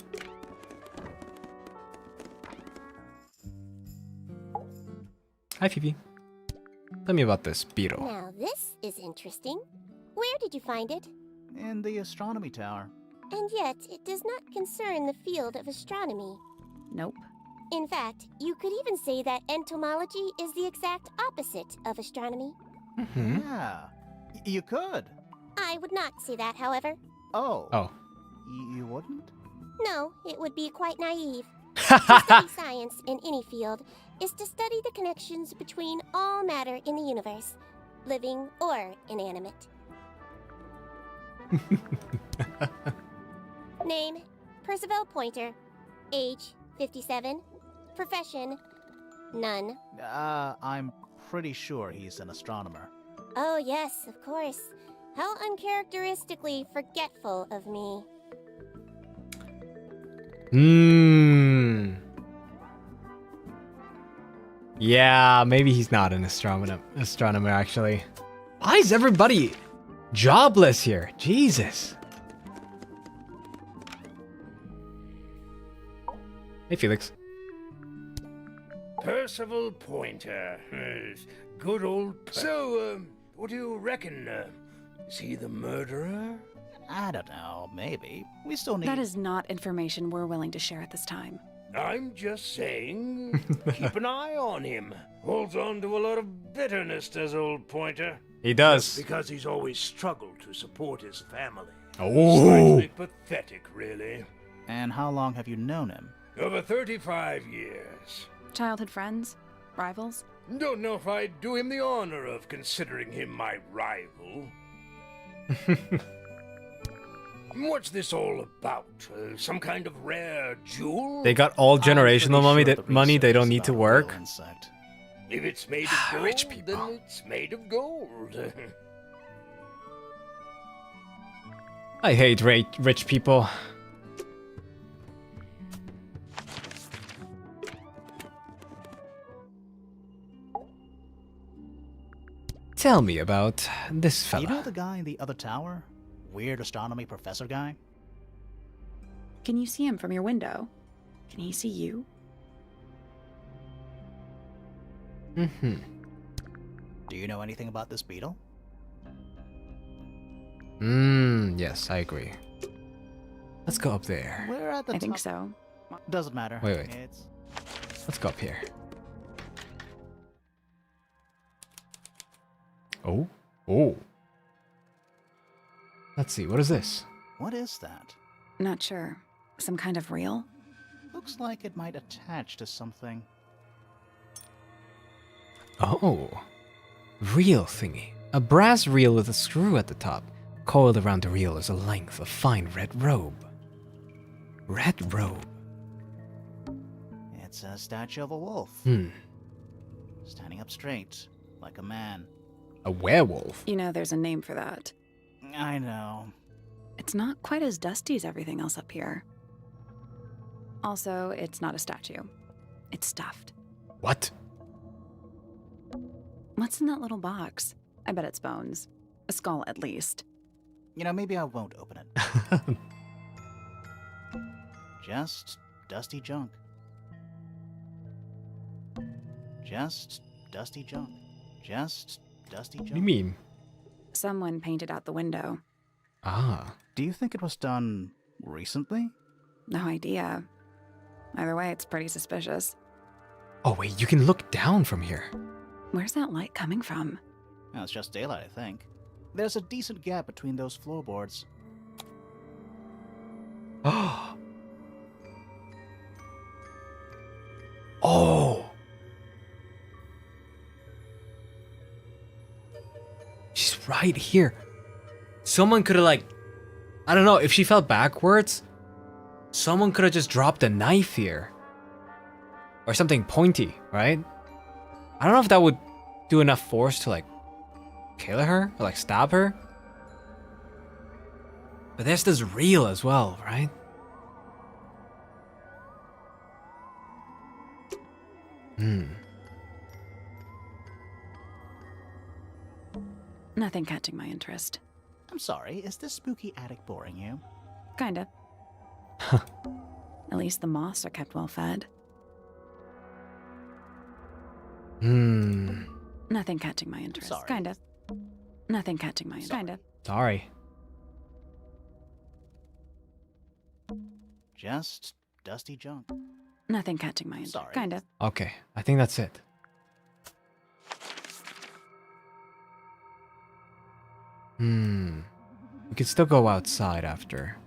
Hi, Fifi. Tell me about this beetle. Now this is interesting. Where did you find it? In the astronomy tower. And yet, it does not concern the field of astronomy. Nope. In fact, you could even say that entomology is the exact opposite of astronomy. Yeah, you could. I would not say that, however. Oh. Oh. You wouldn't? No, it would be quite naive. To study science in any field is to study the connections between all matter in the universe, living or inanimate. Name, Percival Pointer. Age, 57. Profession, none. I'm pretty sure he's an astronomer. Oh yes, of course. How uncharacteristically forgetful of me. Yeah, maybe he's not an astronomer actually. Why is everybody jobless here? Jesus. Hey, Felix. Percival Pointer. Good old... So, what do you reckon? Is he the murderer? I don't know, maybe. We still need... That is not information we're willing to share at this time. I'm just saying, keep an eye on him. Holds on to a lot of bitterness, does old Pointer. He does. Just because he's always struggled to support his family. Oh. Slightly pathetic, really. And how long have you known him? Over 35 years. Childhood friends? Rivals? Don't know if I'd do him the honor of considering him my rival. What's this all about? Some kind of rare jewel? They got all generational money. They don't need to work. If it's made of gold, Rich people. then it's made of gold. I hate rich people. Tell me about this fella. You know the guy in the other tower? Weird astronomy professor guy? Can you see him from your window? Can he see you? Do you know anything about this beetle? Yes, I agree. Let's go up there. We're at the I top. think so. Doesn't matter. Wait. It's... Let's go up here. Oh. Let's see, what is this? What is that? Not sure. Some kind of reel? Looks like it might attach to something. Oh. Reel thingy. A brass reel with a screw at the top. Coiled around the reel is a length of fine red robe. Red robe. It's a statue of a wolf. Standing up straight, like a man. A werewolf? You know, there's a name for that. I know. It's not quite as dusty as everything else up here. Also, it's not a statue. It's stuffed. What? What's in that little box? I bet it's bones. A skull, at least. You know, maybe I won't open it. Just dusty junk. Just dusty junk. Just dusty junk. What do you mean? Someone painted out the window. Ah. Do you think it was done recently? No idea. Either way, it's pretty suspicious. Oh wait, you can look down from here. Where's that light coming from? Well, it's just daylight, I think. There's a decent gap between those floorboards. Oh. Oh. She's right here. Someone could have like, I don't know, if she fell backwards, someone could have just dropped a knife here. Or something pointy, right? I don't know if that would do enough force to like kill her or like stab her. But there's this reel as well, right? Nothing catching my interest. I'm sorry, is this spooky attic boring you? Kinda. At least the moths are kept well fed. Nothing catching my interest. Sorry. Kinda. Nothing catching my interest. Kinda. Sorry. Just dusty junk. Nothing catching my interest. Sorry. Kinda. Okay, I think that's it. We could still go outside after.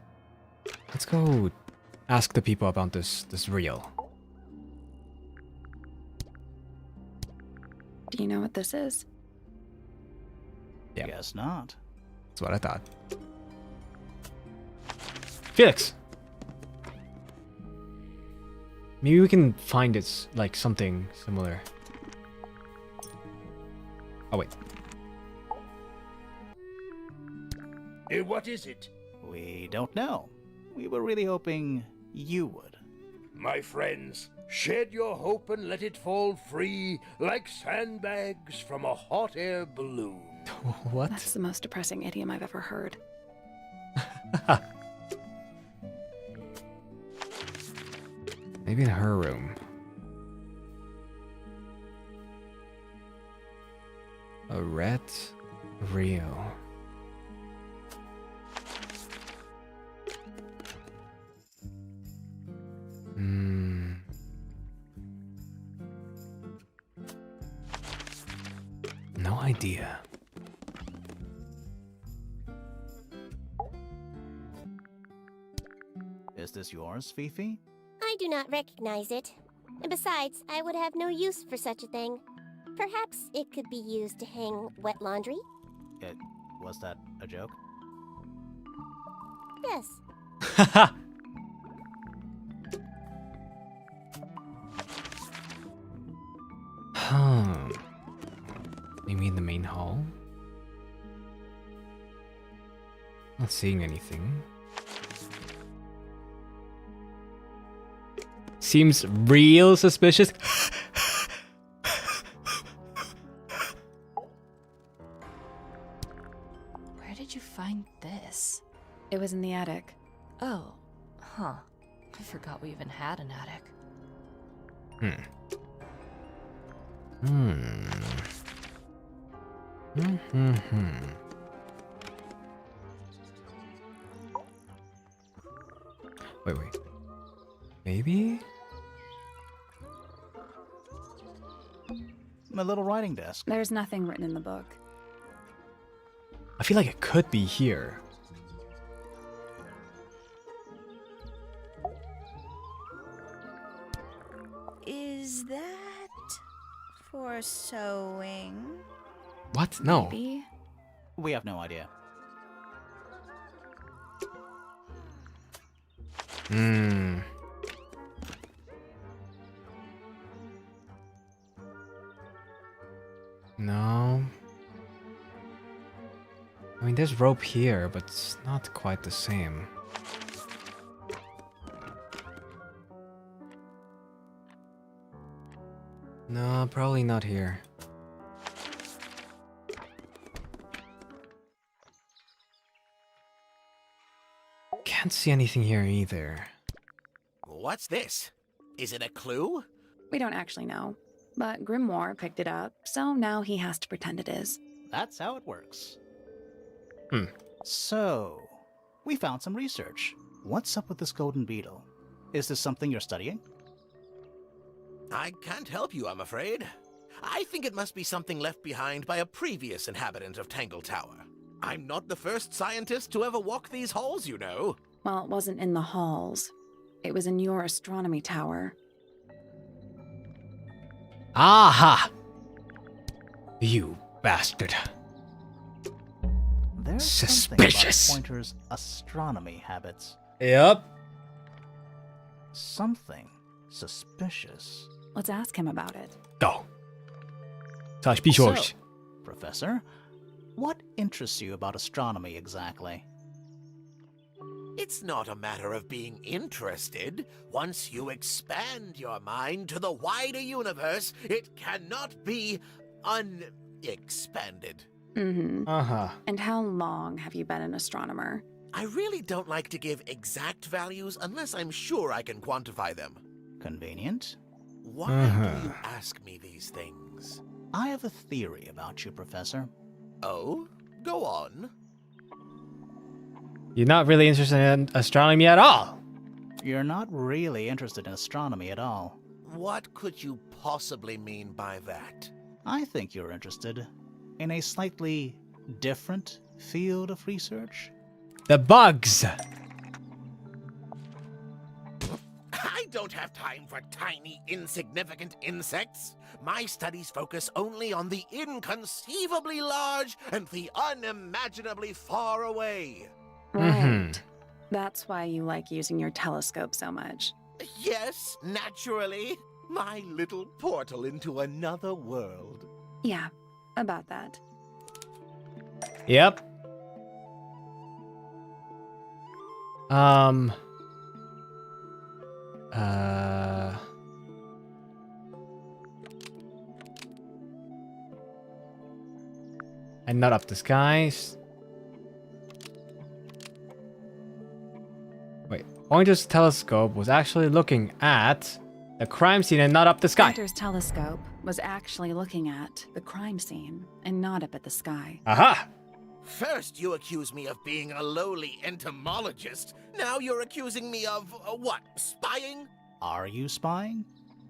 Let's go ask the people about this reel. Do you know what this is? Yeah. Guess not. That's what I thought. Felix! Maybe we can find it's like something similar. Oh wait. What is it? We don't know. We were really hoping you would. My friends, shed your hope and let it fall free like sandbags from a hot air balloon. What? That's the most depressing idiom I've ever heard. Maybe in her room. A red reel. No idea. Is this yours, Fifi? I do not recognize it. And besides, I would have no use for such a thing. Perhaps it could be used to hang wet laundry? Was that a joke? Yes. Maybe in the main hall? Not seeing anything. Seems real suspicious. Where did you find this? It was in the attic. Oh, huh. I forgot we even had an attic. Wait. Maybe? My little writing desk. There's nothing written in the book. I feel like it could be here. Is that for sewing? What? No. Maybe? We have no idea. No. I mean, there's rope here, but it's not quite the same. No, probably not here. Can't see anything here either. What's this? Is it a clue? We don't actually know. But Grimoire picked it up, so now he has to pretend it is. That's how it works. So, we found some research. What's up with this golden beetle? Is this something you're studying? I can't help you, I'm afraid. I think it must be something left behind by a previous inhabitant of Tangle Tower. I'm not the first scientist to ever walk these halls, you know. Well, it wasn't in the halls. It was in your astronomy tower. Aha! You bastard. There's Suspicious. something about Pointer's astronomy habits. Yep. Something suspicious. Let's ask him about it. Go. So, Professor, what interests you about astronomy exactly? It's not a matter of being interested. Once you expand your mind to the wider universe, it cannot be unexpanded. Mm-hmm. Uh-huh. And how long have you been an astronomer? I really don't like to give exact values unless I'm sure I can quantify them. Convenient. Why do you ask me these things? I have a theory about you, Professor. Oh? Go on. You're not really interested in astronomy at all. You're not really interested in astronomy at all. What could you possibly mean by that? I think you're interested in a slightly different field of research. The bugs. I don't have time for tiny, insignificant insects. My studies focus only on the inconceivably large and the unimaginably far away. Right. That's why you like using your telescope so much. Yes, naturally. My little portal into another world. Yeah, about that. Yep. And not up the skies. Wait, Pointer's telescope was actually looking at the crime scene and not up the sky. Pointer's telescope was actually looking at the crime scene and not up at the sky. Aha! First, you accuse me of being a lowly entomologist. Now you're accusing me of, what, spying? Are you spying?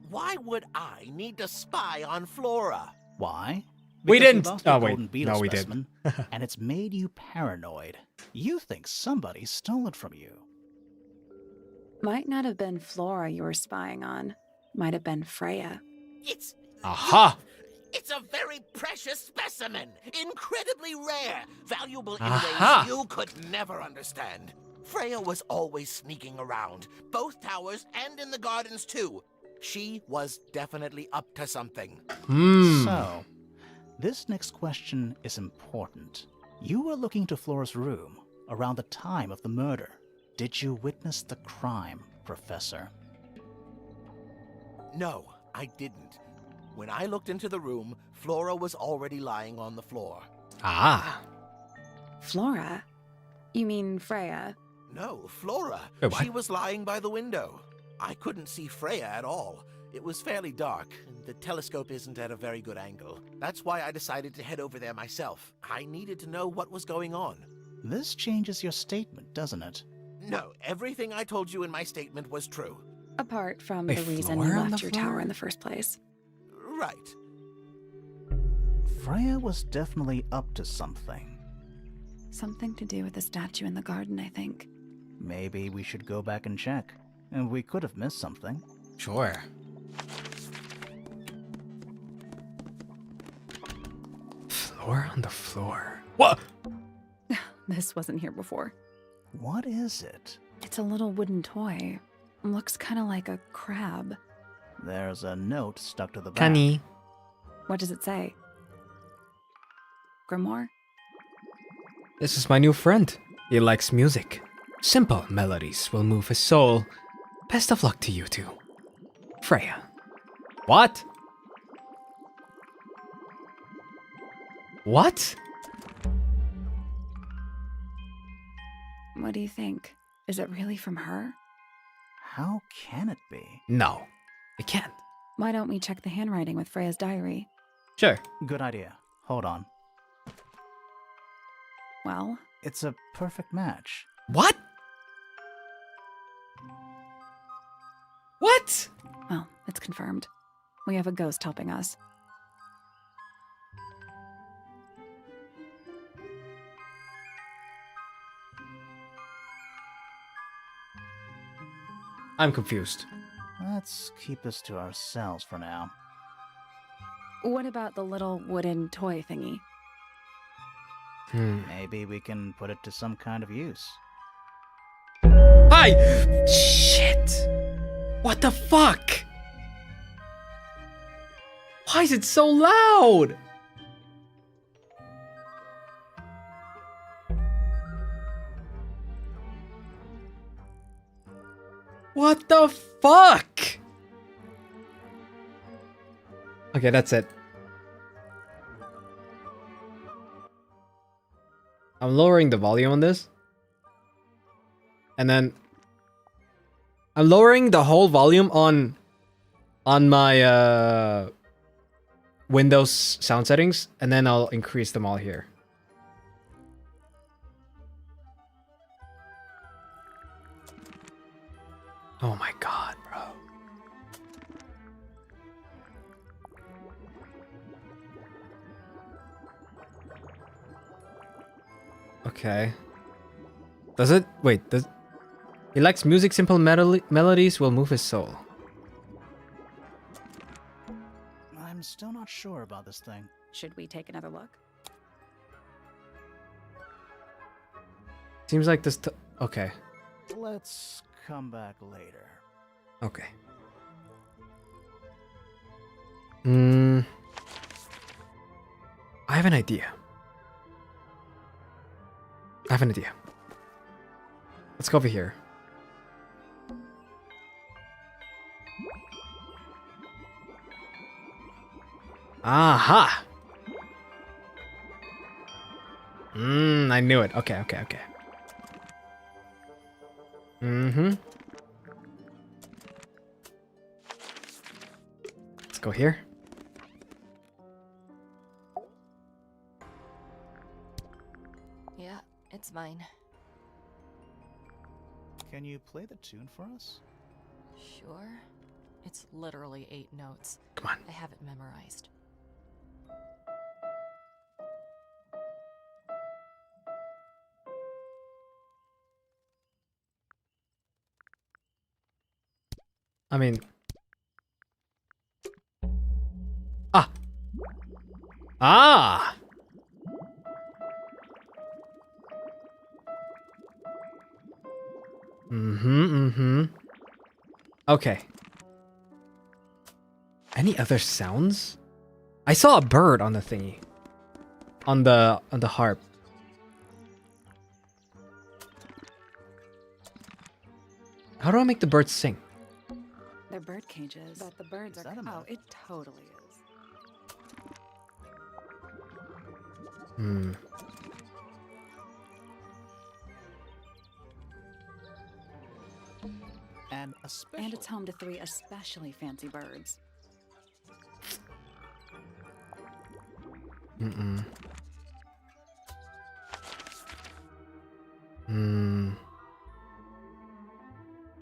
Why would I need to spy on Flora? Why? We Because didn't. you lost a Oh, wait. golden beetle No, we did. specimen, and it's made you paranoid. You think somebody stole it from you. Might not have been Flora you were spying on. Might have been Freya. It's... Aha! It's a very precious specimen. Incredibly rare. Valuable in Aha! ways you could never understand. Freya was always sneaking around. Both towers and in the gardens, too. She was definitely up to something. So, this next question is important. You were looking to Flora's room around the time of the murder. Did you witness the crime, Professor? No, I didn't. When I looked into the room, Flora was already lying on the floor. Ah. Flora? You mean Freya? No, Flora. Wait, what? She was lying by the window. I couldn't see Freya at all. It was fairly dark, and the telescope isn't at a very good angle. That's why I decided to head over there myself. I needed to know what was going on. This changes your statement, doesn't it? No, everything I told you in my statement was true. Apart from Wait, the reason Flora you on left the your floor? tower in the first place. Right. Freya was definitely up to something. Something to do with the statue in the garden, I think. Maybe we should go back and check. And we could have missed something. Sure. Floor on the floor. What? This wasn't here before. What is it? It's a little wooden toy. Looks kind of like a crab. There's a note stuck to the back. Honey. What does it say? Grimoire? This is my new friend. He likes music. Simple melodies will move his soul. Best of luck to you two. Freya. What? What? What do you think? Is it really from her? How can it be? No, it can't. Why don't we check the handwriting with Freya's diary? Sure. Good idea. Hold on. Well, It's a perfect match. What? What? well, it's confirmed. We have a ghost helping us. I'm confused. Let's keep this to ourselves for now. What about the little wooden toy thingy? Maybe we can put it to some kind of use. Hi! Shit! What the fuck? Why is it so loud? What the fuck? Okay, that's it. I'm lowering the volume on this. And then I'm lowering the whole volume on my Windows sound settings, and then I'll increase them all here. Oh my god, bro. Okay. Does it? Wait, does... He likes music, simple melodies will move his soul. I'm still not sure about this thing. Should we take another look? Seems like this... Okay. Let's come back later. Okay. I have an idea. Let's go over here. Aha! I knew it. Okay. Let's go here. Yeah, it's mine. Can you play the tune for us? Sure. It's literally 8 notes. Come on. I have it memorized. I mean... Ah! Okay. Any other sounds? I saw a bird on the thingy. On the harp. How do I make the birds sing? They're bird cages, but the birds are... Oh, it totally is. And it's home to 3 especially fancy birds.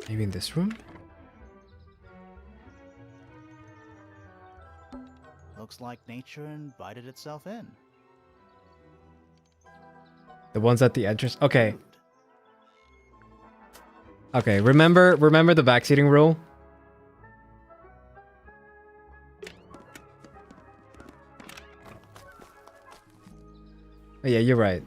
Maybe in this room? Looks like nature invited itself in. The ones at the entrance? Okay. Okay, remember the backseating rule? Oh, yeah, you're right.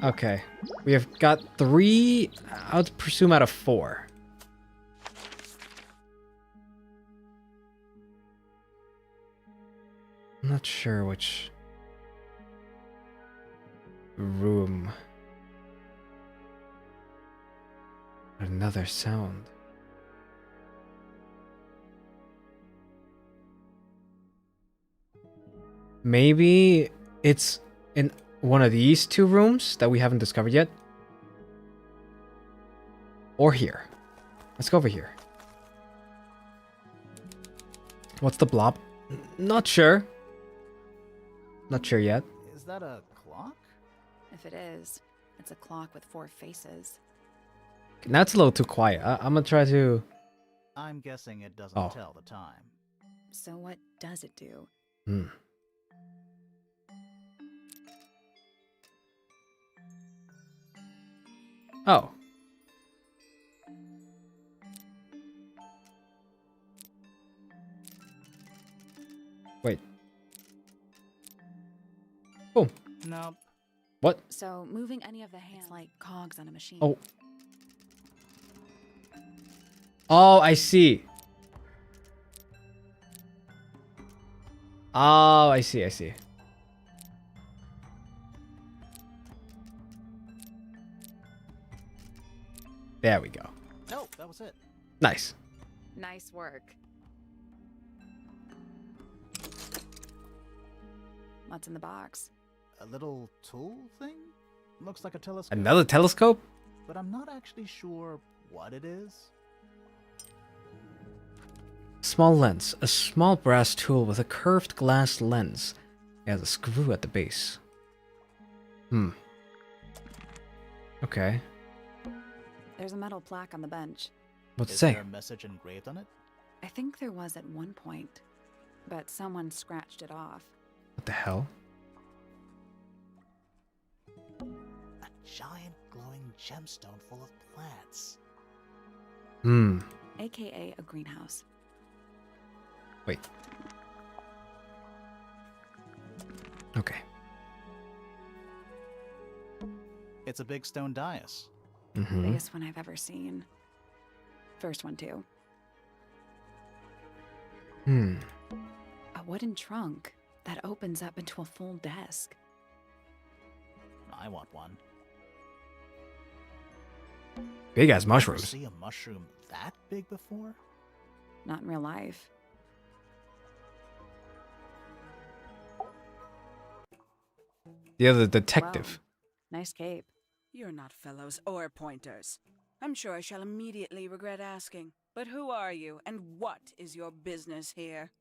Okay. We have got 3, I would presume, out of 4. I'm not sure which room. Another sound. Maybe it's in one of these 2 rooms that we haven't discovered yet. Or here. Let's go over here. What's the blob? Not sure. Not sure yet. Is that a clock? If it is, it's a clock with 4 faces. Now it's a little too quiet. I'm gonna try to... I'm guessing it doesn't Oh. tell the time. So what does it do? Oh. Wait. Oh. Nope. What? So moving any of the hands like cogs on a machine. Oh. Oh, I see. Oh, I see, I see. There we go. Nope, that was it. Nice. Nice work. What's in the box? A little tool thing? Looks like a telescope. Another telescope? But I'm not actually sure what it is. Small lens. A small brass tool with a curved glass lens. It has a screw at the base. Okay. There's a metal plaque on the bench. What's it Is say? there a message engraved on it? I think there was at one point, but someone scratched it off. What the hell? A giant glowing gemstone full of plants. AKA a greenhouse. Wait. Okay. It's a big stone dais. Biggest one I've ever seen. First one too. A wooden trunk that opens up into a full desk. I want one. Big ass Ever mushrooms. see a mushroom that big before? Not in real life. The other detective. Wow. Nice cape. You're not fellows or pointers. I'm sure I shall immediately regret asking. But who are you, and what is your business here?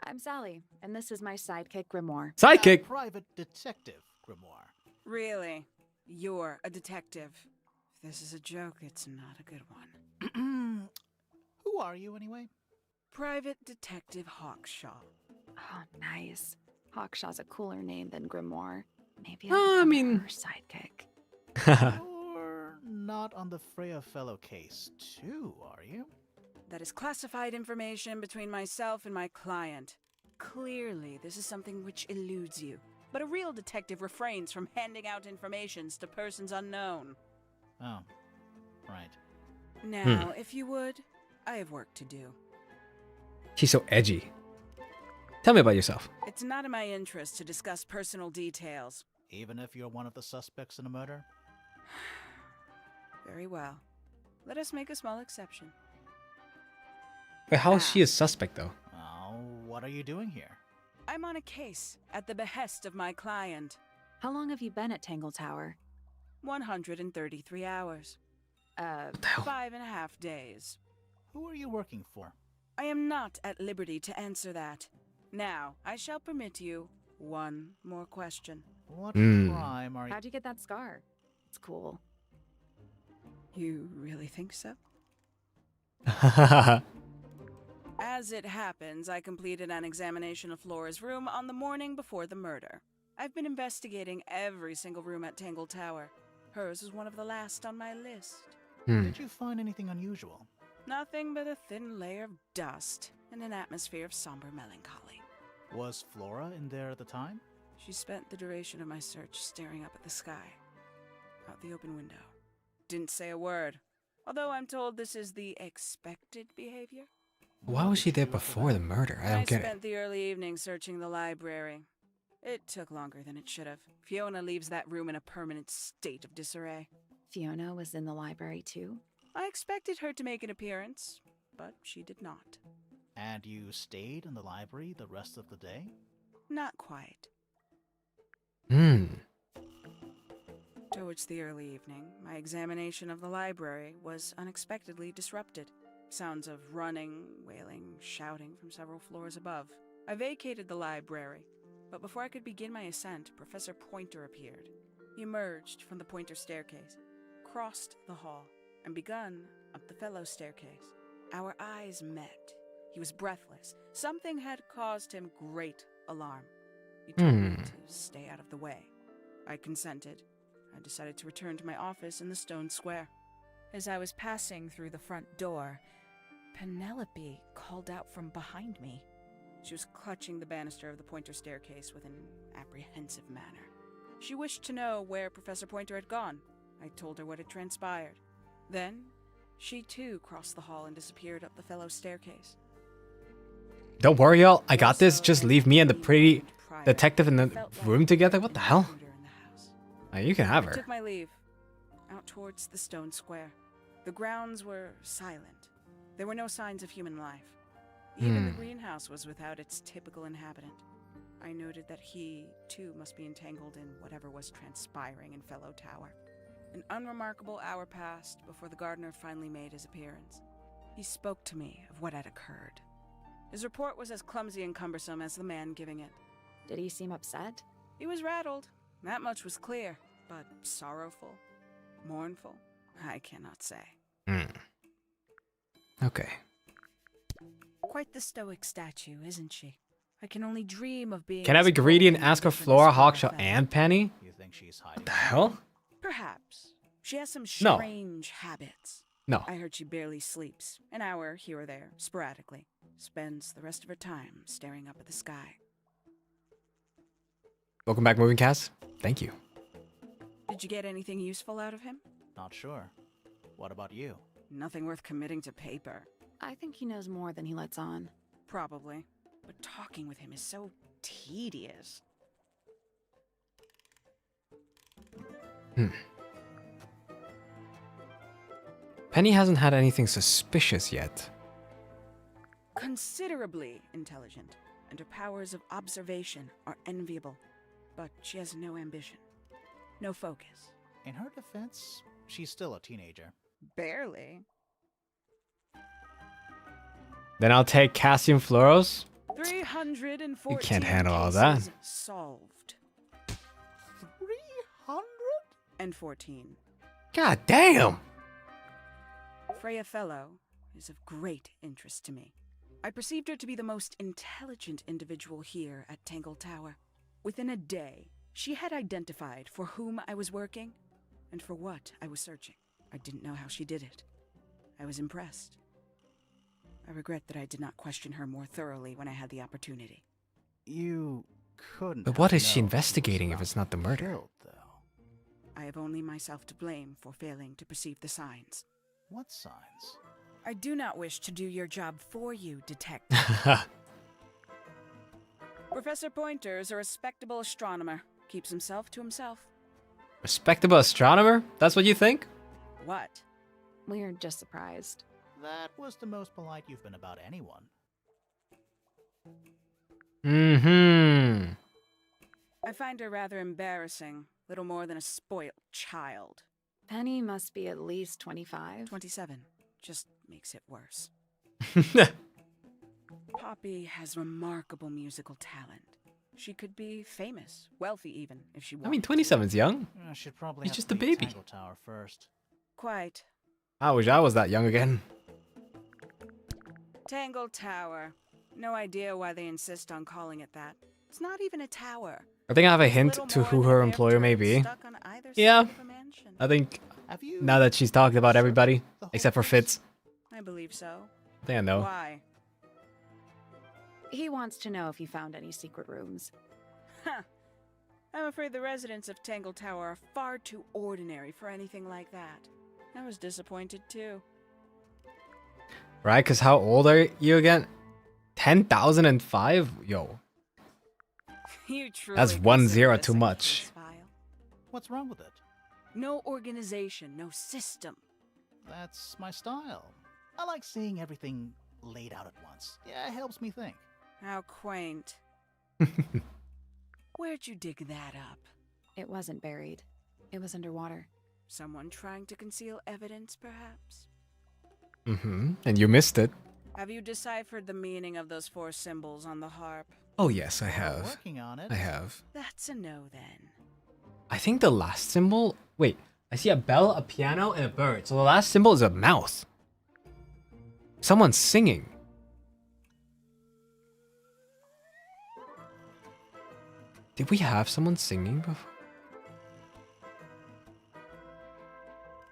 I'm Sally, and this is my sidekick Grimoire. Sidekick! A private detective, Grimoire. Really? You're a detective. If this is a joke, it's not a good one. Who are you, anyway? Private Detective Hawkshaw. Oh, nice. Hawkshaw's a cooler name than Grimoire. Maybe I I'll mean- her sidekick. You're not on the Freya fellow case, too, are you? That is classified information between myself and my client. Clearly, this is something which eludes you. But a real detective refrains from handing out informations to persons unknown. Oh, right. Now, if you would, I have work to do. She's so edgy. Tell me about yourself. It's not in my interest to discuss personal details. Even if you're one of the suspects in a murder? Very well. Let us make a small exception. Wait, how is she a suspect, though? Oh, what are you doing here? I'm on a case at the behest of my client. How long have you been at Tangle Tower? 133 hours. What the hell? 5.5 days. Who are you working for? I am not at liberty to answer that. Now, I shall permit you one more question. What crime are you... How'd you get that scar? It's cool. You really think so? As it happens, I completed an examination of Flora's room on the morning before the murder. I've been investigating every single room at Tangle Tower. Hers was one of the last on my list. Did you find anything unusual? Nothing but a thin layer of dust and an atmosphere of somber melancholy. Was Flora in there at the time? She spent the duration of my search staring up at the sky, out the open window. Didn't say a word, although I'm told this is the expected behavior. Why was she there before the murder? I don't get spent it. the early evening searching the library. It took longer than it should have. Fiona leaves that room in a permanent state of disarray. Fiona was in the library too? I expected her to make an appearance, but she did not. And you stayed in the library the rest of the day? Not quite. Towards the early evening, my examination of the library was unexpectedly disrupted. Sounds of running, wailing, shouting from several floors above. I vacated the library, but before I could begin my ascent, Professor Pointer appeared. He emerged from the Pointer staircase, crossed the hall, and begun up the fellow staircase. Our eyes met. He was breathless. Something had caused him great alarm. He told me to stay out of the way. I consented. I decided to return to my office in the stone square. As I was passing through the front door, Penelope called out from behind me. She was clutching the banister of the Pointer staircase with an apprehensive manner. She wished to know where Professor Pointer had gone. I told her what had transpired. Then, she too crossed the hall and disappeared up the fellow staircase. Don't worry, y'all. I got this. Just leave me and the pretty detective in the room together. What the hell? You can have I her. took my leave, out towards the stone square. The grounds were silent. There were no signs of human life. Even the greenhouse was without its typical inhabitant. I noted that he, too, must be entangled in whatever was transpiring in Fellow Tower. An unremarkable hour passed before the gardener finally made his appearance. He spoke to me of what had occurred. His report was as clumsy and cumbersome as the man giving it. Did he seem upset? He was rattled. That much was clear, but sorrowful, mournful, I cannot say. Okay. Quite the stoic statue, isn't she? I can only dream of being... Can I be greedy and ask her Flora, Hawkshaw, and Penny? You think she's hiding? What the hell? Perhaps. She has some No. strange habits. No. I heard she barely sleeps. An hour here or there, sporadically. Spends the rest of her time staring up at the sky. Welcome back, Moving Cast. Thank you. Did you get anything useful out of him? Not sure. What about you? Nothing worth committing to paper. I think he knows more than he lets on. Probably. But talking with him is so tedious. Penny hasn't had anything suspicious yet. Considerably intelligent, and her powers of observation are enviable. But she has no ambition. No focus. In her defense, she's still a teenager. Barely. Then I'll take Cassian Floros. 314 You can't handle all that. cases solved. 314. God damn! Freya Fellow is of great interest to me. I perceived her to be the most intelligent individual here at Tangle Tower. Within a day, she had identified for whom I was working and for what I was searching. I didn't know how she did it. I was impressed. I regret that I did not question her more thoroughly when I had the opportunity. You couldn't. But what have is she known investigating he if was it's not the about to be murder? killed, though. I have only myself to blame for failing to perceive the signs. What signs? I do not wish to do your job for you, detective. Professor Pointer is a respectable astronomer. Keeps himself to himself. Respectable astronomer? That's what you think? What? We're just surprised. That was the most polite you've been about anyone. I find her rather embarrassing. Little more than a spoilt child. Penny must be at least 25. 27. Just makes it worse. Poppy has remarkable musical talent. She could be famous, wealthy even, if she wanted. I mean, 27's young. I should probably He's have just to a leave baby. Tangle Tower first. Quite. I wish I was that young again. Tangle Tower. No idea why they insist on calling it that. It's not even a tower. I think I have a It's hint little to more who than her a employer may turret be. stuck on either side Yeah. of a mansion. I think Have you now that she's talked about everybody, searched the except for whole place? Fitz, I believe so. I think I know. Why? He wants to know if you found any secret rooms. Huh. I'm afraid the residents of Tangle Tower are far too ordinary for anything like that. I was disappointed too. Right? Because how old are you again? 10,005? Yo, You truly that's 1 consider 0 this too a much. case file? What's wrong with it? No organization, no system. That's my style. I like seeing everything laid out at once. Yeah, it helps me think. How quaint. Where'd you dig that up? It wasn't buried. It was underwater. Someone trying to conceal evidence, perhaps? And you missed it. Have you deciphered the meaning of those 4 symbols on the harp? Oh yes, I We're have. working on it. I have. That's a no then. I think the last symbol. Wait, I see a bell, a piano, and a bird. So the last symbol is a mouth. Someone's singing. Did we have someone singing before?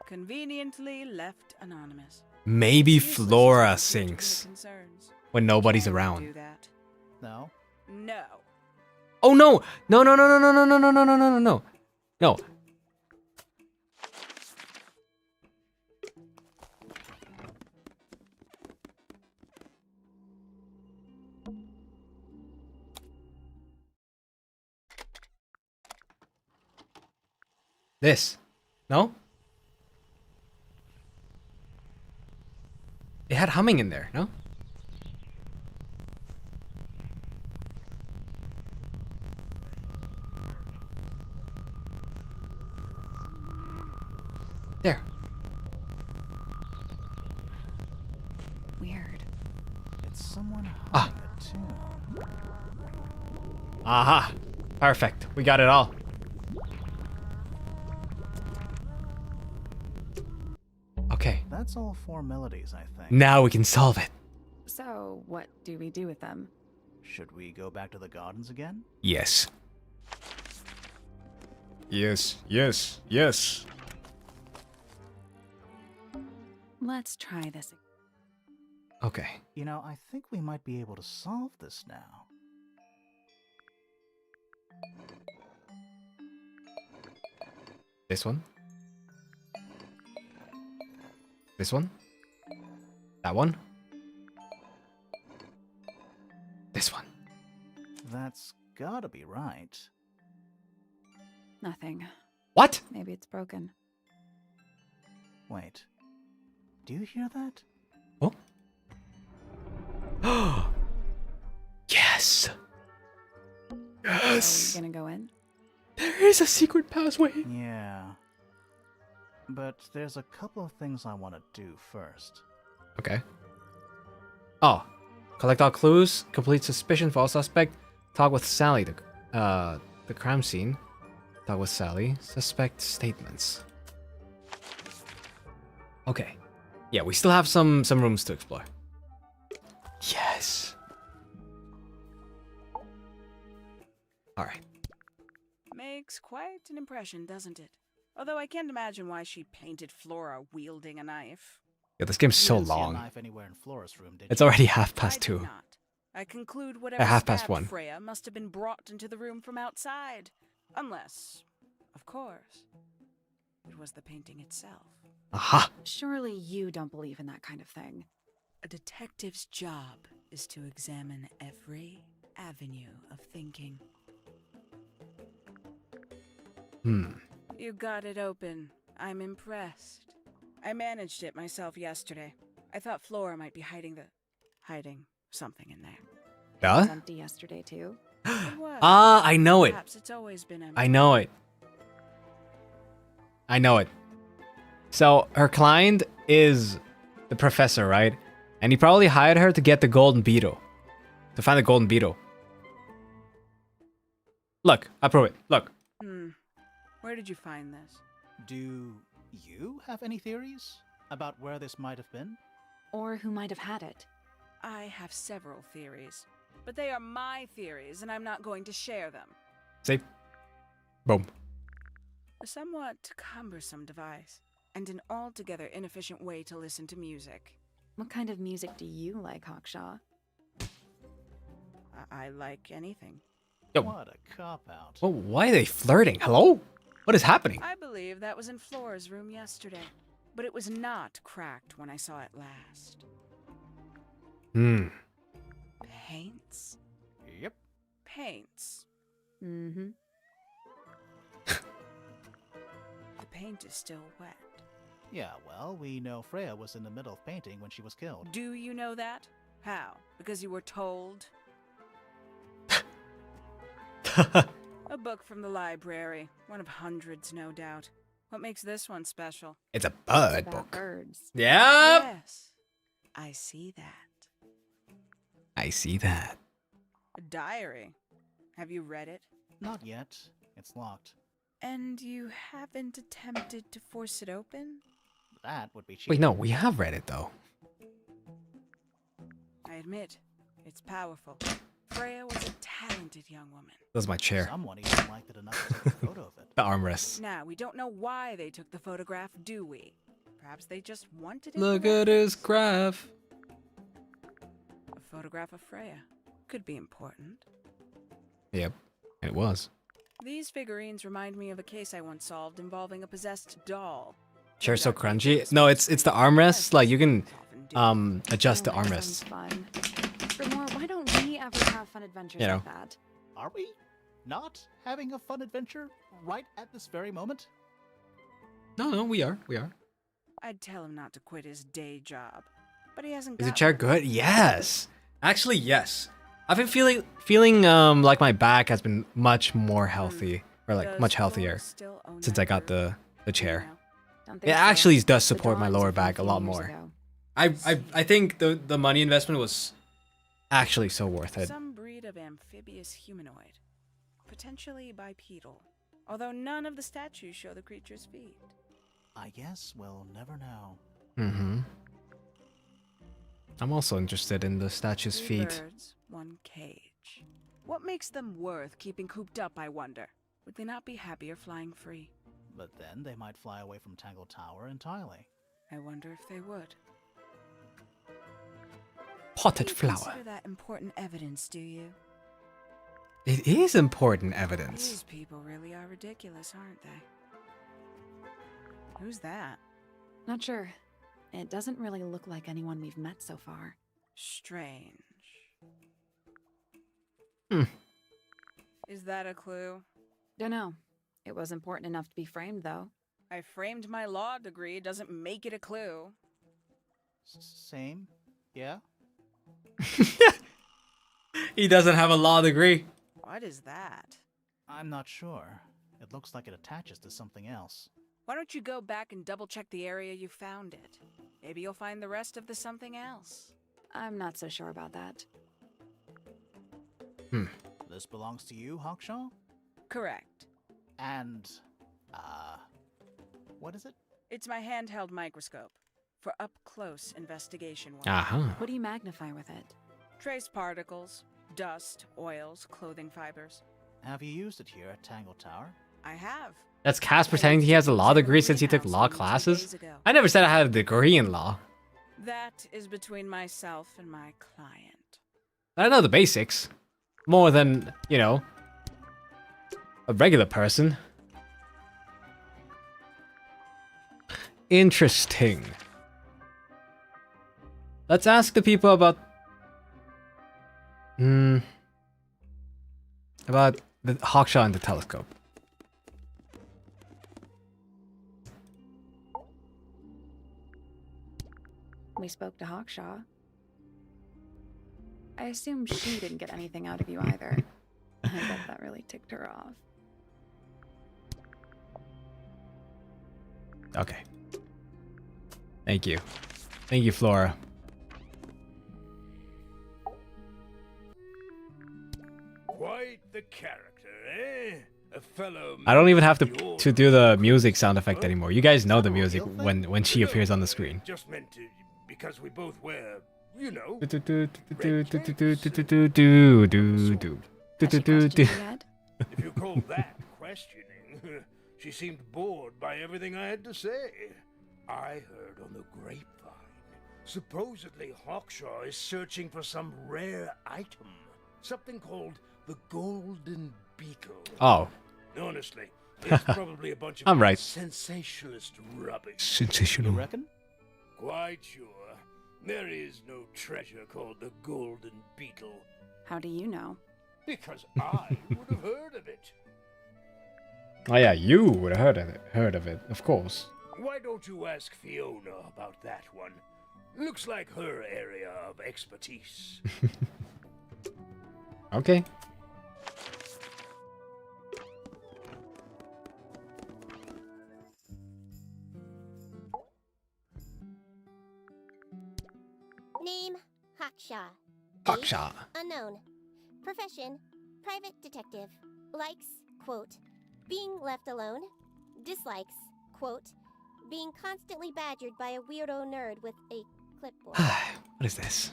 Conveniently left anonymous. Maybe Useless Flora to speak to the sings concerns. when nobody's Can you around. do that? No. No. Oh no! No! No! No! No! No! No! No! No! No! No! No! No! No! This. No? It had humming in there, no? There. Weird. It's someone Ah. humming a tune. Aha! Perfect. We got it all. Okay. That's all 4 melodies, I think. Now we can solve it. So, what do we do with them? Should we go back to the gardens again? Yes. Yes, yes, yes. Let's try this. Okay. You know, I think we might be able to solve this now. This one. This one. That one. This one. That's gotta be right. Nothing. What? Maybe it's broken. Wait. Do you hear that? Oh. Yes. Are we gonna go in? There is a secret passway. Yeah. But there's a couple of things I want to do first. Okay. Oh. Collect all clues. Complete suspicion for all suspect. Talk with Sally. The crime scene. Talk with Sally. Suspect statements. Okay. Yeah, we still have some rooms to explore. Yes. All right. Makes quite an impression, doesn't it? Although I can't imagine why she painted Flora wielding a knife. Yeah, this game's so You didn't see a long. knife anywhere in Flora's room, did It's you? already I 2:30. did not. I conclude whatever At 1:30. stabbed Freya must have been brought into the room from outside. Unless, of course, it was the painting itself. Aha. Surely you don't believe in that kind of thing. A detective's job is to examine every avenue of thinking. You got it open. I'm impressed. I managed it myself yesterday. I thought Flora might be hiding something in there. It was Yeah? empty yesterday too. It was. Ah, I know it. Perhaps it's always been empty. I know it. I know it. So her client is the professor, right? And he probably hired her to get the golden beetle. To find the golden beetle. Look, I prove it. Look. Where did you find this? Do you have any theories about where this might have been? Or who might have had it. I have several theories, but they are my theories, and I'm not going to share them. See? Boom. A somewhat cumbersome device, and an altogether inefficient way to listen to music. What kind of music do you like, Hawkshaw? I like anything. Yo. What a cop-out. Oh, why are they flirting? Hello? What is happening? I believe that was in Flora's room yesterday, but it was not cracked when I saw it last. Paints? Yep. Paints. Mm-hmm. The paint is still wet. Yeah, well, we know Freya was in the middle of painting when she was killed. Do you know that? How? Because you were told? A book from the library. One of hundreds, no doubt. What makes this one special? It's a bird About book. birds. Yep. Yes, I see that. I see that. A diary. Have you read it? Not yet. It's locked. And you haven't attempted to force it open? That would be cheap. Wait, no, we have read it though. I admit, it's powerful. Freya was a talented young woman. That was my chair. Someone even liked it enough to take a photo of it. The armrests. Now, we don't know why they took the photograph, do we? Perhaps they just wanted it. Look at his graph. A photograph of Freya. Could be important. Yep, it was. These figurines remind me of a case I once solved involving a possessed doll. Chair's so crunchy. No, it's the armrests. Like you can adjust the Oh, that armrests. sounds fun. For more, why don't we ever have fun adventures You know. like that? Are we not having a fun adventure right at this very moment? No, we are. I'd tell him not to quit his day job, but he hasn't. Is the got chair one. good? Yes. Actually, yes. I've been feeling like my back has been much more healthy, or like Does much Floros healthier still own since that I got group? the chair. No. Don't It think so. actually does The support my drawings lower are from back a lot few years more. ago. I think the money investment was actually so worth it. Some breed of amphibious humanoid, potentially bipedal, although none of the statues show the creature's feet. I guess we'll never know. Mm-hmm. I'm also interested in the statue's 3 feet. birds, 1 cage. What makes them worth keeping cooped up, I wonder? Would they not be happier flying free? But then they might fly away from Tangle Tower entirely. I wonder if they would. Potted You flower. consider that important evidence, do you? It is important These evidence. people really are ridiculous, aren't they? Who's that? Not sure. It doesn't really look like anyone we've met so far. Strange. Hmm. Is that a clue? Dunno. It was important enough to be framed, though. I framed my law degree, doesn't make it a clue. Same. Yeah? He doesn't have a law degree. What is that? I'm not sure. It looks like it attaches to something else. Why don't you go back and double check the area you found it? Maybe you'll find the rest of the something else. I'm not so sure about that. This belongs to you, Hawkshaw? Correct. And, what is it? It's my handheld microscope for up-close investigation work. Uh-huh. What do you magnify with it? Trace particles, dust, oils, clothing fibers. Have you used it here at Tangle Tower? I have. That's Cass pretending he has a law degree since he took law classes? I never said I had a degree in law. That is between myself and my client. I know the basics. More than, you know, a regular person. Interesting. Let's ask the people about the Hawkshaw and the telescope. We spoke to Hawkshaw. I assume she didn't get anything out of you either. I bet that really ticked her off. Okay. Thank you. Thank you, Flora. Quite the character, eh? A fellow. I don't even have to Yours. do the music sound effect anymore. You guys know the music when she appears on the screen. Just meant to, because we both wear, you know. Has she questioned you yet? If you call that questioning, she seemed bored by everything I had to say. I heard on the grapevine. Supposedly Hawkshaw is searching for some rare item. Something called the Golden Beetle. Oh. Honestly, it's probably a bunch of I'm right. sensationalist rubbish. You Sensational. reckon? Quite sure. There is no treasure called the Golden Beetle. How do you know? Because I would have heard of it. Oh yeah, you would have heard of it, of course. Why don't you ask Fiona about that one? Looks like her area of expertise. Okay. Name, Hawkshaw. Hawkshaw. Age, unknown. Profession, private detective. Likes, quote, being left alone. Dislikes, quote, being constantly badgered by a weirdo nerd with a clipboard. What is this?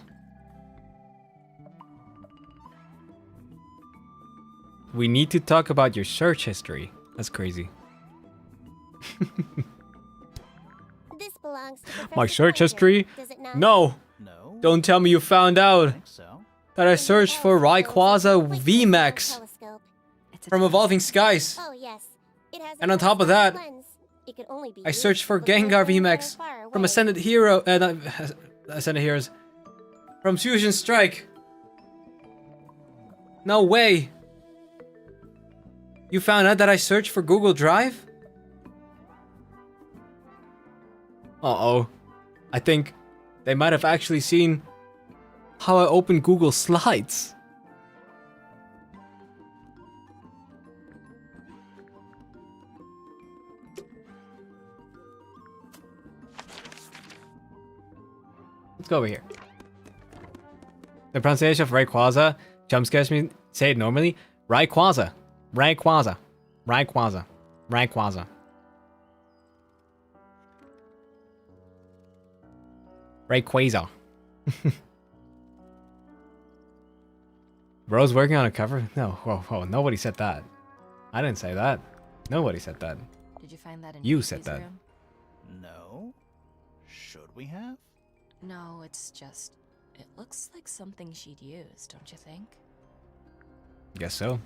We need to talk about your search history. That's crazy. This belongs to My Professor search Pointer, history? does it not? No! No. Don't tell me you found out I think so. that I searched for Rayquaza Quick VMAX telescope. from Evolving Skies. Oh yes. It has a And on top of that, lens. It could only be I used searched for to look at Gengar things that are VMAX far from away. Ascended Hero, Ascended Heroes. From Fusion Strike. No way. You found out that I searched for Google Drive? Uh-oh. I think they might have actually seen how I open Google Slides. Let's go over here. The pronunciation of Rayquaza jump scares me. Say it normally. Rayquaza. Rayquaza. Rayquaza. Rayquaza. Rayquaza. Bro's working on a cover? No, whoa, nobody said that. I didn't say that. Nobody said that. Did you find that in You Fifi's said that. room? No. Should we have? No, it's just... It looks like something she'd use, don't you think? Guess so.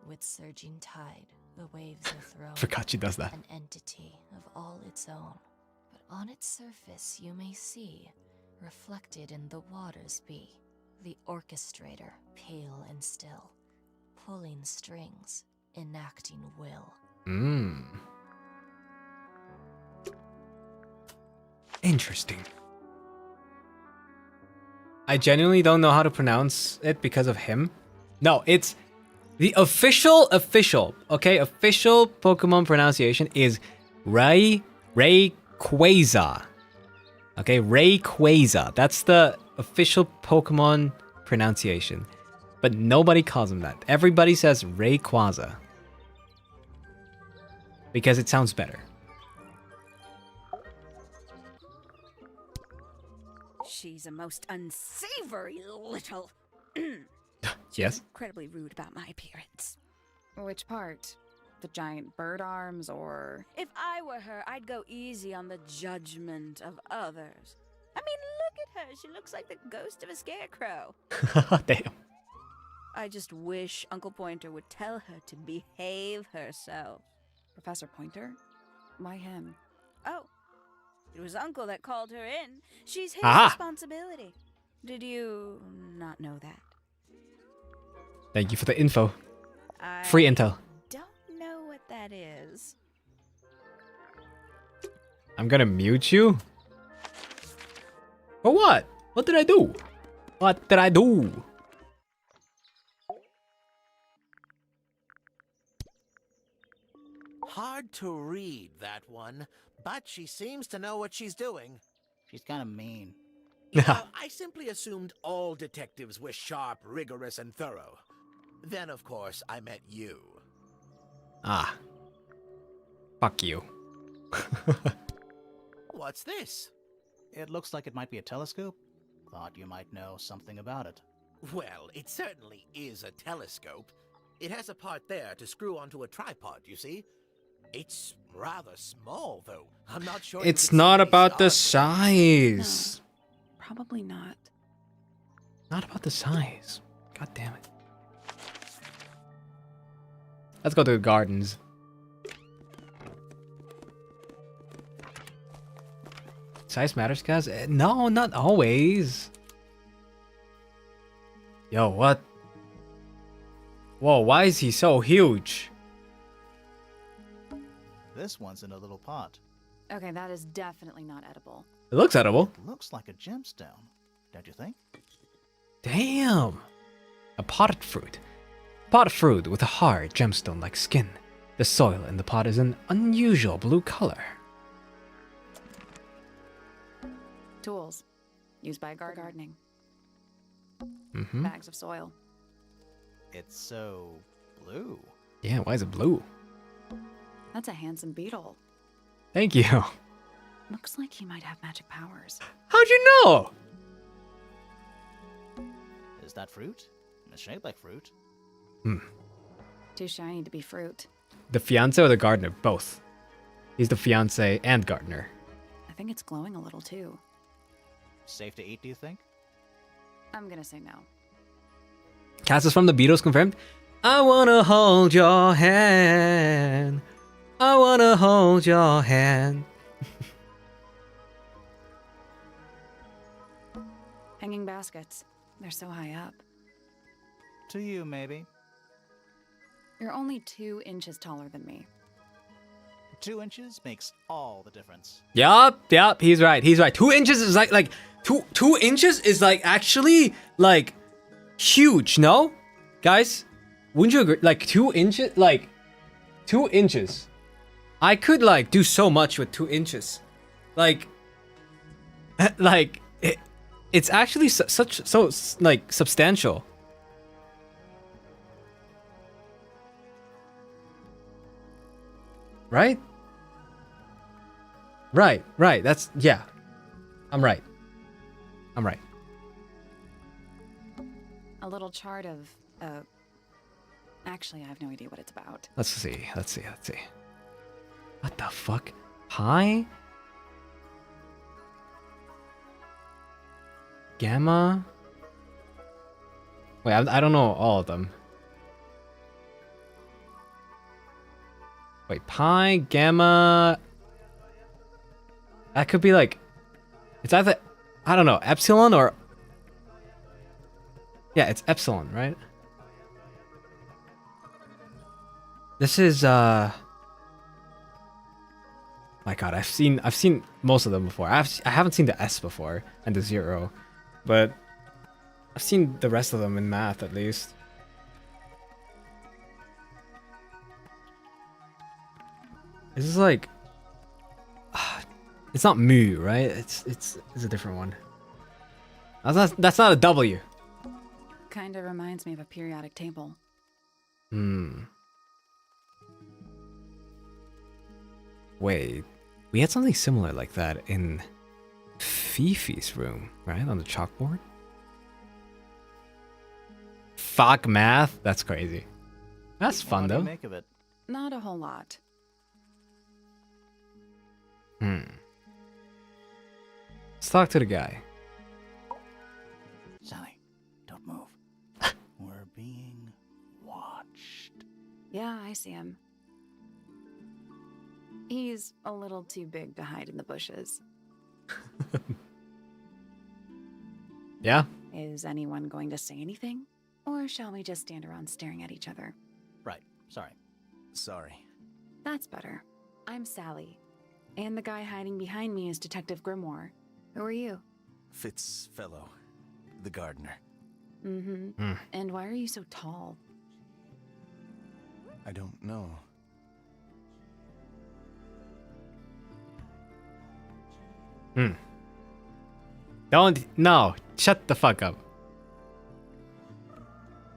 With surging tide, the waves are thrown. Forgot she does that. An entity of all its own. But on its surface you may see, reflected in the waters be, the orchestrator, pale and still, pulling strings, enacting will. Interesting. I genuinely don't know how to pronounce it because of him. No, it's the official Pokemon pronunciation is Rayquaza. Okay, Rayquaza. That's the official Pokemon pronunciation. But nobody calls him that. Everybody says Rayquaza. Because it sounds better. She's a most unsavory little... Yes? Incredibly rude about my appearance. Which part? The giant bird arms, or... If I were her, I'd go easy on the judgment of others. I mean, look at her. She looks like the ghost of a scarecrow. Damn. I just wish Uncle Pointer would tell her to behave herself. Professor Pointer? Why him? Oh, it was Uncle that called her in. She's his Aha. responsibility. Did you not know that? Thank you for the info. I Free intel. don't know what that is. I'm gonna mute you. For what? What did I do? What did I do? Hard to read, that one, but she seems to know what she's doing. She's kind of mean. You know, I simply assumed all detectives were sharp, rigorous, and thorough. Then, of course, I met you. Ah. Fuck you. What's this? It looks like it might be a telescope. Thought you might know something about it. Well, it certainly is a telescope. It has a part there to screw onto a tripod, you see? It's rather small, though. I'm not sure. It's not about the size. Probably not. Not about the size. God damn it. Let's go to the gardens. Size matters, guys? No, not always. Yo, what? Whoa, why is he so huge? This one's in a little pot. Okay, that is definitely not edible. It looks edible. Looks like a gemstone, don't you think? Damn. A potted fruit. Potted fruit with a hard gemstone-like skin. The soil in the pot is an unusual blue color. Tools. used by gardening. Mm-hmm. Bags of soil. It's so blue. Yeah, why is it blue? That's a handsome beetle. Thank you. Looks like he might have magic powers. How'd you know? Is that fruit? It's shaped like fruit. Too shiny to be fruit. The fiance or the gardener? Both. He's the fiance and gardener. I think it's glowing a little too. Safe to eat, do you think? I'm gonna say no. Cass is from the Beatles, confirmed. I wanna hold your hand. I wanna hold your hand. Hanging baskets. They're so high up. To you, maybe. You're only 2 inches taller than me. 2 inches makes all the difference. Yup, he's right. 2 inches is like 2 inches is like actually like huge, no? Guys, wouldn't you agree? Like 2 inches, like 2 inches. I could like do so much with 2 inches. Like it's actually so like substantial. Right? Right. That's, yeah. I'm right. A little chart of, actually, I have no idea what it's about. Let's see. What the fuck? Pi? Gamma? Wait, I don't know all of them. Wait, pi, gamma... That could be like... It's either... I don't know, epsilon or... Yeah, it's epsilon, right? This is, My god, I've seen most of them before. I haven't seen the S before, and the 0. But... I've seen the rest of them in math, at least. This is like... It's not mu, right? It's a different one. That's not a W. Kinda reminds me of a periodic table. Wait, we had something similar like that in Fifi's room, right? On the chalkboard? Fuck math? That's crazy. That's fun, What do you though. make of it? Not a whole lot. Let's talk to the guy. Sally, don't move. We're being watched. Yeah, I see him. He's a little too big to hide in the bushes. Yeah? Is anyone going to say anything? Or shall we just stand around staring at each other? Right, sorry. That's better. I'm Sally. And the guy hiding behind me is Detective Grimoire. Who are you? Fitzfellow, the gardener. Mm-hmm. And why are you so tall? I don't know. No, shut the fuck up.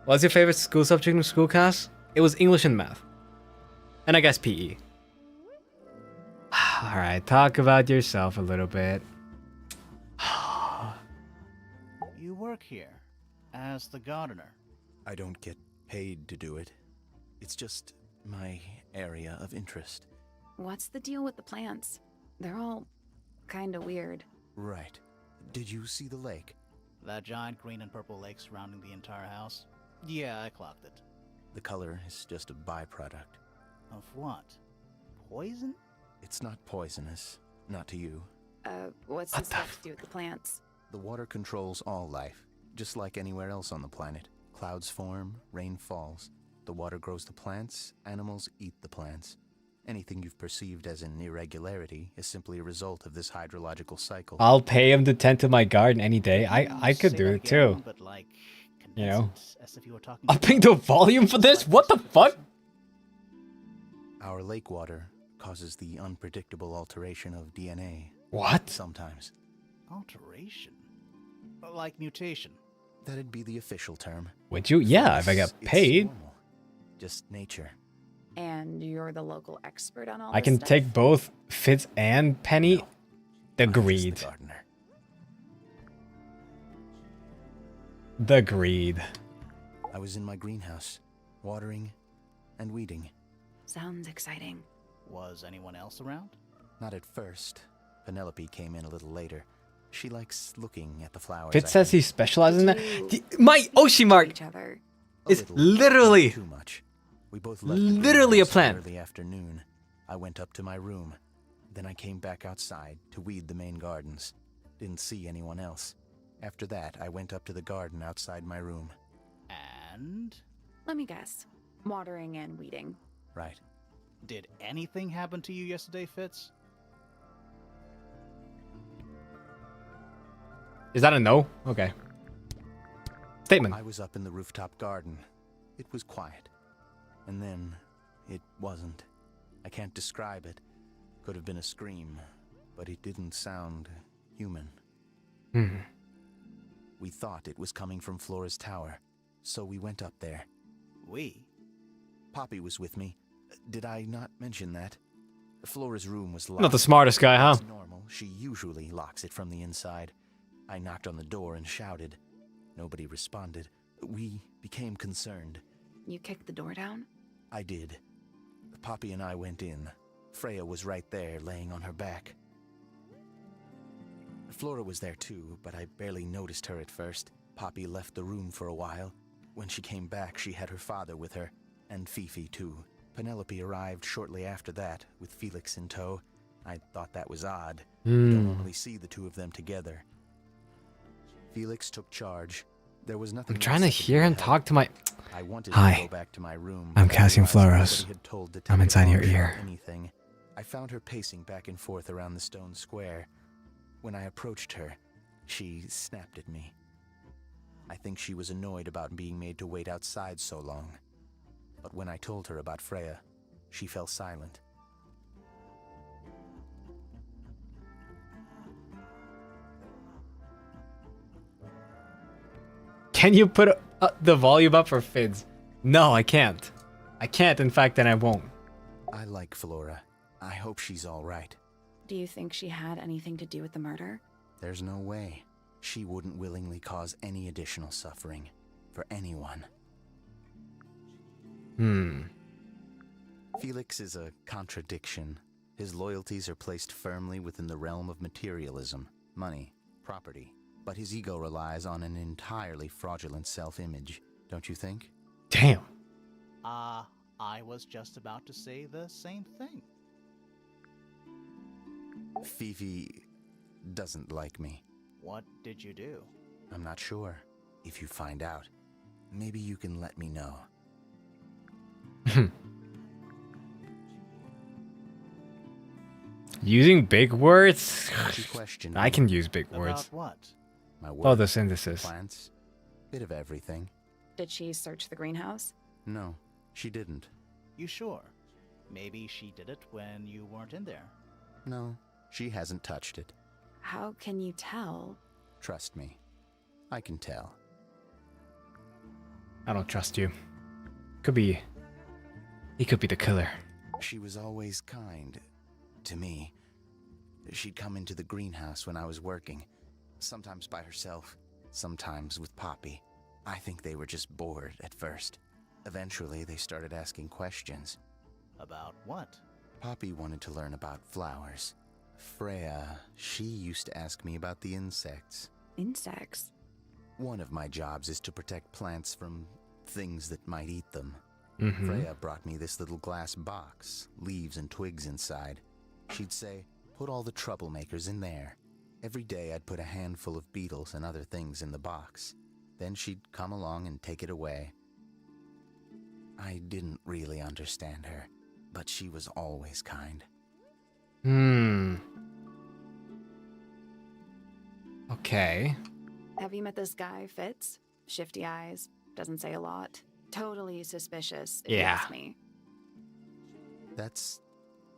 What's your favorite school subject in school class? It was English and math. And I guess PE. Alright, talk about yourself a little bit. You work here as the gardener. I don't get paid to do it. It's just my area of interest. What's the deal with the plants? They're all kinda weird. Right. Did you see the lake? That giant green and purple lake surrounding the entire house? Yeah, I clocked it. The color is just a byproduct. Of what? Poison? It's not poisonous. Not to you. What's this got to do with the plants? The water controls all life, just like anywhere else on the planet. Clouds form, rain falls. The water grows the plants, animals eat the plants. Anything you've perceived as an irregularity is simply a result of this hydrological cycle. I'll pay him to tend to my garden any day. I could do it too. But like, you know? as if you were talking Upping the volume for this? What the fuck? Our lake water causes the unpredictable alteration of DNA. What? Sometimes. Alteration? Like mutation. That'd be the official term. Would you? Yeah, if I got It's paid. normal. Just nature. And you're the local expert on all I this can stuff? take both Fitz and Penny. No. I'm just Agreed. the gardener. The greed. I was in my greenhouse, watering and weeding. Sounds exciting. Was anyone else around? Not at first. Penelope came in a little later. She likes looking at the flowers. Fitz I says he think. specializes in that. Did My Oshi mark Each other. A is little, literally too much. We both left literally a the greenhouse in plant. Early afternoon. I went up to my room. Then I came back outside to weed the main gardens. Didn't see anyone else. After that, I went up to the garden outside my room. And Let me guess. Watering and weeding. Right. did anything happen to you yesterday, Fitz? Is that a no? Okay. Statement. I was up in the rooftop garden. It was quiet. And then it wasn't. I can't describe it. Could have been a scream, but it didn't sound human. We thought it was coming from Flora's tower, so we went up there. We? Poppy was with me. Did I not mention that? Flora's room was locked. Not the smartest guy, huh? It's normal. She usually locks it from the inside. I knocked on the door and shouted. Nobody responded. We became concerned. You kicked the door down? I did. Poppy and I went in. Freya was right there, laying on her back. Flora was there too, but I barely noticed her at first. Poppy left the room for a while. When she came back, she had her father with her, and Fifi too. Penelope arrived shortly after that, with Felix in tow. I thought that was odd. You don't normally see the two of them together. Felix took charge. There was nothing. I'm trying to hear him talk to my... I wanted Hi. to go back to my room. I'm but I Cassian realized Floros. nobody had told I'm inside your Detective ear. Anything. I found her pacing back and forth around the stone square. When I approached her, she snapped at me. I think she was annoyed about being made to wait outside so long. But when I told her about Freya, she fell silent. Can you put the volume up for Fitz? No, I can't. I can't, in fact, and I won't. I like Flora. I hope she's all right. Do you think she had anything to do with the murder? There's no way. She wouldn't willingly cause any additional suffering for anyone. Felix is a contradiction. His loyalties are placed firmly within the realm of materialism, money, property. But his ego relies on an entirely fraudulent self-image, don't you think? Damn. I was just about to say the same thing. Fifi doesn't like me. What did you do? I'm not sure. If you find out, maybe you can let me know. Using big words? She questioned I me. can use big words. About what? My Oh, work, the synthesis. plants, bit of everything. Did she search the greenhouse? No, she didn't. You sure? Maybe she did it when you weren't in there. No, she hasn't touched it. How can you tell? Trust me. I can tell. I don't trust you. Could be... He could be the killer. She was always kind to me. She'd come into the greenhouse when I was working, sometimes by herself, sometimes with Poppy. I think they were just bored at first. Eventually, they started asking questions. About what? Poppy wanted to learn about flowers. Freya, she used to ask me about the insects. Insects? One of my jobs is to protect plants from things that might eat them. Mm-hmm. Freya brought me this little glass box, leaves and twigs inside. She'd say, put all the troublemakers in there. Every day I'd put a handful of beetles and other things in the box. Then she'd come along and take it away. I didn't really understand her, but she was always kind. Okay. Have you met this guy, Fitz? Shifty eyes, doesn't say a lot. Totally suspicious, if you Yeah. ask me. That's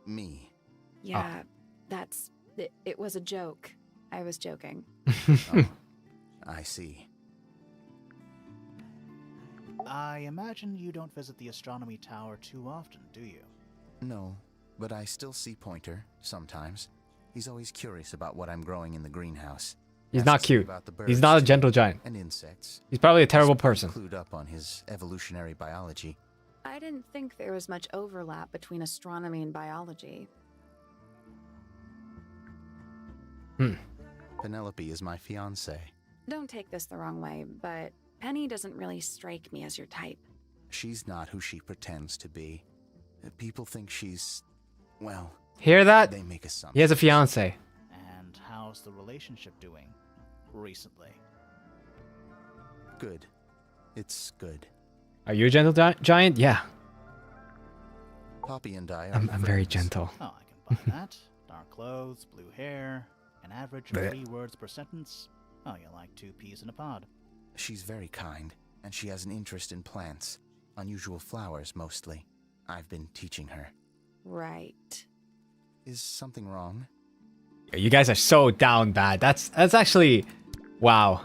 me. Yeah, that's... It was a joke. I was joking. Oh, I see. I imagine you don't visit the astronomy tower too often, do you? No, but I still see Pointer, sometimes. He's always curious about what I'm growing in the greenhouse. He's Asks not me cute. about the He's birds, not a too, gentle giant. and insects. He's probably a terrible He's pretty person. clued up on his evolutionary biology. I didn't think there was much overlap between astronomy and biology. Penelope is my fiancée. Don't take this the wrong way, but Penny doesn't really strike me as your type. She's not who she pretends to be. People think she's, well, Hear that? they make assumptions. He has a fiance. And how's the relationship doing recently? Good. It's good. Are you a gentle giant? Yeah. Poppy and I are I'm very friends. gentle. Oh, I can buy that. Dark clothes, blue hair, an average of Blech. 3 words per sentence. Oh, you're like 2 peas in a pod. She's very kind, and she has an interest in plants. Unusual flowers, mostly. I've been teaching her. Right. Is something wrong? You guys are so down bad. That's actually, wow.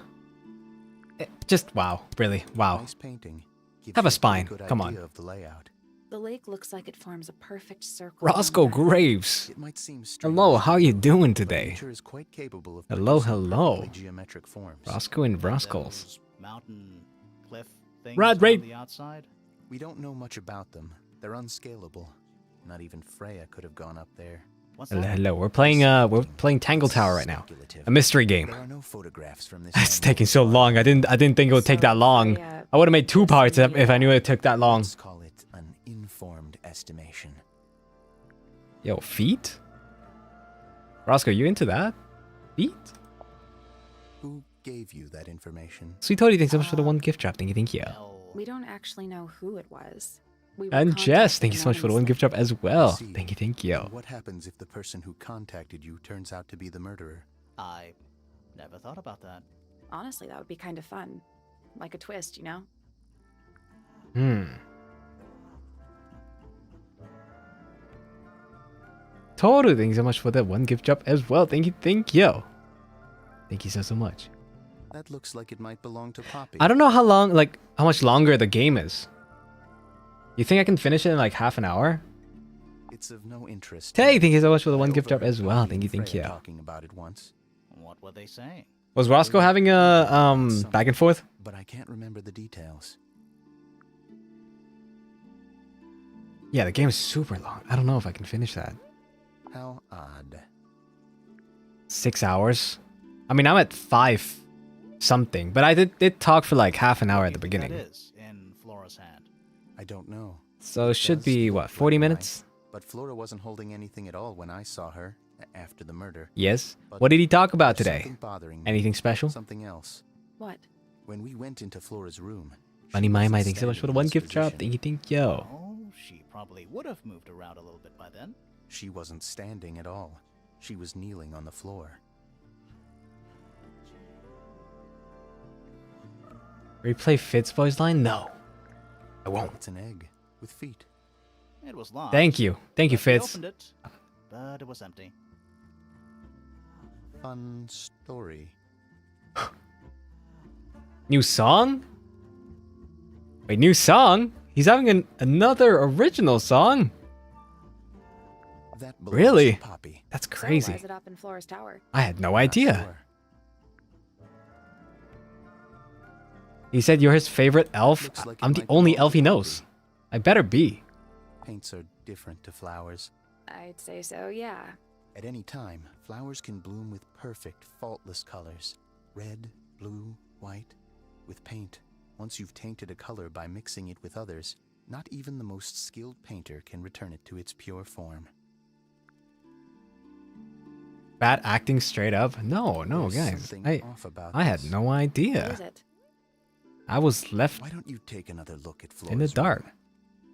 Just wow, really, wow. Nice painting. Gives Have you a spine. good Come idea on. Of the layout. The lake looks like it forms a perfect circle. Roscoe on that. Graves. It might seem strange, Hello, how you doing but today? nature is quite capable of Hello, producing hello. perfectly geometric forms. Roscoe and Roscoes. Those mountain cliff things Rad on raid. the outside? We don't know much about them. They're unscalable. Not even Freya could have gone up there. What's Hello, that? hello. We're playing Tangle Tower right now. Speculative. A mystery game. There are no photographs from this. It's time taking so world. long. I didn't think it would take that long. I would have made 2 parts if I knew it took that long. Let's call it an informed estimation. Yo, feet? Roscoe, you into that? Feet? Who gave you that information? Sweet Toady, thanks so much for the 1 gift drop. Thank you. Well, We don't actually know who it was. We were And Jess, contacted thank you so much for the 1 anonymously. gift drop as well. I see. Thank you. And what happens if the person who contacted you turns out to be the murderer? I never thought about that. Honestly, that would be kind of fun. Like a twist, you know? Total, thank you so much for that 1 gift drop as well. Thank you. Thank you so much. That looks like it might belong to Poppy. I don't know how much longer the game is. You think I can finish it in like half an hour? It's of no interest. Hey, thank you so much for the 1 I gift drop overheard as well. Poppy Thank and you. Freya talking about it once, What were they saying? Was Roscoe having a back and forth? but I can't remember the details. Yeah, the game is super long. I don't know if I can finish that. How odd. 6 hours. I mean, I'm at 5 something, but I did talk for like half an hour at the What do you think beginning. That is in Flora's hand. I don't know. So it should does be, look what, like 40 mine, minutes? But Flora wasn't holding anything at all when I saw her after the murder. Yes. But What did he talk about there's today? something bothering me. Anything special? Something else. What? When we went into Flora's room, Money she My, wasn't thanks so much for the standing 1 in this gift drop. position. Thank you. Oh, she probably would have moved around a little bit by then. She wasn't standing at all. She was kneeling on the floor. Replay Fitz voice line? No. I won't. It's an egg with feet. It was locked. Thank you. Thank you, but we Fitz. opened it, but it was empty. Fun story. New song? Wait, new song? He's having another original song? That belongs Really? to Poppy. That's So why crazy. is it up in Flora's tower? I had no Not idea. sure. He said you're his favorite elf. Looks like it I'm the might only belong elf to he knows. Poppy. I better be. Paints are different to flowers. I'd say so, yeah. At any time, flowers can bloom with perfect, faultless colors. Red, blue, white. With paint, once you've tainted a color by mixing it with others, not even the most skilled painter can return it to its pure form. Bad acting straight up? No, There's guys. something off about I had this. no What idea. is it? I was left Why don't you take another look at Flora's in the dark. room?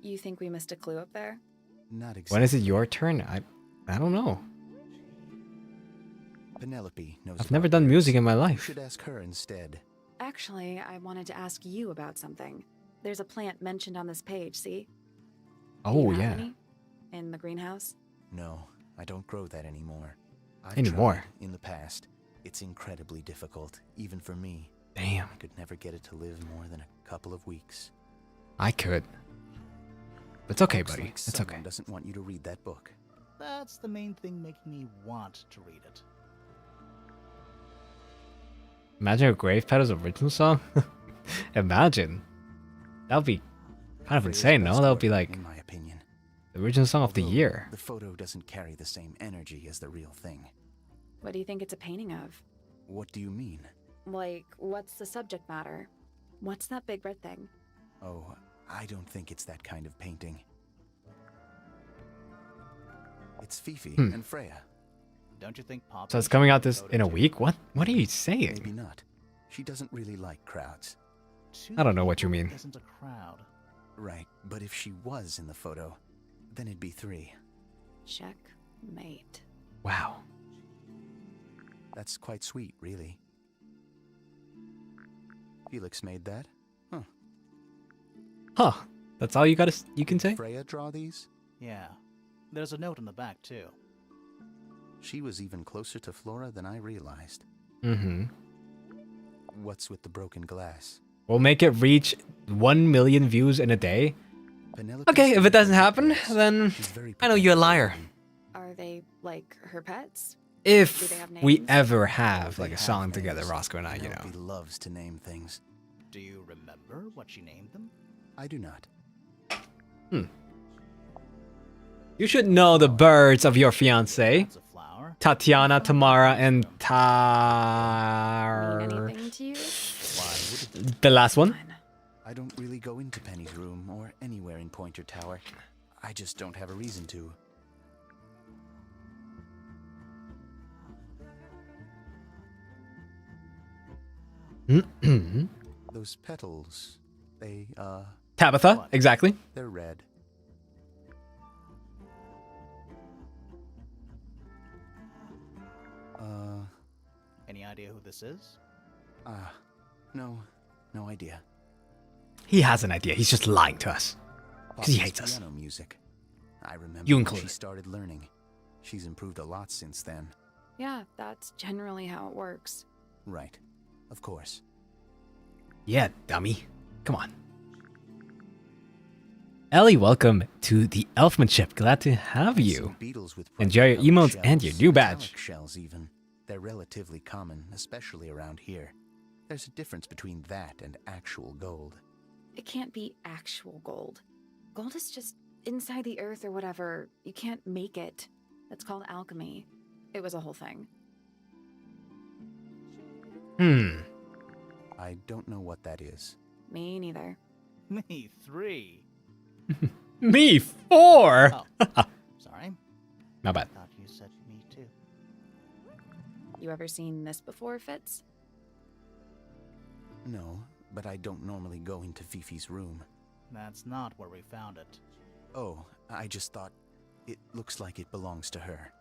You think we missed a clue up there? Not exactly. When is it your turn? I don't know. Penelope knows. I've about never done birds. music in my You life. should ask her instead. Actually, I wanted to ask you about something. There's a plant mentioned on this page, see? Do Oh, you have yeah. any? In the greenhouse? No, I don't grow that anymore. I've Anymore? tried in the past. It's incredibly difficult, even for me. Damn. I could never get it to live more than a couple of weeks. I could. It's okay, Looks buddy. like It's someone okay. doesn't want you to read that book. That's the main thing making me want to read it. Imagine a Grave Pedal's original song. Imagine. That would be kind of Freya's insane, no? best That would work, be like in my opinion. the original song of the Although, year. The photo doesn't carry the same energy as the real thing. What do you think it's a painting of? What do you mean? Like, what's the subject matter? What's that big red thing? Oh, I don't think it's that kind of painting. It's Fifi and Freya. Don't you think Poppy? So it's coming out this voted in a too? week? What are you Maybe saying? not. She doesn't really like crowds. I don't know what you people mean. Isn't a crowd. Right, but if she was in the photo, then it'd be 3. Checkmate. Wow. That's quite sweet, really. Felix made that? Huh. Huh. That's all you can say? Freya draw these? Yeah. There's a note on the back too. She was even closer to Flora than I realized. Mm-hmm. What's with the broken glass? We'll make it reach 1 million views in a day. Penelope Okay, if it doesn't happen, She's then very I know you're a liar. Are they, like, her pets? If Do they have we names? ever have like They a have song together, names. Roscoe and I, you know. Penelope loves to name things. Do you remember what she named them? I do not. You should know the birds of your fiance. That's a flower. Tatiana, Tamara, and Mean Tar... anything to you? Why would it? The last one? I don't really go into Penny's room or anywhere in Pointer Tower. I just don't have a reason to. Those petals, they, Tabitha, exactly. they're red. Any idea who this is? No idea. He has an idea. He's just lying to us. Because he Poppy's hates us. piano music. I remember You when included. she started learning. She's improved a lot since then. Yeah, that's generally how it works. Right. Of course. Yeah, dummy. Come on. Ellie, welcome to the Elfmanship. Glad to have I've you. seen beetles with Enjoy your brightly colored emotes and your shells, new badge. metallic shells even. They're relatively common, especially around here. There's a difference between that and actual gold. It can't be actual gold. Gold is just inside the earth or whatever. You can't make it. That's called alchemy. It was a whole thing. I don't know what that is. Me neither. Me 3. Me 4! Oh, sorry. My bad. Thought you said me too. You ever seen this before, Fitz? No, but I don't normally go into Fifi's room. That's not where we found it. Oh, I just thought it looks like it belongs to her.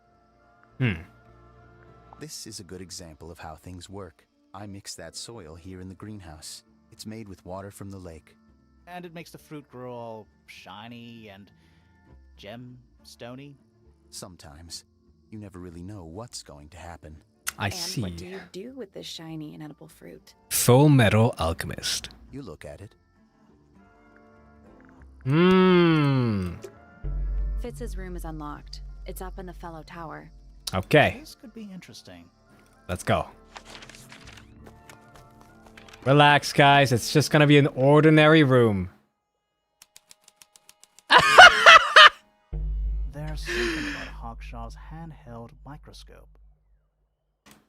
This is a good example of how things work. I mix that soil here in the greenhouse. It's made with water from the lake. And it makes the fruit grow all shiny and gem-stony. Sometimes. You never really know what's going to happen. I And see. what do you do with this shiny and edible fruit? Full Metal Alchemist. You look at it. Fitz's room is unlocked. It's up in the fellow tower. Okay, This could be interesting. let's go. Relax, guys. It's just gonna be an ordinary room. There's something about Hawkshaw's handheld microscope.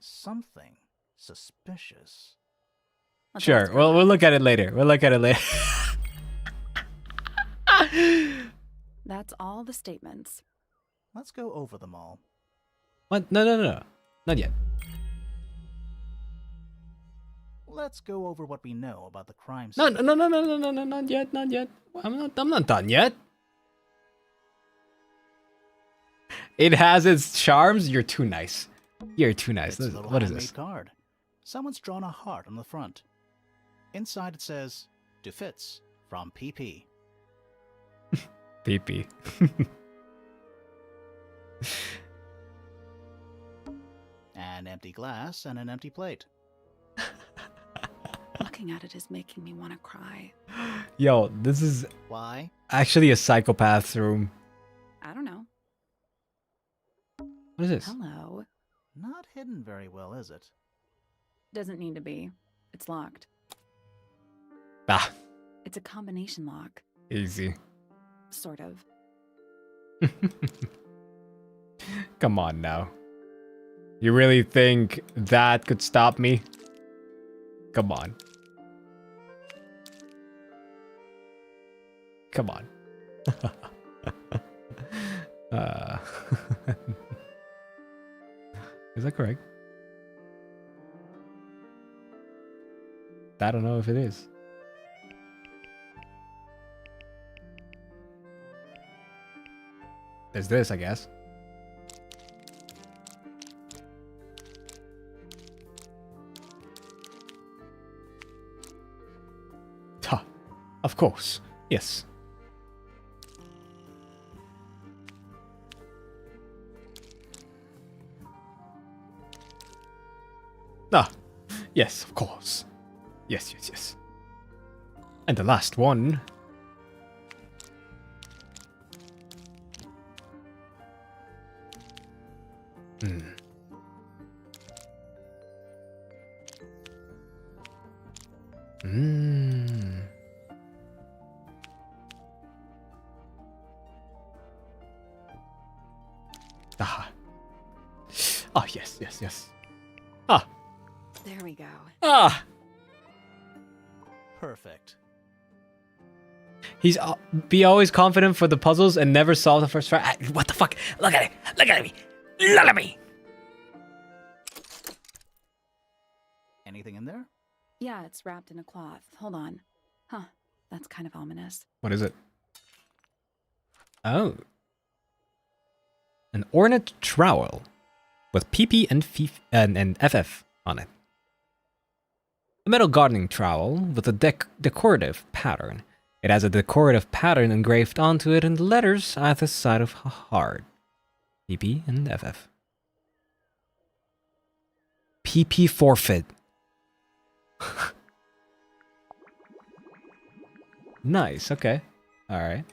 Something suspicious. Let's Sure, ask her we'll about look it. at it later. We'll look at it later. That's all the statements. Let's go over them all. What? No. Not yet. Let's go over what we know about the crime No, scene. no, not yet. I'm not done yet. It has its charms. You're too nice. You're too nice. It's a little What is handmade this? card. Someone's drawn a heart on the front. Inside it says, "To Fitz from PP." PP. An empty glass and an empty plate. looking at it is making me want to cry. Yo, this is Why? actually a psychopath's room. I don't know. What is this? Hello. Not hidden very well, is it? Doesn't need to be. It's locked. Ah, It's a combination lock. easy. Sort of. Come on now. You really think that could stop me? Come on. Come on. Is that correct? I don't know if it is. There's this, I guess. Ha, of course. Yes. Ah, yes, of course. Yes, yes, yes. And the last one. Hmm. Hmm. Ah. Ah, yes, yes, yes. Ah. There we go. Ah. Perfect. He's be always confident for the puzzles and never solve the first try. What the fuck? Look at it. Look at me. Look at me. Anything in there? Yeah, it's wrapped in a cloth. Hold on. Huh. That's kind of ominous. What is it? Oh. An ornate trowel with PP and FF on it. A metal gardening trowel with a decorative pattern. It has a decorative pattern engraved onto it in the letters at the side of a heart. PP and FF. PP forfeit. Nice, okay. Alright.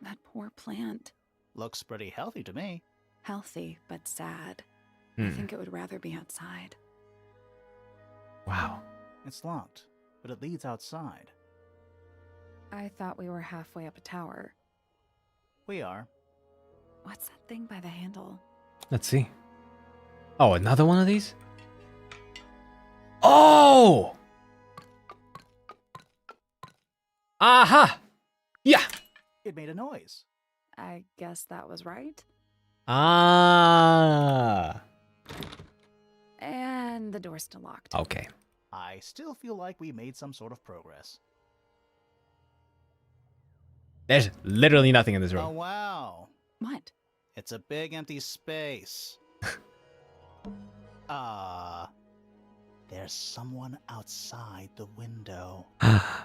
That poor plant. Looks pretty healthy to me. Healthy, but sad. I think it would rather be outside. Wow. It's locked, but it leads outside. I thought we were halfway up a tower. We are. What's that thing by the handle? Let's see. Oh, another one of these? Oh! Aha! Yeah! It made a noise. I guess that was right. Ah! And the door's still locked. Okay. I still feel like we made some sort of progress. There's literally nothing in this Oh, room. wow. What? It's a big empty space. There's someone outside the window.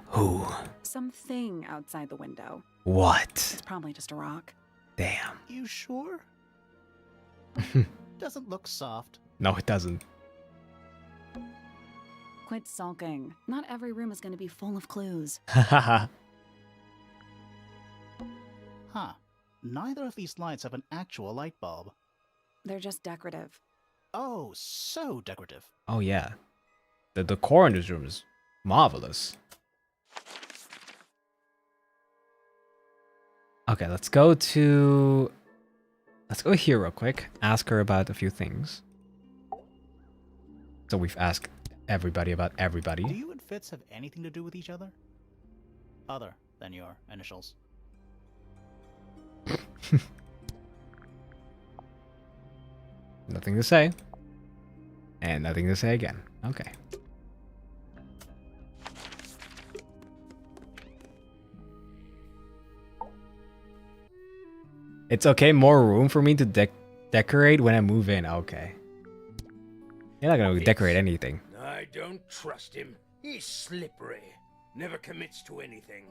Who? Something outside the window. What? It's probably just a rock. Damn. You sure? Doesn't look soft. No, it doesn't. Quit sulking. Not every room is going to be full of clues. Huh. Neither of these lights have an actual light bulb. They're just decorative. Oh, so decorative. Oh, yeah. The decor in this room is marvelous. Okay, let's go here real quick. Ask her about a few things. So we've asked everybody about everybody. Do you and Fitz have anything to do with each other? Other than your initials. Nothing to say. And nothing to say again. Okay. It's okay, more room for me to decorate when I move in. Okay. You're not gonna decorate anything. I don't trust him. He's slippery. Never commits to anything.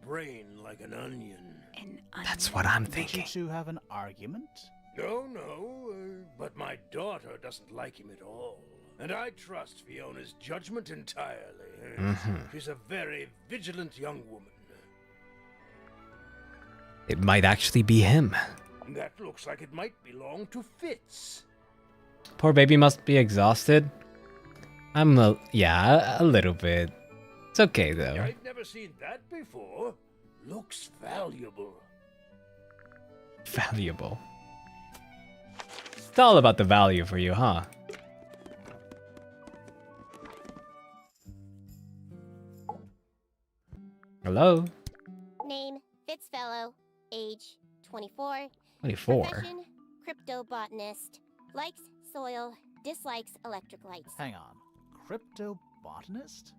Brain like an onion. That's what I'm Did thinking. you two have an argument? No, but my daughter doesn't like him at all. and I trust Fiona's judgment entirely. She's a very vigilant young woman. It might actually be him. That looks like it might belong to Fitz. Poor baby must be exhausted. Yeah, a little bit. It's okay though. I've never seen that before. Looks valuable. Valuable. It's all about the value for you, huh? Hello? Name, Fitzfellow. Age, 24. 24. Profession, cryptobotanist. Likes soil, dislikes electric lights. Hang on. Cryptobotanist?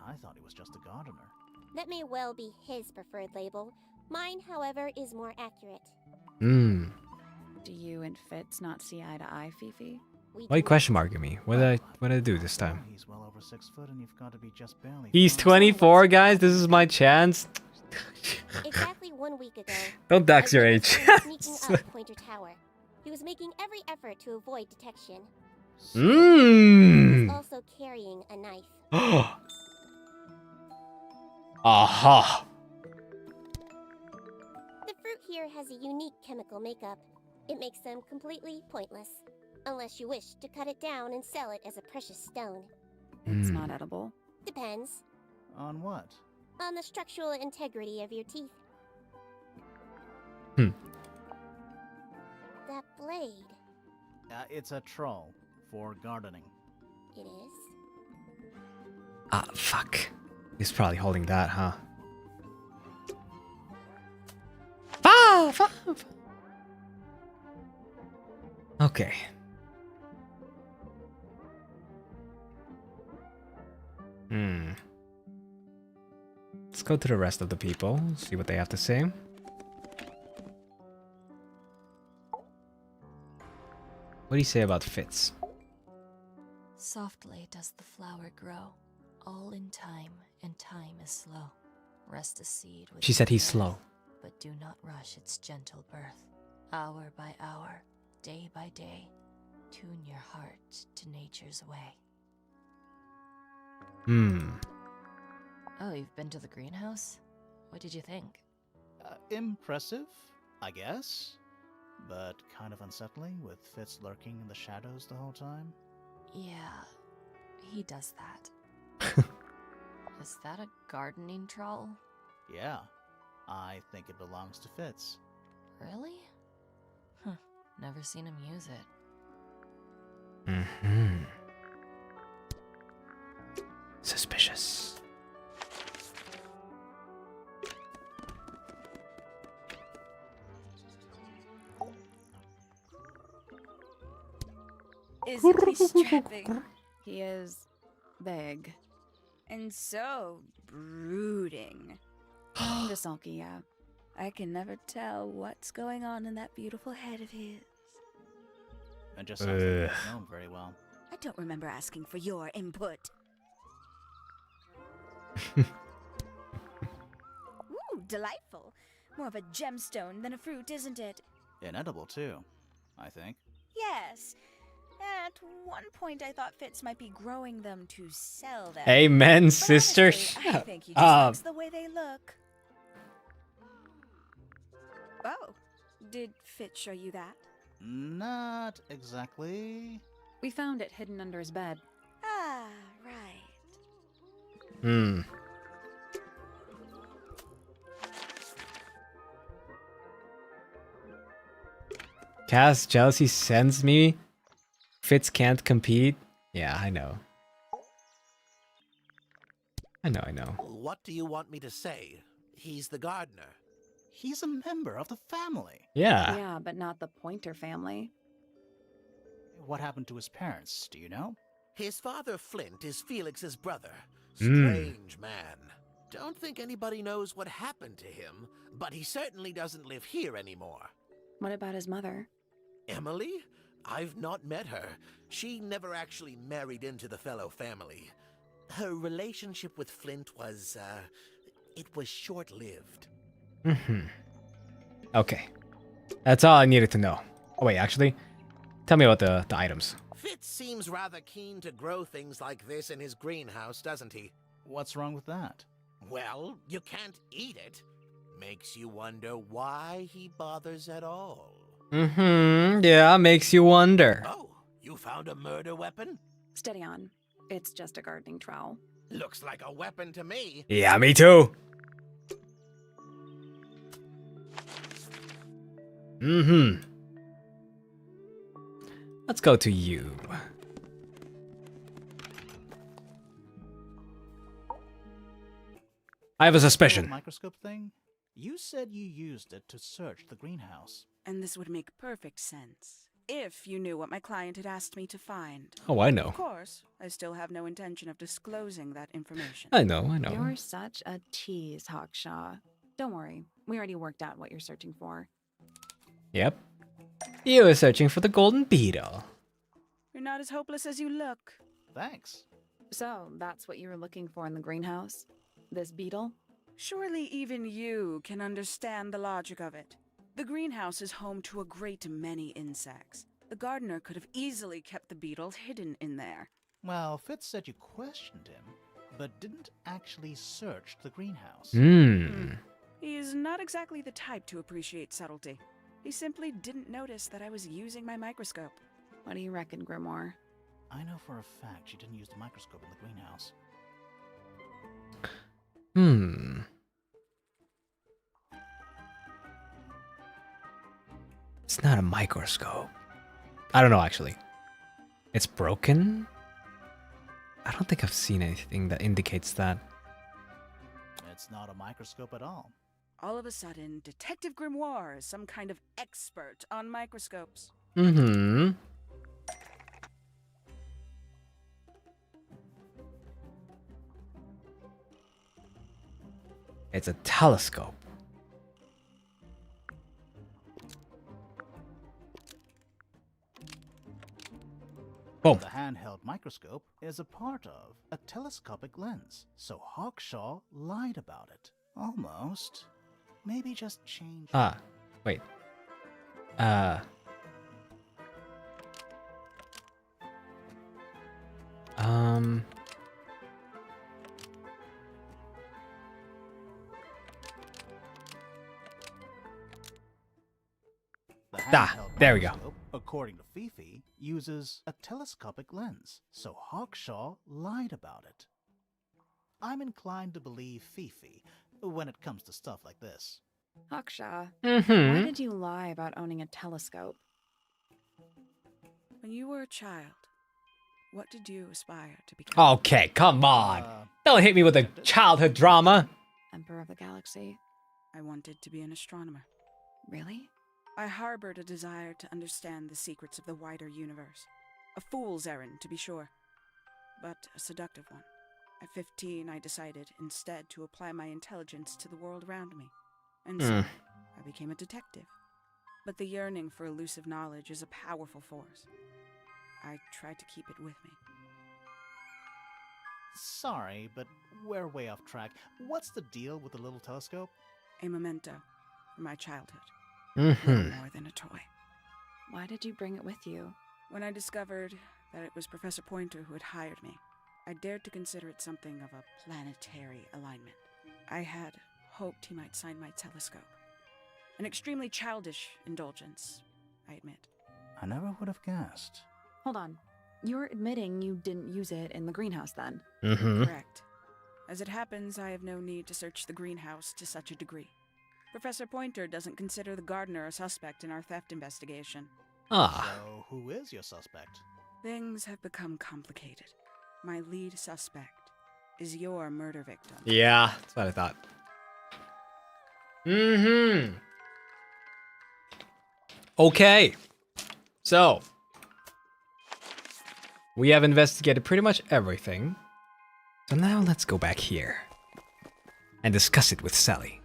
I thought he was just a gardener. That may well be his preferred label. Mine, however, is more accurate. Do you and Fitz not see eye to eye, Fifi? Why you question marking me? What did I do this time? He's well over 6 foot and you've got to be just barely. He's 24, guys. This is my chance. Exactly 1 week ago. Don't dox your I age. witnessed him sneaking up Pointer Tower. He was making every effort to avoid detection. He was also carrying a knife. Aha. The fruit here has a unique chemical makeup. It makes them completely pointless. Unless you wish to cut it down and sell it as a precious stone. It's not edible. Depends. On what? On the structural integrity of your teeth. That blade. It's a troll for gardening. It is? Ah, fuck. He's probably holding that, huh? Okay. Let's go to the rest of the people, see what they have to say. What do you say about Fitz? Softly does the flower grow, all in time, and time is slow. Rest a seed with She said he's birth, slow. but do not rush its gentle birth. Hour by hour, day by day, tune your heart to nature's way. Oh, you've been to the greenhouse? What did you think? Impressive, I guess. But kind of unsettling with Fitz lurking in the shadows the whole time. Yeah, he does that. Is that a gardening trowel? Yeah, I think it belongs to Fitz. Really? Huh, never seen him use it. Suspicious. Isn't he strapping? He is big. And so brooding. Kind of sulky, yeah. I can never tell what's going on in that beautiful head of his. And just sounds like you know him very well. I don't remember asking for your input. Ooh, delightful. More of a gemstone than a fruit, isn't it? Inedible, too, I think. Yes. At one point, I thought Fitz might be growing them to sell them. Amen, But sister. honestly, I think he just likes the way they look. Oh, did Fitz show you that? Not exactly. We found it hidden under his bed. Ah, right. Cass, jealousy sends me. Fitz can't compete. Yeah, I know. I know. What do you want me to say? He's the gardener. He's a member of the family. Yeah. Yeah, but not the Pointer family. What happened to his parents, do you know? His father, Flint, is Felix's brother. Strange man. Don't think anybody knows what happened to him, but he certainly doesn't live here anymore. What about his mother? Emily? I've not met her. She never actually married into the fellow family. Her relationship with Flint was, it was short-lived. Okay. That's all I needed to know. Oh wait, actually, tell me about the items. Fitz seems rather keen to grow things like this in his greenhouse, doesn't he? What's wrong with that? Well, you can't eat it. Makes you wonder why he bothers at all. Yeah, makes you wonder. Oh, you found a murder weapon? Steady on. It's just a gardening trowel. Looks like a weapon to me. Yeah, me too. Let's go to you. I have a suspicion. Microscope thing? You said you used it to search the greenhouse. And this would make perfect sense if you knew what my client had asked me to find. Oh, I know. Of course, I still have no intention of disclosing that information. I know. You're such a tease, Hawkshaw. Don't worry, we already worked out what you're searching for. Yep. You were searching for the golden beetle. You're not as hopeless as you look. Thanks. So, that's what you were looking for in the greenhouse? This beetle? Surely even you can understand the logic of it. The greenhouse is home to a great many insects. The gardener could have easily kept the beetle hidden in there. Well, Fitz said you questioned him, but didn't actually search the greenhouse. He is not exactly the type to appreciate subtlety. He simply didn't notice that I was using my microscope. What do you reckon, Grimoire? I know for a fact she didn't use the microscope in the greenhouse. It's not a microscope. I don't know, actually. It's broken? I don't think I've seen anything that indicates that. It's not a microscope at all. All of a sudden, Detective Grimoire is some kind of expert on microscopes. It's a telescope. Boom. The handheld microscope is a part of a telescopic lens, so Hawkshaw lied about it. Almost. Maybe just change. Wait. There we go. According to Fifi, uses a telescopic lens, so Hawkshaw lied about it. I'm inclined to believe Fifi when it comes to stuff like this. Hawkshaw, why did you lie about owning a telescope? When you were a child, what did you aspire to become? Okay, come on. Don't hit me with a childhood drama. Emperor of the Galaxy. I wanted to be an astronomer. Really? I harbored a desire to understand the secrets of the wider universe. A fool's errand, to be sure, but a seductive one. At 15, I decided instead to apply my intelligence to the world around me. And so, I became a detective. But the yearning for elusive knowledge is a powerful force. I tried to keep it with me. Sorry, but we're way off track. What's the deal with the little telescope? A memento from my childhood. Mm-hmm. More than a toy. Why did you bring it with you? When I discovered that it was Professor Pointer who had hired me, I dared to consider it something of a planetary alignment. I had hoped he might sign my telescope. An extremely childish indulgence, I admit. I never would have guessed. Hold on. You're admitting you didn't use it in the greenhouse then? Mm-hmm. Correct. As it happens, I have no need to search the greenhouse to such a degree. Professor Pointer doesn't consider the gardener a suspect in our theft investigation. Ah. So, who is your suspect? Things have become complicated. My lead suspect is your murder victim. Yeah, that's what I thought. Mm-hmm. Okay. So, we have investigated pretty much everything. So now let's go back here and discuss it with Sally.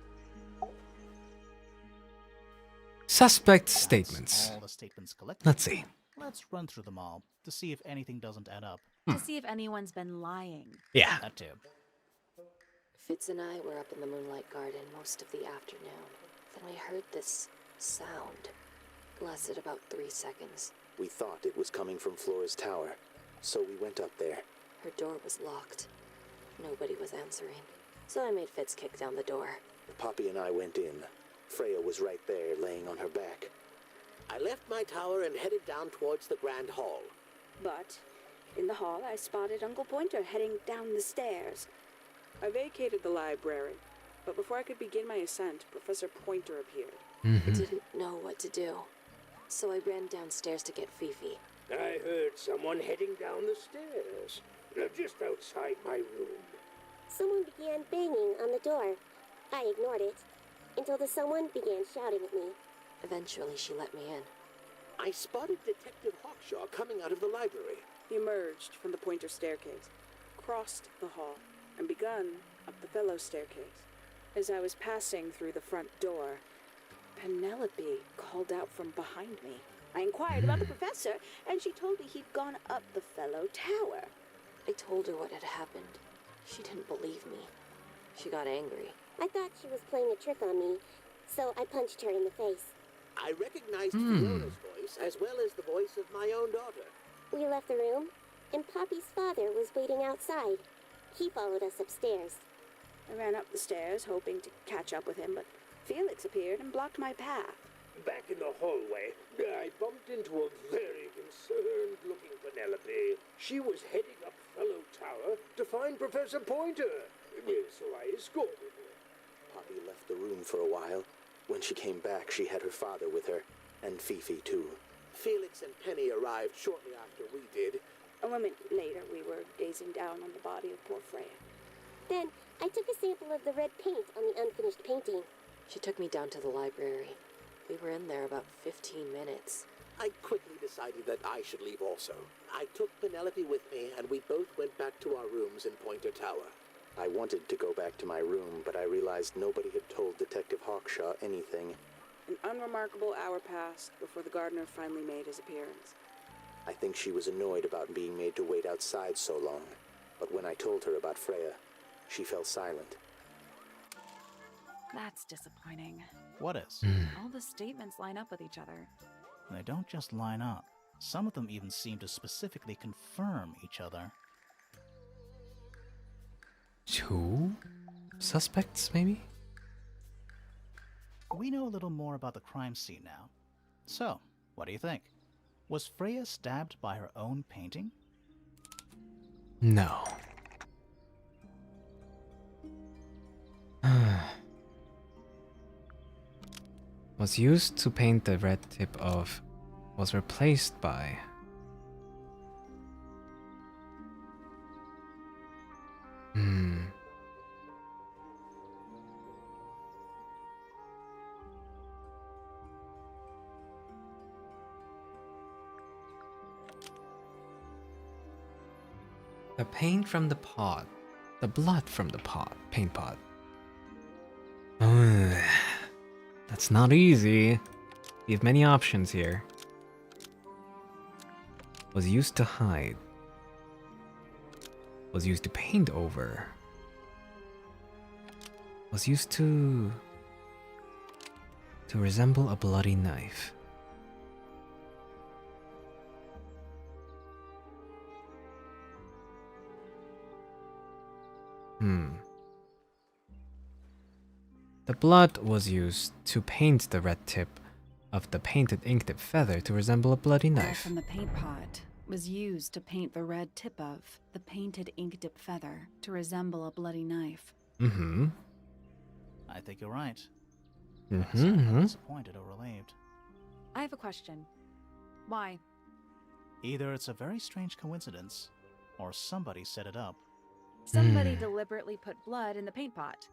Suspect statements. All the statements collected. Let's see. Let's run through them all to see if anything doesn't add up. To see if anyone's been lying. Yeah. That too. Fitz and I were up in the moonlight garden most of the afternoon. Then we heard this sound. Lasted about 3 seconds. We thought it was coming from Flora's tower, so we went up there. Her door was locked. Nobody was answering. So I made Fitz kick down the door. Poppy and I went in. Freya was right there, laying on her back. I left my tower and headed down towards the Grand Hall. But in the hall, I spotted Uncle Pointer heading down the stairs. I vacated the library, but before I could begin my ascent, Professor Pointer appeared. I didn't know what to do, so I ran downstairs to get Fifi. I heard someone heading down the stairs, just outside my room. Someone began banging on the door. I ignored it, until the someone began shouting at me. Eventually, she let me in. I spotted Detective Hawkshaw coming out of the library. He emerged from the Pointer staircase, crossed the hall, and begun up the fellow staircase. As I was passing through the front door, Penelope called out from behind me. I inquired about the professor, and she told me he'd gone up the fellow tower. I told her what had happened. She didn't believe me. She got angry. I thought she was playing a trick on me, so I punched her in the face. I recognized Flora's voice as well as the voice of my own daughter. We left the room, and Poppy's father was waiting outside. He followed us upstairs. I ran up the stairs, hoping to catch up with him, but Felix appeared and blocked my path. Back in the hallway, I bumped into a very concerned-looking Penelope. She was heading up Fellow Tower to find Professor Pointer, so I escorted her. Poppy left the room for a while. When she came back, she had her father with her, and Fifi too. Felix and Penny arrived shortly after we did. A moment later, we were gazing down on the body of poor Freya. Then, I took a sample of the red paint on the unfinished painting. She took me down to the library. We were in there about 15 minutes. I quickly decided that I should leave also. I took Penelope with me, and we both went back to our rooms in Pointer Tower. I wanted to go back to my room, but I realized nobody had told Detective Hawkshaw anything. An unremarkable hour passed before the gardener finally made his appearance. I think she was annoyed about being made to wait outside so long, but when I told her about Freya, she fell silent. That's disappointing. What is? All the statements line up with each other. They don't just line up. Some of them even seem to specifically confirm each other. 2 suspects, maybe? We know a little more about the crime scene now. So, what do you think? Was Freya stabbed by her own painting? No. Was used to paint the red tip of... was replaced by... The paint from the pot. The blood from the pot. Paint pot. That's not easy. We have many options here. Was used to hide. Was used to paint over. Was used to resemble a bloody knife. The blood was used to paint the red tip of the painted ink tip feather to resemble a bloody knife. From the paint pot was used to paint the red tip of the painted ink dip feather to resemble a bloody knife. I think you're right. Disappointed or relieved. I have a question. Why? Either it's a very strange coincidence, or somebody set it up. Somebody deliberately put blood in the paint pot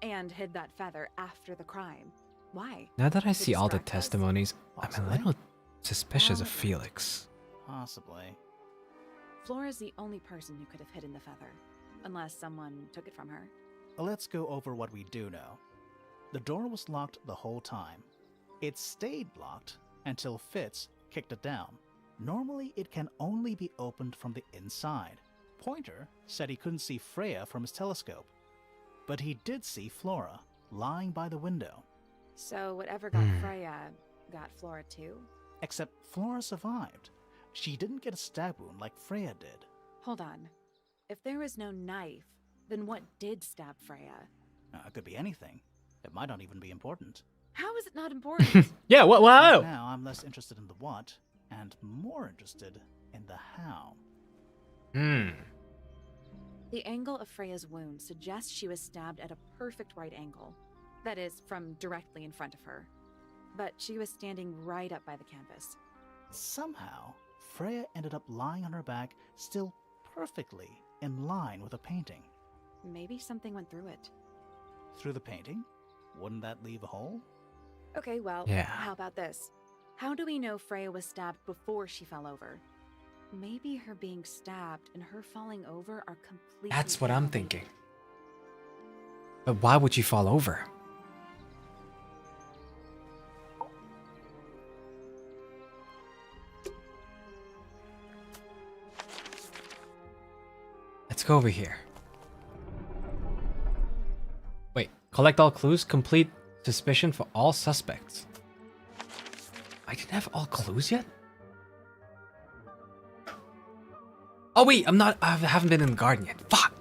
and hid that feather after the crime. Why? Now that I To see all the distract us? testimonies, I'm a Possibly. little suspicious of Felix. Possibly. Flora's the only person who could have hidden the feather, unless someone took it from her. Let's go over what we do know. The door was locked the whole time. It stayed locked until Fitz kicked it down. Normally, it can only be opened from the inside. Pointer said he couldn't see Freya from his telescope, but he did see Flora lying by the window. So whatever got Freya got Flora too? Except Flora survived. She didn't get a stab wound like Freya did. Hold on. If there was no knife, then what did stab Freya? It could be anything. It might not even be important. How is it not important? Yeah, what? Wow. Right now, I'm less interested in the what, and more interested in the how. The angle of Freya's wound suggests she was stabbed at a perfect right angle. That is, from directly in front of her. But she was standing right up by the canvas. Somehow, Freya ended up lying on her back, still perfectly in line with a painting. Maybe something went through it. Through the painting? Wouldn't that leave a hole? Okay, well, Yeah. how about this? How do we know Freya was stabbed before she fell over? Maybe her being stabbed and her falling over are completely... That's what I'm thinking. But why would you fall over? Let's go over here. Wait, collect all clues, complete suspicion for all suspects. I didn't have all clues yet? Oh wait, I haven't been in the garden yet. Fuck!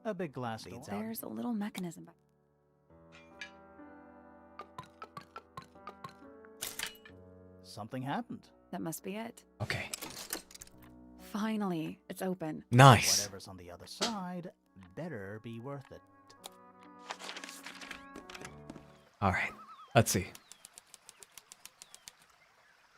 A big glass door. There's a little mechanism. Something happened. That must be it. Okay. Finally, it's open. Nice. Whatever's on the other side better be worth it. Alright, let's see.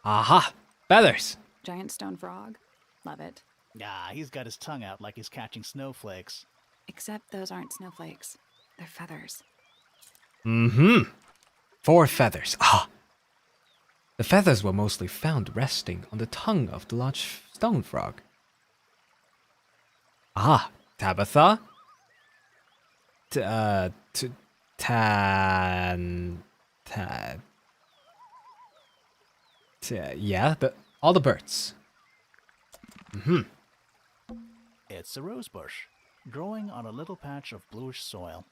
Aha! Feathers! Giant stone frog. Love it. Ah, he's got his tongue out like he's catching snowflakes. Except those aren't snowflakes. They're feathers. 4 feathers. Ah! The feathers were mostly found resting on the tongue of the large stone frog. Ah, Tabitha? Yeah, all the birds. It's a rose bush, growing on a little patch of bluish soil.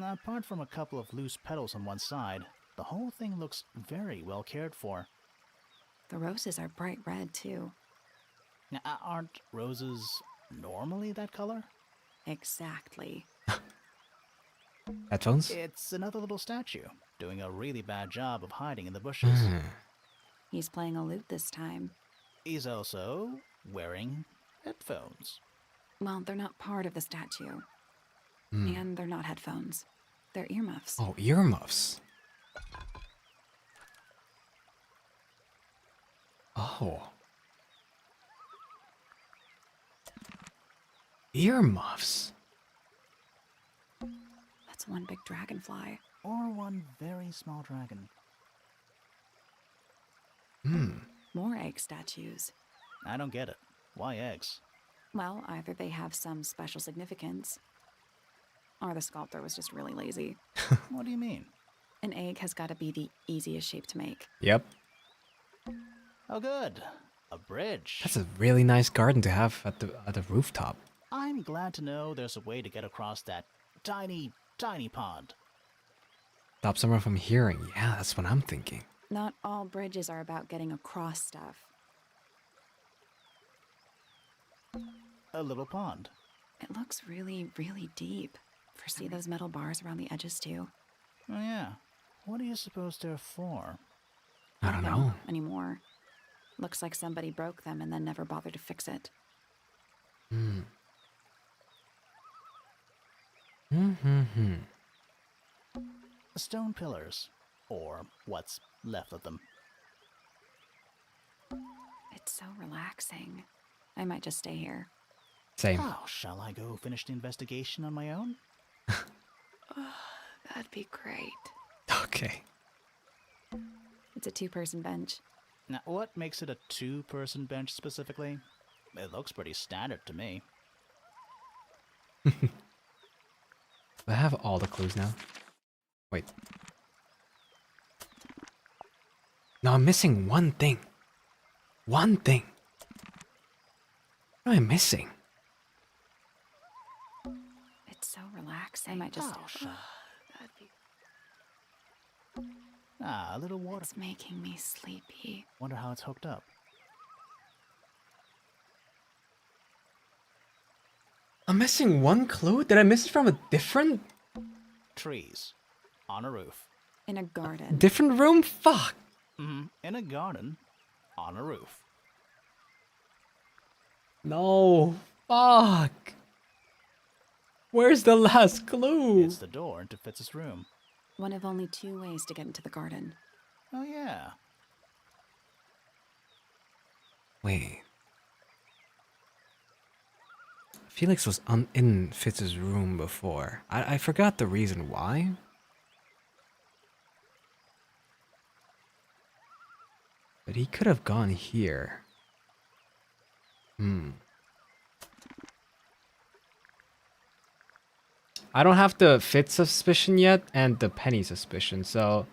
Apart from a couple of loose petals on one side, the whole thing looks very well cared for. The roses are bright red, too. Now, aren't roses normally that color? Exactly. Headphones? It's another little statue, doing a really bad job of hiding in the bushes. He's playing a lute this time. He's also wearing headphones. Well, they're not part of the statue. And they're not headphones. They're earmuffs. Oh, earmuffs. Oh. Earmuffs. That's one big dragonfly. Or one very small dragon. More egg statues. I don't get it. Why eggs? Well, either they have some special significance, or the sculptor was just really lazy. What do you mean? An egg has got to be the easiest shape to make. Yep. Oh, good. A bridge. That's a really nice garden to have at the rooftop. I'm glad to know there's a way to get across that tiny, tiny pond. Stop someone from hearing. Yeah, that's what I'm thinking. Not all bridges are about getting across stuff. A little pond. It looks really, really deep. See those metal bars around the edges, too? Oh, yeah. What do you suppose they're for? I don't know. Anymore. Looks like somebody broke them and then never bothered to fix it. Stone pillars. Or what's left of them. It's so relaxing. I might just stay here. Same. Oh, shall I go finish the investigation on my own? That'd be great. Okay. It's a 2-person bench. Now, what makes it a 2-person bench specifically? It looks pretty standard to me. I have all the clues now. Wait. No, I'm missing one thing. One thing. What am I missing? It's so relaxing. I might just... Oh, That'd be... Ah, a little water. It's making me sleepy. Wonder how it's hooked up. I'm missing one clue? Did I miss it from a different Trees. On a roof. In a garden. different room? Fuck. In a garden. On a roof. No. Fuck. Where's the last clue? It's the door into Fitz's room. One of only 2 ways to get into the garden. Oh, yeah. Wait. Felix was in Fitz's room before. I forgot the reason why. But he could have gone here. I don't have the Fitz suspicion yet and the Penny suspicion, so...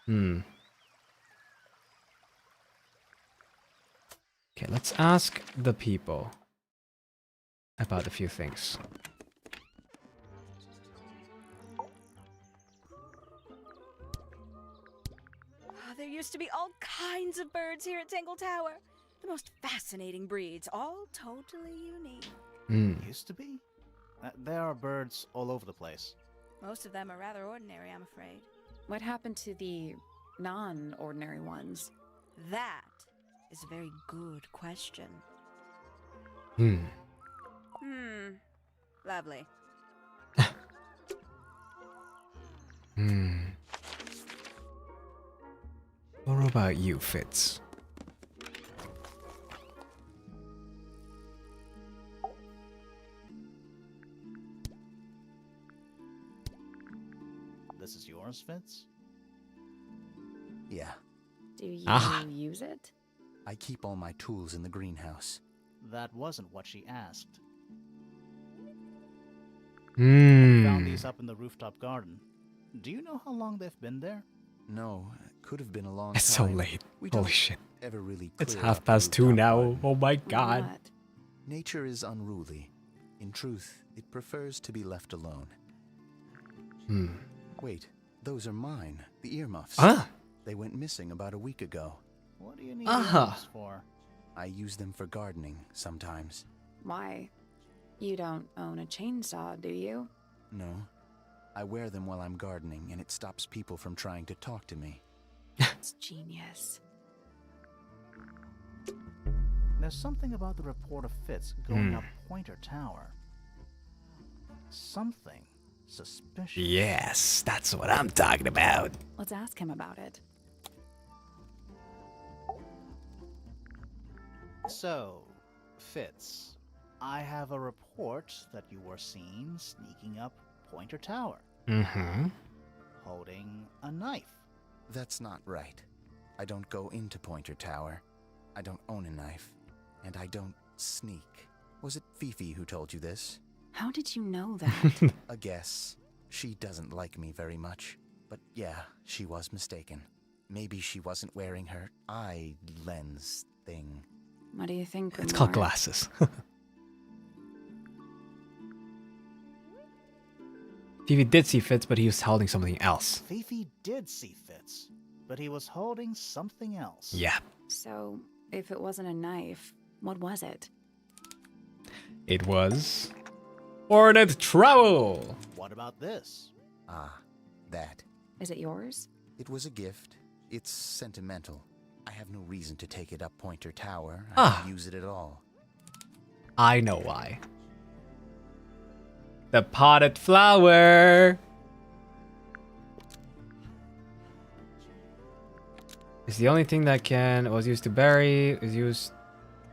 Okay, let's ask the people about a few things. There used to be all kinds of birds here at Tangle Tower. The most fascinating breeds, all totally unique. Used to be? There are birds all over the place. Most of them are rather ordinary, I'm afraid. What happened to the non-ordinary ones? That is a very good question. Lovely. What about you, Fitz? This is yours, Fitz? Yeah, Do you use it? I keep all my tools in the greenhouse. That wasn't what she asked. Hmm. Found these up in the rooftop garden. Do you know how long they've been there? No, it could have been a long It's time. so late. We Holy don't shit. ever really It's clear up the 2:30 rooftop now. garden. Oh my god. What? Nature is unruly. In truth, it prefers to be left alone. Wait, those are mine, the earmuffs. They went missing about a week ago. What do you need these for? I use them for gardening sometimes. Why? You don't own a chainsaw, do you? No. I wear them while I'm gardening, and it stops people from trying to talk to me. It's genius. There's something about the report of Fitz going up Pointer Tower. Something suspicious. Yes, that's what I'm talking about. Let's ask him about it. So, Fitz, I have a report that you were seen sneaking up Pointer Tower. Holding a knife. That's not right. I don't go into Pointer Tower. I don't own a knife. And I don't sneak. Was it Fifi who told you this? How did you know that? A guess. She doesn't like me very much. But yeah, she was mistaken. Maybe she wasn't wearing her eye lens thing. What do you think? It's called Umar? glasses. Fifi did see Fitz, but he was holding something else. Fifi did see Fitz, but he was holding something else. Yeah. So, if it wasn't a knife, what was it? It was... Ornate Trowel! What about this? Ah, that. Is it yours? It was a gift. It's sentimental. I have no reason to take it up Pointer Tower. I don't use it at all. I know why. The potted flower! It's the only thing that was used to bury, is used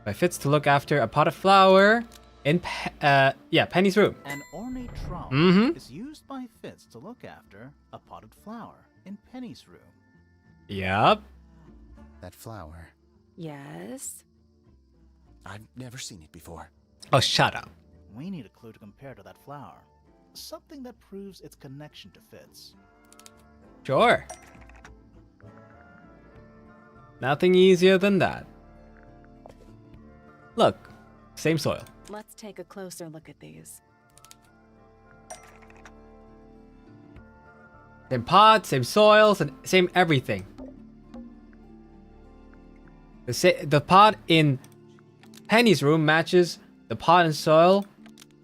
by Fitz to look after a potted flower in Penny's room. An ornate trowel is used by Fitz to look after a potted flower in Penny's room. Yep. That flower. Yes. I've never seen it before. Oh, shut up. We need a clue to compare to that flower. Something that proves its connection to Fitz. Sure. Nothing easier than that. Look, same soil. Let's take a closer look at these. Same pot, same soil, same everything. The pot in Penny's room matches the pot and soil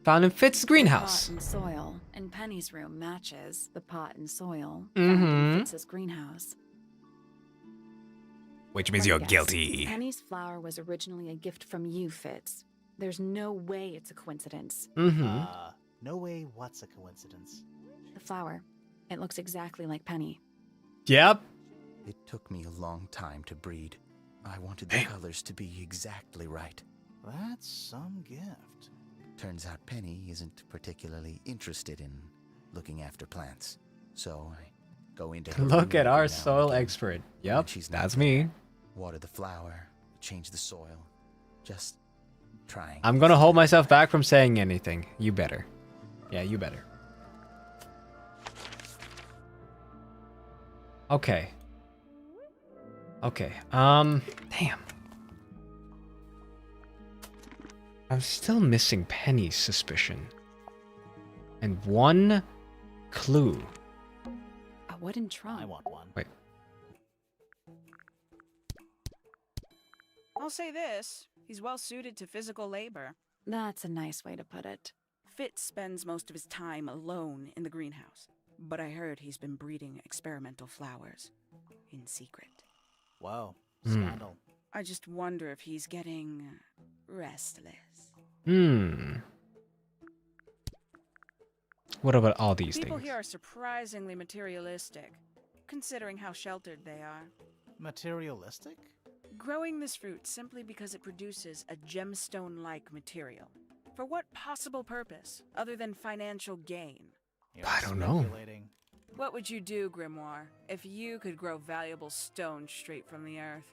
found in Fitz's greenhouse. The pot and soil in Penny's room matches the pot and soil found Mm-hmm. in Fitz's greenhouse. Which means Let me you're guess. guilty. Penny's flower was originally a gift from you, Fitz. There's no way it's a coincidence. Mm-hmm. No way what's a coincidence. The flower. It looks exactly like Penny. Yep. It took me a long time to breed. I wanted the colors to be exactly right. That's some gift. Turns out Penny isn't particularly interested in looking after plants. So I go into her Look room at our every now and soil again. expert. When Yep, she's not that's there, me. Water the flower, change the soil. Just trying. I'm gonna hold myself back from saying anything. You better. Yeah, you better. Okay. Okay, damn. I'm still missing Penny's suspicion. And one clue. A wooden trunk. I want one. Wait. I'll say this, he's well suited to physical labor. That's a nice way to put it. Fitz spends most of his time alone in the greenhouse, but I heard he's been breeding experimental flowers in secret. Whoa, Hmm. scandal. I just wonder if he's getting restless. What about all these People things? here are surprisingly materialistic, considering how sheltered they are. Materialistic? Growing this fruit simply because it produces a gemstone-like material. For what possible purpose, other than financial gain? You're I don't know. speculating. What would you do, Grimoire, if you could grow valuable stone straight from the earth?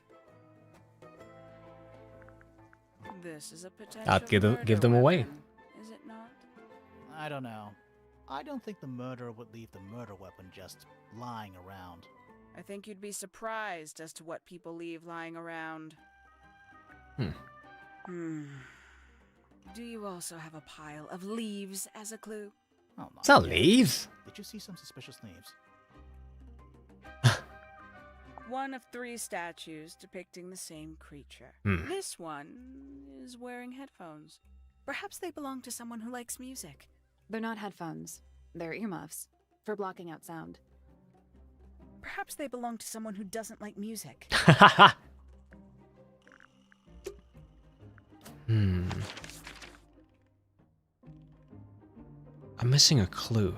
This is a potential I'd give murder them away. weapon, is it not? I don't know. I don't think the murderer would leave the murder weapon just lying around. I think you'd be surprised as to what people leave lying around. Do you also have a pile of leaves as a clue? Oh my It's not God. leaves. Did you see some suspicious leaves? One of 3 statues depicting the same creature. Hmm. This one is wearing headphones. Perhaps they belong to someone who likes music. They're not headphones. They're earmuffs. For blocking out sound. Perhaps they belong to someone who doesn't like music. I'm missing a clue.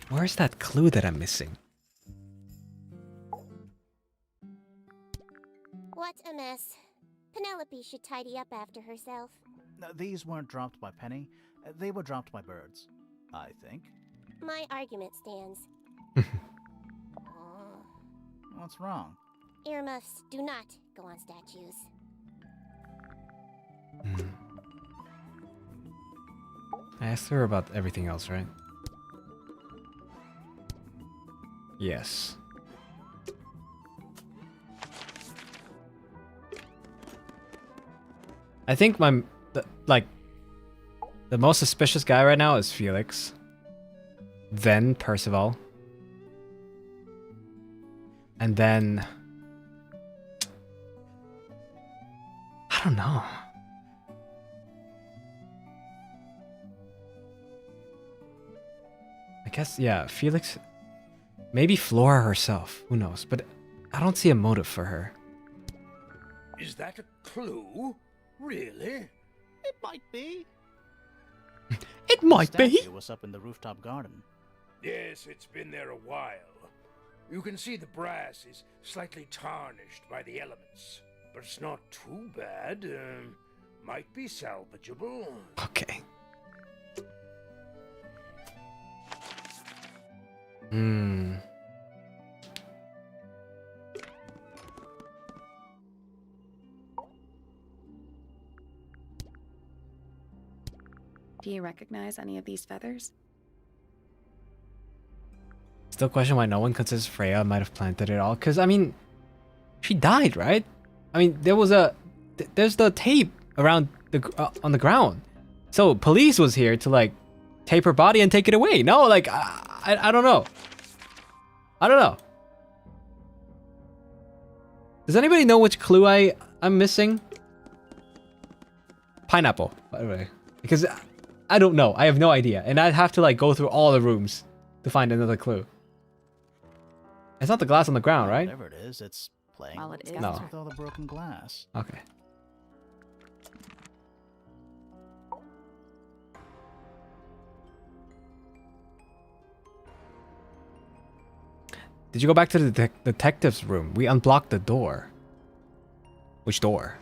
Where's that clue that I'm missing? What a mess. Penelope should tidy up after herself. No, these weren't dropped by Penny. They were dropped by birds. I think. My argument stands. What's wrong? Earmuffs do not go on statues. I asked her about everything else, right? Yes. I think the most suspicious guy right now is Felix. Then Percival. And then I don't know. I guess, yeah, Felix. Maybe Flora herself. Who knows? But I don't see a motive for her. Is that a clue? Really? It might be. It might The be. statue was up in the rooftop garden. Yes, it's been there a while. You can see the brass is slightly tarnished by the elements. But it's not too bad. Might be salvageable. Okay. Do you recognize any of these feathers? Still question why no one considers Freya might have planted it all. Because, I mean, she died, right? I mean, there's the tape around on the ground. So police was here to like tape her body and take it away. No, like I don't know. I don't know. Does anybody know which clue I'm missing? Pineapple, by the way. Because I don't know. I have no idea. And I'd have to like go through all the rooms to find another clue. It's not the glass on the ground, right? Whatever it is, it's playing Well, it is. games with all the broken glass. Okay. Did you go back to the detective's room? We unblocked the door. Which door?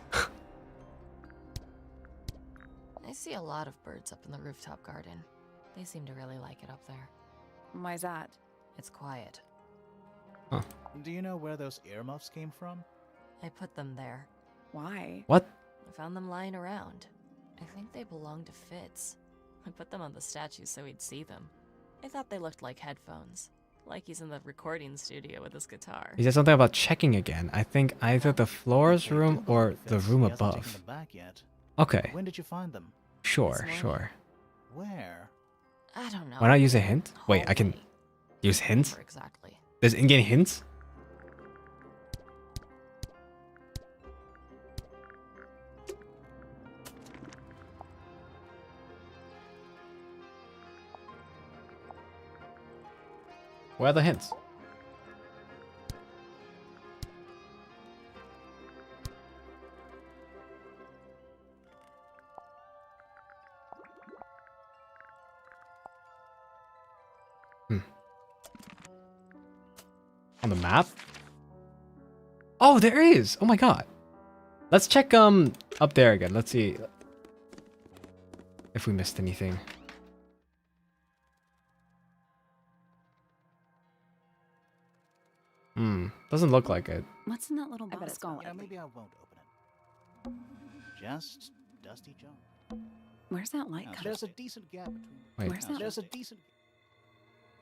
I see a lot of birds up in the rooftop garden. They seem to really like it up there. Why's that? It's quiet. Huh. Do you know where those earmuffs came from? I put them there. Why? What? I found them lying around. I think they belong to Fitz. I put them on the statue so he'd see them. I thought they looked like headphones. Like he's in the recording studio with his guitar. He said something about checking again. I think either the Floros room or the room above. Okay. When did you find them? Sure, sure. Where? I don't know. Why not use a hint? Wait, I can use hints? Exactly. There's in-game hints? Where are the hints? On the map? Oh, there is! Oh my god. Let's check up there again. Let's see if we missed anything. Doesn't look like it. What's in that little box? Maybe I won't open it. Just dusty junk. Where's that light coming? There's a decent gap between. Wait. Where's that? There's a decent.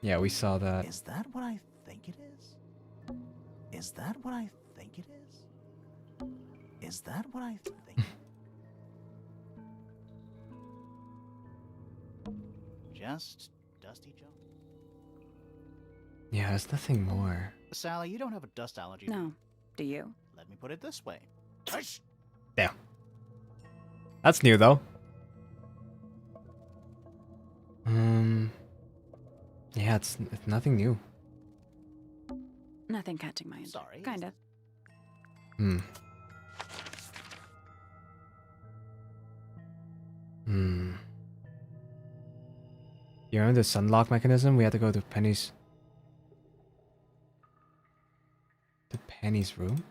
Yeah, we saw that. Is that what I think it is? Is that what I think it is? Is that what I think? Just dusty junk. Yeah, there's nothing more. Sally, you don't have a dust allergy. No. Do you? Let me put it this way. Damn. That's new though. Yeah, it's nothing new. Nothing catching my interest. Sorry. Kind of. You remember the sunlock mechanism? We had to go to Penny's room?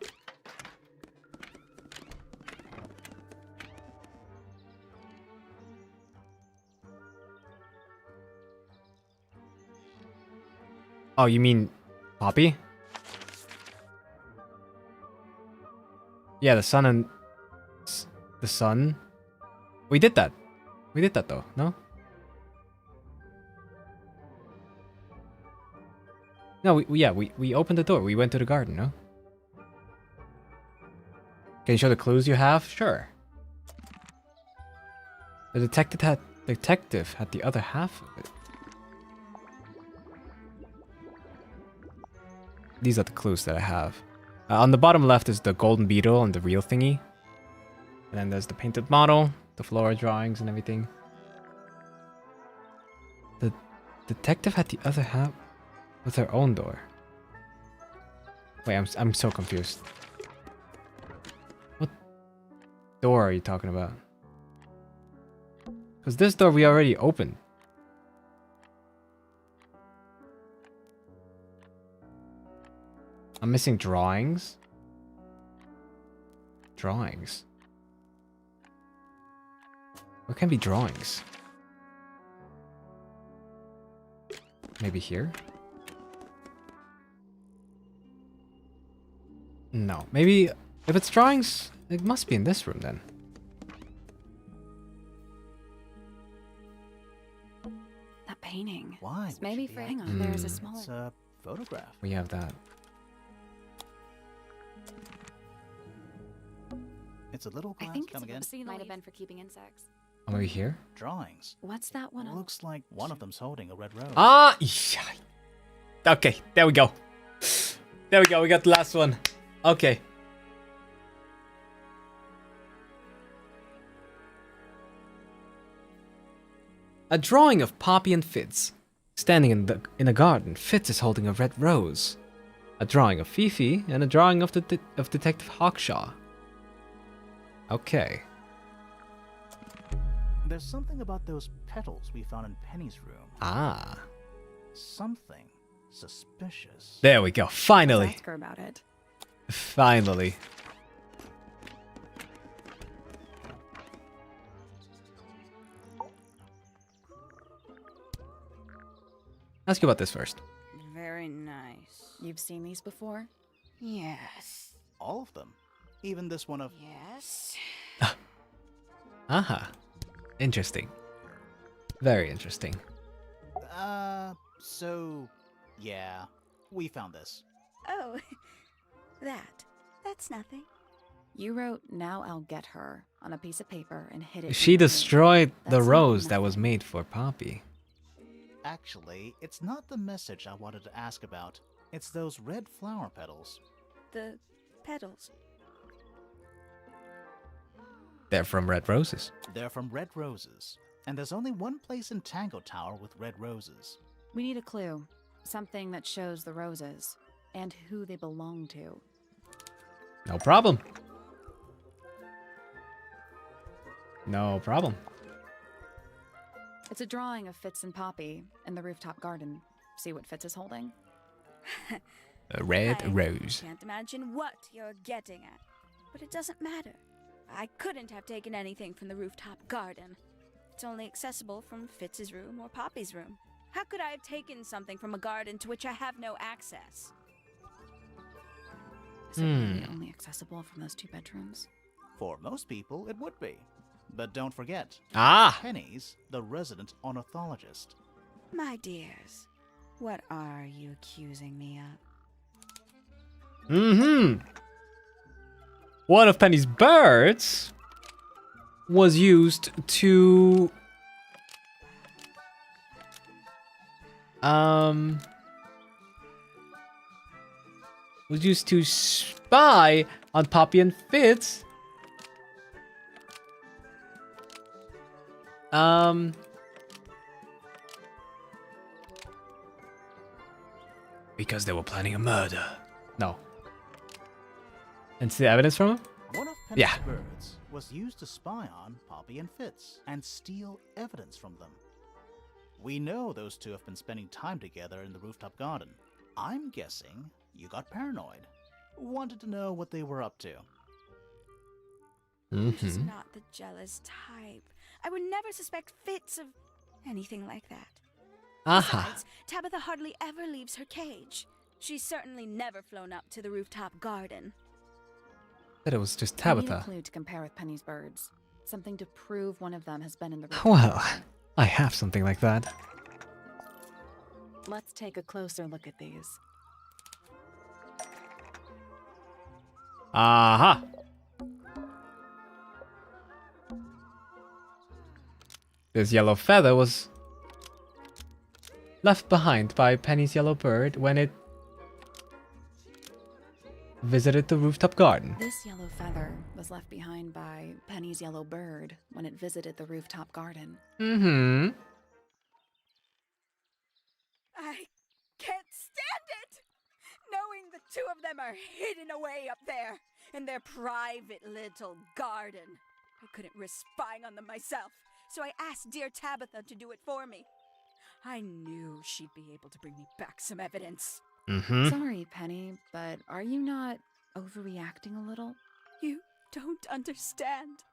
Oh, you mean Poppy? Yeah, the sun and the sun. We did that. We did that though, no? No, we opened the door. We went to the garden, no? Can you show the clues you have? Sure. The detective had the other half of it. These are the clues that I have. On the bottom left is the golden beetle and the real thingy. And then there's the painted model, the flora drawings and everything. The detective had the other half with her own door. Wait, I'm so confused. What door are you talking about? Because this door we already opened. I'm missing drawings. Drawings. What can be drawings? Maybe here? No. Maybe if it's drawings, it must be in this room then. That painting. Why? Maybe for hang on. There's a smaller. It's a photograph. We have that. It's a little glass. I think Come again. might have been for keeping insects. Am I here? Drawings. What's that one? Looks like one of them's holding a red rose. Ah, yeah. Okay, there we go. There we go. We got the last one. Okay. A drawing of Poppy and Fitz. Standing in a garden, Fitz is holding a red rose. A drawing of Fifi and a drawing of Detective Hawkshaw. Okay. There's something about those petals we found in Penny's room. Ah. Something suspicious. There we go. Finally. Ask her about it. Finally. Ask you about this first. Very nice. You've seen these before? Yes. All of them. Even this one of... Yes. Aha. Interesting. Very interesting. So... Yeah. We found this. Oh. That's nothing. You wrote, "Now I'll get her," on a piece of paper and hid it. She destroyed the rose that was made for Poppy. Actually, it's not the message I wanted to ask about. It's those red flower petals. The petals. They're from red roses. They're from red roses. And there's only one place in Tangle Tower with red roses. We need a clue. Something that shows the roses. And who they belong to. No problem. No problem. It's a drawing of Fitz and Poppy in the rooftop garden. See what Fitz is holding? A red rose. I can't imagine what you're getting at. But it doesn't matter. I couldn't have taken anything from the rooftop garden. It's only accessible from Fitz's room or Poppy's room. How could I have taken something from a garden to which I have no access? Is it really only accessible from those 2 bedrooms? For most people, it would be. But don't forget, Penny's the resident ornithologist. My dears, what are you accusing me of? One of Penny's birds was used to spy on Poppy and Fitz. Because they were planning a murder. No. And see the evidence from him? One of Penny's birds was used to spy on Poppy and Fitz and steal evidence from them. We know those two have been spending time together in the rooftop garden. I'm guessing you got paranoid. Wanted to know what they were up to. She's not the jealous type. I would never suspect Fitz of anything like that. Besides, Tabitha hardly ever leaves her cage. She's certainly never flown up to the rooftop garden. That it was just I Tabitha. need a clue to compare with Penny's birds. Something to prove one of them has been in the rooftop Well, garden. I have something like that. Let's take a closer look at these. Aha! This yellow feather was left behind by Penny's yellow bird when it visited the rooftop garden. This yellow feather was left behind by Penny's yellow bird when it visited the rooftop garden. I can't stand it! Knowing the 2 of them are hidden away up there in their private little garden. I couldn't risk spying on them myself, so I asked dear Tabitha to do it for me. I knew she'd be able to bring me back some evidence. Sorry, Penny, but are you not overreacting a little? You don't understand.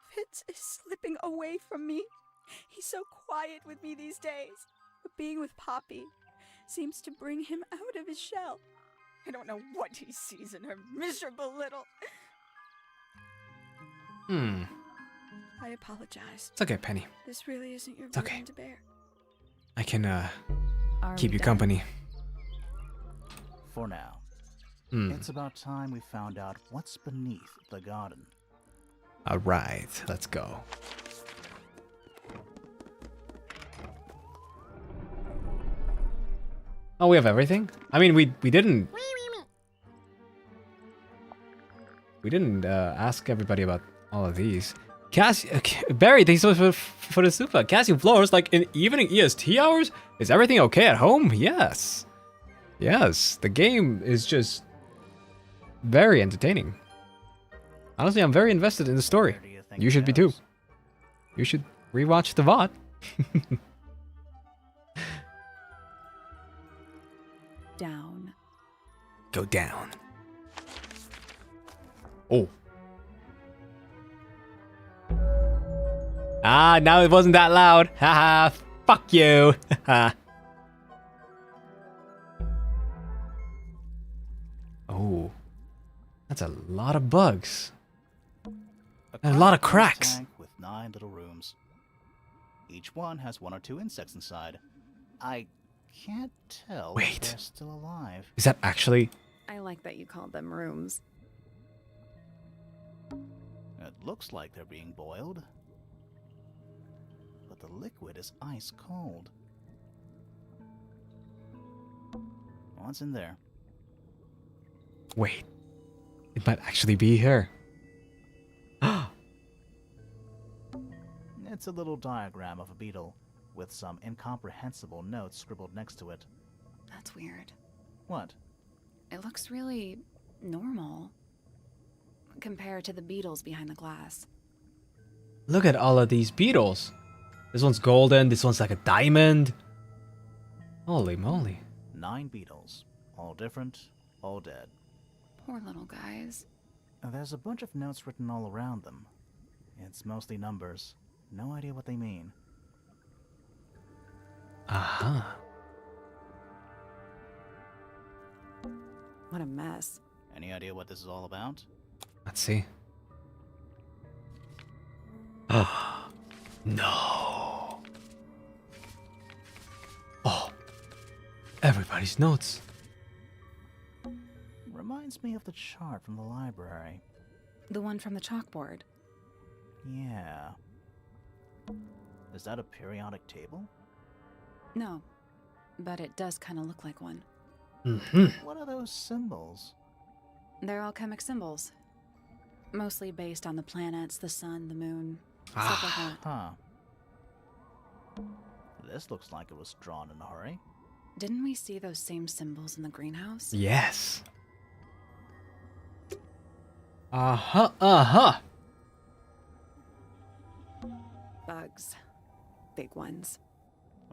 Fitz is slipping away from me. He's so quiet with me these days, but being with Poppy seems to bring him out of his shell. I don't know what he sees in her miserable little... I apologize. It's okay, Penny. This really isn't your okay. burden to bear. I can, Are keep we you done? company. For now. It's about time we found out what's beneath the garden. Alright, let's go. Oh, we have everything? I mean, we didn't... We didn't ask everybody about all of these. Barry, thanks so much for the super. Cassian Floros, like in evening EST hours? Is everything okay at home? Yes. Yes, the game is just very entertaining. Honestly, I'm very invested in the story. You should be too. You should rewatch the VOD. Down. Go down. Oh. Ah, now it wasn't that loud. Haha, fuck you. Oh. That's a lot of bugs. And a lot of cracks. Tank with 9 little rooms. Each one has 1 or 2 insects inside. I can't tell if they're still alive. Is that actually... I like that you called them rooms. It looks like they're being boiled. But the liquid is ice cold. What's in there? Wait. It might actually be her. It's a little diagram of a beetle, with some incomprehensible notes scribbled next to it. That's weird. What? It looks really normal compared to the beetles behind the glass. Look at all of these beetles. This one's golden, this one's like a diamond. Holy moly. 9 beetles. All different, all dead. Poor little guys. There's a bunch of notes written all around them. It's mostly numbers. No idea what they mean. Aha. What a mess. Any idea what this is all about? Let's see. Oh. No. Oh. Everybody's notes. Reminds me of the chart from the library. The one from the chalkboard. Yeah. Is that a periodic table? No, but it does kind of look like one. What are those symbols? They're alchemic symbols. Mostly based on the planets, the sun, the moon, stuff like that. Huh. This looks like it was drawn in a hurry. Didn't we see those same symbols in the greenhouse? Yes. Uh-huh. Bugs. Big ones.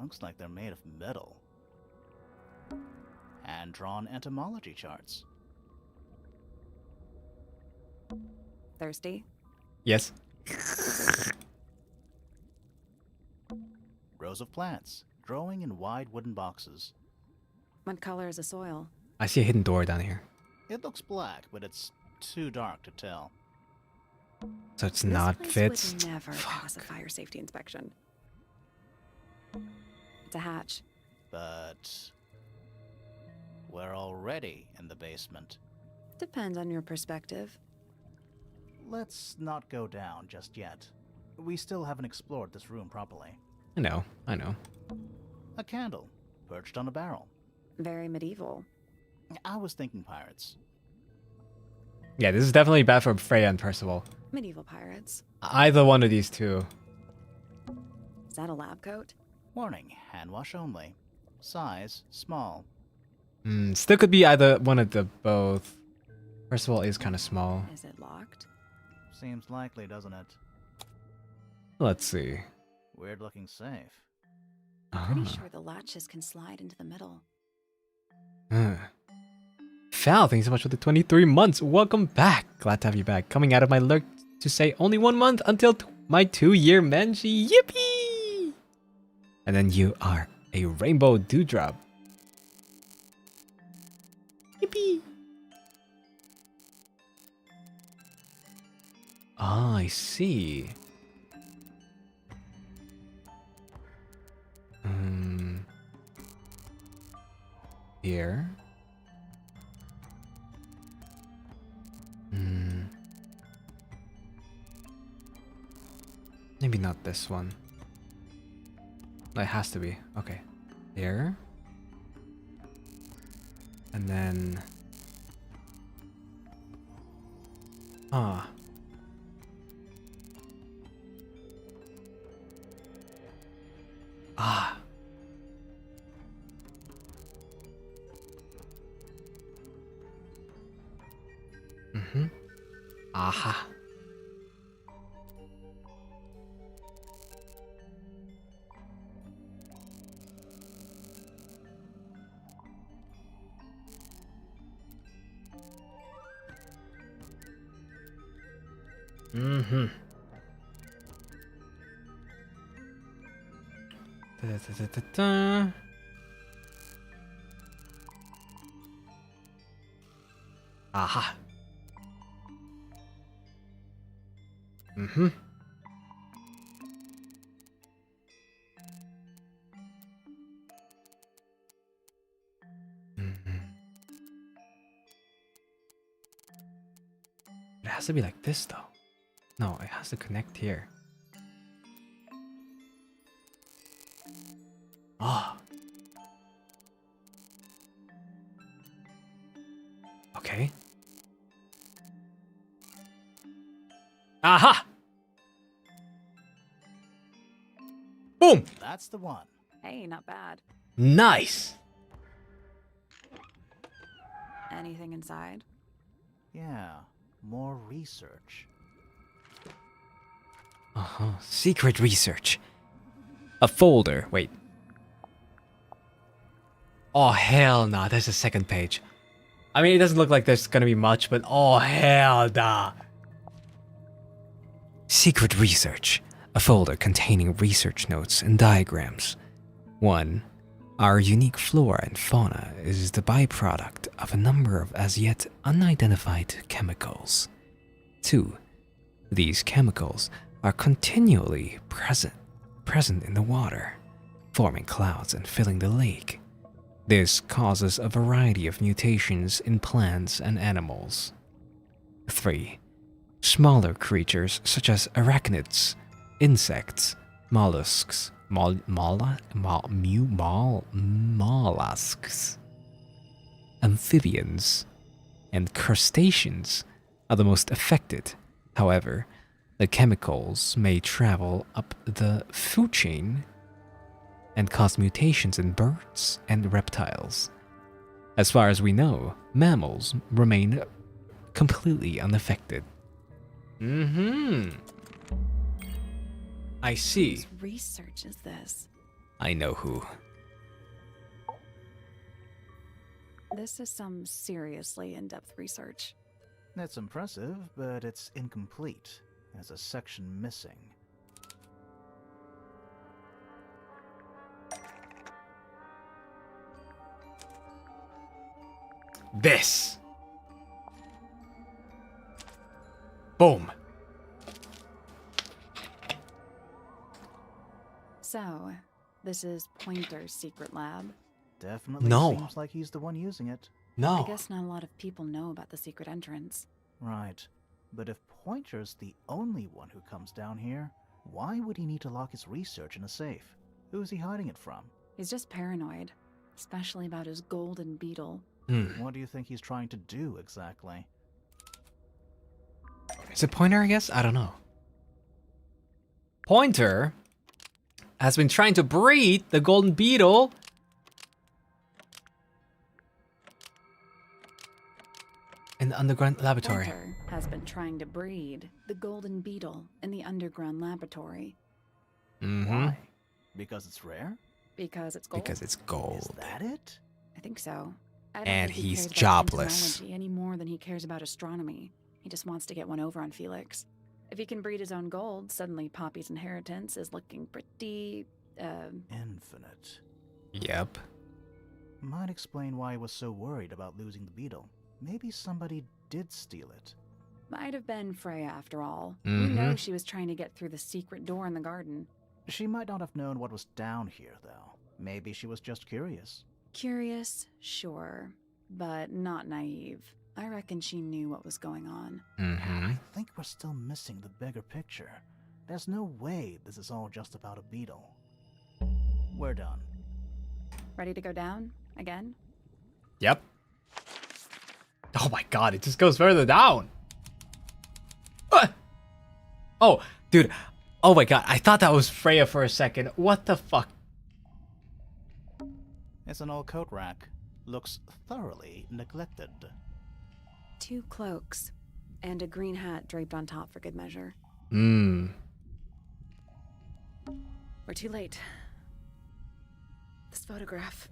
Looks like they're made of metal. Hand-drawn entomology charts. Thirsty? Yes. Rows of plants, growing in wide wooden boxes. What color is the soil? I see a hidden door down here. It looks black, but it's too dark to tell. So it's This not place fits. would never pass a fire safety inspection. It's a hatch. But we're already in the basement. Depends on your perspective. Let's not go down just yet. We still haven't explored this room properly. I know. A candle, perched on a barrel. Very medieval. I was thinking pirates. Yeah, this is definitely bad for Freya and Percival. Medieval pirates. Either one of these two. Is that a lab coat? Warning, hand wash only. Size, small. Still could be either one of the both. Percival is kind of small. Is it locked? Seems likely, doesn't it? Let's see. Weird looking safe. Pretty sure the latches can slide into the middle. Fal, thanks so much for the 23 months. Welcome back. Glad to have you back. Coming out of my lurk to say only 1 month until my 2-year Menji. Yippee! And then you are a rainbow dewdrop. Yippee! Ah, I see. Here. Maybe not this one. It has to be. Okay. Here. And then... Ah. Ah. Mm-hmm. Aha. Mm-hmm. Da-da-da-da-da. Aha. Mm-hmm. Mm-hmm. It has to be like this, though. No, it has to connect here. Ah. Okay. Aha! Boom! That's the one. Hey, not bad. Nice! Anything inside? Yeah, more research. Uh-huh. Secret research. A folder. Wait. Oh, hell nah. There's a second page. I mean, it doesn't look like there's gonna be much, but oh, hell nah. Secret research. A folder containing research notes and diagrams. 1. Our unique flora and fauna is the byproduct of a number of as yet unidentified chemicals. 2. These chemicals are continually present in the water, forming clouds and filling the lake. This causes a variety of mutations in plants and animals. 3. Smaller creatures such as arachnids, insects, mollusks, mollusks, amphibians, and crustaceans are the most affected. However, the chemicals may travel up the food chain and cause mutations in birds and reptiles. As far as we know, mammals remain completely unaffected. Mm-hmm. I see. Whose research is this? I know who. This is some seriously in-depth research. It's impressive, but it's incomplete. There's a section missing. This. Boom. So, this is Pointer's secret lab. Definitely No. seems like he's the one using it. No. I guess not a lot of people know about the secret entrance. Right. But if Pointer's the only one who comes down here, why would he need to lock his research in a safe? Who is he hiding it from? He's just paranoid, especially about his golden beetle. What do you think he's trying to do exactly? Is it Pointer, I guess? I don't know. Pointer has been trying to breed the golden beetle. In the underground laboratory. Pointer has been trying to breed the golden beetle in the underground laboratory. Mm-hmm. Why? Because it's rare? Because it's gold. Because it's gold. Is that it? I think so. I don't And think he he's cares about jobless. entomology any more than he cares about astronomy. He just wants to get one over on Felix. If he can breed his own gold, suddenly Poppy's inheritance is looking pretty, Infinite. Yep. Might explain why he was so worried about losing the beetle. Maybe somebody did steal it. Might have been Freya after all. Mhm. We know she was trying to get through the secret door in the garden. She might not have known what was down here, though. Maybe she was just curious. Curious, sure, but not naive. I reckon she knew what was going on. Mm-hmm. I think we're still missing the bigger picture. There's no way this is all just about a beetle. We're done. Ready to go down? Again? Yep. Oh my god, it just goes further down. Oh, dude. Oh my god, I thought that was Freya for a second. What the fuck? It's an old coat rack. Looks thoroughly neglected. 2 cloaks and a green hat draped on top for good measure. Hmm. We're too late. This photograph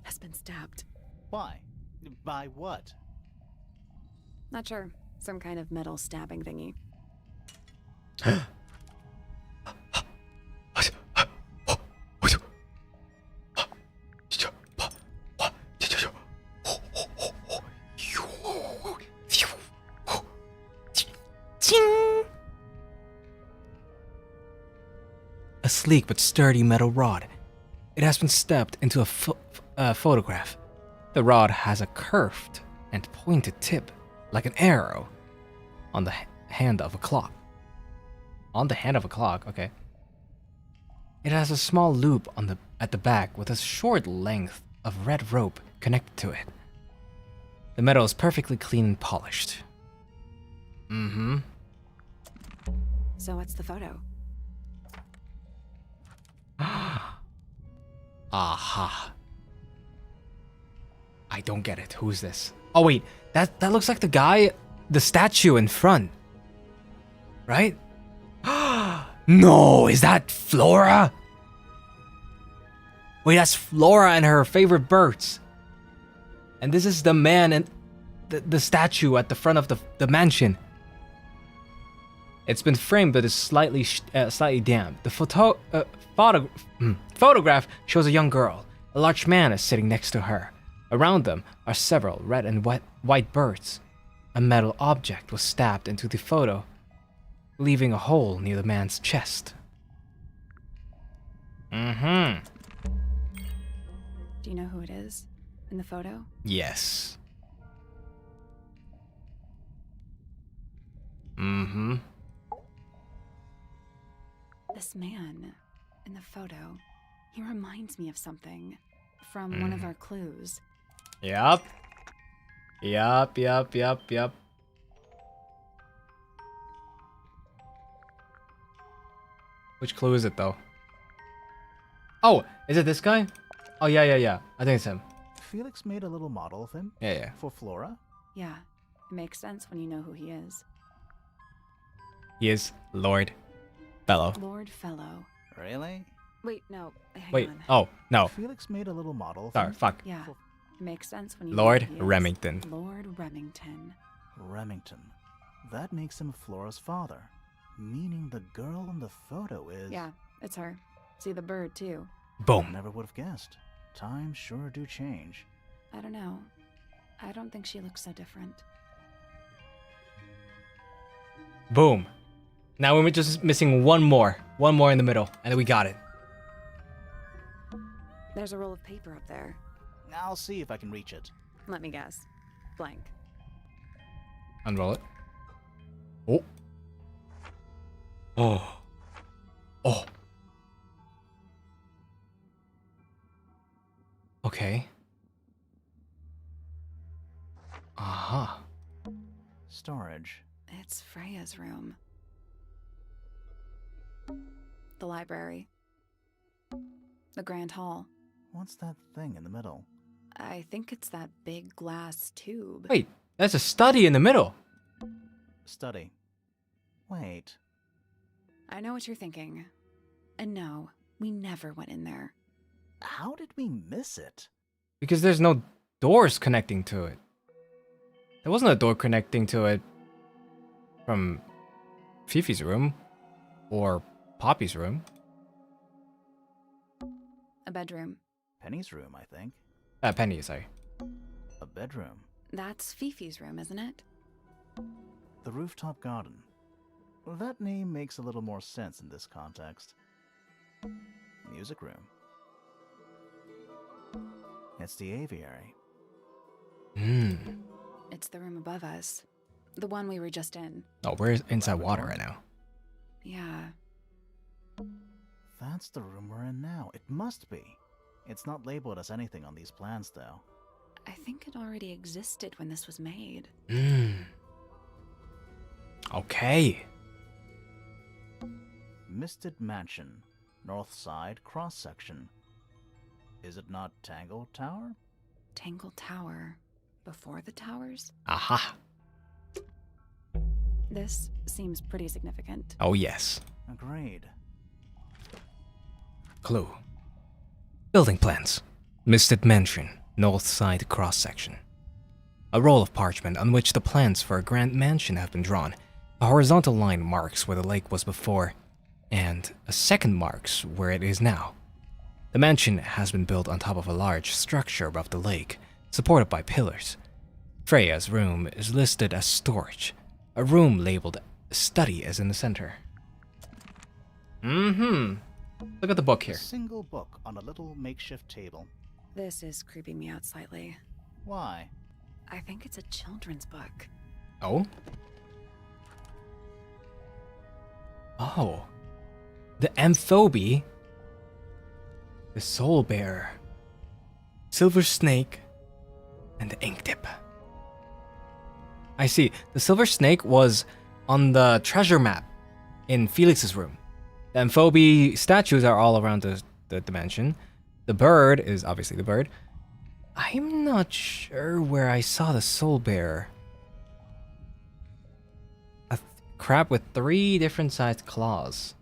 has been stabbed. Why? By what? Not sure. Some kind of metal stabbing thingy. A sleek but sturdy metal rod. It has been stepped into a photograph. The rod has a curved and pointed tip, like an arrow, on the hand of a clock. On the hand of a clock, okay. It has a small loop at the back with a short length of red rope connected to it. The metal is perfectly clean and polished. Mm-hmm. So what's the photo? Aha. I don't get it. Who's this? Oh wait, that looks like the guy, the statue in front. Right? No, is that Flora? Wait, that's Flora and her favorite birds. And this is the man and the statue at the front of the mansion. It's been framed, but it's slightly damp. The photograph shows a young girl. A large man is sitting next to her. Around them are several red and white birds. A metal object was stabbed into the photo, leaving a hole near the man's chest. Mm-hmm. Do you know who it is in the photo? Yes. Mm-hmm. This man in the photo, he reminds me of something from one of our clues. Yup. Which clue is it though? Oh, is it this guy? Oh yeah. I think it's him. Felix made a little model of him? Yeah. For Flora? Yeah, it makes sense when you know who he is. He is Lord Fellow. Lord Fellow. Really? Wait, no. Hang Wait. on. Oh no. Felix made a little model of Sorry. him? Fuck. Yeah, it makes sense when you Lord know who he is. Remington. Lord Remington. Remington. That makes him Flora's father. Meaning the girl in the photo is... Yeah, it's her. See the bird too. Boom. Never would have guessed. Times sure do change. I don't know. I don't think she looks so different. Boom. Now we're just missing one more in the middle, and then we got it. There's a roll of paper up there. I'll see if I can reach it. Let me guess. Blank. Unroll it. Oh. Oh. Oh. Okay. Aha. Storage. It's Freya's room. The library. The grand hall. What's that thing in the middle? I think it's that big glass tube. Wait, that's a study in the middle. Study. Wait. I know what you're thinking. And no, we never went in there. How did we miss it? Because there's no doors connecting to it. There wasn't a door connecting to it from Fifi's room or Poppy's room. A bedroom. Penny's room, I think. Penny, sorry. A bedroom. That's Fifi's room, isn't it? The rooftop garden. That name makes a little more sense in this context. Music room. It's the aviary. It's the room above us. The one we were just in. Oh, we're inside water right now. Yeah. That's the room we're in now. It must be. It's not labeled as anything on these plans, though. I think it already existed when this was made. Okay. Misted Mansion, North Side cross section. Is it not Tangle Tower? Tangle Tower. Before the towers? Aha. This seems pretty significant. Oh, yes. Agreed. Clue. Building plans. Misted Mansion, North Side cross section. A roll of parchment on which the plans for a grand mansion have been drawn. A horizontal line marks where the lake was before, and a second marks where it is now. The mansion has been built on top of a large structure above the lake, supported by pillars. Freya's room is listed as storage. A room labeled study is in the center. Look at the book here. A single book on a little makeshift table. This is creeping me out slightly. Why? I think it's a children's book. Oh? Oh. The Amphobe. The Soul Bearer. Silver Snake. And the Ink Tip. I see. The Silver Snake was on the treasure map in Felix's room. The Amphobe statues are all around the dimension. The bird is obviously the bird. I'm not sure where I saw the Soul Bearer. A crab with 3 different sized claws.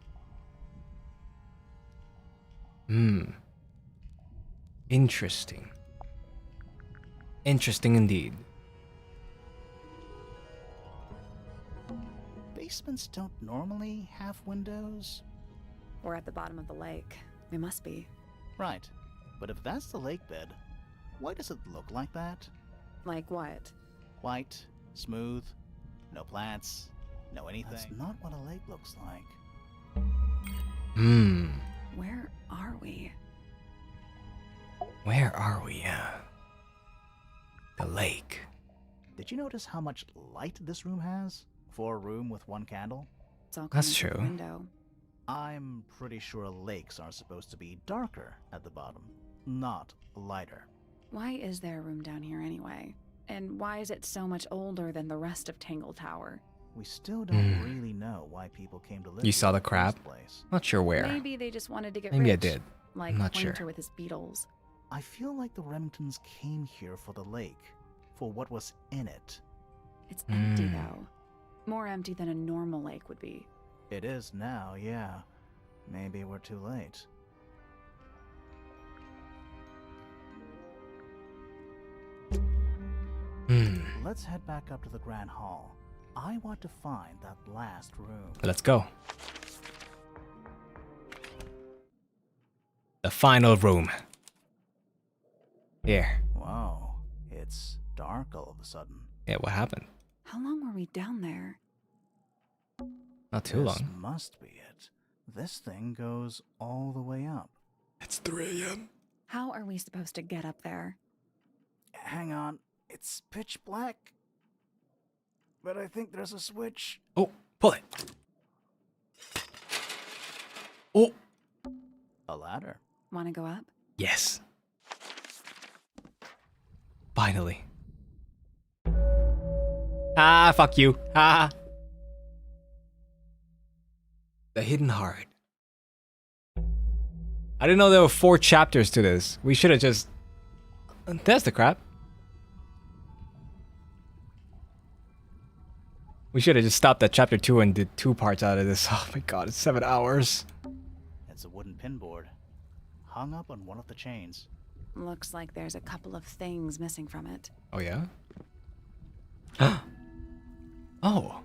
Interesting. Interesting indeed. Basements don't normally have windows? We're at the bottom of the lake. We must be. Right. But if that's the lake bed, why does it look like that? Like what? White, smooth, no plants, no anything. That's not what a lake looks like. Where are we? Where are we? The lake. Did you notice how much light this room has? For a room with 1 candle? It's all That's coming through the true. window. I'm pretty sure lakes are supposed to be darker at the bottom, not lighter. Why is there a room down here anyway? And why is it so much older than the rest of Tangle Tower? We still don't really know why people came to live You saw here the in crab? first place. Not sure where. Maybe they just wanted to get Maybe rich. I did. Like I'm not Pointer sure. with his beetles. I feel like the Remingtons came here for the lake, for what was in it. It's empty though. More empty than a normal lake would be. It is now, yeah. Maybe we're too late. Let's head back up to the Grand Hall. I want to find that last room. Let's go. The final room. Here. Wow, it's dark all of a sudden. Yeah, what happened? How long were we down there? Not too This long. must be it. This thing goes all the way up. It's 3 a.m. How are we supposed to get up there? Hang on, it's pitch black. But I think there's a switch. Oh, pull it. Oh. A ladder. Want to go up? Yes. Finally. Ah, fuck you. Ah. The Hidden Heart. I didn't know there were 4 chapters to this. We should have just... That's the crap. We should have just stopped at chapter 2 and did 2 parts out of this. Oh my god, it's 7 hours. It's a wooden pinboard, hung up on one of the chains. Looks like there's a couple of things missing from it. Oh yeah? Oh.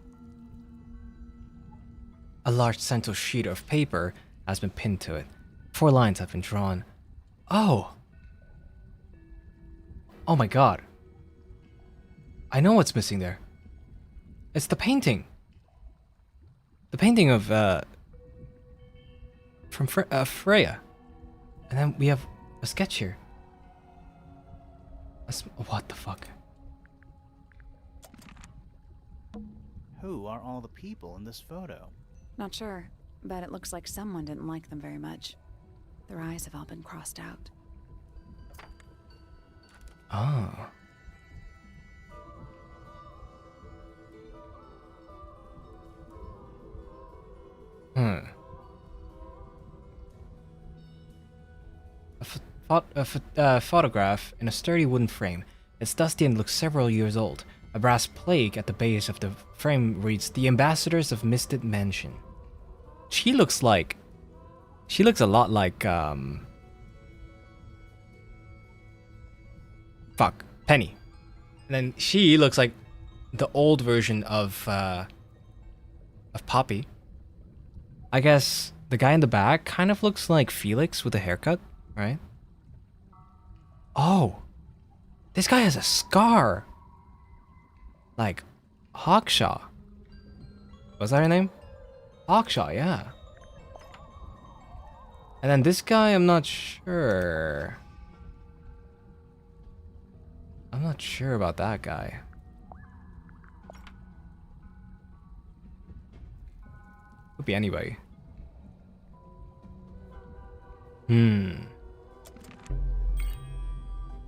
A large central sheet of paper has been pinned to it. 4 lines have been drawn. Oh. Oh my god. I know what's missing there. It's the painting. The painting of, from Freya. And then we have a sketch here. What the fuck? Who are all the people in this photo? Not sure, but it looks like someone didn't like them very much. Their eyes have all been crossed out. Oh. A photograph in a sturdy wooden frame. It's dusty and looks several years old. A brass plaque at the base of the frame reads, "The Ambassadors of Misted Mansion." She looks a lot like, Penny. And then she looks like the old version of Poppy. I guess the guy in the back kind of looks like Felix with a haircut, right? Oh, this guy has a scar. Like Hawkshaw. Was that her name? Hawkshaw, yeah. And then this guy, I'm not sure. I'm not sure about that guy. Could be anybody.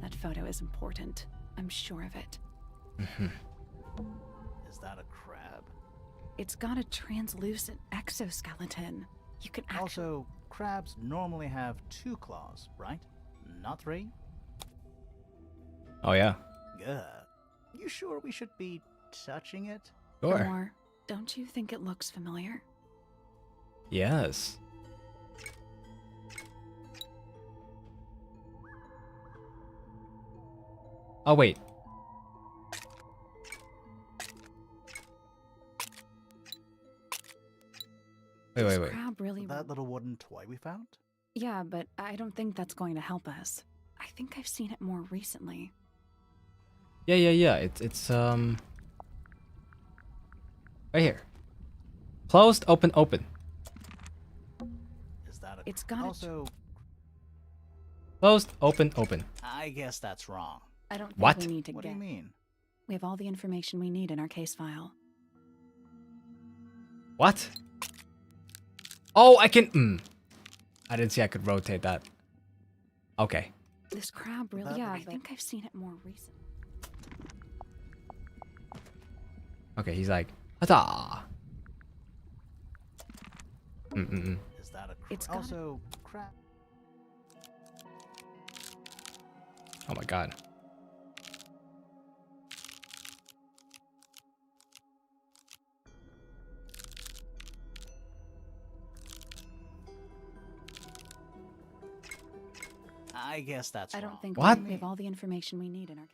That photo is important. I'm sure of it. Is that a crab? It's got a translucent exoskeleton. You can actually... Also, crabs normally have 2 claws, right? Not 3? Oh yeah. You sure we should be touching it? Sure. Or don't you think it looks familiar? Yes. Oh wait. Wait. Crab really... That little wooden toy we found? Yeah, but I don't think that's going to help us. I think I've seen it more recently. Yeah. It's right here. Closed, open. Is that a... It's got also... Closed, open. I guess that's wrong. I don't think What? we need to What get... do you mean? We have all the information we need in our case file. What? Oh, I can... I didn't see I could rotate that. Okay. This crab really... Yeah, I think I've seen it more recently. Okay, he's like, "Hata." Is that a... It's got also, crab... Oh my god. I guess that's I wrong. don't think What? we have all the information we need in our case.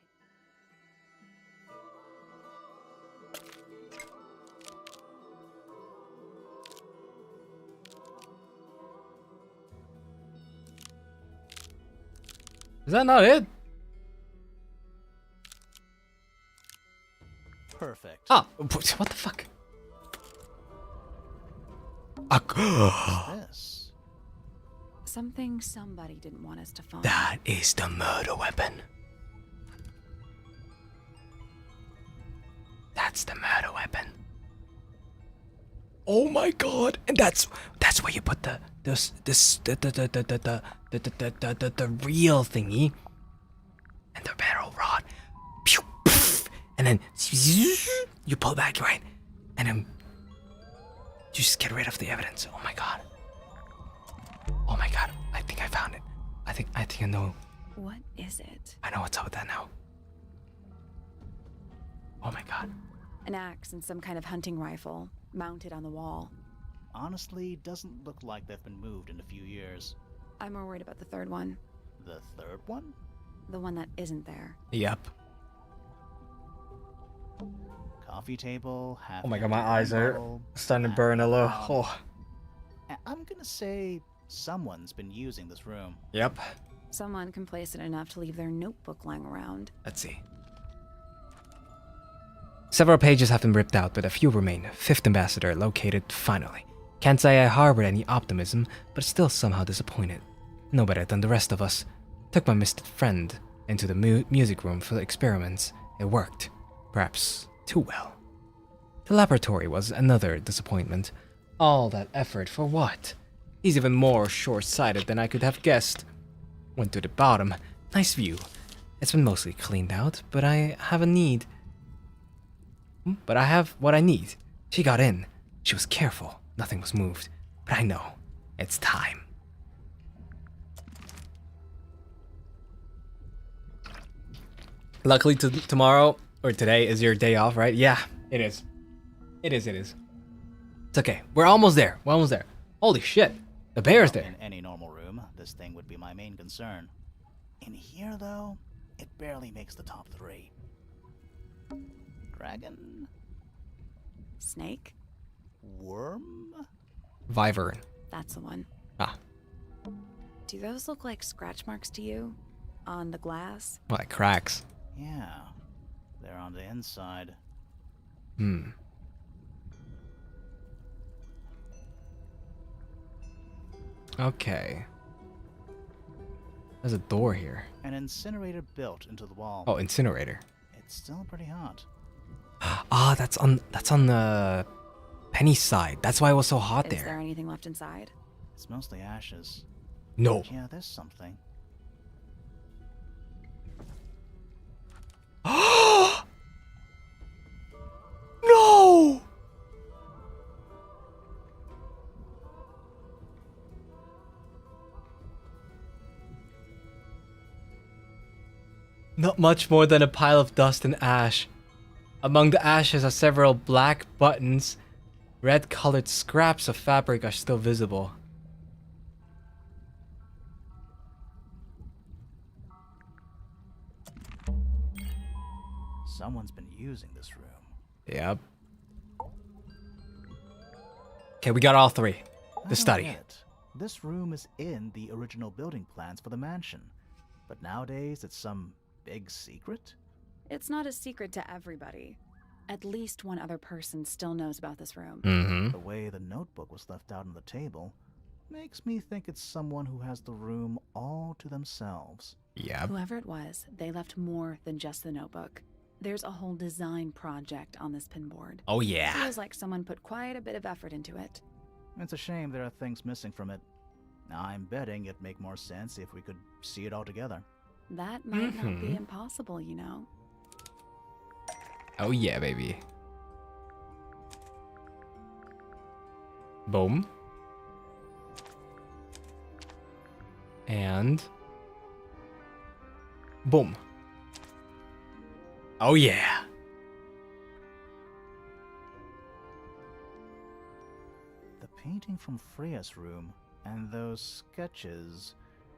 Is that not it? Perfect. Ah, what the fuck? This. Something somebody didn't want us to find. That is the murder weapon. That's the murder weapon. Oh my god! And that's where you put the real thingy and the barrel rod. Pew, poof, and then you pull back, right? And then you just get rid of the evidence. Oh my god. Oh my god, I think I found it. I think I know. What is it? I know what's up with that now. Oh my god. An axe and some kind of hunting rifle mounted on the wall. Honestly, doesn't look like they've been moved in a few years. I'm more worried about the third one. The third one? The one that isn't there. Yep. Coffee table, half... Oh my god, my eyes are starting to burn a little. Oh. I'm gonna say someone's been using this room. Yep. Someone complacent enough to leave their notebook lying around. Let's see. Several pages have been ripped out, but a few remain. Fifth ambassador located finally. Can't say I harbored any optimism, but still somehow disappointed. No better than the rest of us. Took my misted friend into the music room for the experiments. It worked. Perhaps too well. The laboratory was another disappointment. All that effort for what? He's even more short-sighted than I could have guessed. Went to the bottom. Nice view. It's been mostly cleaned out, but I have a need. But I have what I need. She got in. She was careful. Nothing was moved. But I know. It's time. Luckily, tomorrow or today is your day off, right? Yeah, it is. It is. It's okay. We're almost there. Holy shit. The bear's there. In any normal room, this thing would be my main concern. In here, though, it barely makes the top 3. Dragon? Snake? Worm? Wyvern. That's the one. Ah. Do those look like scratch marks to you? On the glass? Like cracks. Yeah, they're on the inside. Okay. There's a door here. An incinerator built into the wall. Oh, incinerator. It's still pretty hot. Ah, that's on the Penny side. That's why it was so hot Is there. there anything left inside? It's mostly ashes. No. But yeah, there's something. No! Not much more than a pile of dust and ash. Among the ashes are several black buttons. Red-colored scraps of fabric are still visible. Someone's been using this room. Yep. Okay, we got all 3. I The don't study. get it. This room is in the original building plans for the mansion. But nowadays it's some big secret? It's not a secret to everybody. At least one other person still knows about this room. Mm-hmm. The way the notebook was left out on the table makes me think it's someone who has the room all to themselves. Yep. Whoever it was, they left more than just the notebook. There's a whole design project on this pinboard. Oh yeah. Feels like someone put quite a bit of effort into it. It's a shame there are things missing from it. I'm betting it'd make more sense if we could see it all together. That might not be impossible, you know. Oh yeah, baby. Boom. And boom. Oh yeah. The painting from Freya's room and those sketches.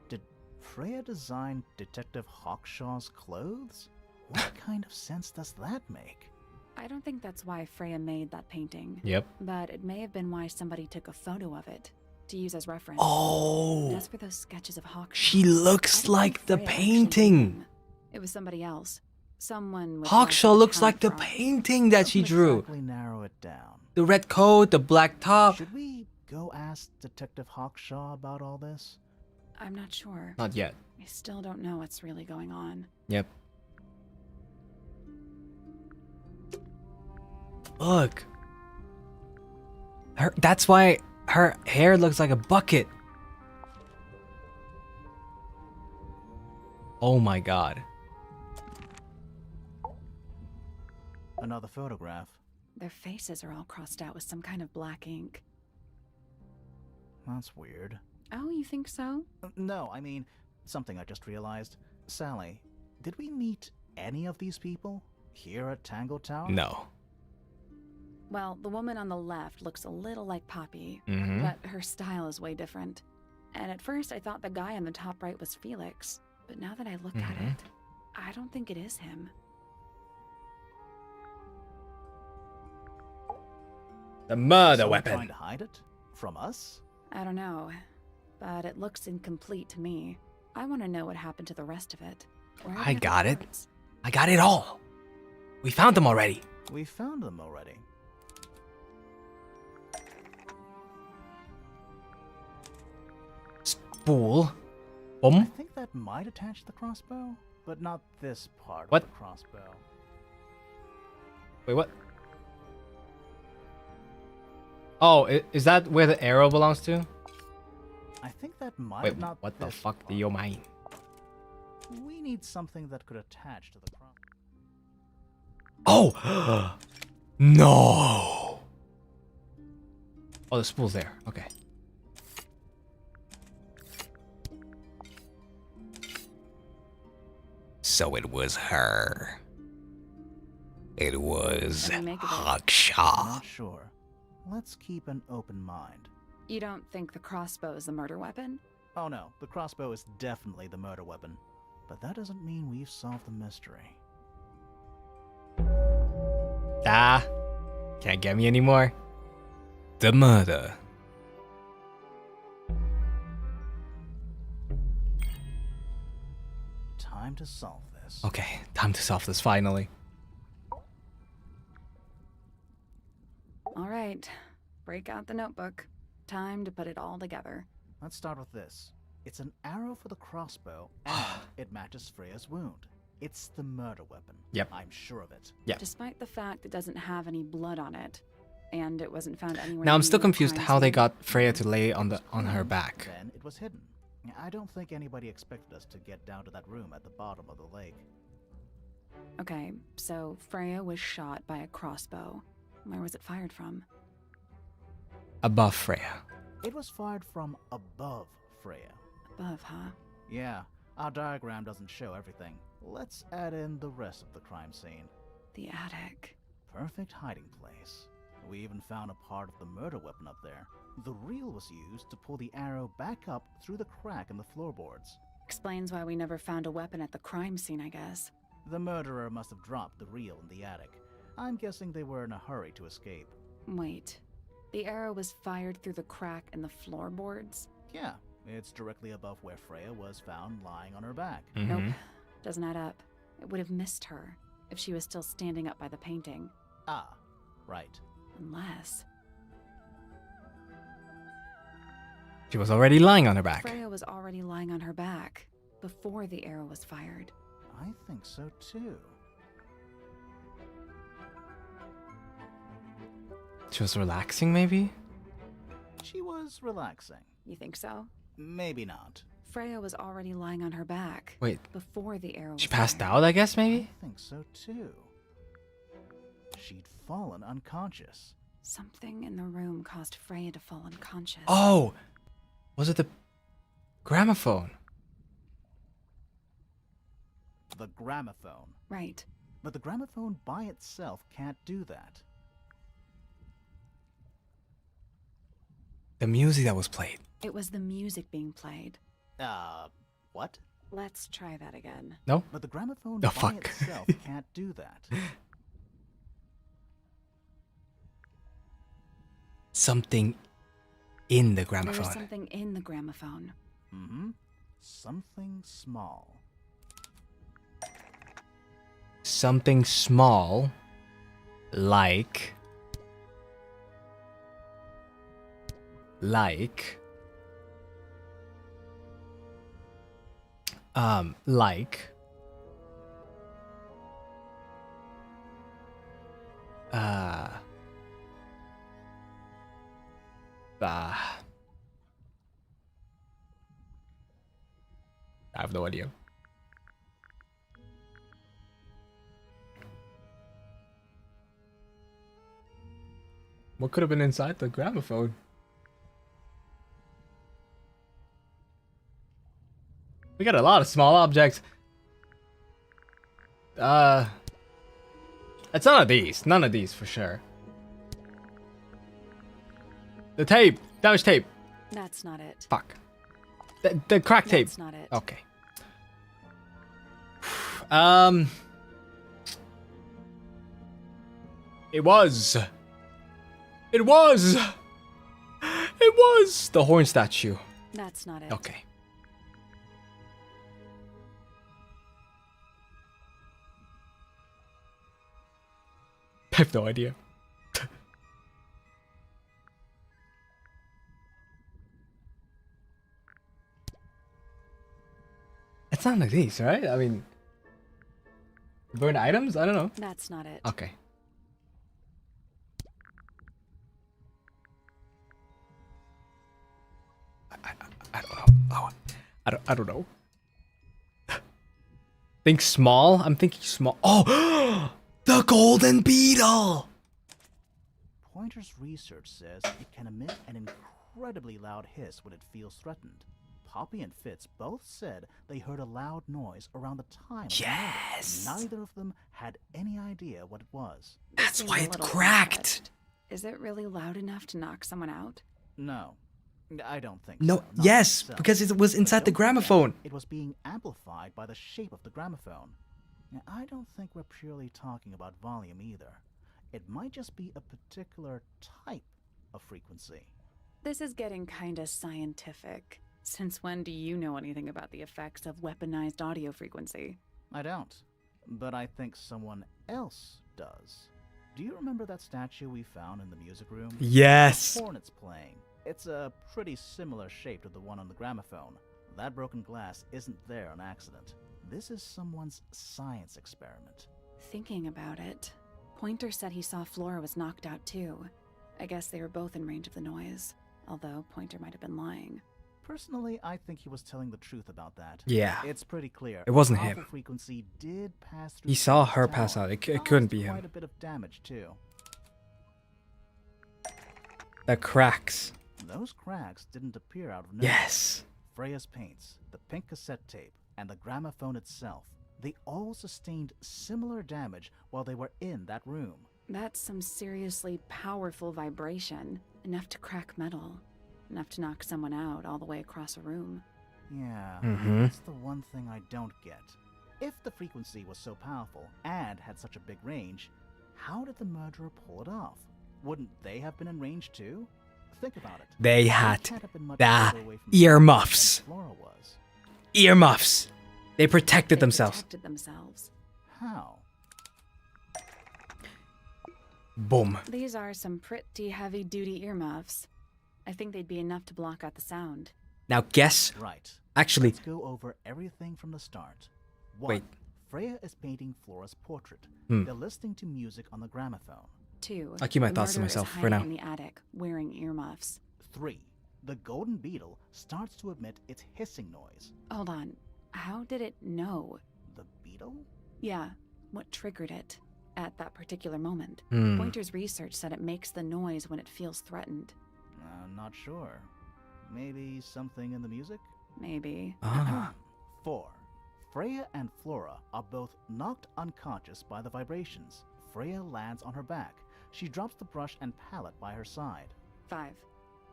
Did Freya design Detective Hawkshaw's clothes? What kind of sense does that make? I don't think that's why Freya made that painting. Yep. But it may have been why somebody took a photo of it to use as reference. Oh. As for those sketches of Hawkshaw, She looks like the Freya actually made painting. them. It was somebody else. Someone with Hawkshaw less looks like talent the for it. painting that she Doesn't drew. exactly narrow it down. The red coat, the black top. Should we go ask Detective Hawkshaw about all this? I'm not sure. Not yet. I still don't know what's really going on. Yep. Look. That's why her hair looks like a bucket. Oh my god. Another photograph. Their faces are all crossed out with some kind of black ink. That's weird. Oh, you think so? No, I mean, something I just realized. Sally, did we meet any of these people here at Tangle Tower? No. Well, the woman on the left looks a little like Poppy, Mm-hmm. but her style is way different. And at first I thought the guy on the top right was Felix, but now that I look at it, I don't think it is him. The murder Someone weapon. trying to hide it? From us? I don't know, but it looks incomplete to me. I want to know what happened to the rest of it. Where are I the got other it. parts? I got it all. We found them already. We found them already. Spool. I Boom. think that might attach the crossbow, but not this part What? of the crossbow. Wait, what? Oh, is that where the arrow belongs to? I think that might Wait, not what the this fuck do part. you mean? We need something that could attach to the crossbow. Oh! No! Oh, the spool's there. Okay. So it was her. It was What do you make of it? Haksha. Not sure. Let's keep an open mind. You don't think the crossbow is the murder weapon? Oh no, the crossbow is definitely the murder weapon. But that doesn't mean we've solved the mystery. Ah. Can't get me anymore. The murder. Time to solve this. Okay, time to solve this finally. All right, break out the notebook. Time to put it all together. Let's start with this. It's an arrow for the crossbow, and it matches Freya's wound. It's the murder weapon. Yep. I'm sure of it. Yep. Despite the fact it doesn't have any blood on it, and it wasn't found anywhere. Now I'm near still the confused crime how they scene. got Freya to lay on her back. Then it was hidden. I don't think anybody expected us to get down to that room at the bottom of the lake. Okay, so Freya was shot by a crossbow. Where was it fired from? Above Freya. It was fired from above Freya. Above, huh? Yeah, our diagram doesn't show everything. Let's add in the rest of the crime scene. The attic. Perfect hiding place. We even found a part of the murder weapon up there. The reel was used to pull the arrow back up through the crack in the floorboards. Explains why we never found a weapon at the crime scene, I guess. The murderer must have dropped the reel in the attic. I'm guessing they were in a hurry to escape. Wait. The arrow was fired through the crack in the floorboards? Yeah, it's directly above where Freya was found lying on her back. Nope. Doesn't add up. It would have missed her if she was still standing up by the painting. Ah, right. Unless... She was already lying on her back. Freya was already lying on her back before the arrow was fired. I think so too. She was relaxing, maybe? She was relaxing. You think so? Maybe not. Freya was already lying on her back. Wait. Before the arrow was She passed fired. out, I guess, maybe? I think so too. She'd fallen unconscious. Something in the room caused Freya to fall unconscious. Oh! Was it the gramophone? The gramophone. Right. But the gramophone by itself can't do that. The music that was played. It was the music being played. What? Let's try that again. No? But the gramophone Oh, by fuck. itself can't do that. Something in the There gramophone. was something in the gramophone. Mm-hmm. Something small. Something small, like... Like... I have no idea. What could have been inside the gramophone? We got a lot of small objects. It's none of these. None of these for sure. The tape. Damaged tape. That's not it. Fuck. The crack tape. That's not it. Okay. It was. It was. It was the horn statue. That's not it. Okay. I have no idea. It's not like these, right? I mean, burned items? I don't know. That's not it. Okay. I don't know. Oh, I don't know. Think small? I'm thinking small. Oh! The golden beetle! Pointer's research says it can emit an incredibly loud hiss when it feels threatened. Poppy and Fitz both said they heard a loud noise around the time of the Yes! murder. Neither of them had any idea what it was. That's Seems why a it little cracked. far-fetched. Is it really loud enough to knock someone out? No, I don't think No, so. Not yes, myself. because it was But inside the don't forget, gramophone. It was being amplified by the shape of the gramophone. Now, I don't think we're purely talking about volume either. It might just be a particular type of frequency. This is getting kinda scientific. Since when do you know anything about the effects of weaponized audio frequency? I don't, but I think someone else does. Do you remember that statue we found in the music room? Yes. Hornets playing. It's a pretty similar shape to the one on the gramophone. That broken glass isn't there on accident. This is someone's science experiment. Thinking about it, Pointer said he saw Flora was knocked out too. I guess they were both in range of the noise, although Pointer might have been lying. Personally, I think he was telling the truth about that. Yeah. It's pretty clear. It wasn't Powerful him. Frequency did pass through He saw Tangle her Tower. pass out. It Caused couldn't be quite him. a bit of damage too. The cracks. Those cracks didn't appear out of nowhere. Yes. Freya's paints, the pink cassette tape, and the gramophone itself, they all sustained similar damage while they were in that room. That's some seriously powerful vibration, enough to crack metal, enough to knock someone out all the way across a room. Yeah, Mhm. that's the one thing I don't get. If the frequency was so powerful and had such a big range, how did the murderer pull it off? Wouldn't they have been in range too? Think about it. They had can't have been much the further away from the earmuffs. than Flora was. Earmuffs. They protected They themselves. protected themselves. How? Boom. These are some pretty heavy-duty earmuffs. I think they'd be enough to block out the sound. Now guess. Right. Actually, Let's go over everything from the start. 1. Wait. Freya is painting Flora's portrait. Hmm. They're listening to music on the gramophone. 2. I'll keep my the thoughts to murderer is myself for hiding now. in the attic, wearing earmuffs. 3. The golden beetle starts to emit its hissing noise. Hold on. How did it know? The beetle? Yeah, what triggered it at that particular moment? Hmm. Pointer's research said it makes the noise when it feels threatened. Not sure. Maybe something in the music? Maybe. Ah. 4. Freya and Flora are both knocked unconscious by the vibrations. Freya lands on her back. She drops the brush and palette by her side. 5.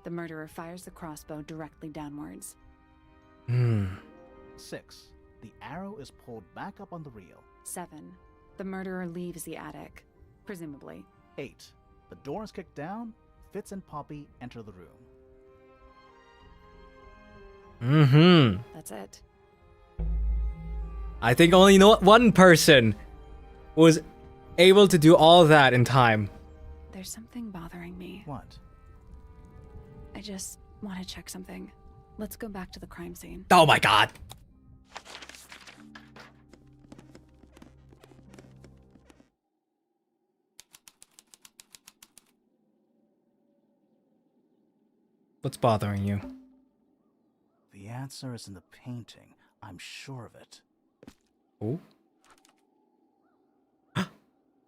The murderer fires the crossbow directly downwards. Hmm. 6. The arrow is pulled back up on the reel. 7. The murderer leaves the attic, presumably. 8. The door is kicked down. Fitz and Poppy enter the room. Mm-hmm. That's it. I think only one person was able to do all that in time. There's something bothering me. What? I just want to check something. Let's go back to the crime scene. Oh my god. What's bothering you? The answer is in the painting. I'm sure of it. Oh.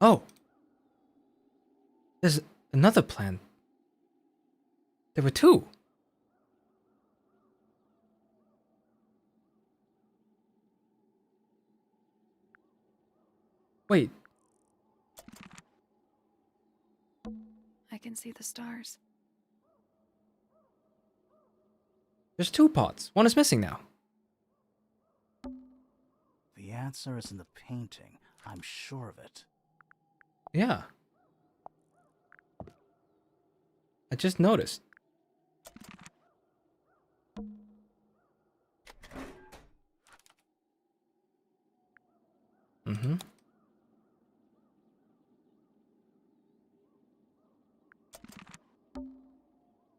Oh. There's another plan. There were two. Wait. I can see the stars. There's two pots. One is missing now. The answer is in the painting. I'm sure of it. Yeah. I just noticed. Mm-hmm.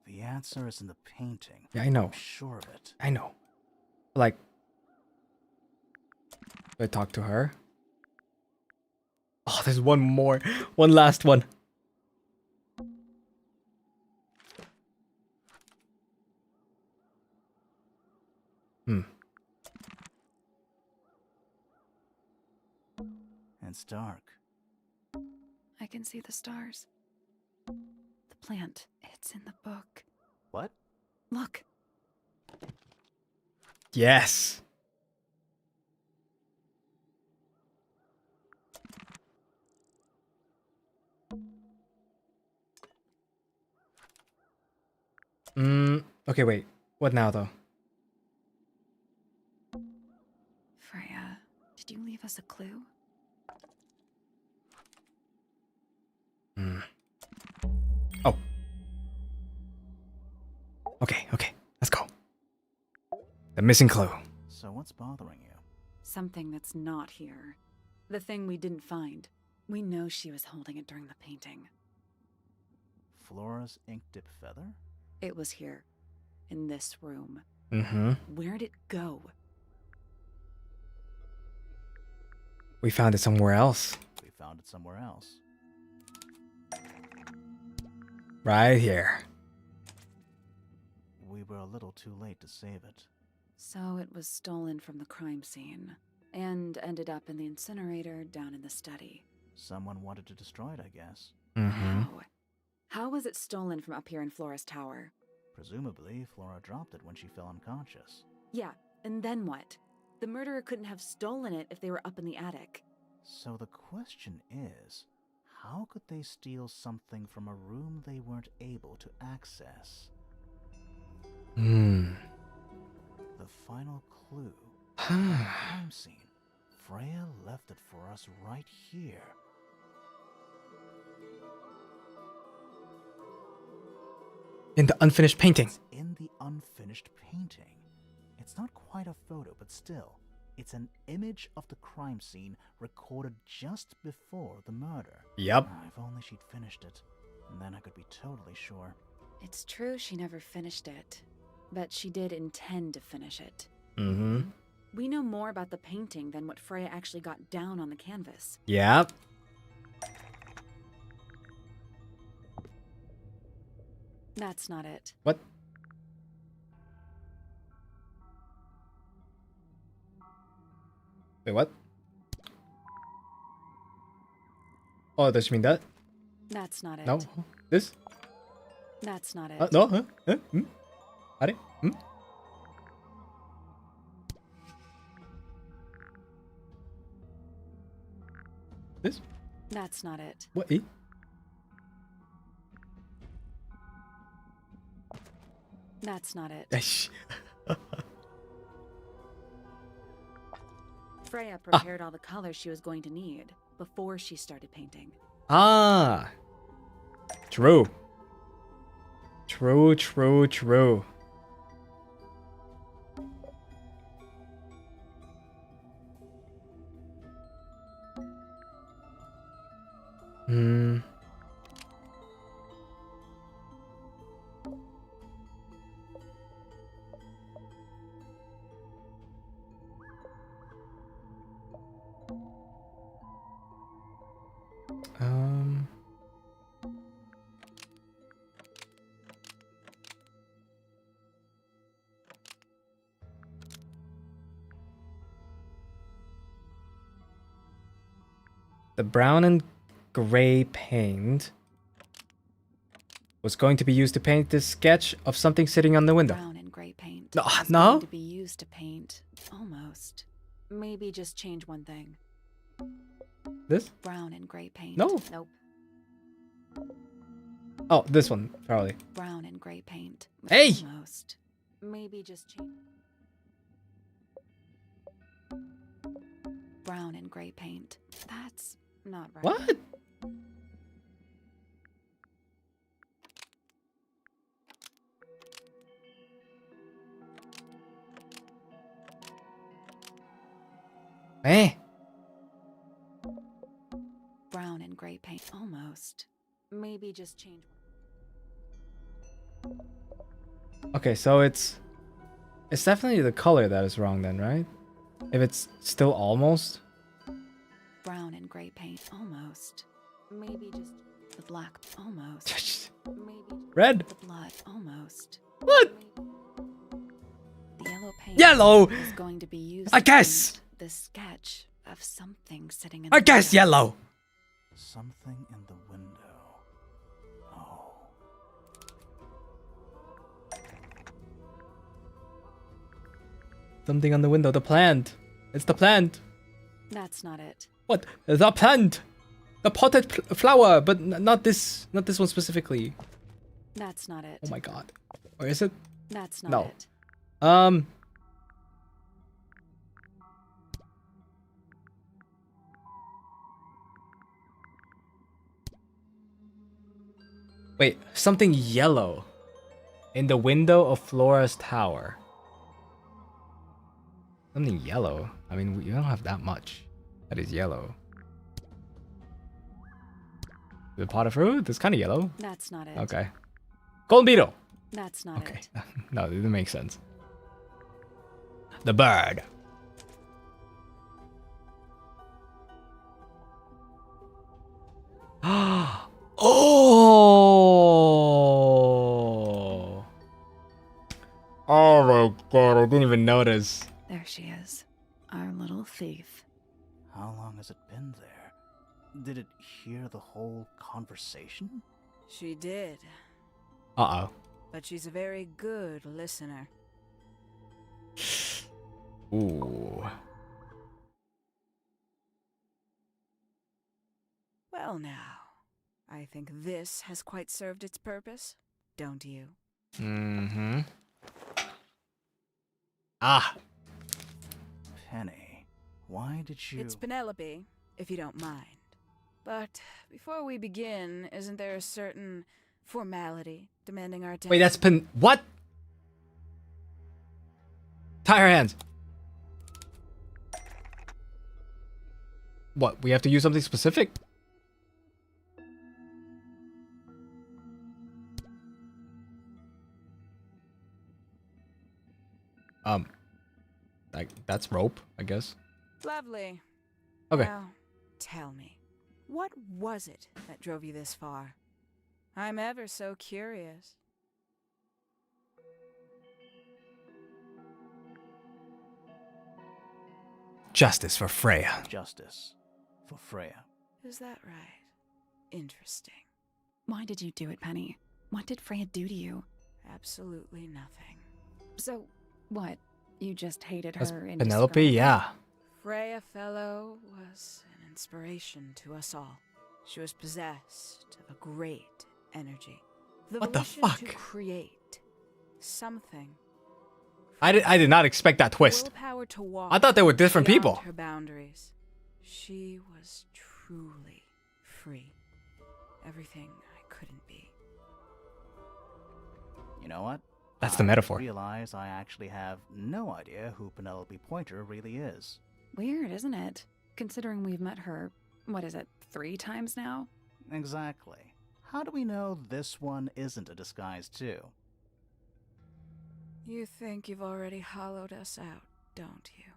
The answer is in the painting. Yeah, I know. I'm sure of it. I know. Like, do I talk to her? Oh, there's one more. One last one. Hmm. It's dark. I can see the stars. The plant, it's in the book. What? Look. Yes. Okay, wait. What now, though? Freya, did you leave us a clue? Oh. Okay, let's go. The missing clue. So what's bothering you? Something that's not here. The thing we didn't find. We know she was holding it during the painting. Flora's ink dip feather? It was here. In this room. Mm-hmm. Where'd it go? We found it somewhere else. We found it somewhere else. Right here. We were a little too late to save it. So it was stolen from the crime scene. And ended up in the incinerator down in the study. Someone wanted to destroy it, I guess. Mm-hmm. How was it stolen from up here in Flora's tower? Presumably, Flora dropped it when she fell unconscious. Yeah, and then what? The murderer couldn't have stolen it if they were up in the attic. So the question is, how could they steal something from a room they weren't able to access? Hmm. The final clue. The crime scene. Freya left it for us right here. In the unfinished painting. It's in the unfinished painting. It's not quite a photo, but still, it's an image of the crime scene recorded just before the murder. Yep. If only she'd finished it, and then I could be totally sure. It's true she never finished it, but she did intend to finish it. Mm-hmm. We know more about the painting than what Freya actually got down on the canvas. Yep. That's not it. What? Wait, what? Oh, does she mean that? That's not it. No? This? That's not it. No? Huh? Huh? Hmm? Are it? Hmm? This? That's not it. What? That's not it. Eesh. Freya prepared all the colors she was going to need before she started painting. Ah. True. True. Hmm. The brown and gray paint was going to be used to paint this sketch of something sitting on the window. Brown and gray paint. No, was no. going to be used to paint. Almost. Maybe just change one thing. This? Brown and gray paint. No. Nope. Oh, this one, probably. Brown and gray paint. Hey! Almost. Maybe just change. Brown and gray paint. That's not right. What? Eh? Brown and gray paint. Almost. Maybe just change. Okay, so it's definitely the color that is wrong then, right? If it's still almost. Brown and gray paint. Almost. Maybe just the black. Almost. Maybe Red. the blood. Almost. What? The yellow paint. Yellow. Is going to be used. I to guess. paint the sketch of something sitting something in I the guess window. yellow. Something in the window. Oh. Something on the window. The plant. It's the plant. That's not it. What? The plant. The potted flower, but not this. Not this one specifically. That's not it. Oh my god. Or is it? That's not No. it. Wait, something yellow in the window of Flora's tower. Something yellow. I mean, we don't have that much. That is yellow. The pot of fruit? It's kind of yellow. That's not it. Okay. Golden beetle. That's not Okay. it. No, it didn't make sense. The bird. Oh! Oh my god, I didn't even notice. There she is. Our little thief. How long has it been there? Did it hear the whole conversation? She did, Uh-oh. but she's a very good listener. Ooh. Well now, I think this has quite served its purpose, don't you? Mm-hmm. Ah. Penny, why did you... It's Penelope, if you don't mind. But before we begin, isn't there a certain formality demanding our attention? Wait, that's what? Tie her hands. What, we have to use something specific? Like, that's rope, I guess. Lovely. Okay. Now, tell me, what was it that drove you this far? I'm ever so curious. Justice for Freya. Justice for Freya. Is that right? Interesting. Why did you do it, Penny? What did Freya do to you? Absolutely nothing. So, what? You just hated That's her and Penelope, discarded her? yeah. Freya fellow was an inspiration to us all. She was possessed of a great energy. What the volition fuck? To create something. I did not expect that twist. Willpower to walk I thought they were different beyond people. Her boundaries. She was truly free. Everything I couldn't be. You know what? That's the metaphor. I realize I actually have no idea who Penelope Pointer really is. Weird, isn't it? Considering we've met her, what is it, 3 times now? Exactly. How do we know this one isn't a disguise too? You think you've already hollowed us out, don't you?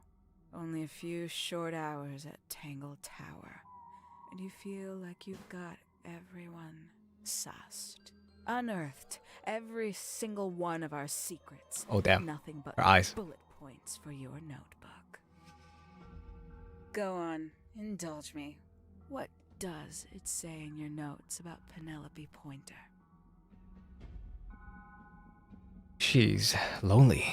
Only a few short hours at Tangle Tower, and you feel like you've got everyone sussed. Unearthed every single one of our secrets. Oh, damn. Nothing but Her eyes. bullet points for your notebook. Go on, indulge me. What does it say in your notes about Penelope Pointer? She's lonely.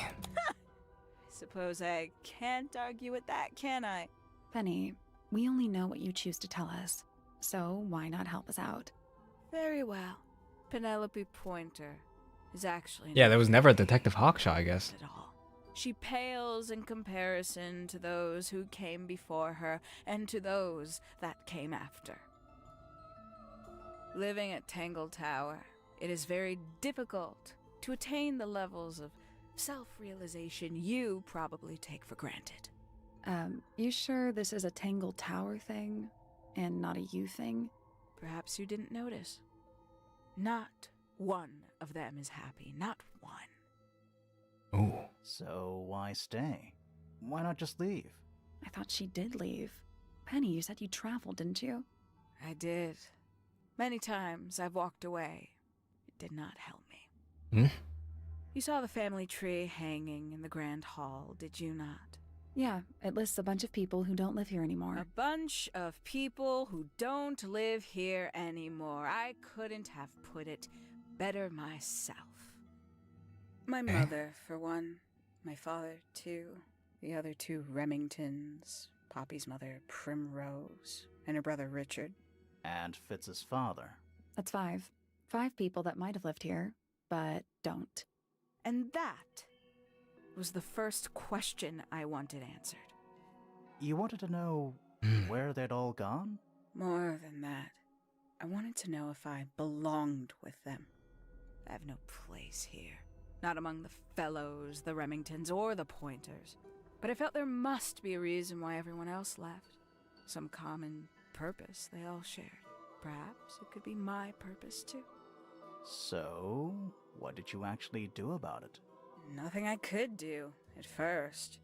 Suppose I can't argue with that, can I? Penny, we only know what you choose to tell us, so why not help us out? Very well. Penelope Pointer is actually Yeah, not there was never a very Detective Hawkshaw, I guess. at all. She pales in comparison to those who came before her and to those that came after. Living at Tangle Tower, it is very difficult to attain the levels of self-realization you probably take for granted. You sure this is a Tangle Tower thing and not a you thing? Perhaps you didn't notice. Not one of them is happy, not one. Ooh. So why stay? Why not just leave? I thought she did leave. Penny, you said you traveled, didn't you? I did. Many times I've walked away. It did not help me. Hmm? You saw the family tree hanging in the grand hall, did you not? Yeah, it lists a bunch of people who don't live here anymore. A bunch of people who don't live here anymore. I couldn't have put it better myself. My mother, for one. My father, too. The other two Remingtons. Poppy's mother, Primrose. And her brother, Richard. And Fitz's father. That's 5. 5 people that might have lived here, but don't. And that was the first question I wanted answered. You wanted to know where they'd all gone? More than that, I wanted to know if I belonged with them. I have no place here. Not among the Fellows, the Remingtons, or the Pointers. But I felt there must be a reason why everyone else left. Some common purpose they all shared. Perhaps it could be my purpose, too. So, what did you actually do about it? Nothing I could do, at first.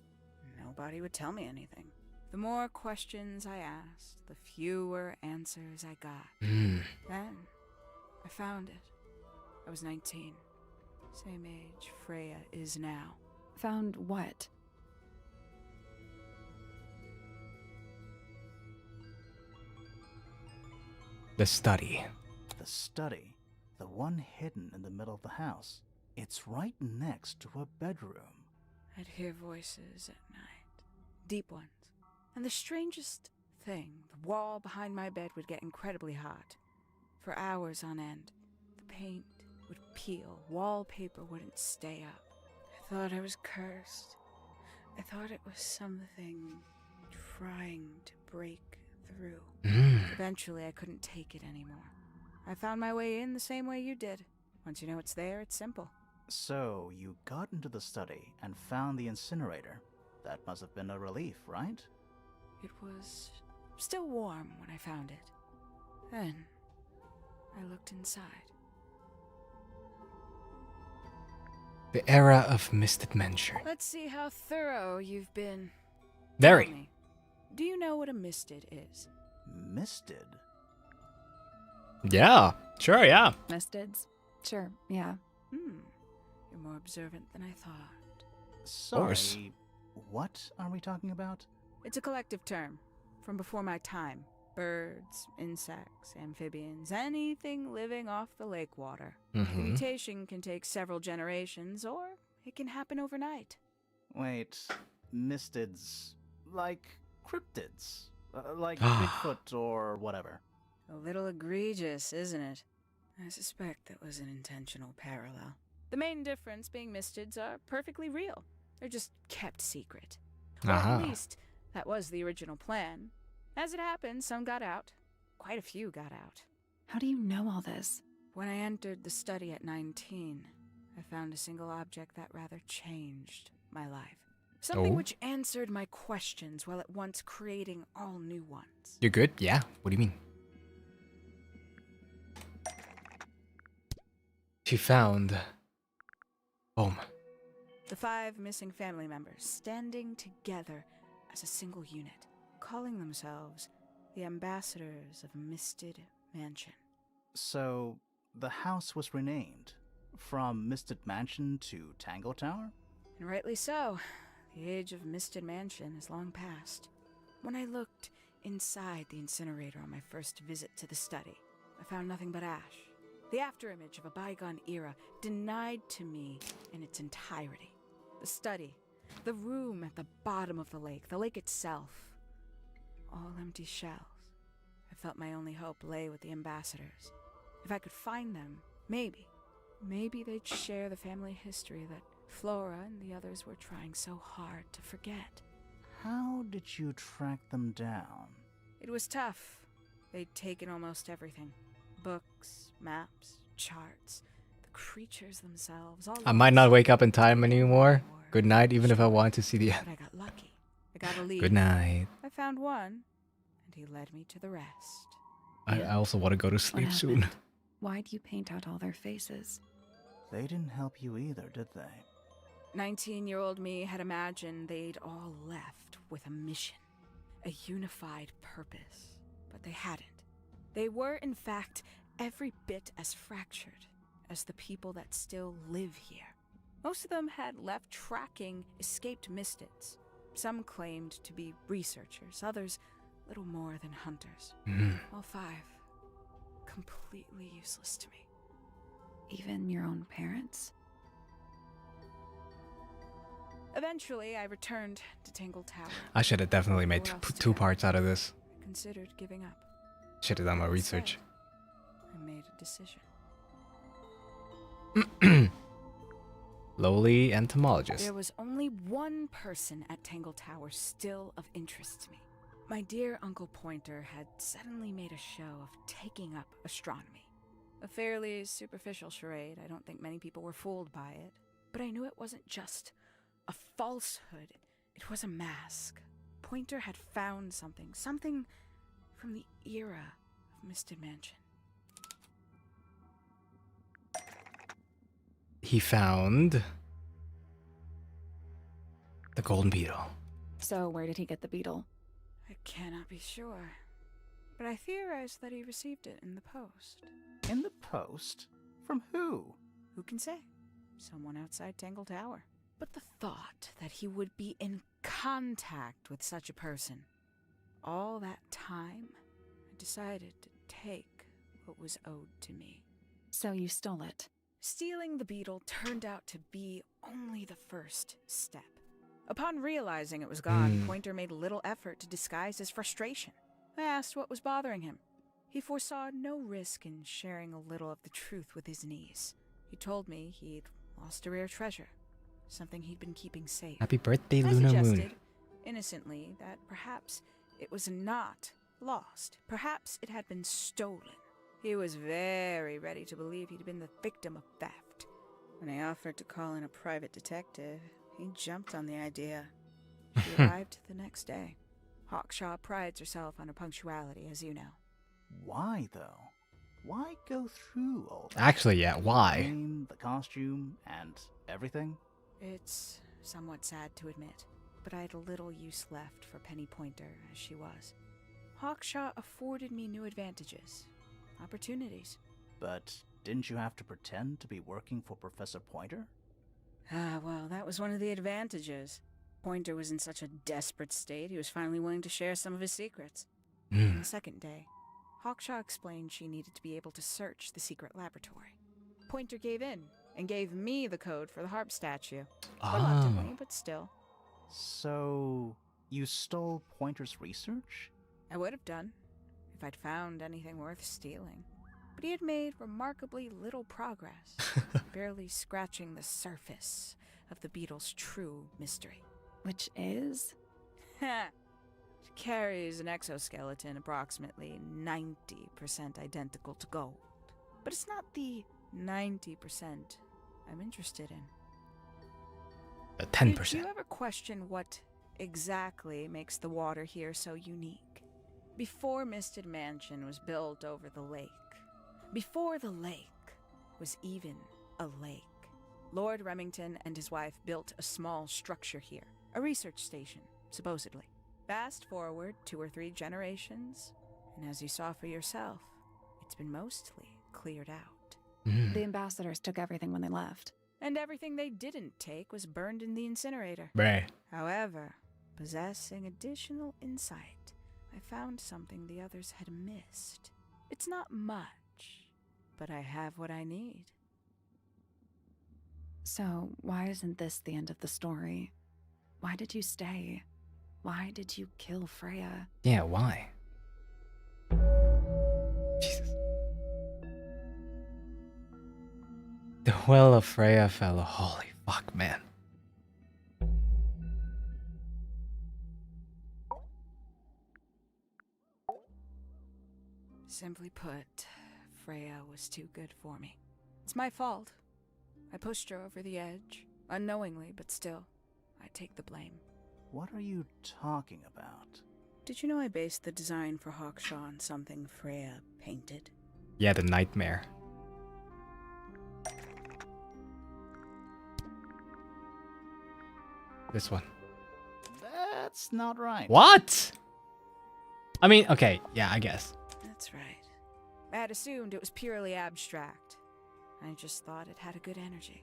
Nobody would tell me anything. The more questions I asked, the fewer answers I got. Then, I found it. I was 19. Same age Freya is now. Found what? The study. The study. The one hidden in the middle of the house. It's right next to a bedroom. I'd hear voices at night. Deep ones. And the strangest thing, the wall behind my bed would get incredibly hot. For hours on end, the paint would peel, wallpaper wouldn't stay up. I thought I was cursed. I thought it was something trying to break through. Eventually, I couldn't take it anymore. I found my way in the same way you did. Once you know it's there, it's simple. So, you got into the study and found the incinerator. That must have been a relief, right? It was still warm when I found it. Then, I looked inside. The era of misted mention. Let's see how thorough you've been. Very. Tell me, do you know what a misted is? Misted? Yeah, sure, yeah. Mistids? Sure, yeah. You're more observant than I thought. Sorry, what are we talking about? It's a collective term from before my time. Birds, insects, amphibians, anything living off the lake water. The mutation can take several generations, or it can happen overnight. Wait, mistids, like cryptids, like Bigfoot or whatever. A little egregious, isn't it? I suspect that was an intentional parallel. The main difference being mistids are perfectly real. They're just kept secret. Or at least, that was the original plan. As it happened, some got out. Quite a few got out. How do you know all this? When I entered the study at 19, I found a single object that rather changed my life. Something which answered my questions while at once creating all new ones. You're good? Yeah? What do you mean? She found home. The 5 missing family members standing together as a single unit, calling themselves the ambassadors of Misted Mansion. So, the house was renamed from Misted Mansion to Tangle Tower? And rightly so. The age of Misted Mansion is long past. When I looked inside the incinerator on my first visit to the study, I found nothing but ash. The afterimage of a bygone era denied to me in its entirety. The study, the room at the bottom of the lake itself, all empty shells. I felt my only hope lay with the ambassadors. If I could find them, maybe they'd share the family history that Flora and the others were trying so hard to forget. How did you track them down? It was tough. They'd taken almost everything. Books, maps, charts, the creatures themselves. All I might not wake up in time anymore. Good night, even if I want to see the... But I got lucky. I got a lead. Good night. I found one, and he led me to the rest. I also want to go to sleep soon. Why'd you paint out all their faces? They didn't help you either, did they? 19-year-old me had imagined they'd all left with a mission, a unified purpose, but they hadn't. They were, in fact, every bit as fractured as the people that still live here. Most of them had left tracking escaped mistids. Some claimed to be researchers, others little more than hunters. All 5 completely useless to me. Even your own parents? Eventually, I returned to Tangle Tower. I should have definitely made two parts out of this. I considered giving up. Should have done my research. I made a decision. Lowly entomologist. There was only one person at Tangle Tower still of interest to me. My dear Uncle Pointer had suddenly made a show of taking up astronomy. A fairly superficial charade. I don't think many people were fooled by it. But I knew it wasn't just a falsehood. It was a mask. Pointer had found something from the era of Misted Mansion. He found the golden beetle. So where did he get the beetle? I cannot be sure, but I theorize that he received it in the post. In the post? From who? Who can say? Someone outside Tangle Tower. But the thought that he would be in contact with such a person, all that time, I decided to take what was owed to me. So you stole it. Stealing the beetle turned out to be only the first step. Upon realizing it was gone, Pointer made little effort to disguise his frustration. I asked what was bothering him. He foresaw no risk in sharing a little of the truth with his niece. He told me he'd lost a rare treasure, something he'd been keeping safe. Happy birthday, I Luna suggested, Moon. innocently, that perhaps it was not lost. Perhaps it had been stolen. He was very ready to believe he'd been the victim of theft. When I offered to call in a private detective, he jumped on the idea. She arrived the next day. Hawkshaw prides herself on her punctuality, as you know. Why, though? Why go through all that? Actually, yeah, why? The name, the costume, and everything? It's somewhat sad to admit, but I had little use left for Penny Pointer as she was. Hawkshaw afforded me new advantages, opportunities. But didn't you have to pretend to be working for Professor Pointer? Well, that was one of the advantages. Pointer was in such a desperate state, he was finally willing to share some of his secrets. On the second day, Hawkshaw explained she needed to be able to search the secret laboratory. Pointer gave in and gave me the code for the harp statue. Reluctantly, but still. So, you stole Pointer's research? I would have done, if I'd found anything worth stealing. But he had made remarkably little progress, barely scratching the surface of the beetle's true mystery. Which is? It carries an exoskeleton approximately 90% identical to gold. But it's not the 90% I'm interested in. The 10%. Did you ever question what exactly makes the water here so unique? Before Misted Mansion was built over the lake, before the lake was even a lake, Lord Remington and his wife built a small structure here, a research station, supposedly. Fast forward 2 or 3 generations, and as you saw for yourself, it's been mostly cleared out. The ambassadors took everything when they left. And everything they didn't take was burned in the incinerator. Right. However, possessing additional insight, I found something the others had missed. It's not much, but I have what I need. So, why isn't this the end of the story? Why did you stay? Why did you kill Freya? Yeah, why? Jesus. The well of Freya fell. Holy fuck, man. Simply put, Freya was too good for me. It's my fault. I pushed her over the edge, unknowingly, but still, I take the blame. What are you talking about? Did you know I based the design for Hawkshaw on something Freya painted? Yeah, the nightmare. This one. That's not right. What? I mean, okay, yeah, I guess. That's right. I had assumed it was purely abstract. I just thought it had a good energy.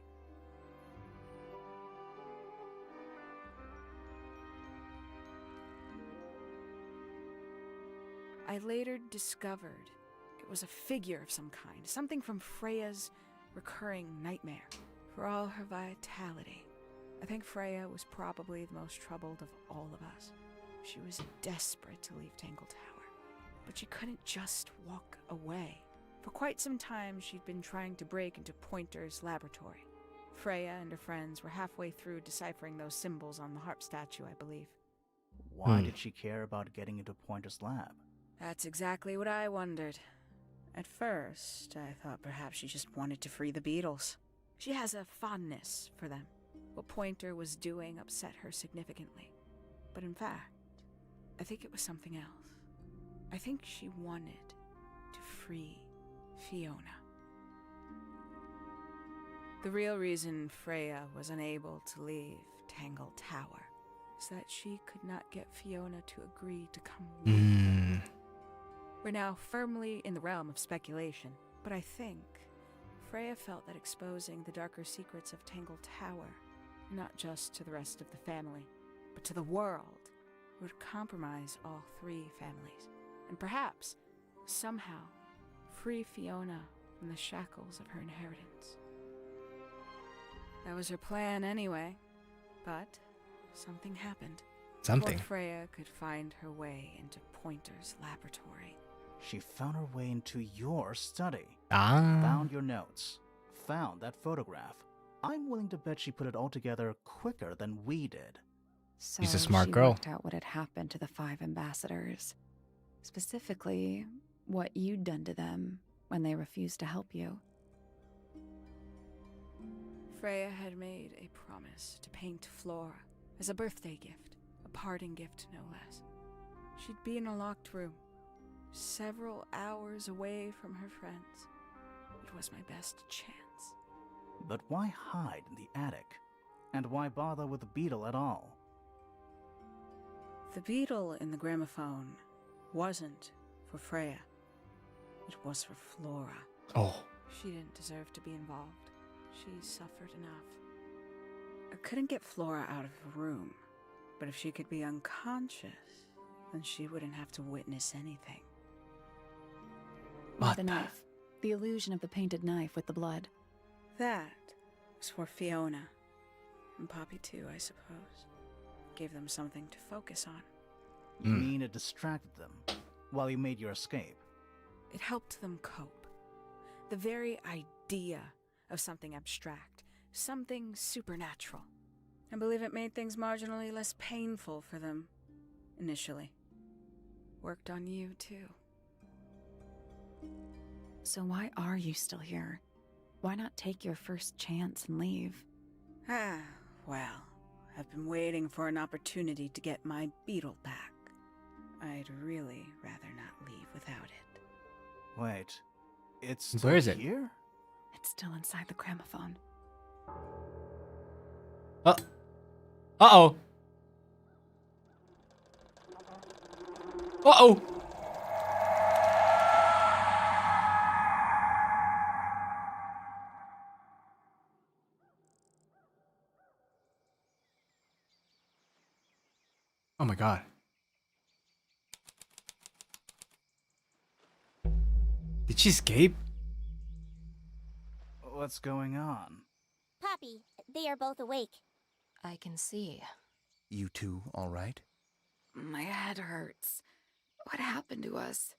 I later discovered it was a figure of some kind, something from Freya's recurring nightmare. For all her vitality, I think Freya was probably the most troubled of all of us. She was desperate to leave Tangle Tower, but she couldn't just walk away. For quite some time, she'd been trying to break into Pointer's laboratory. Freya and her friends were halfway through deciphering those symbols on the harp statue, I believe. Why did she care about getting into Pointer's lab? That's exactly what I wondered. At first, I thought perhaps she just wanted to free the beetles. She has a fondness for them. What Pointer was doing upset her significantly. But in fact, I think it was something else. I think she wanted to free Fiona. The real reason Freya was unable to leave Tangle Tower is that she could not get Fiona to agree to come with her. We're now firmly in the realm of speculation, but I think Freya felt that exposing the darker secrets of Tangle Tower, not just to the rest of the family, but to the world, would compromise all three families, and perhaps, somehow, free Fiona from the shackles of her inheritance. That was her plan anyway, but something happened. Something. Before Freya could find her way into Pointer's laboratory. She found her way into your study. Ah. Found your notes. Found that photograph. I'm willing to bet she put it all together quicker than we did. So She's a smart she girl. worked out what had happened to the 5 ambassadors. Specifically, what you'd done to them when they refused to help you. Freya had made a promise to paint Flora as a birthday gift, a parting gift no less. She'd be in a locked room, several hours away from her friends. It was my best chance. But why hide in the attic? And why bother with the beetle at all? The beetle in the gramophone wasn't for Freya. It was for Flora. Oh. She didn't deserve to be involved. She suffered enough. I couldn't get Flora out of her room, but if she could be unconscious, then she wouldn't have to witness anything. The knife. The illusion of the painted knife with the blood. That was for Fiona. And Poppy too, I suppose. Gave them something to focus on. You mean it distracted them while you made your escape? It helped them cope. The very idea of something abstract, something supernatural. I believe it made things marginally less painful for them, initially. Worked on you, too. So why are you still here? Why not take your first chance and leave? Well, I've been waiting for an opportunity to get my beetle back. I'd really rather not leave without it. Wait, it's Where is it? Here? It's still inside the gramophone. Uh-oh. Uh-oh. Oh my god. Did she escape? What's going on? Poppy, they are both awake. I can see. You two all right? My head hurts. What happened to us?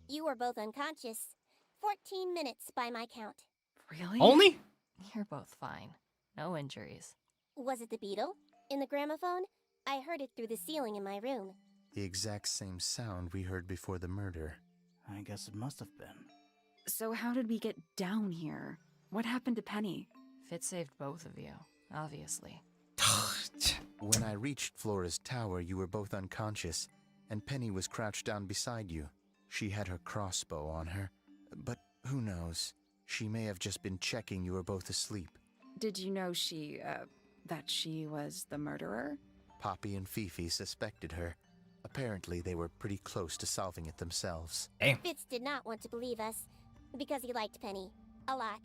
You were both unconscious. 14 minutes by my count. Really? Only? You're both fine. No injuries. Was it the beetle? In the gramophone? I heard it through the ceiling in my room. The exact same sound we heard before the murder. I guess it must have been. So how did we get down here? What happened to Penny? Fitz saved both of you, obviously. When I reached Flora's tower, you were both unconscious, and Penny was crouched down beside you. She had her crossbow on her, but who knows? She may have just been checking you were both asleep. Did you know that she was the murderer? Poppy and Fifi suspected her. Apparently, they were pretty close to solving it themselves. Fitz did not want to believe us, because he liked Penny. A lot.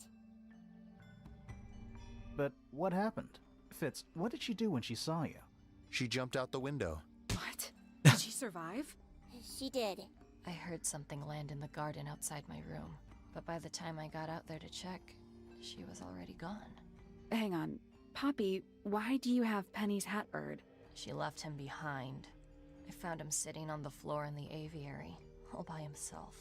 But what happened? Fitz, what did she do when she saw you? She jumped out the window. What? Did she survive? She did. I heard something land in the garden outside my room, but by the time I got out there to check, she was already gone. Hang on. Poppy, why do you have Penny's hat bird? She left him behind. I found him sitting on the floor in the aviary, all by himself.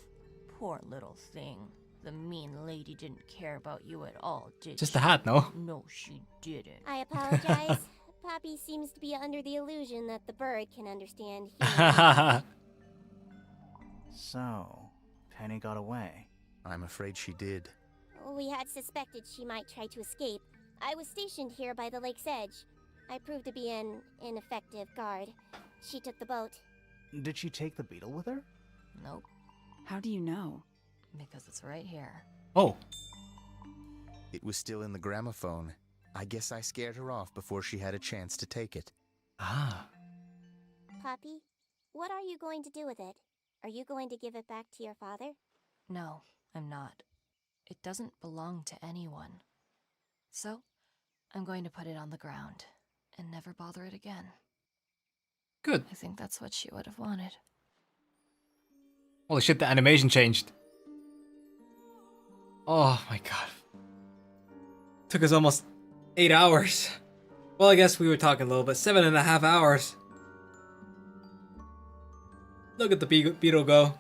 Poor little thing. The mean lady didn't care about you at all, did Just she? the hat, no? No, she didn't. I apologize. Poppy seems to be under the illusion that the bird can understand human. So, Penny got away. I'm afraid she did. We had suspected she might try to escape. I was stationed here by the lake's edge. I proved to be an ineffective guard. She took the boat. Did she take the beetle with her? Nope, How do you know? because it's right here. Oh. It was still in the gramophone. I guess I scared her off before she had a chance to take it. Ah. Poppy, what are you going to do with it? Are you going to give it back to your father? No, I'm not. It doesn't belong to anyone. So, I'm going to put it on the ground and never bother it again. Good. I think that's what she would have wanted. Holy shit, the animation changed. Oh my god. Took us almost 8 hours. Well, I guess we were talking a little bit. 7.5 hours. Look at the beetle go.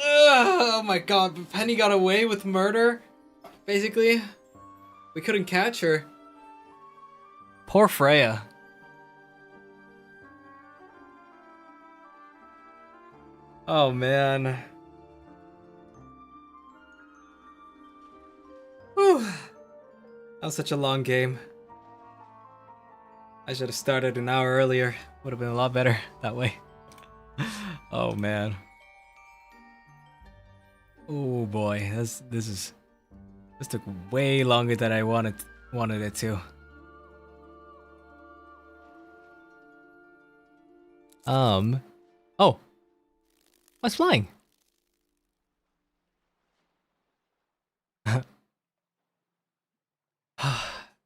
Oh my god, Penny got away with murder? Basically. We couldn't catch her. Poor Freya. Oh man. Whew. That was such a long game. I should have started an hour earlier. Would have been a lot better that way. Oh man. Oh boy, this took way longer than I wanted it to. Oh. What's flying?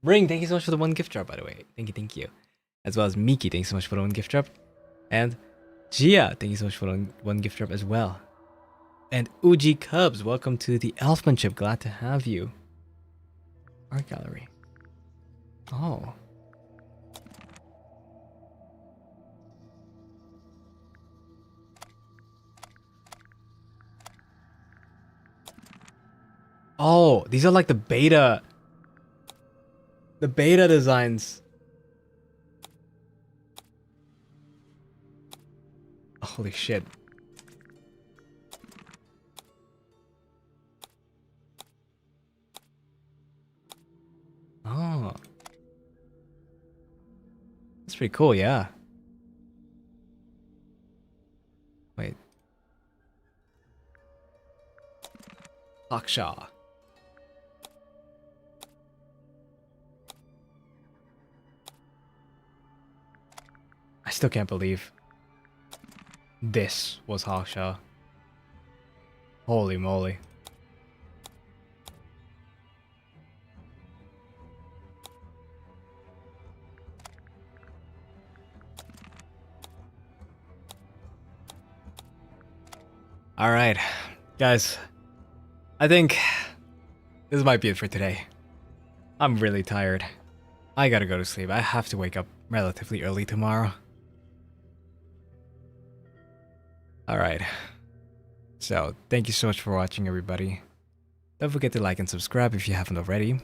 Ring, thank you so much for the 1 gift drop, by the way. Thank you. As well as Miki, thank you so much for the 1 gift drop. And Gia, thank you so much for the 1 gift drop as well. And Uji Cubs, welcome to the Elfmanship. Glad to have you. Art gallery. Oh. Oh, these are like the beta designs. Holy shit. Oh. That's pretty cool, yeah. Wait. Hawkshaw. I still can't believe this was Hawkshaw. Holy moly. Alright, guys. I think this might be it for today. I'm really tired. I gotta go to sleep. I have to wake up relatively early tomorrow. Alright. So, thank you so much for watching, everybody. Don't forget to like and subscribe if you haven't already.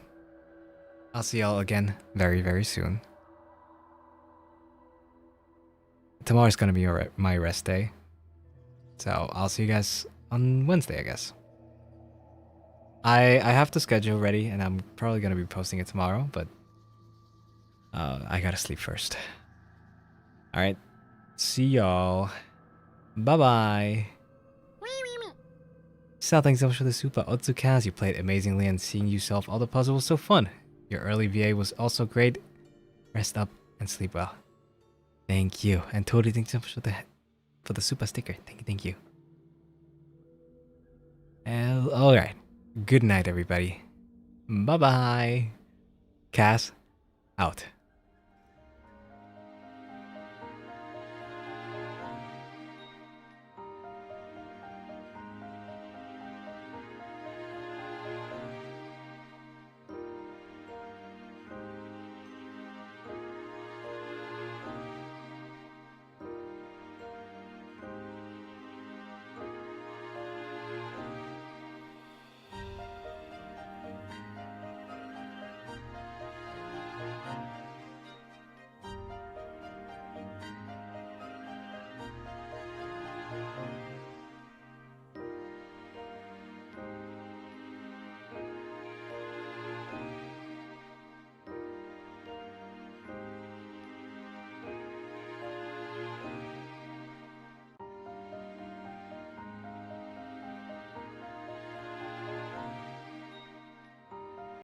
I'll see y'all again very, very soon. Tomorrow's gonna be my rest day. So, I'll see you guys on Wednesday, I guess. I have the schedule ready, and I'm probably gonna be posting it tomorrow, but I gotta sleep first. Alright. See y'all. Bye-bye. Sal, thanks so much for the super. Otsukaz, you played amazingly, and seeing you solve all the puzzles was so fun. Your early VA was also great. Rest up and sleep well. Thank you. And Tori, thanks so much for the super sticker. Thank you. Alright. Good night, everybody. Bye-bye. Cass, out.